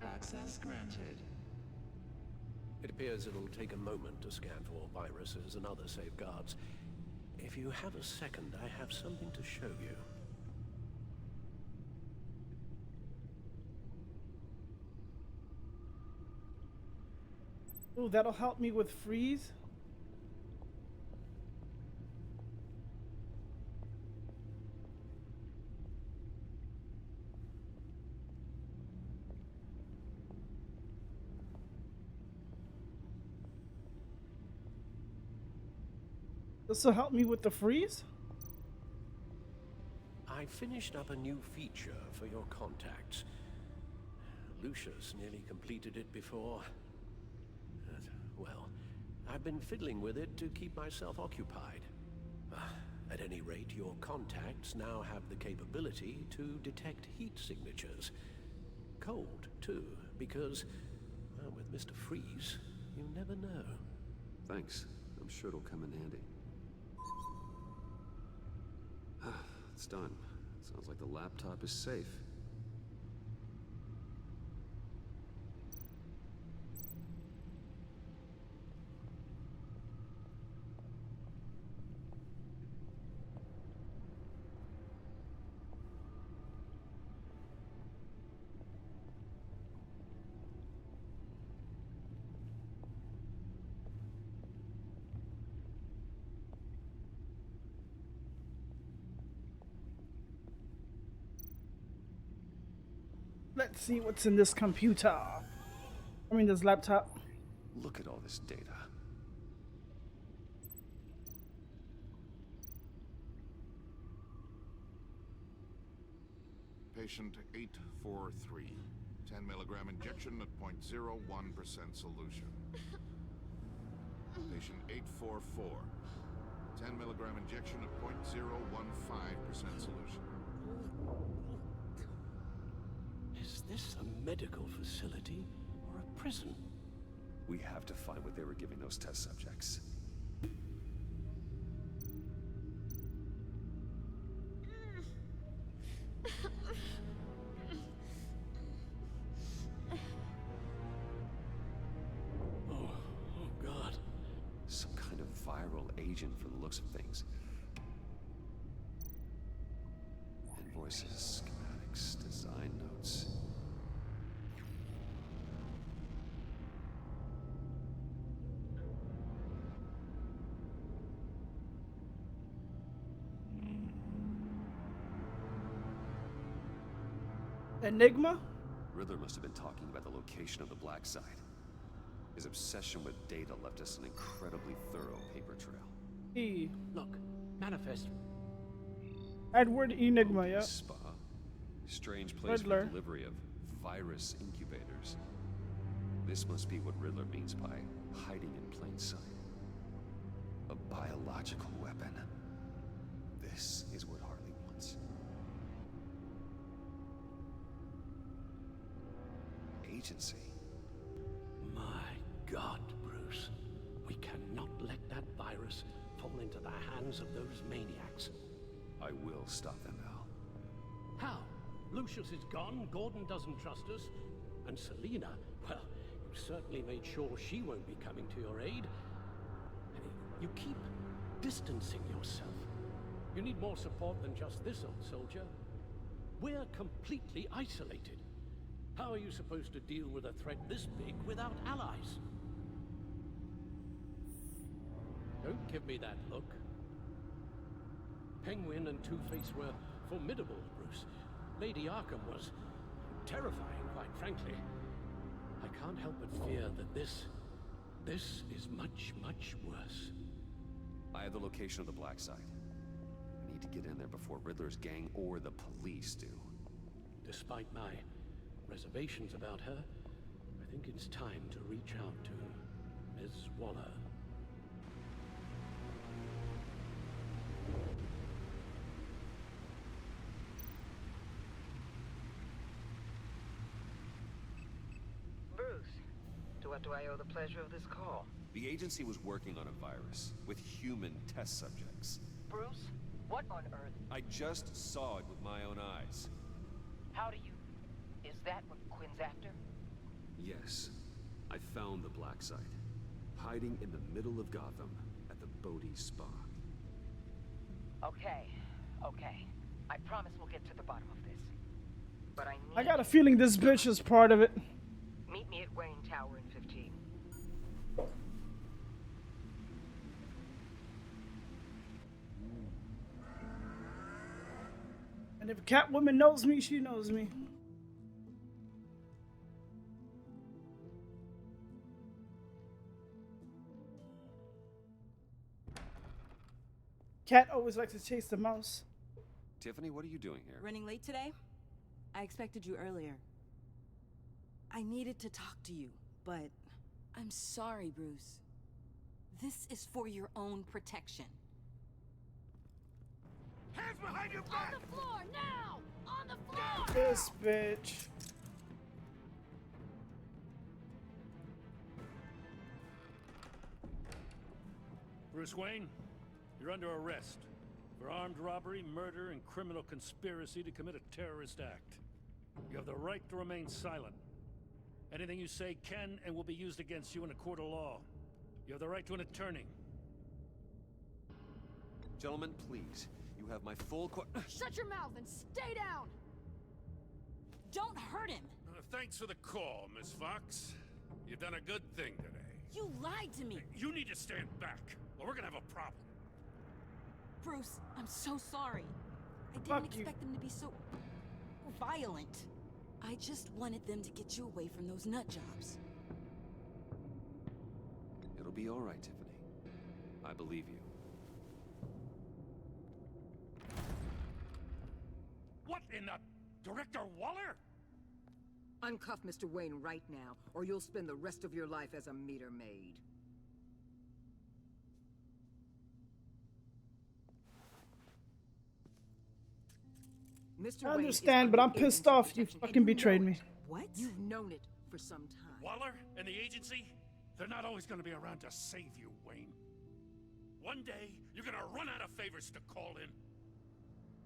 Access granted. It appears it'll take a moment to scan for viruses and other safeguards. If you have a second, I have something to show you. Ooh, that'll help me with freeze. This will help me with the freeze? I finished up a new feature for your contacts. Lucius nearly completed it before. Well, I've been fiddling with it to keep myself occupied. At any rate, your contacts now have the capability to detect heat signatures. Cold, too, because, well, with Mr. Freeze, you never know. Thanks. I'm sure it'll come in handy. It's done. Sounds like the laptop is safe. Let's see what's in this computer. I mean, this laptop. Look at all this data. Patient 843. 10 milligram injection at 0.01% solution. Patient 844. 10 milligram injection at 0.015% solution. Is this a medical facility or a prison? We have to find what they were giving those test subjects. Oh God. Some kind of viral agent from the looks of things. Invoices, schematics, design notes. Enigma? Riddler must have been talking about the location of the Black Site. His obsession with data left us an incredibly thorough paper trail. E. Look, manifest. Edward Enigma, yeah. Spa. Strange place Riddler. for delivery of virus incubators. This must be what Riddler means by hiding in plain sight. A biological weapon. This is what Harley wants. Agency. My God, Bruce. We cannot let that virus fall into the hands of those maniacs. I will stop them, Al. How? Lucius is gone, Gordon doesn't trust us, and Selina, well, you certainly made sure she won't be coming to your aid. You keep distancing yourself. You need more support than just this old soldier. We're completely isolated. How are you supposed to deal with a threat this big without allies? Don't give me that look. Penguin and Two-Face were formidable, Bruce. Lady Arkham was terrifying, quite frankly. I can't help but fear that this is much, much worse. I have the location of the Black Site. We need to get in there before Riddler's gang or the police do. Despite my reservations about her, I think it's time to reach out to Ms. Waller. Bruce, to what do I owe the pleasure of this call? The agency was working on a virus with human test subjects. Bruce, what on earth? I just saw it with my own eyes. How do you... Is that what Quinn's after? Yes. I found the Black Site. Hiding in the middle of Gotham at the Bodhi Spa. Okay. I promise we'll get to the bottom of this. But I need... I got a feeling this bitch is part of it. Meet me at Wayne Tower in 15. And if Catwoman knows me, she knows me. Cat always likes to chase the mouse. Tiffany, what are you doing here? Running late today? I expected you earlier. I needed to talk to you, but I'm sorry, Bruce. This is for your own protection. Hands behind your back! On the floor, now! On the floor! This bitch. Bruce Wayne, you're under arrest for armed robbery, murder, and criminal conspiracy to commit a terrorist act. You have the right to remain silent. Anything you say can and will be used against you in a court of law. You have the right to an attorney. Gentlemen, please. You have my full Shut your mouth and stay down! Don't hurt him! Thanks for the call, Miss Fox. You've done a good thing today. You lied to me! You need to stand back, or we're gonna have a problem. Bruce, I'm so sorry. I didn't Fuck you. expect them to be so... violent. I just wanted them to get you away from those nut jobs. It'll be all right, Tiffany. I believe you. What in the... Director Waller? Uncuff Mr. Wayne right now, or you'll spend the rest of your life as a meter maid. Mr. I Wayne is understand, but under I'm pissed agency off. You protection, and fucking betrayed know me. it. What? You've known it for some time. Waller and the agency? They're not always gonna be around to save you, Wayne. One day, you're gonna run out of favors to call in.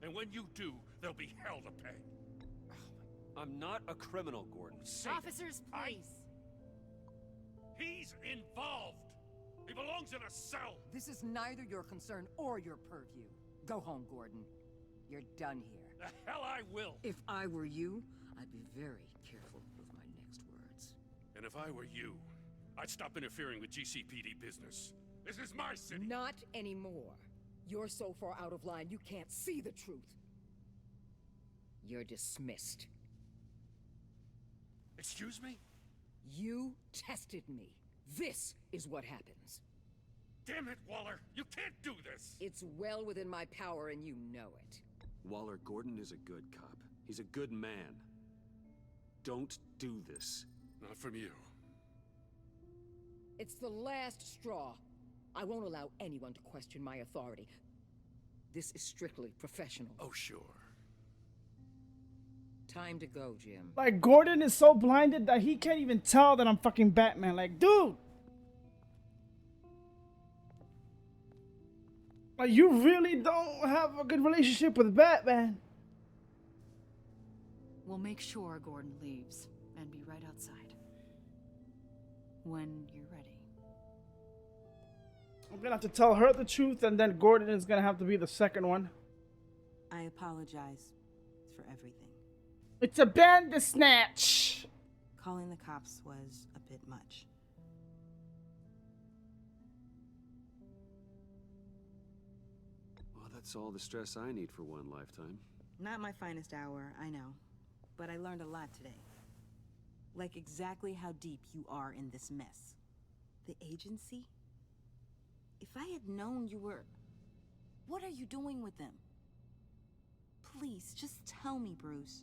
And when you do, there'll be hell to pay. I'm not a criminal, Gordon. Officers, please. He's involved. He belongs in a cell. This is neither your concern or your purview. Go home, Gordon. You're done here. The hell I will. If I were you, I'd be very careful with my next words. And if I were you, I'd stop interfering with GCPD business. This is my city. Not anymore. You're so far out of line you can't see the truth. You're dismissed. Excuse me? You tested me. This is what happens. Damn it, Waller! You can't do this! It's well within my power and you know it. Waller, Gordon is a good cop. He's a good man. Don't do this. Not from you. It's the last straw. I won't allow anyone to question my authority. This is strictly professional. Oh, sure. Time to go, Jim. Like, Gordon is so blinded that he can't even tell that I'm fucking Batman. Like, dude! Like, you really don't have a good relationship with Batman. We'll make sure Gordon leaves and be right outside. When you're ready. I'm gonna have to tell her the truth, and then Gordon is gonna have to be the second one. I apologize for everything. It's a Bandersnatch! Calling the cops was a bit much. Well, that's all the stress I need for one lifetime. Not my finest hour, I know. But I learned a lot today. Like exactly how deep you are in this mess. The agency? If I had known you were... What are you doing with them? Please, just tell me, Bruce.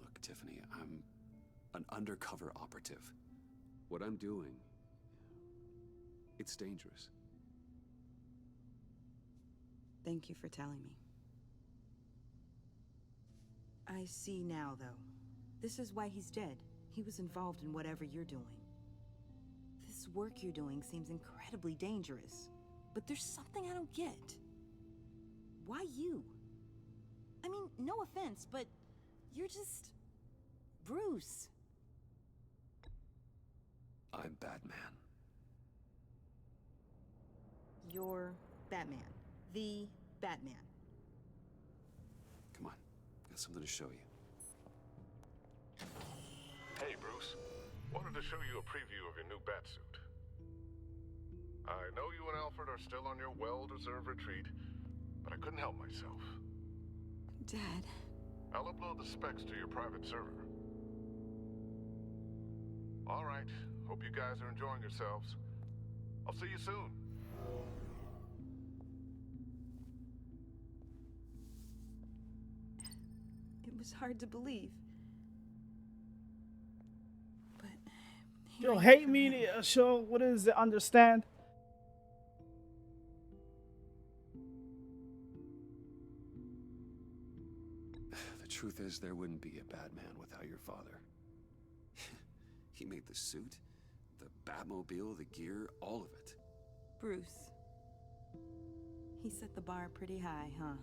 Look, Tiffany, I'm an undercover operative. What I'm doing, it's dangerous. Thank you for telling me. I see now, though. This is why he's dead. He was involved in whatever you're doing. This work you're doing seems incredibly dangerous. But there's something I don't get. Why you? I mean, no offense, but you're just... Bruce. I'm Batman. You're Batman. The Batman. Come on, got something to show you. Hey, Bruce. Wanted to show you a preview of your new batsuit. I know you and Alfred are still on your well-deserved retreat, but I couldn't help myself. Dad. I'll upload the specs to your private server. All right. Hope you guys are enjoying yourselves. I'll see you soon. It was hard to believe. But... Yo, hate me, show, what is it, understand? The truth is, there wouldn't be a Batman without your father. He made the suit, the Batmobile, the gear, all of it. Bruce. He set the bar pretty high, huh?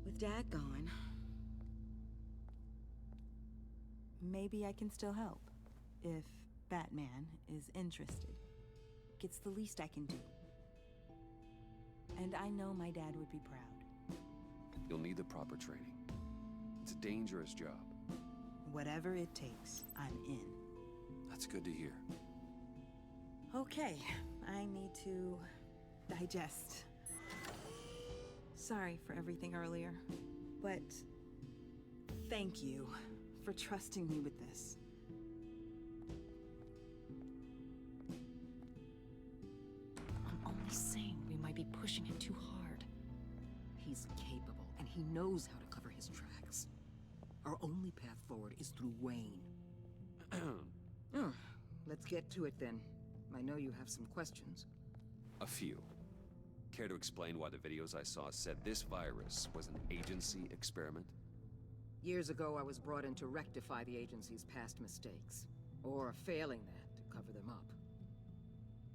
With Dad gone, maybe I can still help. If Batman is interested. It's the least I can do. And I know my dad would be proud. You'll need the proper training. It's a dangerous job. Whatever it takes, I'm in. That's good to hear. Okay, I need to digest. Sorry for everything earlier, but Thank you for trusting me with this. I'm only saying we might be pushing him too hard. He's capable, and he knows how to cover his tracks. Our only path forward is through Wayne. Let's get to it then. I know you have some questions. A few. Care to explain why the videos I saw said this virus was an agency experiment? Years ago, I was brought in to rectify the agency's past mistakes. Or failing that, to cover them up.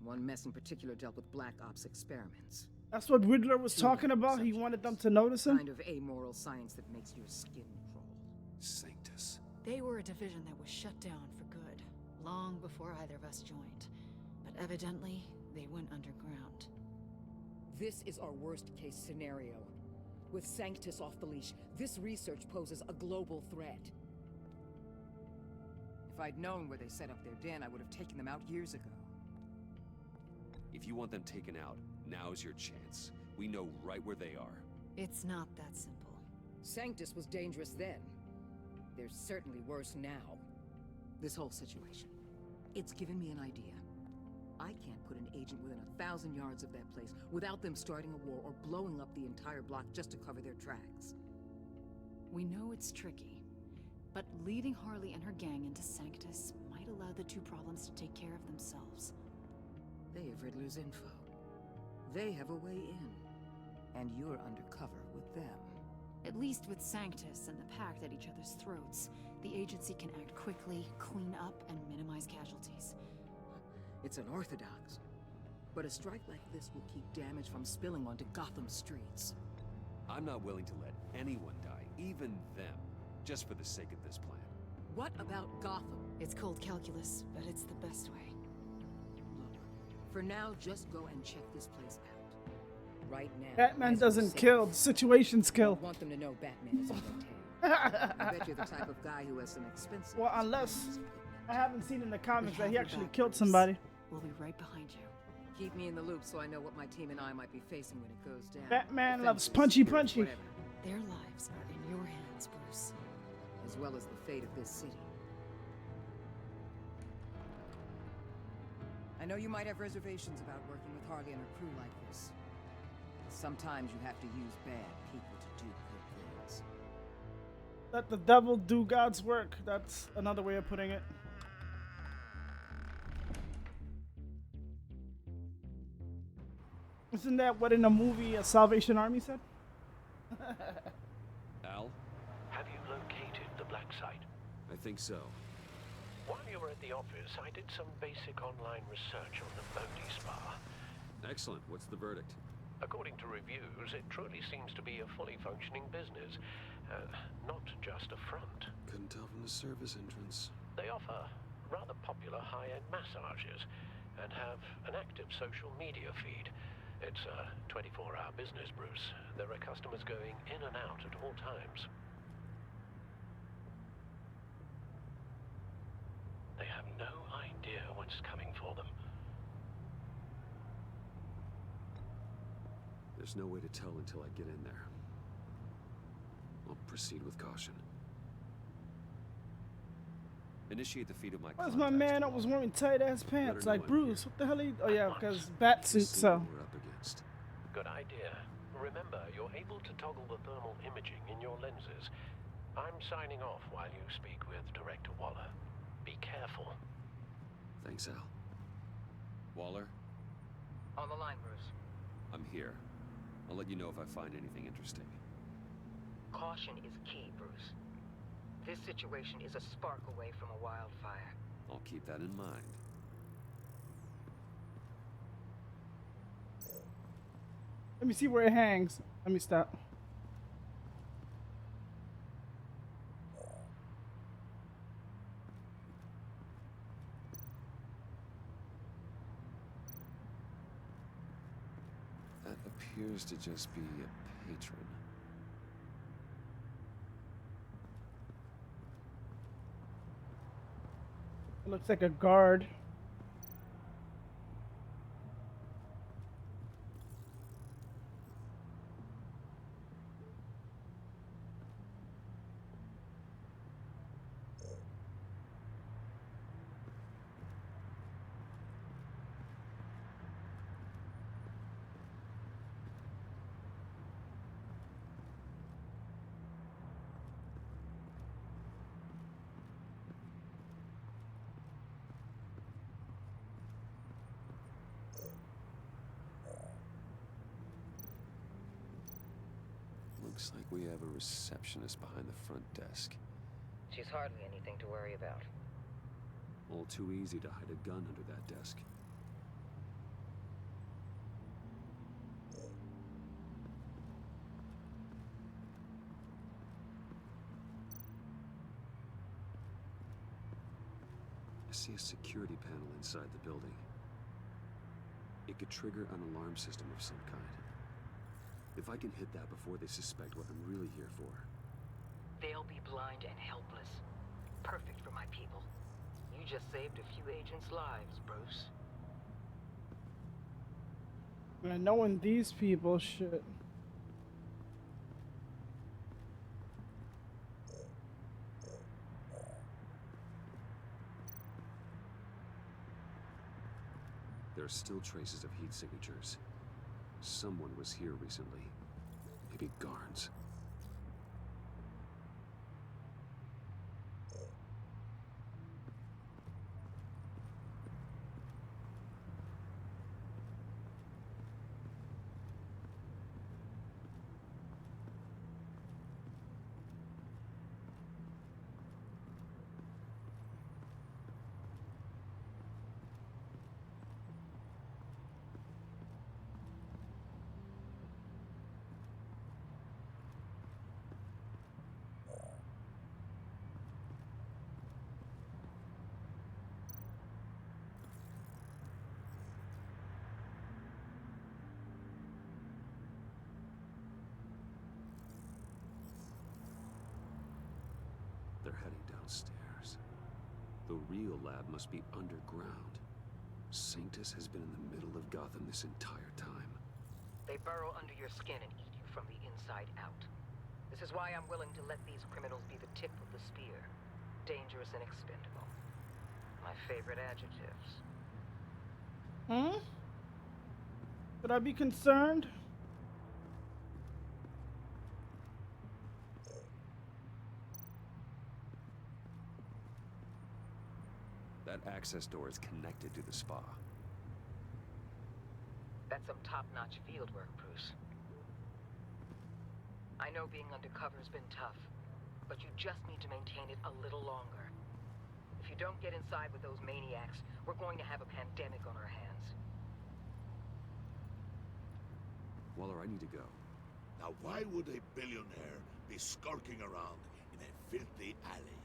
One mess in particular dealt with Black Ops experiments. That's what Riddler was talking about. He wanted them to notice him. Kind of amoral science that makes your skin crawl. Sanctus. They were a division that was shut down for good, long before either of us joined. But evidently, they went underground. This is our worst-case scenario. With Sanctus off the leash, this research poses a global threat. If I'd known where they set up their den, I would have taken them out years ago. If you want them taken out, now's your chance. We know right where they are. It's not that simple. Sanctus was dangerous then. They're certainly worse now. This whole situation, it's given me an idea. I can't put an agent within 1,000 yards of that place without them starting a war or blowing up the entire block just to cover their tracks. We know it's tricky, but leading Harley and her gang into Sanctus might allow the two problems to take care of themselves. They have Riddler's info. They have a way in. And you're undercover with them. At least with Sanctus and the Pact at each other's throats, the agency can act quickly, clean up, and minimize casualties. It's unorthodox. But a strike like this will keep damage from spilling onto Gotham streets. I'm not willing to let anyone die, even them, just for the sake of this plan. What about Gotham? It's cold calculus, but it's the best way. Look, for now, just go and check this place out. Right now. Batman doesn't kill, the situations kill. I want them to know Batman is on their tail. I bet you're the type of guy who has some expensive... Well, unless I haven't seen in the comics that he actually killed somebody. We'll be right behind you. Keep me in the loop so I know what my team and I might be facing when it goes down. Batman loves punchy. Whatever. Their lives are in your hands, Bruce. As well as the fate of this city. I know you might have reservations about working with Harley and her crew like this. Sometimes you have to use bad people to do good things. Let the devil do God's work. That's another way of putting it. Isn't that what in a movie a Salvation Army said? Al? Have you located the black site? I think so. While you were at the office, I did some basic online research on the Bodhi Spa. Excellent. What's the verdict? According to reviews, it truly seems to be a fully functioning business, not just a front. Couldn't tell from the service entrance. They offer rather popular high-end massages and have an active social media feed. It's a 24-hour business, Bruce. There are customers going in and out at all times. They have no idea what's coming for them. There's no way to tell until I get in there. I'll proceed with caution. Initiate the feed of my Where's my man? I was wearing tight-ass pants. Like, Bruce, what the hell are you... Oh, yeah, because bat suit, so... We're up against. Good idea. Remember, you're able to toggle the thermal imaging in your lenses. I'm signing off while you speak with Director Waller. Be careful. Thanks, Al. Waller? On the line, Bruce. I'm here. I'll let you know if I find anything interesting. Caution is key, Bruce. This situation is a spark away from a wildfire. I'll keep that in mind. Let me see where it hangs. Let me stop. That appears to just be a patron. It looks like a guard. Looks like we have a receptionist behind the front desk. She's hardly anything to worry about. All too easy to hide a gun under that desk. I see a security panel inside the building. It could trigger an alarm system of some kind. If I can hit that before they suspect what I'm really here for. They'll be blind and helpless. Perfect for my people. You just saved a few agents' lives, Bruce. And knowing these people should. There are still traces of heat signatures. Someone was here recently. Maybe Garns. They're heading downstairs. The real lab must be underground. Sanctus has been in the middle of Gotham this entire time. They burrow under your skin and eat you from the inside out. This is why I'm willing to let these criminals be the tip of the spear. Dangerous and expendable. My favorite adjectives. Hmm? Should I be concerned? That access door is connected to the spa. That's some top-notch field work, Bruce. I know being undercover's been tough, but you just need to maintain it a little longer. If you don't get inside with those maniacs, we're going to have a pandemic on our hands. Waller, I need to go. Now, why would a billionaire be skulking around in a filthy alley?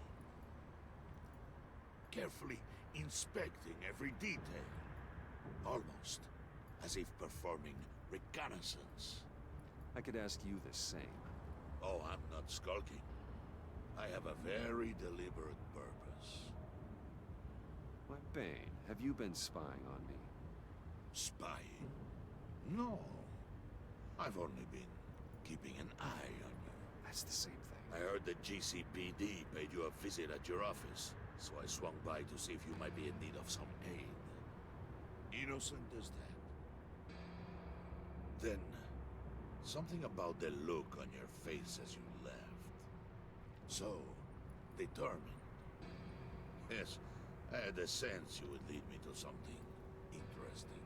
Carefully inspecting every detail. Almost as if performing reconnaissance. I could ask you the same. Oh, I'm not skulking. I have a very deliberate purpose. Why, Bane, have you been spying on me? Spying? No. I've only been keeping an eye on you. That's the same thing. I heard the GCPD paid you a visit at your office, so I swung by to see if you might be in need of some aid. Innocent as that. Then, something about the look on your face as you left. So, determined. Yes, I had a sense you would lead me to something interesting.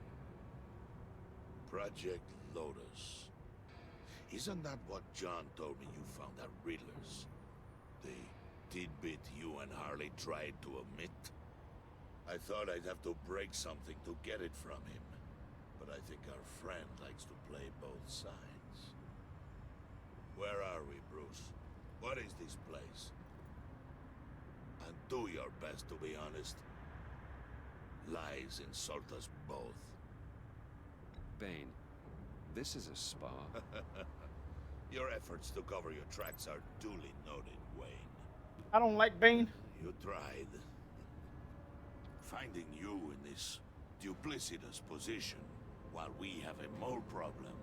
Project Lotus. Isn't that what John told me you found at Riddler's? The tidbit you and Harley tried to omit? I thought I'd have to break something to get it from him. But I think our friend likes to play both sides. Where are we, Bruce? What is this place? And do your best to be honest. Lies insult us both. Bane, this is a spa. Your efforts to cover your tracks are duly noted, Wayne. I don't like Bane. You tried. Finding you in this duplicitous position while we have a mole problem.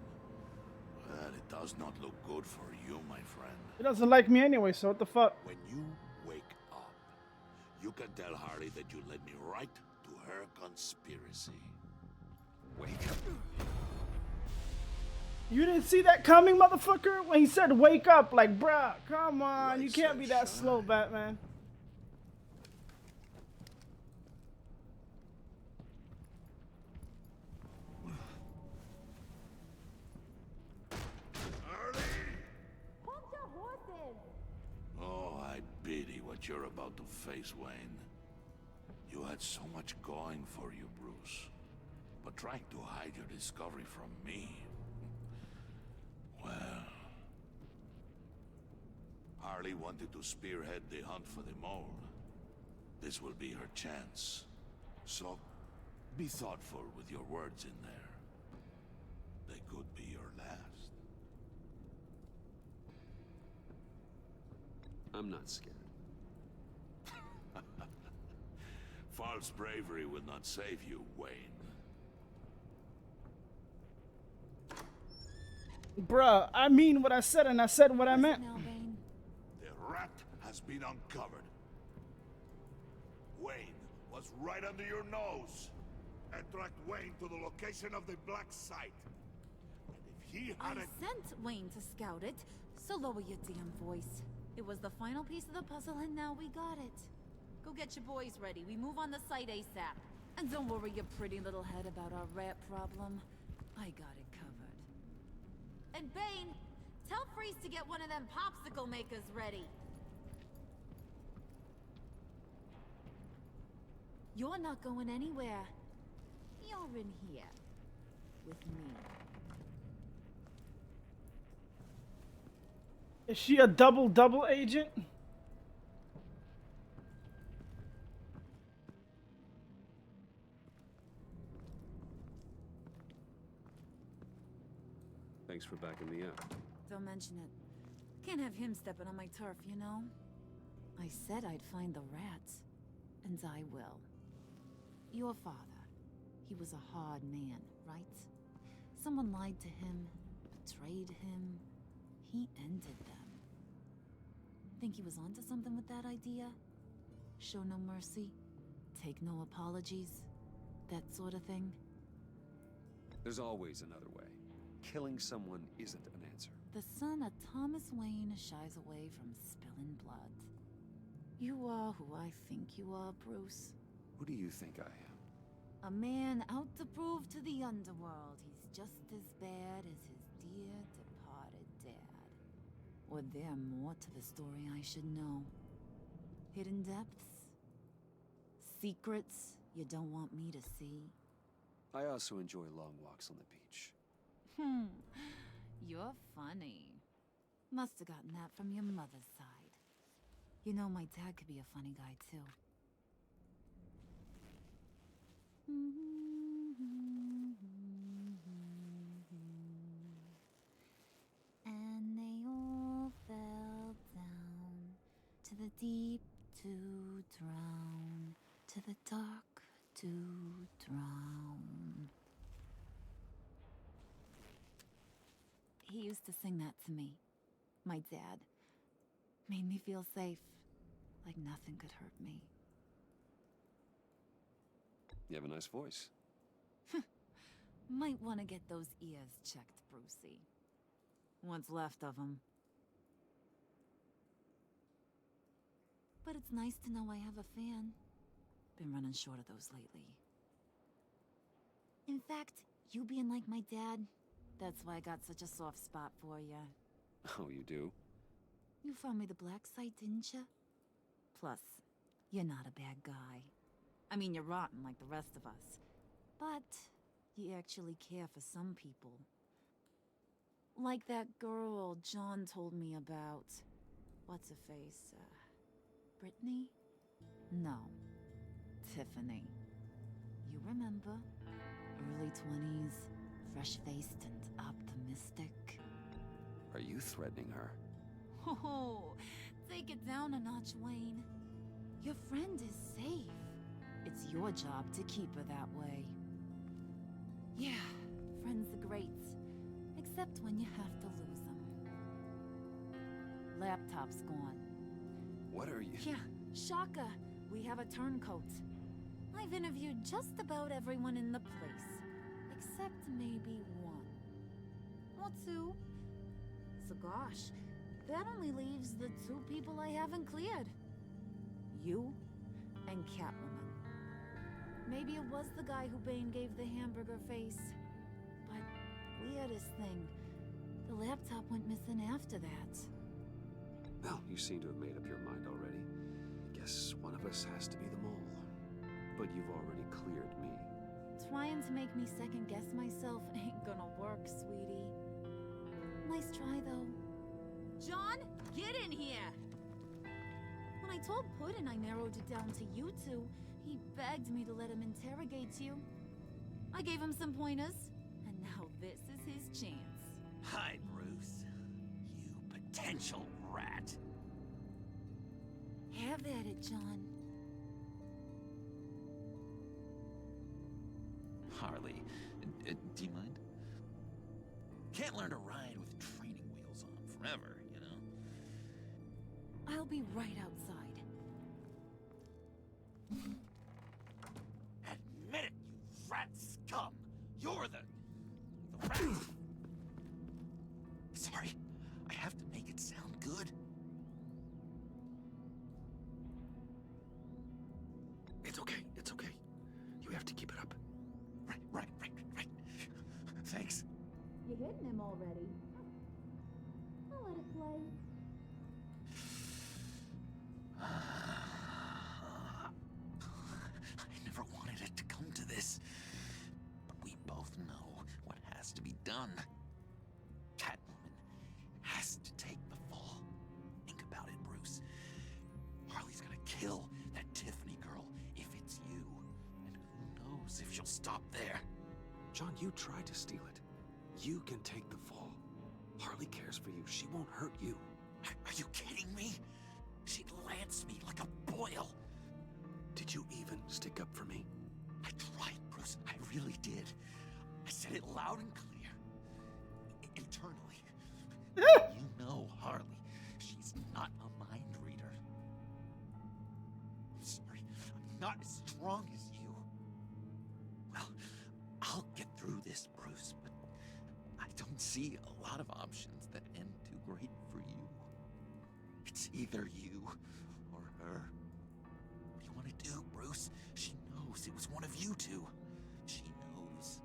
Well, it does not look good for you, my friend. He doesn't like me anyway, so what the fuck? When you wake up, you can tell Harley that you led me right to her conspiracy. Wake up. You didn't see that coming, motherfucker? When he said wake up, like, bruh, come on. Right, You can't be that slow, Batman. what you're about to face, Wayne. You had so much going for you, Bruce. But trying to hide your discovery from me... well... Harley wanted to spearhead the hunt for the mole. This will be her chance. So, be thoughtful with your words in there. They could be your last. I'm not scared. False bravery will not save you, Wayne. Bruh, I mean what I said, and I said what I meant. The rat has been uncovered. Wayne was right under your nose. And tracked Wayne to the location of the black site. And if he I hadn't... sent Wayne to scout it, so lower your damn voice. It was the final piece of the puzzle, and now we got it. Go get your boys ready. We move on the site ASAP. And don't worry your pretty little head about our rat problem. I got it covered. And Bane, tell Freeze to get one of them popsicle makers ready. You're not going anywhere. You're in here. With me. Is she a double agent? Thanks for backing me up. Don't mention it. Can't have him stepping on my turf, you know? I said I'd find the rats. And I will. Your father. He was a hard man, right? Someone lied to him, betrayed him. He ended them. Think he was onto something with that idea? Show no mercy? Take no apologies? That sort of thing? There's always another way. Killing someone isn't an answer. The son of Thomas Wayne shies away from spilling blood. You are who I think you are, Bruce. Who do you think I am? A man out to prove to the underworld he's just as bad as his dear departed dad. Or there more to the story I should know? Hidden depths? Secrets you don't want me to see? I also enjoy long walks on the beach. You're funny. Must have gotten that from your mother's side. You know, my dad could be a funny guy, too. And they all fell down to the deep to drown, to the dark to drown. He used to sing that to me. My dad. Made me feel safe. Like nothing could hurt me. You have a nice voice. Might want to get those ears checked, Brucey. What's left of them. But it's nice to know I have a fan. Been running short of those lately. In fact, you being like my dad, that's why I got such a soft spot for you. Oh, you do? You found me the black site, didn't you? Plus, you're not a bad guy. I mean, you're rotten like the rest of us. But you actually care for some people. Like that girl John told me about. What's her face? Brittany? No. Tiffany. You remember? Early 20s, fresh-faced and optimistic. Are you threatening her? Oh, take it down a notch, Wayne. Your friend is safe. It's your job to keep her that way. Yeah, friends are great. Except when you have to lose them. Laptop's gone. What are you... Yeah, shocker. We have a turncoat. I've interviewed just about everyone in the place. Except maybe one. Or two. So gosh, that only leaves the two people I haven't cleared. You and Catwoman. Maybe it was the guy who Bane gave the hamburger face. But weirdest thing, the laptop went missing after that. Well, you seem to have made up your mind already. guess one of us has to be the mole. But you've already cleared me. Trying to make me second guess myself ain't gonna work, sweetie. Nice try, though. John, get in here! When I told Puddin' I narrowed it down to you two, he begged me to let him interrogate you. I gave him some pointers, and now this is his chance. Hi, Bruce. You potential rat. Have at it, John. Harley, do you mind? Can't learn to ride with training wheels on forever, you know? I'll be right outside. Admit it, you rat scum! You're the rat! Sorry, I have to make it sound good. It's okay, it's okay. You have to keep it up. Right. Thanks. You hitting him already? I'll let it play. I never wanted it to come to this. But we both know what has to be done. Catwoman has to take the fall. Think about it, Bruce. Harley's gonna kill that Tiffany girl if it's you. And who knows if she'll stop there. John, you tried to steal it. You can take the fall. Harley cares for you. She won't hurt you. Are you kidding me? She'd lance me like a boil. Did you even stick up for me? I tried, Bruce. I really did. I said it loud and clear. Internally. You know Harley. She's not a mind reader. I'm sorry. I'm not as strong as you. Well, I'll get through this, Bruce, but I don't see a lot of options that end too great for you. It's either you or her. What do you want to do, Bruce? She knows it was one of you two. She knows.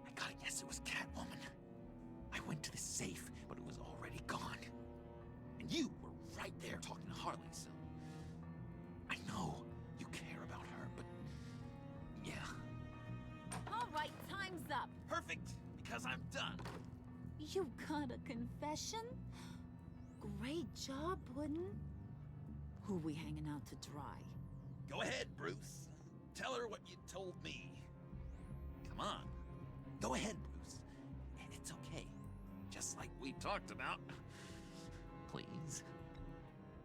I gotta guess it was Catwoman. I went to the safe, but it was already gone. And you were right there talking to Harley, so... I know you care about her, but... yeah. All right, time's up. Perfect, because I'm done. You got a confession? Great job, Puddin'. Who we hanging out to dry? Go ahead, Bruce. Tell her what you told me. Come on. Go ahead, Bruce. It's okay. Just like we talked about. Please.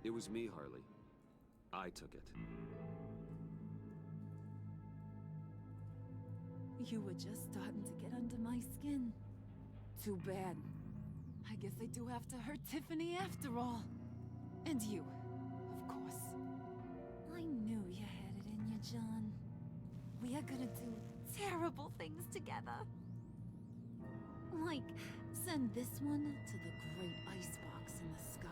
It was me, Harley. I took it. You were just starting to get under my skin. Too bad. I guess I do have to hurt Tiffany after all. And you, of course. I knew you had it in you, John. We are gonna do terrible things together. Like, send this one to the great icebox in the sky.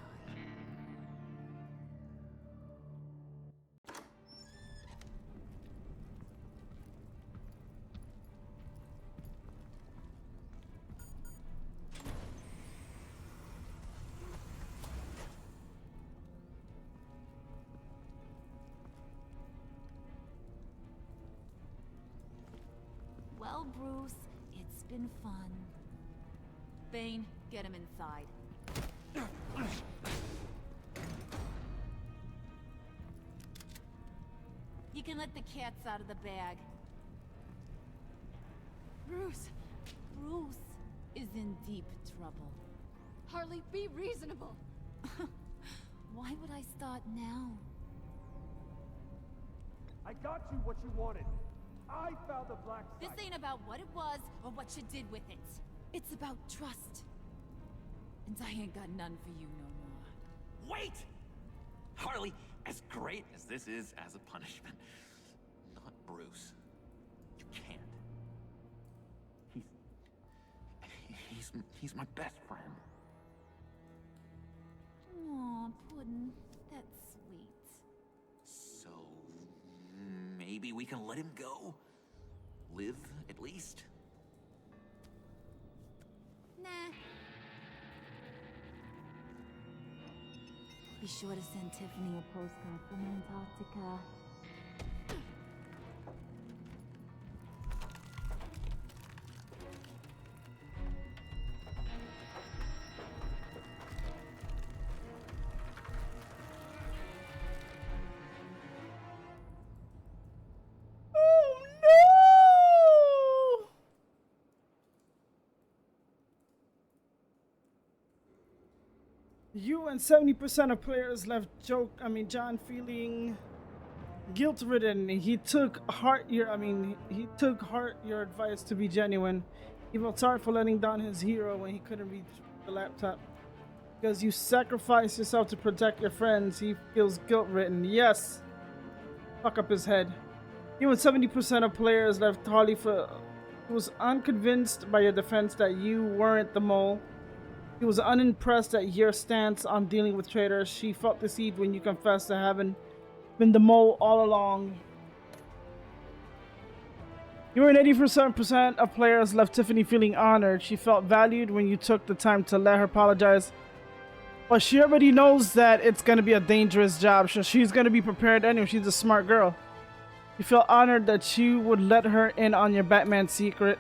Well, Bruce, it's been fun. Bane, get him inside. You can let the cats out of the bag. Bruce is in deep trouble. Harley, be reasonable. Why would I start now? I got you what you wanted. I found the black site. This ain't about what it was or what you did with it. It's about trust. And I ain't got none for you no more. Wait! Harley, as great as this is as a punishment, not Bruce. You can't. He's my best friend. Aw, Puddin', that's sweet. So, maybe we can let him go? Live, at least? Nah. Be sure to send Tiffany a postcard from Antarctica. You and 70% of players left John feeling guilt-ridden. He took heart your advice to be genuine. He felt sorry for letting down his hero when he couldn't reach the laptop. Because you sacrificed yourself to protect your friends, he feels guilt-ridden. Yes. Fuck up his head. You and 70% of players left Harley for... He was unconvinced by your defense that you weren't the mole. He was unimpressed at your stance on dealing with traitors. She felt deceived when you confessed to having been the mole all along. You and 80% of players left Tiffany feeling honored. She felt valued when you took the time to let her apologize. But she already knows that it's going to be a dangerous job, so she's going to be prepared anyway. She's a smart girl. You felt honored that you would let her in on your Batman secret.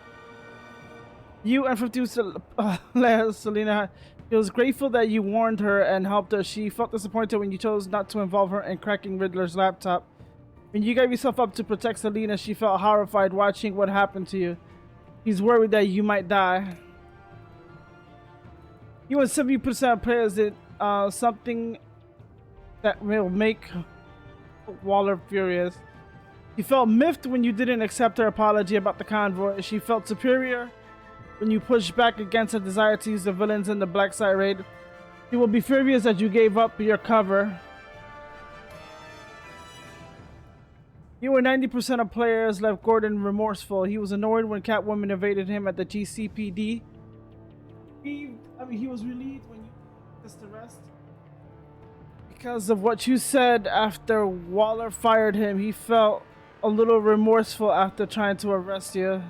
You and 50 Selena feels grateful that you warned her and helped her. She felt disappointed when you chose not to involve her in cracking Riddler's laptop. When you gave yourself up to protect Selena, she felt horrified watching what happened to you. He's worried that you might die. You and 70% of players did something that will make Waller furious. You felt miffed when you didn't accept her apology about the convoy. She felt superior when you pushed back against her desire to use the villains in the Black Site raid. She will be furious that you gave up your cover. You and 90% of players left Gordon remorseful. He was annoyed when Catwoman evaded him at the GCPD. He was relieved when you missed the rest. Because of what you said after Waller fired him, he felt a little remorseful after trying to arrest you.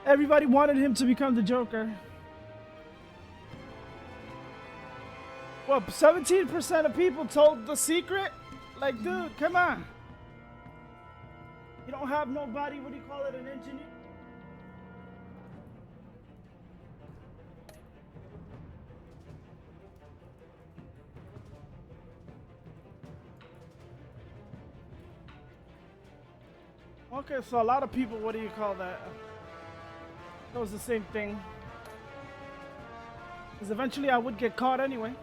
Everybody wanted him to become the Joker. Well, 17% of people told the secret? Like, dude, come on. You don't have nobody, what do you call it, an engineer? Okay, so a lot of people, what do you call that? That was the same thing. Because eventually I would get caught anyway.